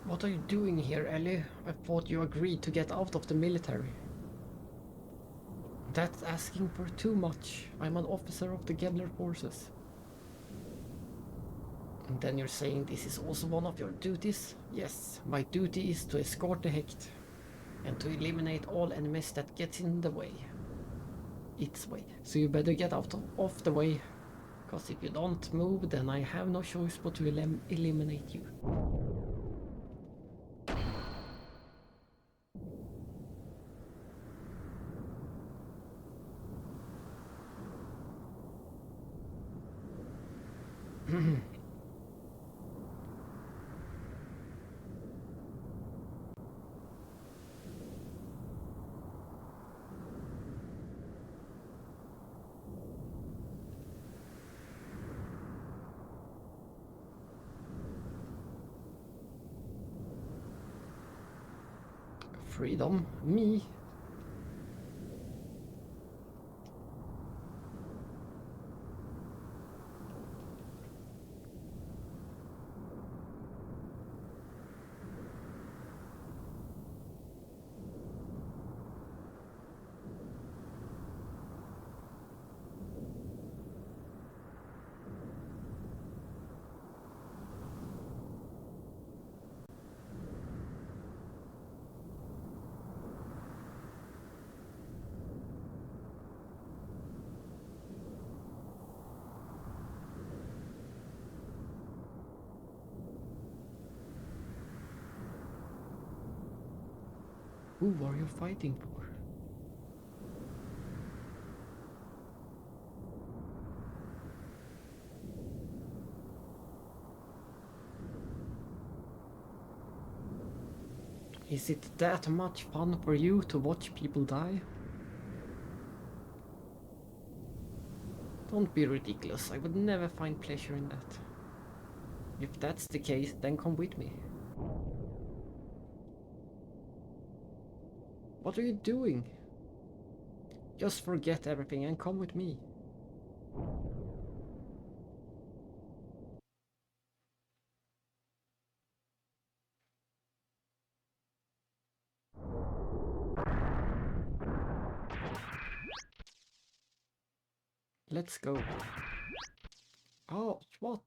What are you doing here, Ellie? I thought you agreed to get out of the military. That's asking for too much. I'm an officer of the Gebler forces. And then you're saying this is also one of your duties? Yes, my duty is to escort the Hecht and to eliminate all enemies that get in the way. Its way. So you better get out of the way, because if you don't move, then I have no choice but to eliminate you. Freedom, me. Who are you fighting for? Is it that much fun for you to watch people die? Don't be ridiculous. I would never find pleasure in that. If that's the case, then come with me. What are you doing? Just forget everything and come with me. Let's go. Oh, what?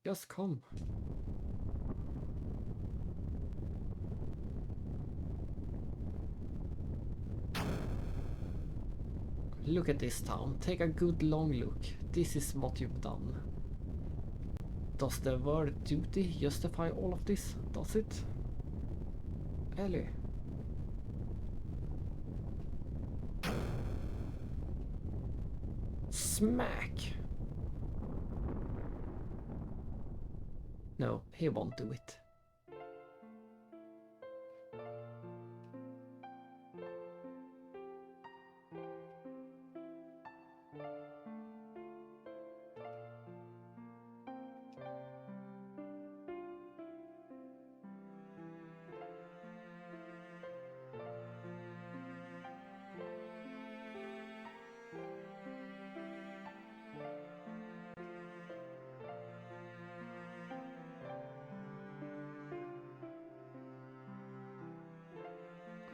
Just come. Look at this town. Take a good long look. This is what you've done. Does the word duty justify all of this? Does it? Ellie. Smack! No, he won't do it.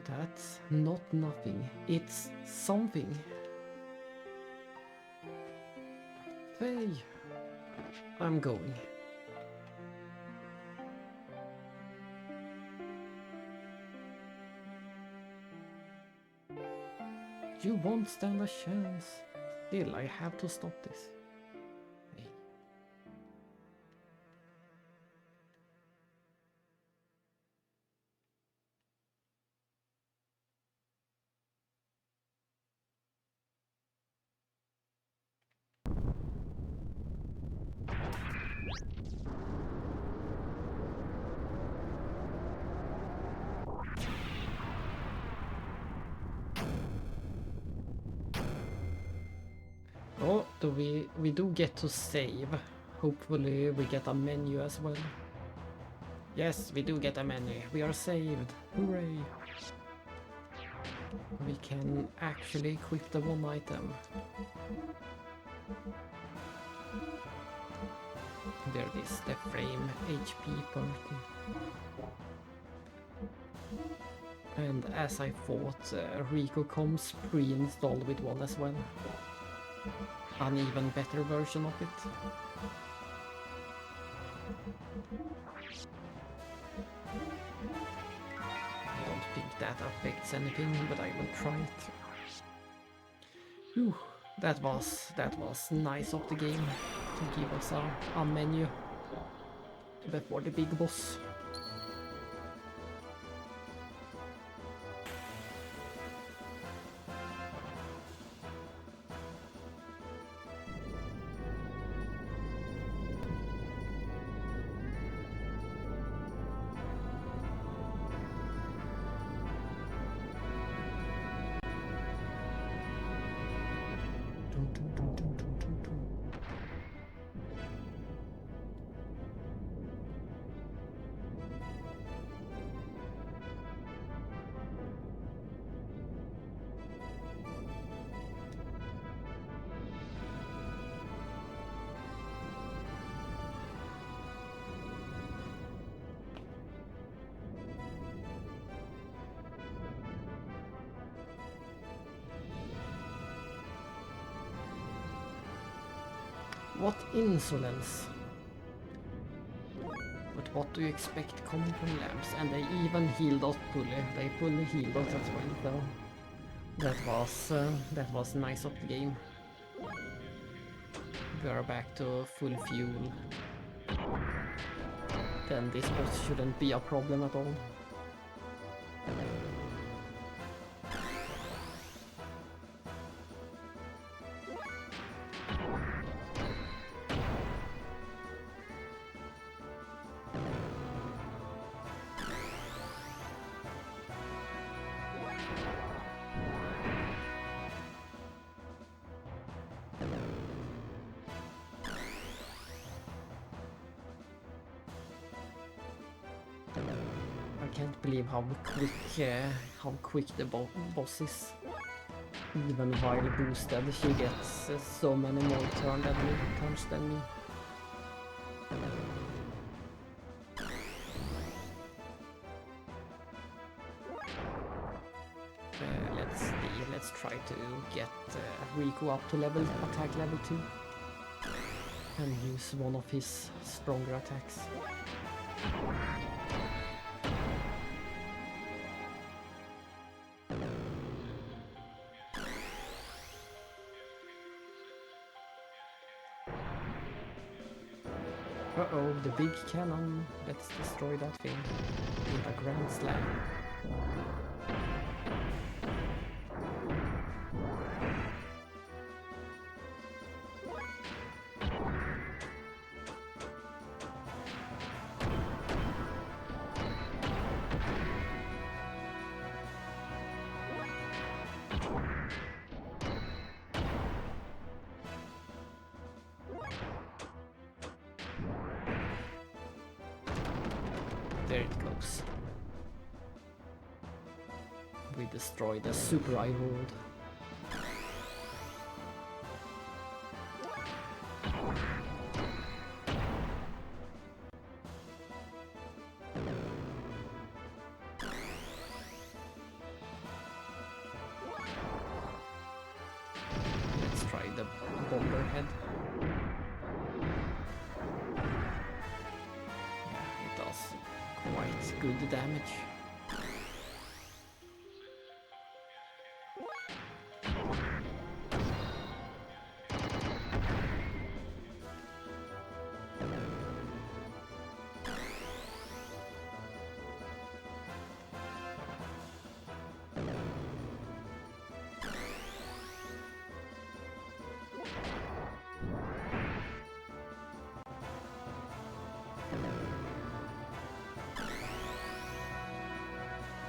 That's not nothing. It's something. Hey, I'm going. You won't stand a chance. Still, I have to stop this. Hey. Oh, we do get to save. Hopefully we get a menu as well. Yes, we do get a menu. We are saved. Hooray! We can actually equip the one item. There it is, the frame HP 30. And as I thought, Rico comes pre-installed with one as well. An even better version of it. I don't think that affects anything, but I will try it. Whew, that was nice of the game to give us a menu before the big boss. What insolence! But what do you expect coming from labs? And they even healed us fully. They fully healed us as well, so that was nice of the game. We are back to full fuel. Then this boss shouldn't be a problem at all. I can't believe how quick the boss is. Even while boosted, she gets so many more turns than me. Let's try to get Rico up to attack level 2 and use one of his stronger attacks. Uh-oh, the big cannon. Let's destroy that thing with a grand slam. There it goes. We destroy the super eye world. Let's try the bomber head. Yeah, it does quite good damage.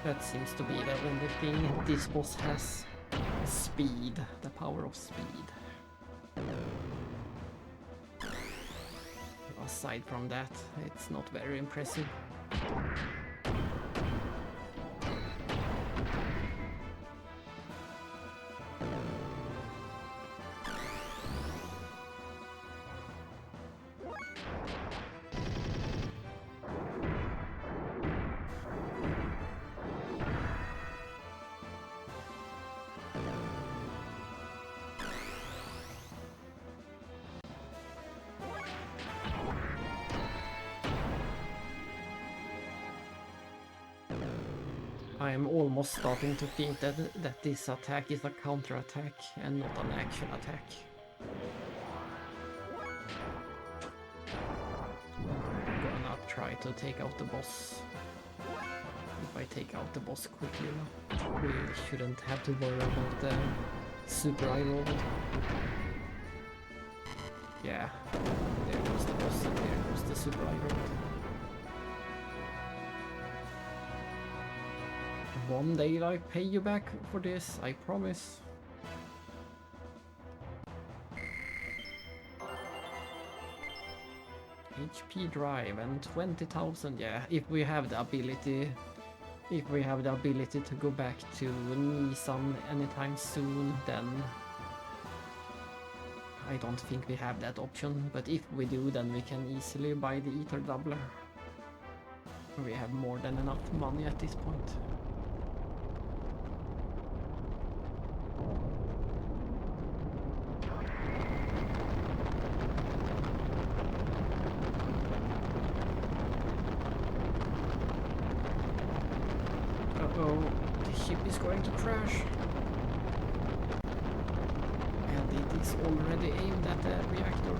That seems to be the only thing this boss has. Speed, the power of speed. Aside from that, it's not very impressive. I am almost starting to think that this attack is a counter-attack and not an action attack. I'm gonna try to take out the boss. If I take out the boss quickly enough, we shouldn't have to worry about the super eye roll. Yeah, there goes the boss and there goes the super eye roll. One day I pay you back for this, I promise. HP drive and 20,000, yeah, if we have the ability to go back to Nissan anytime soon, then I don't think we have that option, but if we do, then we can easily buy the ether doubler. We have more than enough money at this point. Uh-oh, the ship is going to crash. And it is already aimed at the reactor.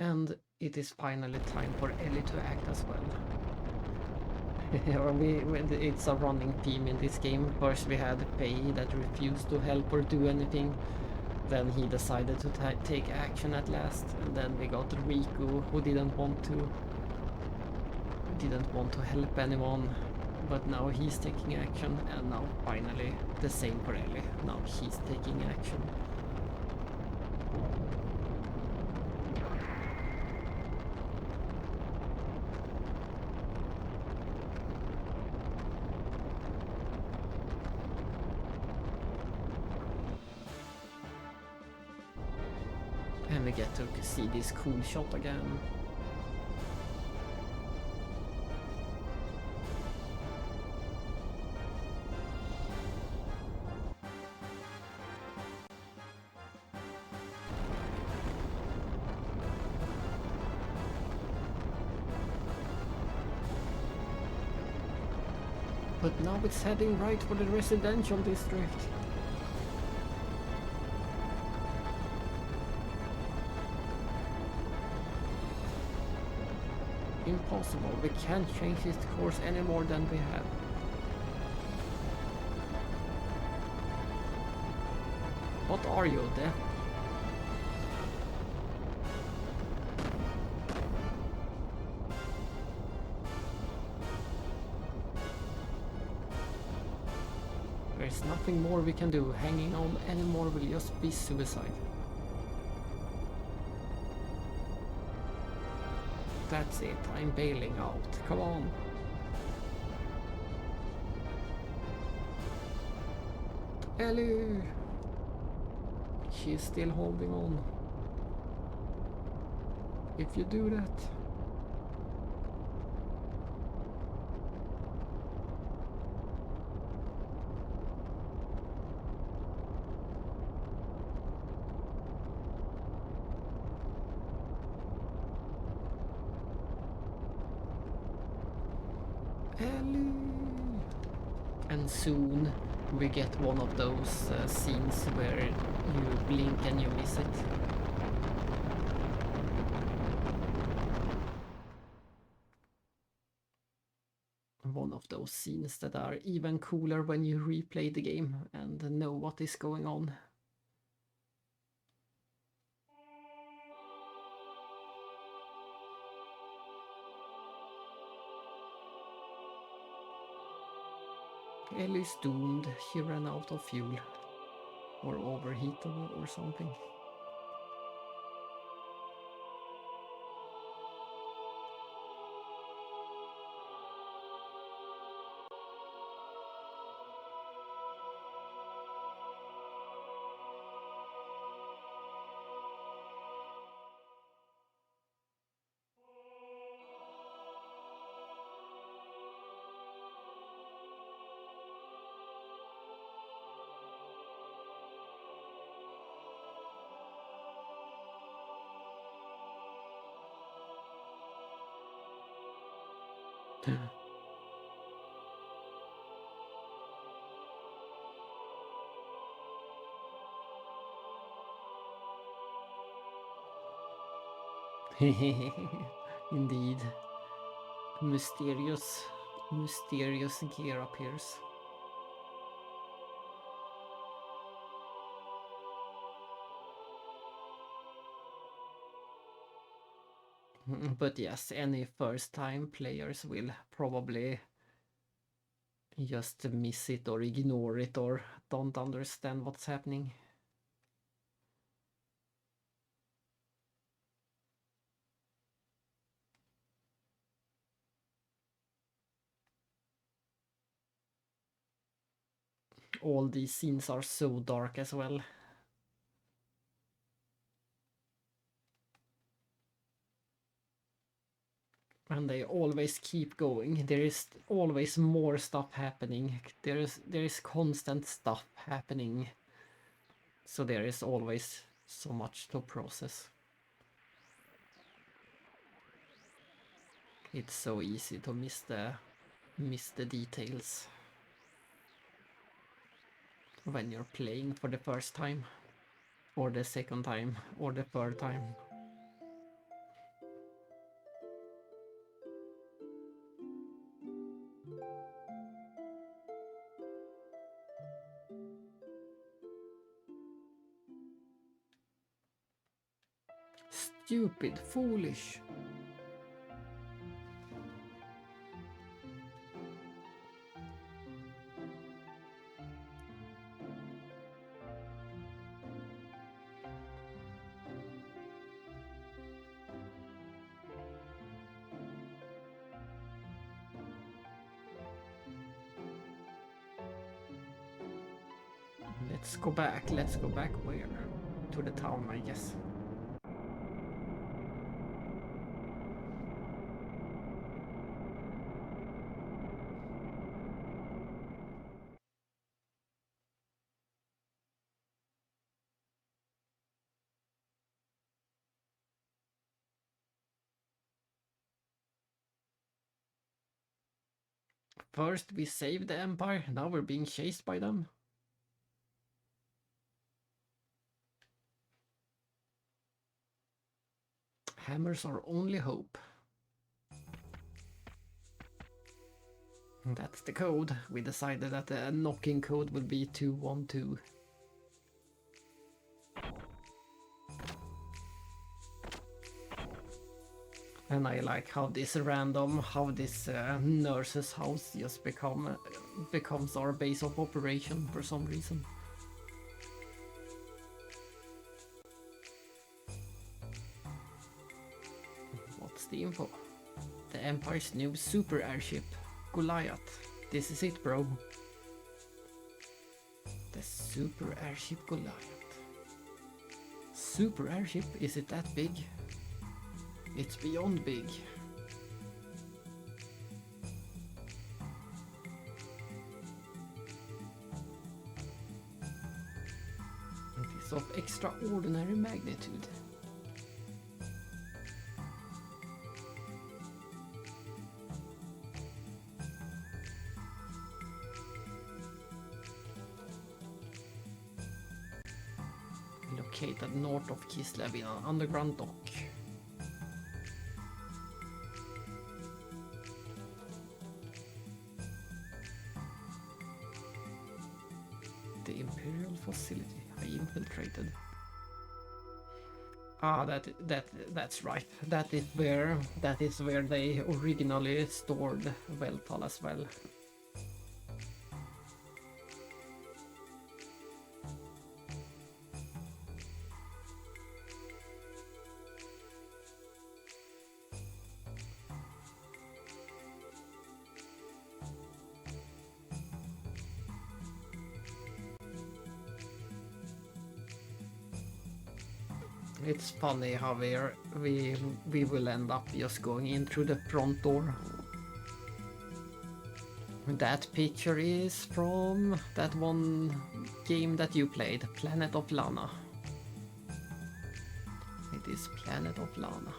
And it is finally time for Ellie to act as well. It's a running theme in this game. First we had Faye that refused to help or do anything. Then he decided to take action at last. And then we got Riku, who didn't want to help anyone. But now he's taking action, and now finally the same for Ellie. Now he's taking action. And we get to see this cool shot again. But now it's heading right for the residential district. Impossible, we can't change its course any more than we have. What are you, deaf? There's nothing more we can do. Hanging on anymore will just be suicide. That's it, I'm bailing out. Come on. Ellie! She's still holding on. If you do that... Ellie! And soon we get one of those scenes where you blink and you miss it. One of those scenes that are even cooler when you replay the game and know what is going on. Ellie's doomed. She ran out of fuel. Or overheated or something. Indeed. Mysterious gear appears. But yes, any first time players will probably just miss it or ignore it or don't understand what's happening. All these scenes are so dark as well. And they always keep going. There is always more stuff happening. There is constant stuff happening. So there is always so much to process. It's so easy to miss the details when you're playing for the first time, or the second time, or the third time. Stupid, foolish. Let's go back where? To the town, I guess. First we saved the Empire, now we're being chased by them. Hammers are only hope. That's the code. We decided that the knocking code would be 212. And I like how this nurse's house just becomes our base of operation for some reason. What's the info? The Empire's new super airship, Goliath. This is it, bro. The super airship Goliath. Super airship? Is it that big? It's beyond big. It is of extraordinary magnitude. Located north of Kislev in an underground dock. The Imperial facility I infiltrated. Ah, that's right. That is where they originally stored Veltal as well. It's funny how we will end up just going in through the front door. That picture is from that one game that you played, Planet of Lana. It is Planet of Lana.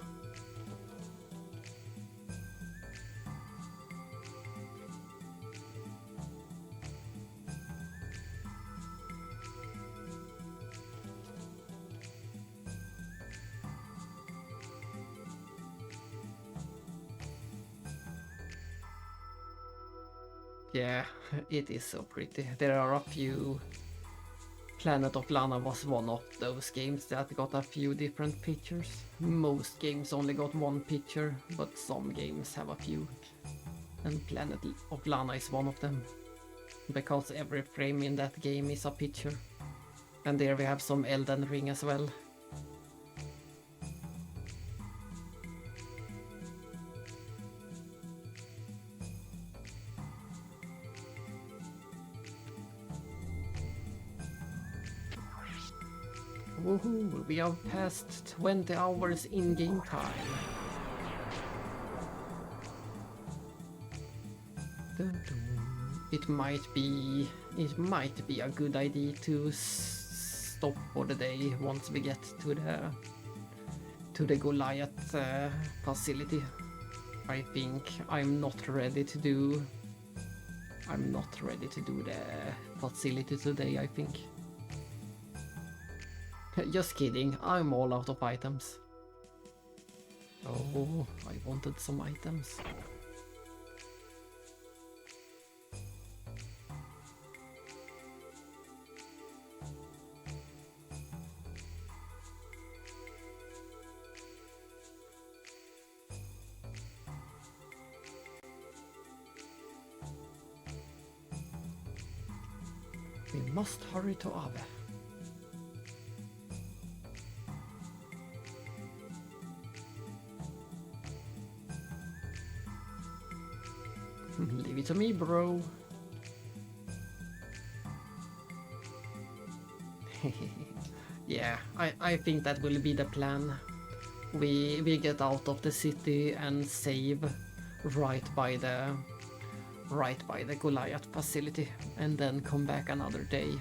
Yeah, it is so pretty. There are a few... Planet of Lana was one of those games that got a few different pictures. Most games only got one picture, but some games have a few. And Planet of Lana is one of them. Because every frame in that game is a picture. And there we have some Elden Ring as well. Woohoo, we have passed 20 hours in-game time. It might be a good idea to stop for the day once we get to the Goliath facility. I think I'm not ready to do the facility today, I think. Just kidding, I'm all out of items. Oh, I wanted some items. We must hurry to Ave. Leave it to me, bro. Yeah, I think that will be the plan. We get out of the city and save right by the Goliath facility, and then come back another day.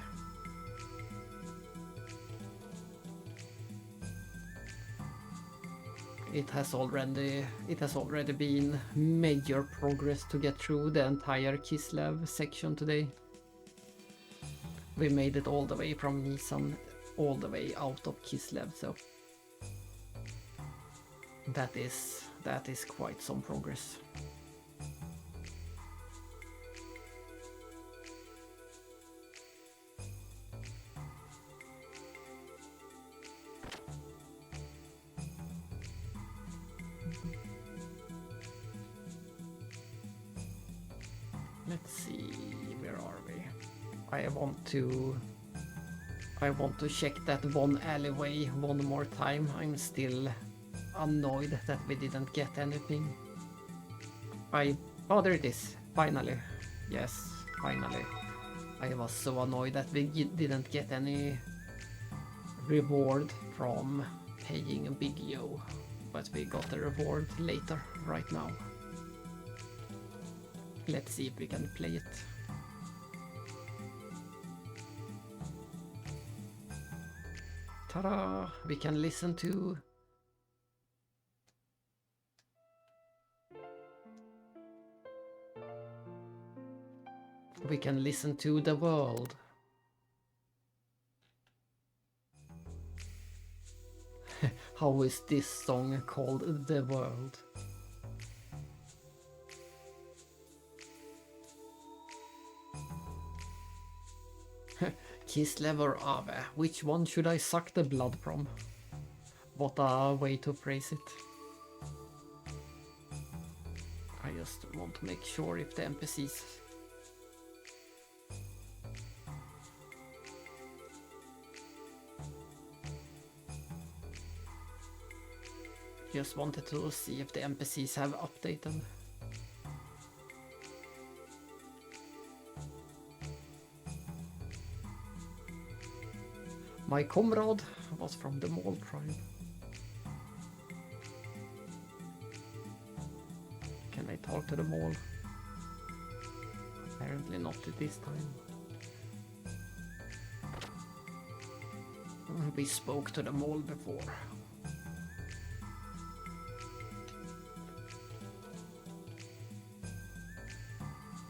it has already been major progress to get through the entire Kislev section today. We made it all the way from Nisan all the way out of Kislev, so that is quite some progress. Let's see, where are we? I want to check that one alleyway one more time. I'm still annoyed that we didn't get anything. Oh, there it is. Finally. Yes, finally. I was so annoyed that we didn't get any reward from paying a big yo. But we got the reward later, right now. Let's see if we can play it. Ta-da! We can listen to... We can listen to the world. How is this song called The World? Kislev or Ave, which one should I suck the blood from? What a way to phrase it. I just want to make sure if the NPCs... Just wanted to see if the NPCs have updated. My comrade was from the Mole tribe. Can I talk to the Mole? Apparently not at this time. We spoke to the Mole before.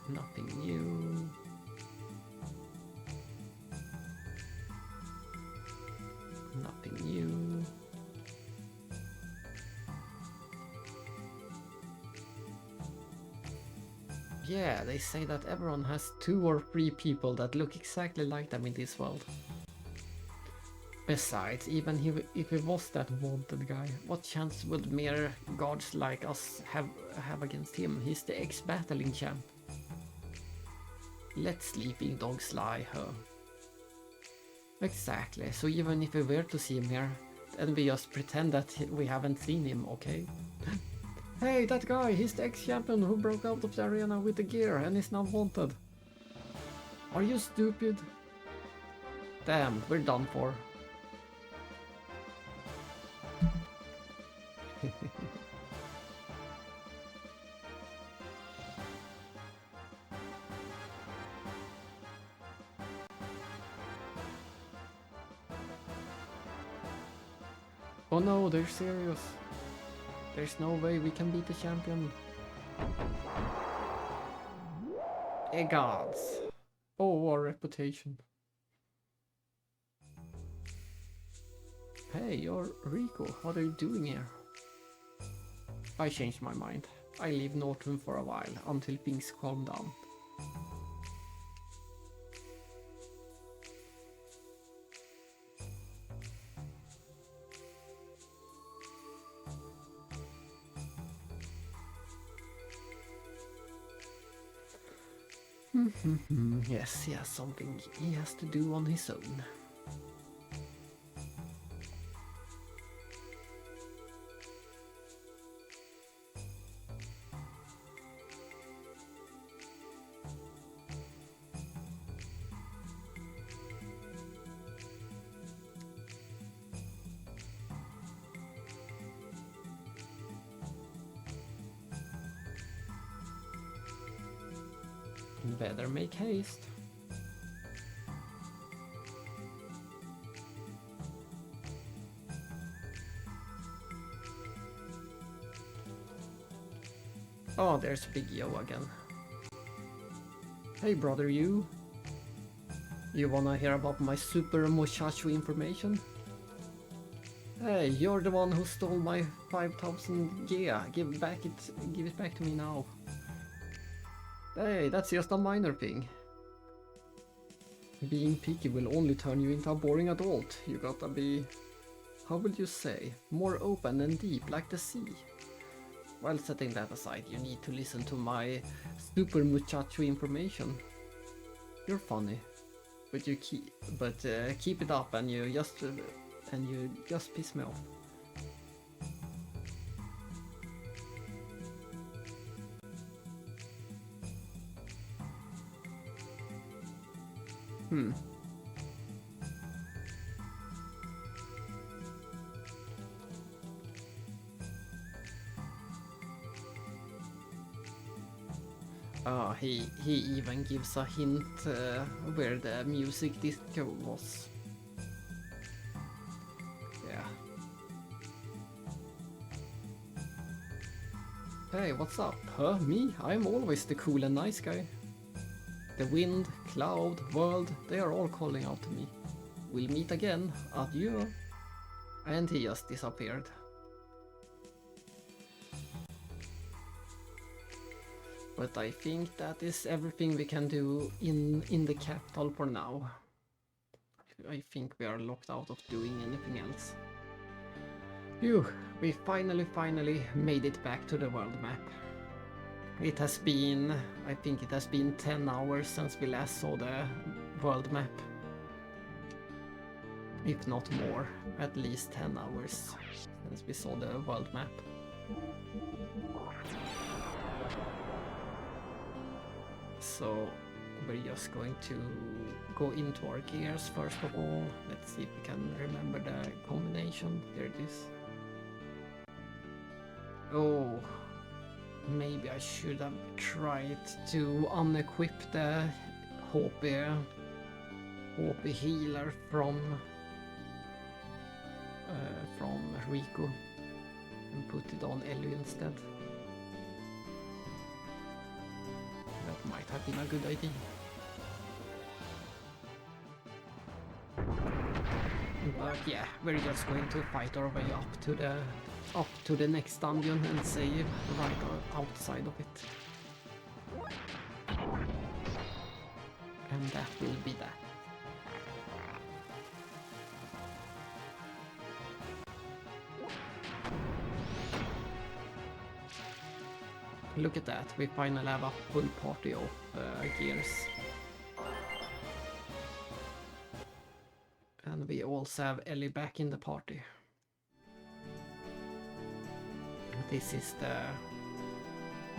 Nothing new. Nothing new. Yeah, they say that everyone has 2 or 3 people that look exactly like them in this world. Besides, even if he was that wanted guy, what chance would mere gods like us have against him? He's the ex-battling champ. Let sleeping dogs lie, huh? Exactly, so even if we were to see him here, then we just pretend that we haven't seen him, okay? Hey, that guy, he's the ex-champion who broke out of the arena with the gear and is now wanted. Are you stupid? Damn, we're done for. Oh no, they're serious. There's no way we can beat the champion. Gods. Oh, our reputation. Hey, you're Rico. What are you doing here? I changed my mind. I leave Northern for a while, until things calm down. Yes, he has something he has to do on his own. Better make haste. Oh, there's Big Yo again. Hey brother, you wanna hear about my super muchacho information? Hey, you're the one who stole my 5,000 gear. Give it back to me now. Hey, that's just a minor thing. Being picky will only turn you into a boring adult. You gotta be, how would you say, more open and deep like the sea. While setting that aside, you need to listen to my super muchacho information. You're funny, but keep it up and you just piss me off. He even gives a hint where the music disco was. Yeah. Hey, what's up? Huh? Me? I'm always the cool and nice guy. The wind, cloud, world, they are all calling out to me. We'll meet again. Adieu. And he just disappeared. But I think that is everything we can do in the capital for now. I think we are locked out of doing anything else. Phew, we finally made it back to the world map. It has been, I think it has been 10 hours since we last saw the world map. If not more, at least 10 hours since we saw the world map. So we're just going to go into our gears first of all. Let's see if we can remember the combination. There it is. Oh, maybe I should have tried to unequip the HP healer from Rico and put it on Ellie instead. That might have been a good idea. But yeah, we're just going to fight our way up to the next dungeon and save right outside of it. And that will be that. Look at that, we finally have a full party of gears. And we also have Ellie back in the party. This is the...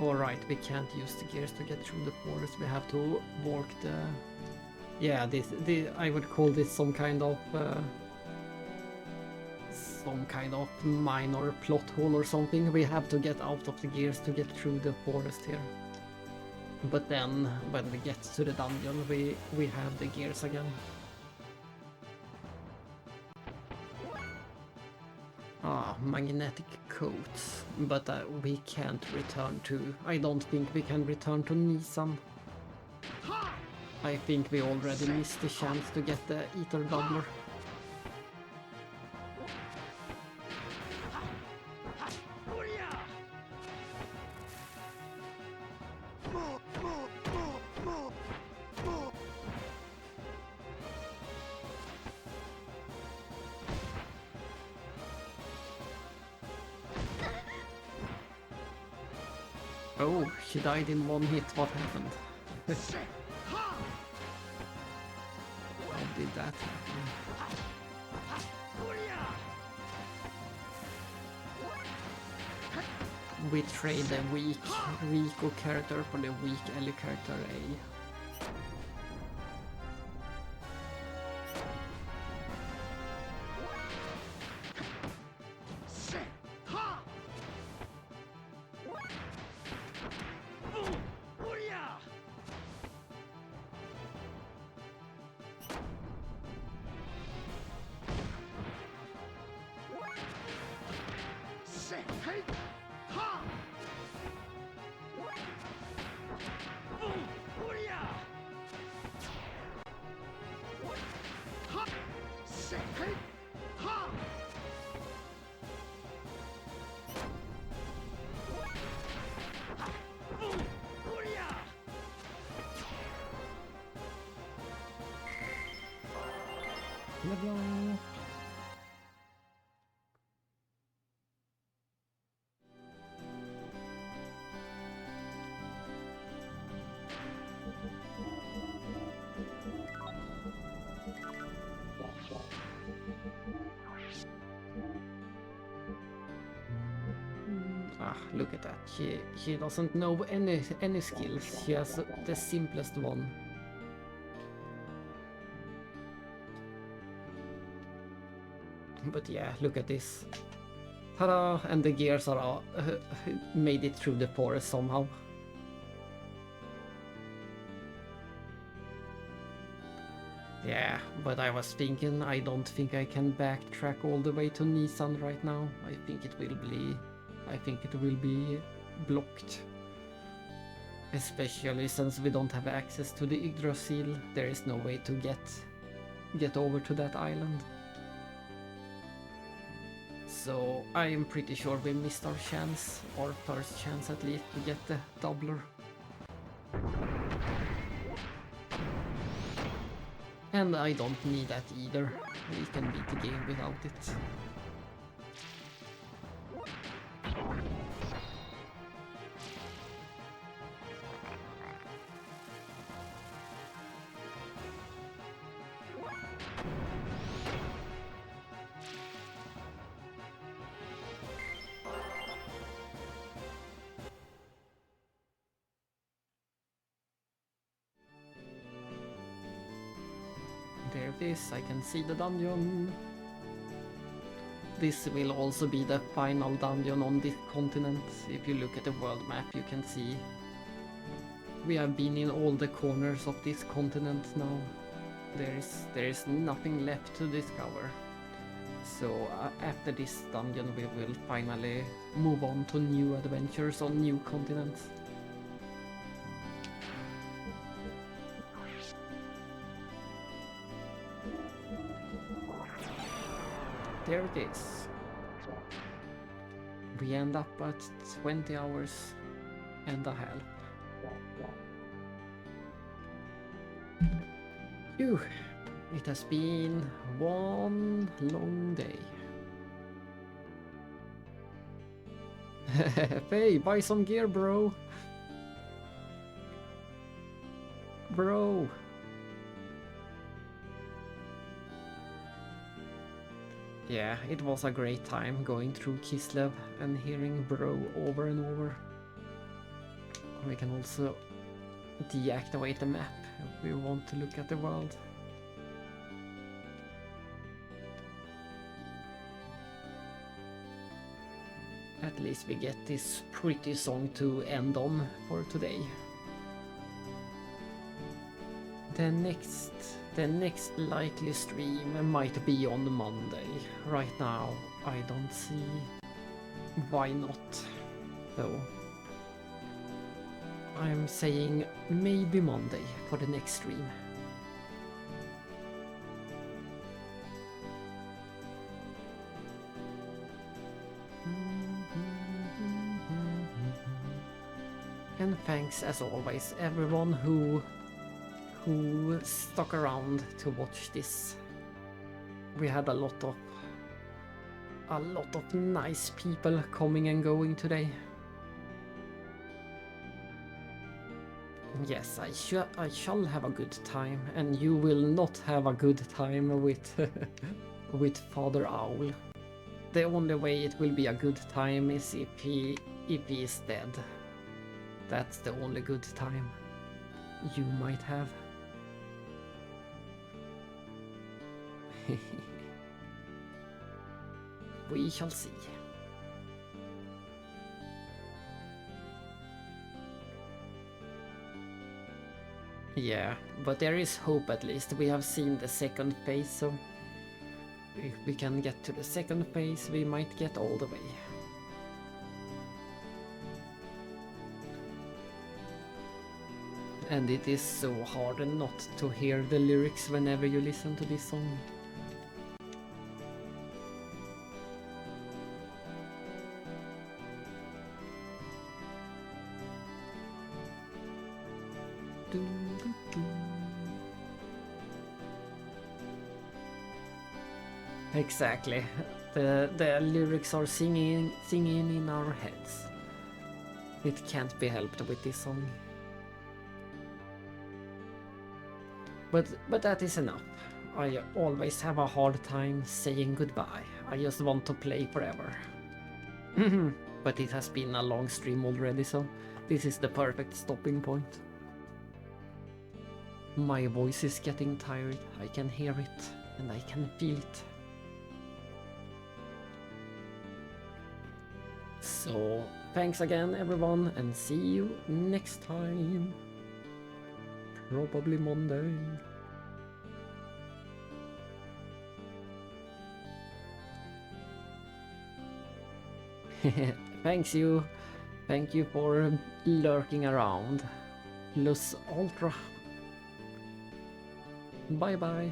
Alright, we can't use the gears to get through the forest, we have to walk the... Yeah, I would call this some kind of minor plot hole or something. We have to get out of the gears to get through the forest here. But then, when we get to the dungeon, we have the gears again. Ah, magnetic coats. But we can't return to... I don't think we can return to Nissan. I think we already missed the chance to get the Ether Doubler. Oh, she died in one hit. What happened? How did that happen? We trade the weak Rico character for the weak Ellie character A. Level up. Ah, look at that. She doesn't know any skills. She has the simplest one. But yeah, look at this. Ta-da! And the gears are made it through the forest somehow. Yeah, but I was thinking, I don't think I can backtrack all the way to Nissan right now. I think it will be blocked. Especially since we don't have access to the Yggdrasil, there is no way to get over to that island. So I am pretty sure we missed our chance, our first chance at least, to get the doubler. And I don't need that either. We can beat the game without it. There it is, I can see the dungeon. This will also be the final dungeon on this continent. If you look at the world map, you can see we have been in all the corners of this continent now. There is nothing left to discover. So after this dungeon we will finally move on to new adventures on new continents. There it is. We end up at 20 hours and a half. Phew. It has been one long day. Hey, buy some gear, bro. Bro. Yeah, it was a great time going through Kislev and hearing bro over and over. We can also deactivate the map if we want to look at the world. At least we get this pretty song to end on for today. The next likely stream might be on Monday. Right now, I don't see why not, though. I'm saying maybe Monday for the next stream. And thanks as always everyone who stuck around to watch this. We had a lot of nice people coming and going today. Yes, I shall have a good time, and you will not have a good time with with Father Owl. The only way it will be a good time is if he is dead. That's the only good time you might have. We shall see. Yeah, but there is hope at least. We have seen the second phase, so if we can get to the second phase, we might get all the way. And it is so hard not to hear the lyrics whenever you listen to this song. Exactly. The lyrics are singing in our heads. It can't be helped with this song. But that is enough. I always have a hard time saying goodbye. I just want to play forever. But it has been a long stream already, so this is the perfect stopping point. My voice is getting tired. I can hear it and I can feel it. So, thanks again everyone, and see you next time. Probably Monday. Thank you for lurking around. Plus Ultra. Bye bye.